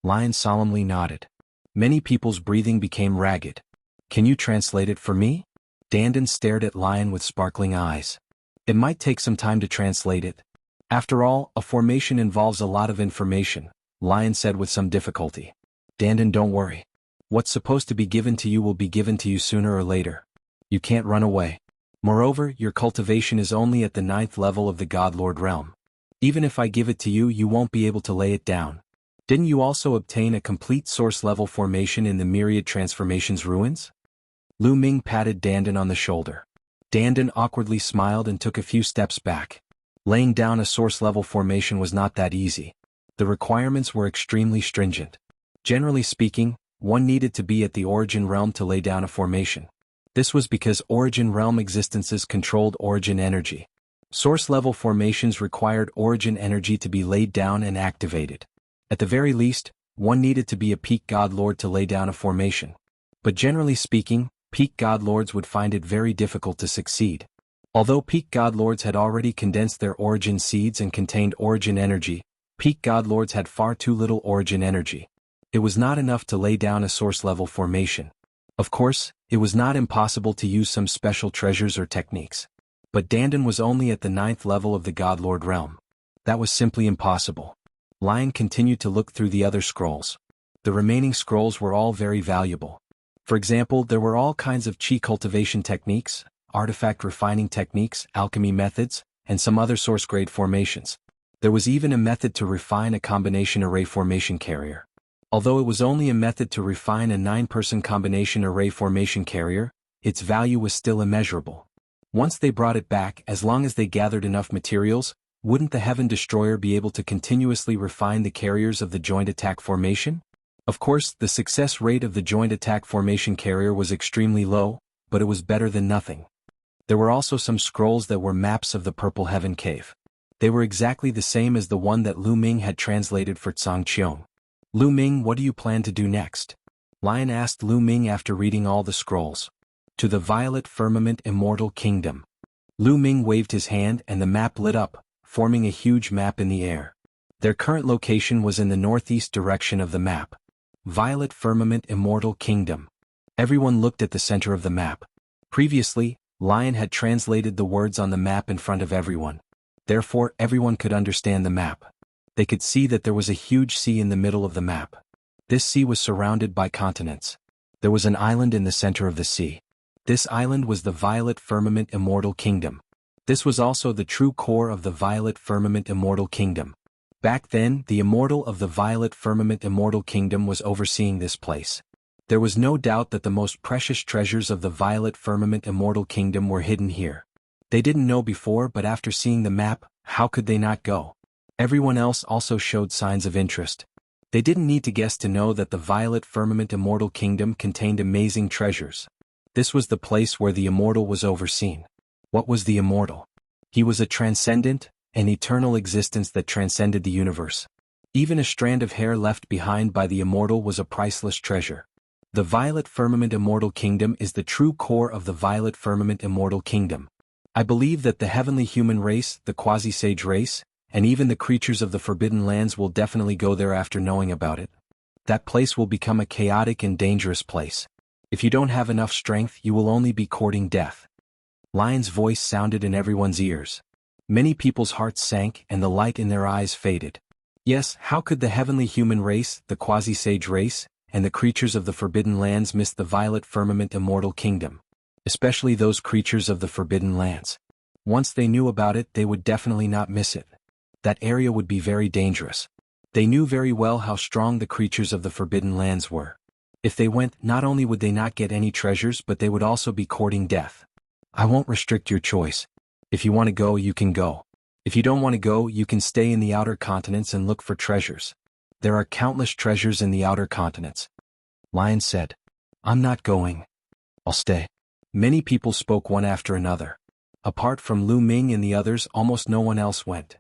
Lion solemnly nodded. Many people's breathing became ragged. Can you translate it for me? Dandan stared at Lion with sparkling eyes. It might take some time to translate it. After all, a formation involves a lot of information, Lion said with some difficulty. Dandan, don't worry. What's supposed to be given to you will be given to you sooner or later. You can't run away. Moreover, your cultivation is only at the 9th level of the God-Lord realm. Even if I give it to you, you won't be able to lay it down. Didn't you also obtain a complete source-level formation in the Myriad Transformations ruins? Lu Ming patted Dandan on the shoulder. Dandan awkwardly smiled and took a few steps back. Laying down a source-level formation was not that easy. The requirements were extremely stringent. Generally speaking, one needed to be at the origin realm to lay down a formation. This was because origin realm existences controlled origin energy. Source-level formations required origin energy to be laid down and activated. At the very least, one needed to be a peak God-Lord to lay down a formation. But generally speaking, peak God-Lords would find it very difficult to succeed. Although peak God-Lords had already condensed their origin seeds and contained origin energy, peak God-Lords had far too little origin energy. It was not enough to lay down a source-level formation. Of course, it was not impossible to use some special treasures or techniques. But Dandan was only at the 9th level of the God-Lord realm. That was simply impossible. Lion continued to look through the other scrolls. The remaining scrolls were all very valuable. For example, there were all kinds of chi cultivation techniques, artifact refining techniques, alchemy methods, and some other source-grade formations. There was even a method to refine a combination array formation carrier. Although it was only a method to refine a 9-person combination array formation carrier, its value was still immeasurable. Once they brought it back, as long as they gathered enough materials, wouldn't the Heaven Destroyer be able to continuously refine the carriers of the joint attack formation? Of course, the success rate of the joint attack formation carrier was extremely low, but it was better than nothing. There were also some scrolls that were maps of the Purple Heaven Cave. They were exactly the same as the one that Lu Ming had translated for Zhang Qiong. Lu Ming, what do you plan to do next? Lion asked Lu Ming after reading all the scrolls. To the Violet Firmament Immortal Kingdom. Lu Ming waved his hand and the map lit up, forming a huge map in the air. Their current location was in the northeast direction of the map. Violet Firmament Immortal Kingdom. Everyone looked at the center of the map. Previously, Lion had translated the words on the map in front of everyone. Therefore, everyone could understand the map. They could see that there was a huge sea in the middle of the map. This sea was surrounded by continents. There was an island in the center of the sea. This island was the Violet Firmament Immortal Kingdom. This was also the true core of the Violet Firmament Immortal Kingdom. Back then, the Immortal of the Violet Firmament Immortal Kingdom was overseeing this place. There was no doubt that the most precious treasures of the Violet Firmament Immortal Kingdom were hidden here. They didn't know before, but after seeing the map, how could they not go? Everyone else also showed signs of interest. They didn't need to guess to know that the Violet Firmament Immortal Kingdom contained amazing treasures. This was the place where the Immortal was overseen. What was the Immortal? He was a transcendent, an eternal existence that transcended the universe. Even a strand of hair left behind by the Immortal was a priceless treasure. The Violet Firmament Immortal Kingdom is the true core of the Violet Firmament Immortal Kingdom. I believe that the heavenly human race, the quasi-sage race, and even the creatures of the Forbidden Lands will definitely go there after knowing about it. That place will become a chaotic and dangerous place. If you don't have enough strength, you will only be courting death. Lion's voice sounded in everyone's ears. Many people's hearts sank and the light in their eyes faded. Yes, how could the heavenly human race, the quasi-sage race, and the creatures of the Forbidden Lands miss the violet firmament immortal kingdom? Especially those creatures of the Forbidden Lands. Once they knew about it, they would definitely not miss it. That area would be very dangerous. They knew very well how strong the creatures of the Forbidden Lands were. If they went, not only would they not get any treasures, but they would also be courting death. I won't restrict your choice. If you want to go, you can go. If you don't want to go, you can stay in the outer continents and look for treasures. There are countless treasures in the outer continents. Lion said, I'm not going. I'll stay. Many people spoke one after another. Apart from Lu Ming and the others, almost no one else went.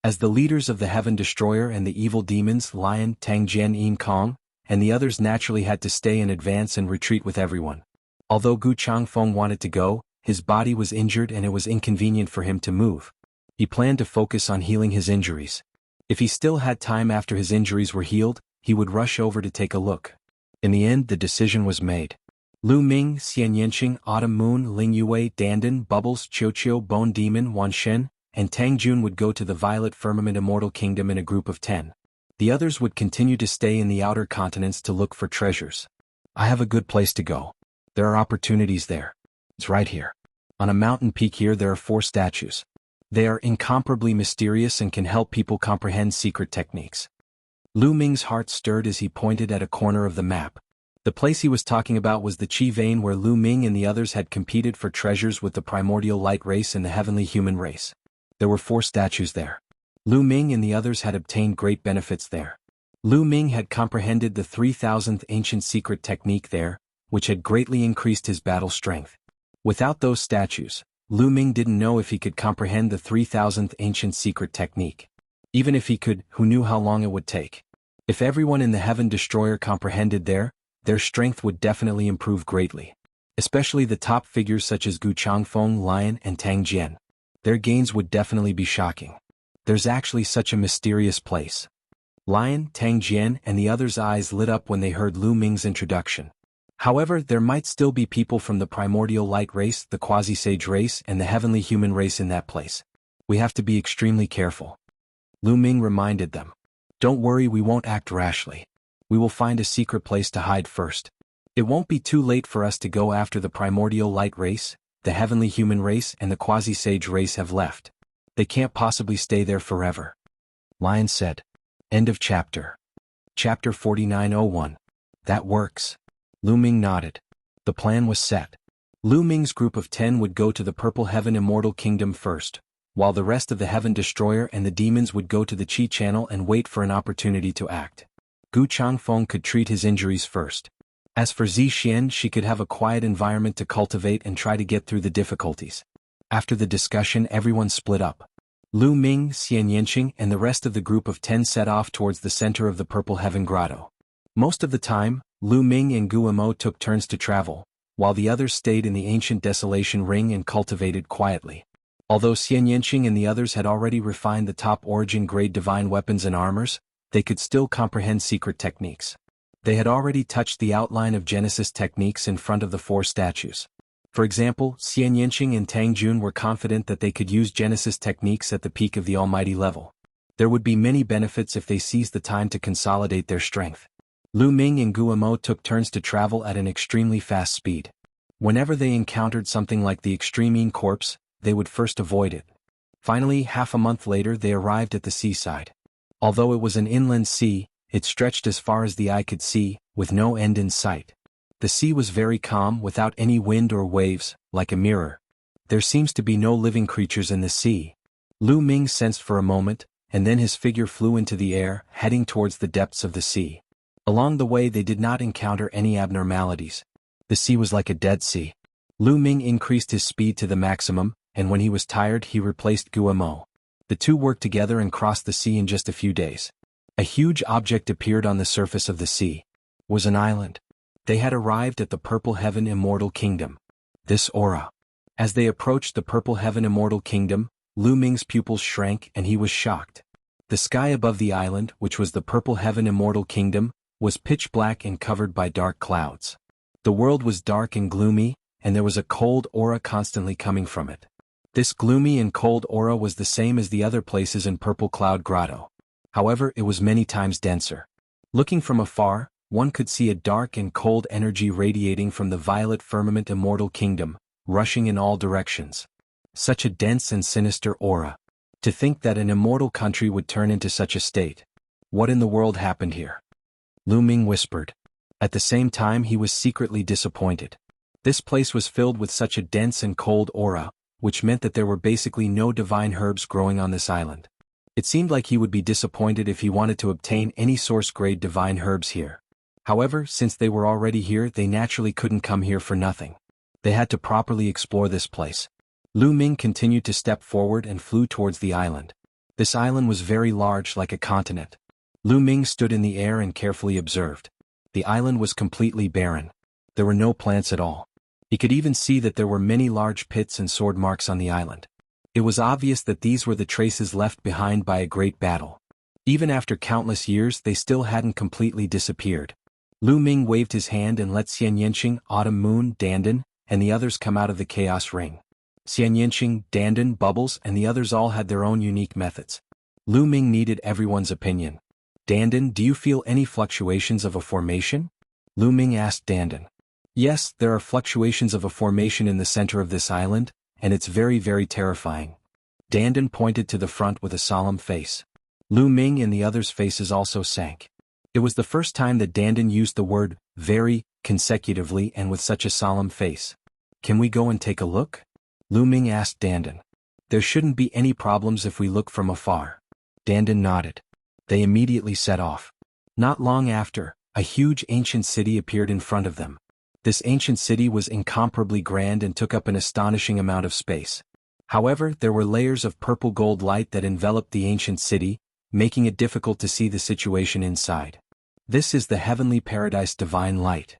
As the leaders of the Heaven Destroyer and the evil demons Lion, Tang Jian Yin Kong, and the others naturally had to stay and advance and retreat with everyone. Although Gu Changfeng wanted to go, his body was injured and it was inconvenient for him to move. He planned to focus on healing his injuries. If he still had time after his injuries were healed, he would rush over to take a look. In the end, the decision was made. Lu Ming, Xian Yanqing, Autumn Moon, Ling Yue, Dandan, Bubbles, Qiu, Bone Demon, Wan Shen, and Tang Jun would go to the Violet Firmament Immortal Kingdom in a group of 10. The others would continue to stay in the outer continents to look for treasures. I have a good place to go. There are opportunities there. It's right here. On a mountain peak here there are 4 statues. They are incomparably mysterious and can help people comprehend secret techniques. Lu Ming's heart stirred as he pointed at a corner of the map. The place he was talking about was the Qi Vein where Lu Ming and the others had competed for treasures with the Primordial Light race and the Heavenly Human race. There were 4 statues there. Lu Ming and the others had obtained great benefits there. Lu Ming had comprehended the 3000th ancient secret technique there, which had greatly increased his battle strength. Without those statues, Lu Ming didn't know if he could comprehend the 3000th ancient secret technique. Even if he could, who knew how long it would take? If everyone in the Heaven Destroyer comprehended their strength would definitely improve greatly. Especially the top figures such as Gu Changfeng, Lion, and Tang Jian. Their gains would definitely be shocking. There's actually such a mysterious place. Lion, Tang Jian, and the others' eyes lit up when they heard Lu Ming's introduction. However, there might still be people from the Primordial Light race, the Quasi-Sage race, and the Heavenly Human race in that place. We have to be extremely careful. Lu Ming reminded them. Don't worry, we won't act rashly. We will find a secret place to hide first. It won't be too late for us to go after the Primordial Light race, the Heavenly Human race, and the Quasi-Sage race have left. They can't possibly stay there forever. Lion said. End of chapter. Chapter 4901. That works. Lu Ming nodded. The plan was set. Lu Ming's group of 10 would go to the Purple Heaven Immortal Kingdom first, while the rest of the Heaven Destroyer and the demons would go to the Qi Channel and wait for an opportunity to act. Gu Changfeng could treat his injuries first. As for Zixian, she could have a quiet environment to cultivate and try to get through the difficulties. After the discussion, everyone split up. Lu Ming, Xian Yanqing, and the rest of the group of 10 set off towards the center of the Purple Heaven Grotto. Most of the time, Lu Ming and Gu Mo took turns to travel, while the others stayed in the ancient Desolation Ring and cultivated quietly. Although Xian Yanqing and the others had already refined the top origin-grade divine weapons and armors, they could still comprehend secret techniques. They had already touched the outline of Genesis techniques in front of the 4 statues. For example, Xian Yanqing and Tang Jun were confident that they could use Genesis techniques at the peak of the almighty level. There would be many benefits if they seized the time to consolidate their strength. Lu Ming and Gu Mo took turns to travel at an extremely fast speed. Whenever they encountered something like the extreme Yin corpse, they would first avoid it. Finally, half a month later they arrived at the seaside. Although it was an inland sea, it stretched as far as the eye could see, with no end in sight. The sea was very calm, without any wind or waves, like a mirror. There seems to be no living creatures in the sea. Lu Ming sensed for a moment, and then his figure flew into the air, heading towards the depths of the sea. Along the way they did not encounter any abnormalities. The sea was like a dead sea. Lu Ming increased his speed to the maximum, and when he was tired he replaced Gu Mo. The two worked together and crossed the sea in just a few days. A huge object appeared on the surface of the sea. It was an island. They had arrived at the Purple Heaven Immortal Kingdom. This aura. As they approached the Purple Heaven Immortal Kingdom, Lu Ming's pupils shrank and he was shocked. The sky above the island, which was the Purple Heaven Immortal Kingdom, was pitch black and covered by dark clouds. The world was dark and gloomy, and there was a cold aura constantly coming from it. This gloomy and cold aura was the same as the other places in Purple Cloud Grotto. However, it was many times denser. Looking from afar, one could see a dark and cold energy radiating from the violet firmament Immortal Kingdom, rushing in all directions. Such a dense and sinister aura. To think that an immortal country would turn into such a state. What in the world happened here? Lu Ming whispered. At the same time he was secretly disappointed. This place was filled with such a dense and cold aura, which meant that there were basically no divine herbs growing on this island. It seemed like he would be disappointed if he wanted to obtain any source-grade divine herbs here. However, since they were already here, they naturally couldn't come here for nothing. They had to properly explore this place. Lu Ming continued to step forward and flew towards the island. This island was very large, like a continent. Lu Ming stood in the air and carefully observed. The island was completely barren. There were no plants at all. He could even see that there were many large pits and sword marks on the island. It was obvious that these were the traces left behind by a great battle. Even after countless years, they still hadn't completely disappeared. Lu Ming waved his hand and let Xian Yanqing, Autumn Moon, Dandan, and the others come out of the Chaos Ring. Xian Yanqing, Dandan, Bubbles, and the others all had their own unique methods. Lu Ming needed everyone's opinion. Dandan, do you feel any fluctuations of a formation? Lu Ming asked Dandan. Yes, there are fluctuations of a formation in the center of this island, and it's very, very terrifying. Dandan pointed to the front with a solemn face. Lu Ming and the others' faces also sank. It was the first time that Dandan used the word very consecutively and with such a solemn face. Can we go and take a look? Lu Ming asked Dandan. There shouldn't be any problems if we look from afar. Dandan nodded. They immediately set off. Not long after, a huge ancient city appeared in front of them. This ancient city was incomparably grand and took up an astonishing amount of space. However, there were layers of purple gold light that enveloped the ancient city, making it difficult to see the situation inside. This is the Heavenly Paradise Divine Light.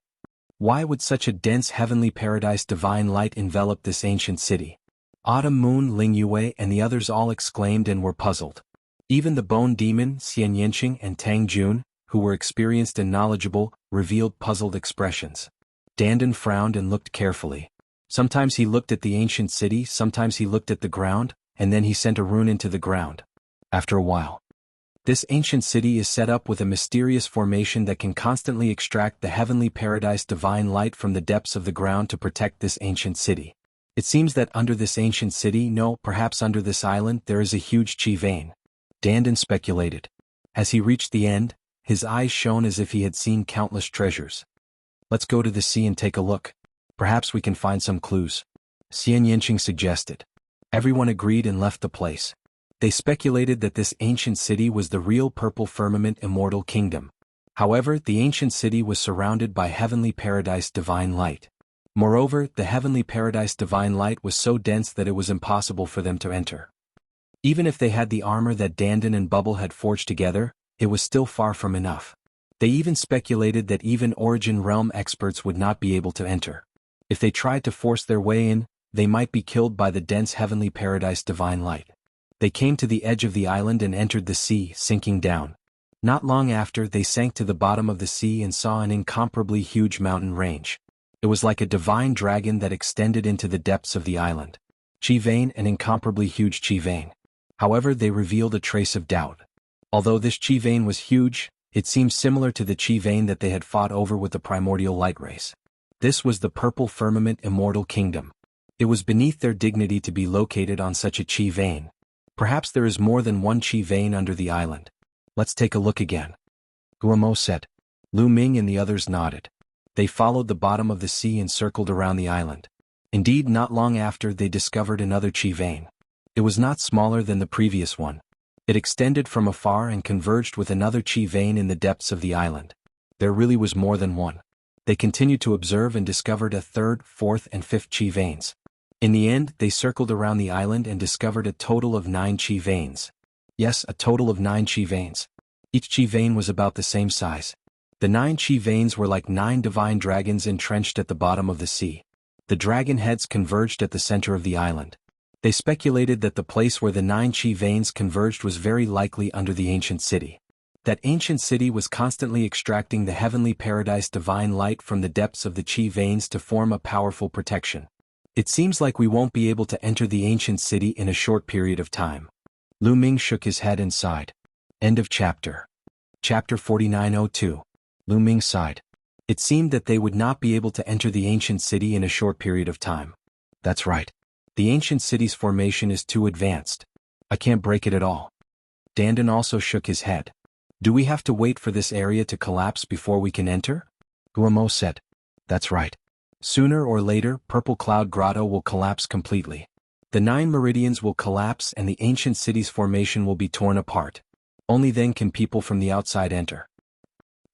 Why would such a dense Heavenly Paradise Divine Light envelop this ancient city? Autumn Moon, Ling Yue, and the others all exclaimed and were puzzled. Even the Bone Demon, Xian Yanqing, and Tang Jun, who were experienced and knowledgeable, revealed puzzled expressions. Dandan frowned and looked carefully. Sometimes he looked at the ancient city, sometimes he looked at the ground, and then he sent a rune into the ground. After a while, this ancient city is set up with a mysterious formation that can constantly extract the Heavenly Paradise Divine Light from the depths of the ground to protect this ancient city. It seems that under this ancient city, no, perhaps under this island, there is a huge chi vein. Dandan speculated. As he reached the end, his eyes shone as if he had seen countless treasures. Let's go to the sea and take a look. Perhaps we can find some clues. Xian Yanqing suggested. Everyone agreed and left the place. They speculated that this ancient city was the real Purple Firmament Immortal Kingdom. However, the ancient city was surrounded by Heavenly Paradise Divine Light. Moreover, the Heavenly Paradise Divine Light was so dense that it was impossible for them to enter. Even if they had the armor that Dandan and Bubble had forged together, it was still far from enough. They even speculated that even Origin Realm experts would not be able to enter. If they tried to force their way in, they might be killed by the dense Heavenly Paradise Divine Light. They came to the edge of the island and entered the sea, sinking down. Not long after, they sank to the bottom of the sea and saw an incomparably huge mountain range. It was like a divine dragon that extended into the depths of the island. Chi vein, an incomparably huge chi vein. However, they revealed a trace of doubt. Although this chi vein was huge, it seemed similar to the chi vein that they had fought over with the Primordial Light Race. This was the Purple Firmament Immortal Kingdom. It was beneath their dignity to be located on such a chi vein. Perhaps there is more than one chi vein under the island. Let's take a look again. Guillemot said. Lu Ming and the others nodded. They followed the bottom of the sea and circled around the island. Indeed, not long after, they discovered another chi vein. It was not smaller than the previous one. It extended from afar and converged with another chi vein in the depths of the island. There really was more than one. They continued to observe and discovered a third, fourth, and fifth chi veins. In the end, they circled around the island and discovered a total of 9 chi veins. Yes, a total of 9 chi veins. Each chi vein was about the same size. The 9 chi veins were like 9 divine dragons entrenched at the bottom of the sea. The dragon heads converged at the center of the island. They speculated that the place where the 9 chi veins converged was very likely under the ancient city. That ancient city was constantly extracting the heavenly paradise divine light from the depths of the chi veins to form a powerful protection. It seems like we won't be able to enter the ancient city in a short period of time. Lu Ming shook his head and sighed. End of chapter. Chapter 4902. Lu Ming sighed. It seemed that they would not be able to enter the ancient city in a short period of time. That's right. The ancient city's formation is too advanced. I can't break it at all. Dandan also shook his head. Do we have to wait for this area to collapse before we can enter? Guamo said. That's right. Sooner or later, Purple Cloud Grotto will collapse completely. The 9 meridians will collapse and the ancient city's formation will be torn apart. Only then can people from the outside enter.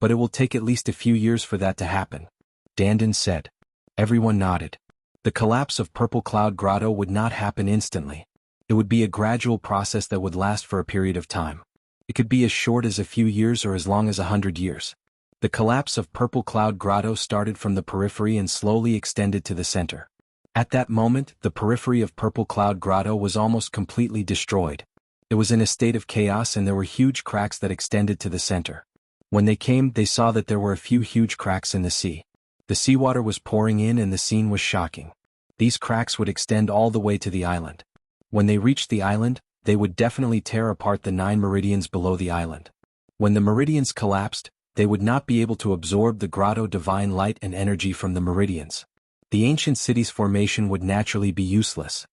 But it will take at least a few years for that to happen, Dandan said. Everyone nodded. The collapse of Purple Cloud Grotto would not happen instantly. It would be a gradual process that would last for a period of time. It could be as short as a few years or as long as 100 years. The collapse of Purple Cloud Grotto started from the periphery and slowly extended to the center. At that moment, the periphery of Purple Cloud Grotto was almost completely destroyed. It was in a state of chaos and there were huge cracks that extended to the center. When they came, they saw that there were a few huge cracks in the sea. The seawater was pouring in and the scene was shocking. These cracks would extend all the way to the island. When they reached the island, they would definitely tear apart the 9 meridians below the island. When the meridians collapsed, they would not be able to absorb the grotto divine light and energy from the meridians. The ancient city's formation would naturally be useless.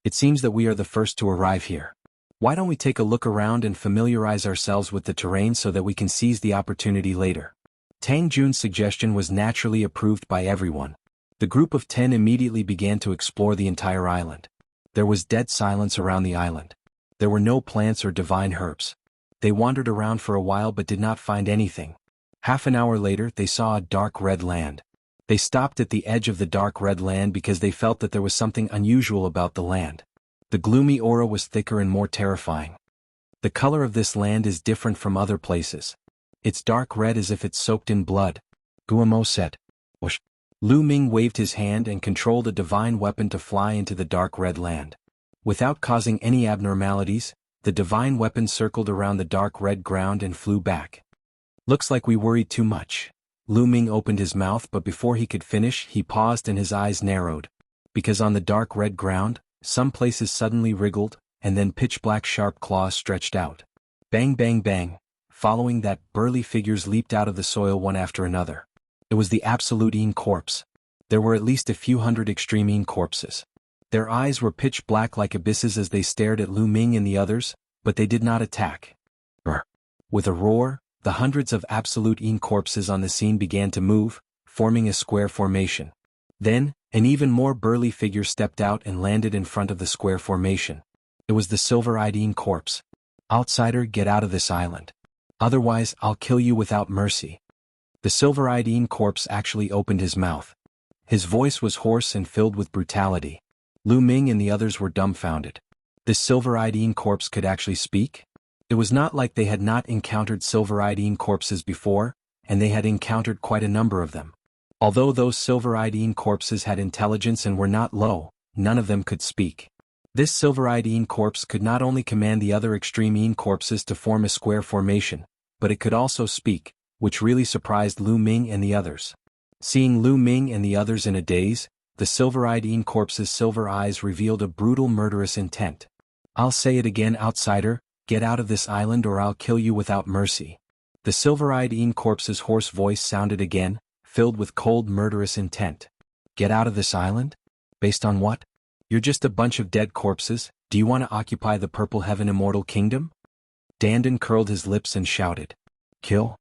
It seems that we are the first to arrive here. Why don't we take a look around and familiarize ourselves with the terrain so that we can seize the opportunity later? Tang Jun's suggestion was naturally approved by everyone. The group of 10 immediately began to explore the entire island. There was dead silence around the island. There were no plants or divine herbs. They wandered around for a while but did not find anything. Half an hour later, they saw a dark red land. They stopped at the edge of the dark red land because they felt that there was something unusual about the land. The gloomy aura was thicker and more terrifying. The color of this land is different from other places. It's dark red as if it's soaked in blood, Guamo said. Whoosh. Lu Ming waved his hand and controlled a divine weapon to fly into the dark red land. Without causing any abnormalities, the divine weapon circled around the dark red ground and flew back. Looks like we worried too much. Lu Ming opened his mouth but before he could finish he paused and his eyes narrowed. Because on the dark red ground, some places suddenly wriggled, and then pitch-black sharp claws stretched out. Bang bang bang, following that burly figures leaped out of the soil one after another. It was the absolute Een corpse. There were at least a few hundred extreme Een corpses. Their eyes were pitch-black like abysses as they stared at Lu Ming and the others, but they did not attack. Brr. With a roar, the hundreds of absolute Een corpses on the scene began to move, forming a square formation. Then, an even more burly figure stepped out and landed in front of the square formation. It was the silver-eyed Een corpse. Outsider, get out of this island. Otherwise, I'll kill you without mercy. The silver-eyed Een corpse actually opened his mouth. His voice was hoarse and filled with brutality. Lu Ming and the others were dumbfounded. This silver-eyed Een corpse could actually speak? It was not like they had not encountered silver-eyed Een corpses before, and they had encountered quite a number of them. Although those silver-eyed Een corpses had intelligence and were not low, none of them could speak. This silver-eyed Een corpse could not only command the other extreme Een corpses to form a square formation, but it could also speak, which really surprised Lu Ming and the others. Seeing Lu Ming and the others in a daze, the silver-eyed Een corpse's silver eyes revealed a brutal murderous intent. I'll say it again, outsider, get out of this island or I'll kill you without mercy. The silver-eyed Een corpse's hoarse voice sounded again, filled with cold murderous intent. Get out of this island? Based on what? You're just a bunch of dead corpses. Do you want to occupy the Purple Heaven Immortal Kingdom? Dandan curled his lips and shouted. Kill?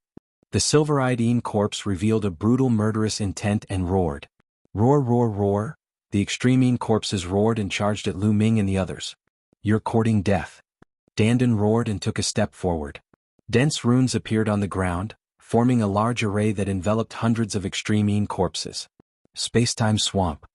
The silver-eyed Een corpse revealed a brutal murderous intent and roared. Roar roar roar. The extreme Een corpses roared and charged at Lu Ming and the others. You're courting death. Dandan roared and took a step forward. Dense runes appeared on the ground, forming a large array that enveloped hundreds of extreme Een corpses. Space-time swamp.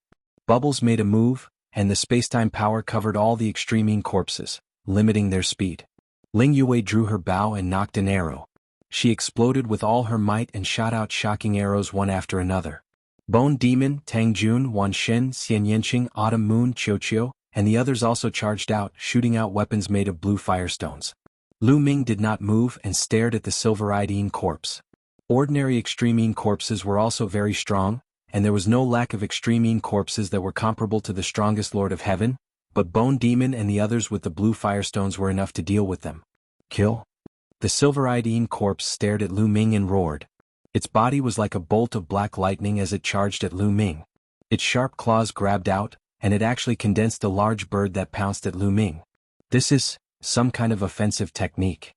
Bubbles made a move, and the space-time power covered all the extreme Een corpses, limiting their speed. Ling Yue drew her bow and knocked an arrow. She exploded with all her might and shot out shocking arrows one after another. Bone Demon, Tang Jun, Wan Shen, Xian Yanqing, Autumn Moon, Qiu, and the others also charged out, shooting out weapons made of blue firestones. Lu Ming did not move and stared at the silver-eyed Yin corpse. Ordinary extreme Yin corpses were also very strong, and there was no lack of extreme Yin corpses that were comparable to the strongest Lord of Heaven, but Bone Demon and the others with the blue firestones were enough to deal with them. Kill? The silver-eyed Yin corpse stared at Lu Ming and roared. Its body was like a bolt of black lightning as it charged at Lu Ming. Its sharp claws grabbed out, and it actually condensed a large bird that pounced at Lu Ming. This is some kind of offensive technique.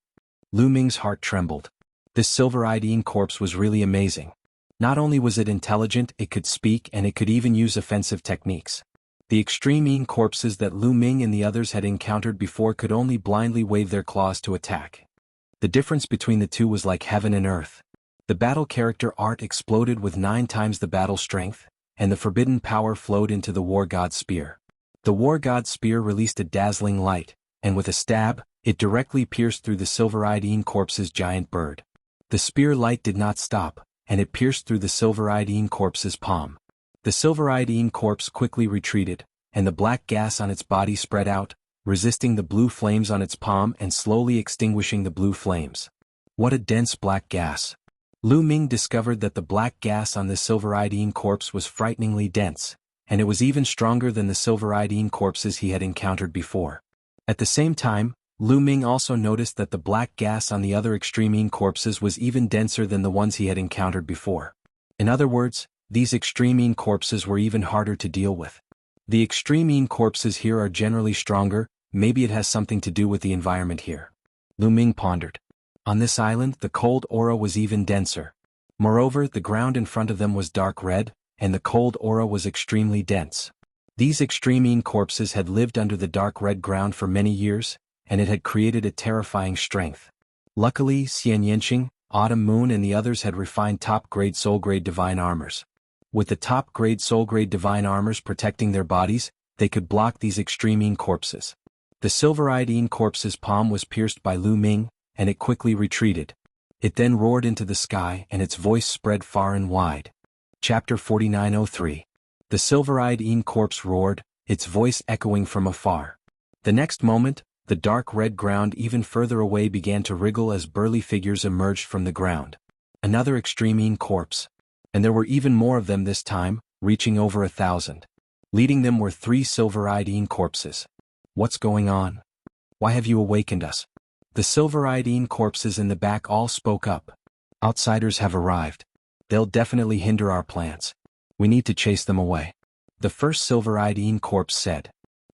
Lu Ming's heart trembled. This silver-eyed Yin corpse was really amazing. Not only was it intelligent, it could speak and it could even use offensive techniques. The extreme Yin corpses that Lu Ming and the others had encountered before could only blindly wave their claws to attack. The difference between the two was like heaven and earth. The battle character art exploded with 9 times the battle strength, and the forbidden power flowed into the War God Spear. The War God Spear released a dazzling light, and with a stab, it directly pierced through the silver-eyed Yin corpse's giant bird. The spear light did not stop, and it pierced through the silver-eyed Yin corpse's palm. The silver-eyed Yin corpse quickly retreated, and the black gas on its body spread out, resisting the blue flames on its palm and slowly extinguishing the blue flames. What a dense black gas! Lu Ming discovered that the black gas on the silver-eyed Yin corpse was frighteningly dense, and it was even stronger than the silver-eyed Yin corpses he had encountered before. At the same time, Lu Ming also noticed that the black gas on the other extreme Yin corpses was even denser than the ones he had encountered before. In other words, these extreme Yin corpses were even harder to deal with. The extreme Yin corpses here are generally stronger, maybe it has something to do with the environment here. Lu Ming pondered. On this island, the cold aura was even denser. Moreover, the ground in front of them was dark red, and the cold aura was extremely dense. These extreme Yin corpses had lived under the dark red ground for many years, and it had created a terrifying strength. Luckily, Xian Yanqing, Autumn Moon and the others had refined top-grade soul-grade divine armors. With the top-grade soul-grade divine armors protecting their bodies, they could block these extreme Yin corpses. The silver-eyed Yin corpse's palm was pierced by Lu Ming, and it quickly retreated. It then roared into the sky and its voice spread far and wide. Chapter 4903. The silver-eyed Yin corpse roared, its voice echoing from afar. The next moment, the dark red ground even further away began to wriggle as burly figures emerged from the ground. Another extreme Yin corpse. And there were even more of them this time, reaching over 1,000. Leading them were 3 silver-eyed Yin corpses. What's going on? Why have you awakened us? The silver-eyed Yin corpses in the back all spoke up. Outsiders have arrived. They'll definitely hinder our plans. We need to chase them away. The first silver-eyed Yin corpse said.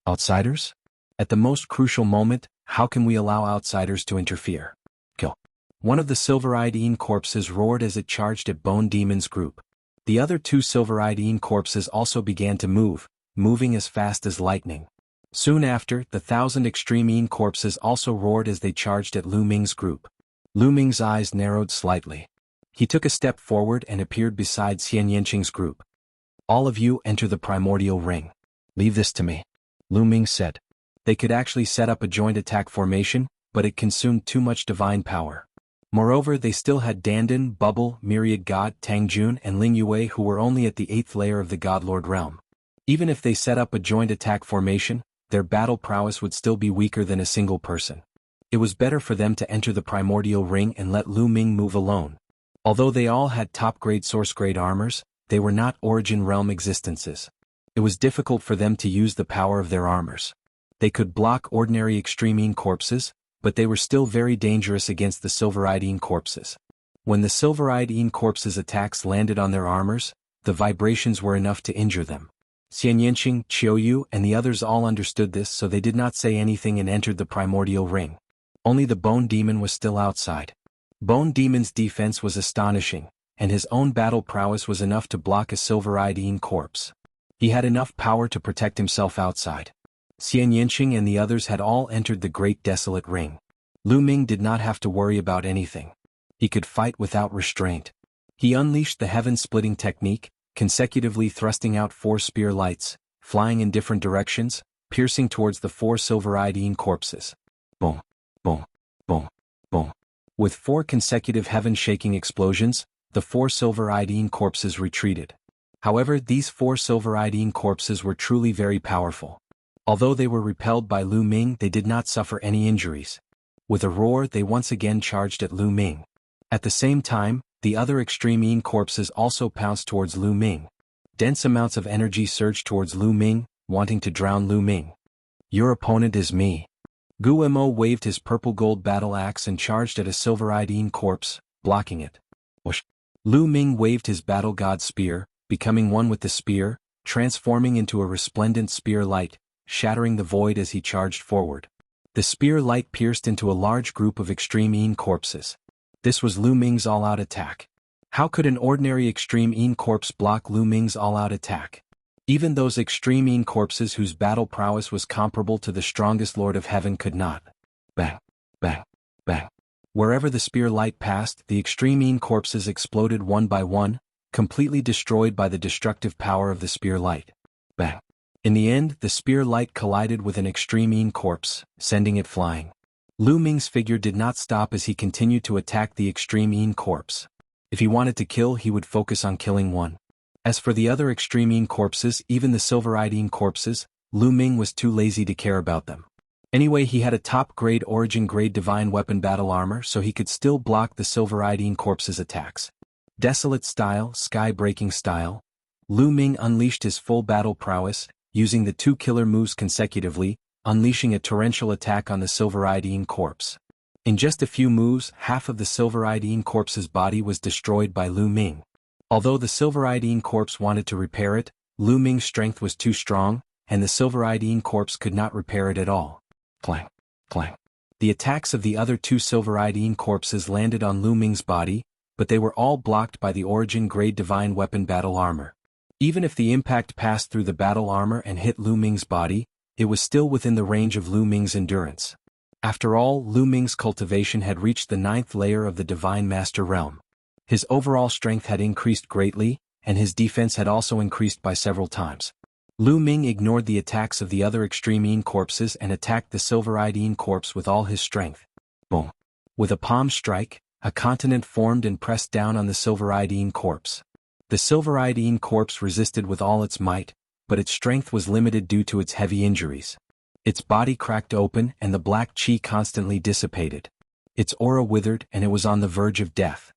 Outsiders? At the most crucial moment, how can we allow outsiders to interfere? Kill. One of the silver-eyed Yin corpses roared as it charged at Bone Demon's group. The other 2 silver-eyed Yin corpses also began to move, moving as fast as lightning. Soon after, the 1,000 extreme Yin corpses also roared as they charged at Lu Ming's group. Lu Ming's eyes narrowed slightly. He took a step forward and appeared beside Xian Yanqing's group. All of you enter the primordial ring. Leave this to me, Lu Ming said. They could actually set up a joint attack formation, but it consumed too much divine power. Moreover, they still had Dandan, Bubble, Myriad God, Tangjun and Ling Yue who were only at the 8th layer of the Godlord realm. Even if they set up a joint attack formation, their battle prowess would still be weaker than a single person. It was better for them to enter the primordial ring and let Lu Ming move alone. Although they all had top-grade source-grade armors, they were not origin realm existences. It was difficult for them to use the power of their armors. They could block ordinary extreme Yin corpses, but they were still very dangerous against the silver-eyed Yin corpses. When the silver-eyed Yin corpses' attacks landed on their armors, the vibrations were enough to injure them. Xian Yanqing, Qiuyu and the others all understood this, so they did not say anything and entered the primordial ring. Only the Bone Demon was still outside. Bone Demon's defense was astonishing, and his own battle prowess was enough to block a silver-eyed Yin corpse. He had enough power to protect himself outside. Xian Yanqing and the others had all entered the great desolate ring. Lu Ming did not have to worry about anything. He could fight without restraint. He unleashed the heaven-splitting technique, consecutively thrusting out 4 spear lights, flying in different directions, piercing towards the 4 silver-eyed Yin corpses. Boom, boom, boom, boom. With 4 consecutive heaven-shaking explosions, the 4 silver-eyed Yin corpses retreated. However, these 4 silver-eyed Yin corpses were truly very powerful. Although they were repelled by Lu Ming, they did not suffer any injuries. With a roar they once again charged at Lu Ming. At the same time, the other extreme Yin corpses also pounced towards Lu Ming. Dense amounts of energy surged towards Lu Ming, wanting to drown Lu Ming. Your opponent is me. Guemo waved his purple-gold battle axe and charged at a silver-eyed Yin corpse, blocking it. Whoosh. Lu Ming waved his battle god spear, becoming one with the spear, transforming into a resplendent spear light, shattering the void as he charged forward. The spear light pierced into a large group of extreme Yin corpses. This was Lu Ming's all-out attack. How could an ordinary extreme Yin corpse block Lu Ming's all-out attack? Even those extreme Yin corpses whose battle prowess was comparable to the strongest Lord of Heaven could not. Bang, bang, bang. Wherever the spear light passed, the extreme Yin corpses exploded one by one, completely destroyed by the destructive power of the spear light. Bang. In the end, the spear light collided with an extreme Yin corpse, sending it flying. Lu Ming's figure did not stop as he continued to attack the extreme Yin corpse. If he wanted to kill, he would focus on killing one. As for the other extreme Yin corpses, even the silver-eyed Yin corpses, Lu Ming was too lazy to care about them. Anyway, he had a top-grade origin-grade divine weapon battle armor, so he could still block the silver-eyed Yin corpses' attacks. Desolate style, sky-breaking style. Lu Ming unleashed his full battle prowess, using the two killer moves consecutively, unleashing a torrential attack on the silver-eyed Yin corpse. In just a few moves, half of the silver-eyed Yin corpse's body was destroyed by Lu Ming. Although the silver-eyed Yin corpse wanted to repair it, Lu Ming's strength was too strong, and the silver-eyed Yin corpse could not repair it at all. Clang, clang. The attacks of the other two silver-eyed Yin corpses landed on Lu Ming's body, but they were all blocked by the origin-grade divine weapon battle armor. Even if the impact passed through the battle armor and hit Lu Ming's body, it was still within the range of Lu Ming's endurance. After all, Lu Ming's cultivation had reached the 9th layer of the Divine Master Realm. His overall strength had increased greatly, and his defense had also increased by several times. Lu Ming ignored the attacks of the other extreme Yin corpses and attacked the silver-eyed Yin corpse with all his strength. Boom. With a palm strike, a continent formed and pressed down on the silver-eyed Yin corpse. The silver-eyed Yin corpse resisted with all its might, but its strength was limited due to its heavy injuries. Its body cracked open and the black chi constantly dissipated. Its aura withered and it was on the verge of death.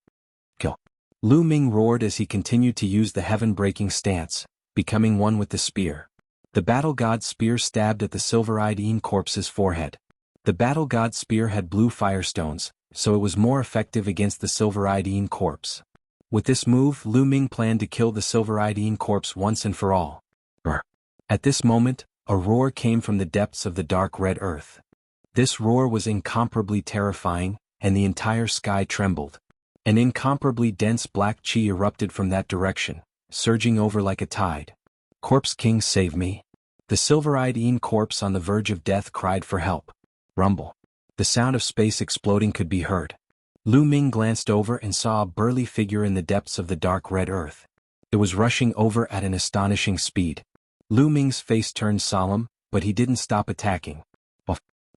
Kill. Lu Ming roared as he continued to use the heaven-breaking stance, becoming one with the spear. The battle god's spear stabbed at the silver-eyed Yin corpse's forehead. The battle god's spear had blue firestones, so it was more effective against the silver-eyed Yin corpse. With this move, Lu Ming planned to kill the silver-eyed Yin corpse once and for all. Brr. At this moment, a roar came from the depths of the dark red earth. This roar was incomparably terrifying, and the entire sky trembled. An incomparably dense black chi erupted from that direction, surging over like a tide. Corpse King, save me. The silver-eyed Yin corpse on the verge of death cried for help. Rumble. The sound of space exploding could be heard. Lu Ming glanced over and saw a burly figure in the depths of the dark red earth. It was rushing over at an astonishing speed. Lu Ming's face turned solemn, but he didn't stop attacking.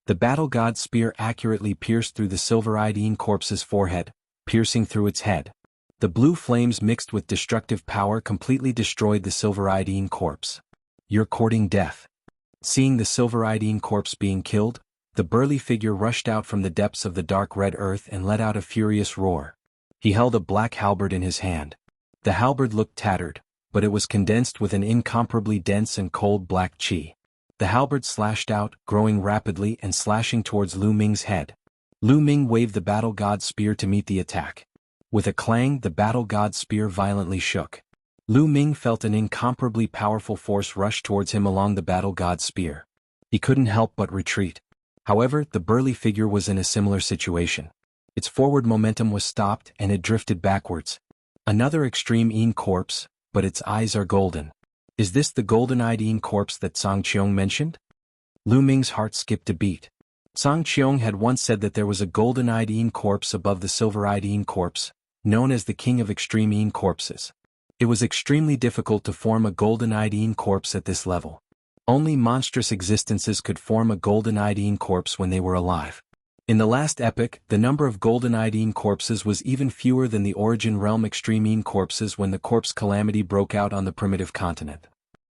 The battle god's spear accurately pierced through the silver-eyed Yin corpse's forehead, piercing through its head. The blue flames mixed with destructive power completely destroyed the silver-eyed Yin corpse. You're courting death. Seeing the silver-eyed Yin corpse being killed, the burly figure rushed out from the depths of the dark red earth and let out a furious roar. He held a black halberd in his hand. The halberd looked tattered, but it was condensed with an incomparably dense and cold black chi. The halberd slashed out, growing rapidly and slashing towards Lu Ming's head. Lu Ming waved the battle god's spear to meet the attack. With a clang, the battle god's spear violently shook. Lu Ming felt an incomparably powerful force rush towards him along the battle god's spear. He couldn't help but retreat. However, the burly figure was in a similar situation. Its forward momentum was stopped and it drifted backwards. Another extreme Yin corpse, but its eyes are golden. Is this the golden-eyed Yin corpse that Song Qiong mentioned? Lu Ming's heart skipped a beat. Song Qiong had once said that there was a golden-eyed Yin corpse above the silver-eyed Yin corpse, known as the king of extreme Yin corpses. It was extremely difficult to form a golden-eyed Yin corpse at this level. Only monstrous existences could form a golden-eyed Yin corpse when they were alive. In the last epoch, the number of golden-eyed Yin corpses was even fewer than the origin realm extreme Yin corpses when the corpse calamity broke out on the primitive continent.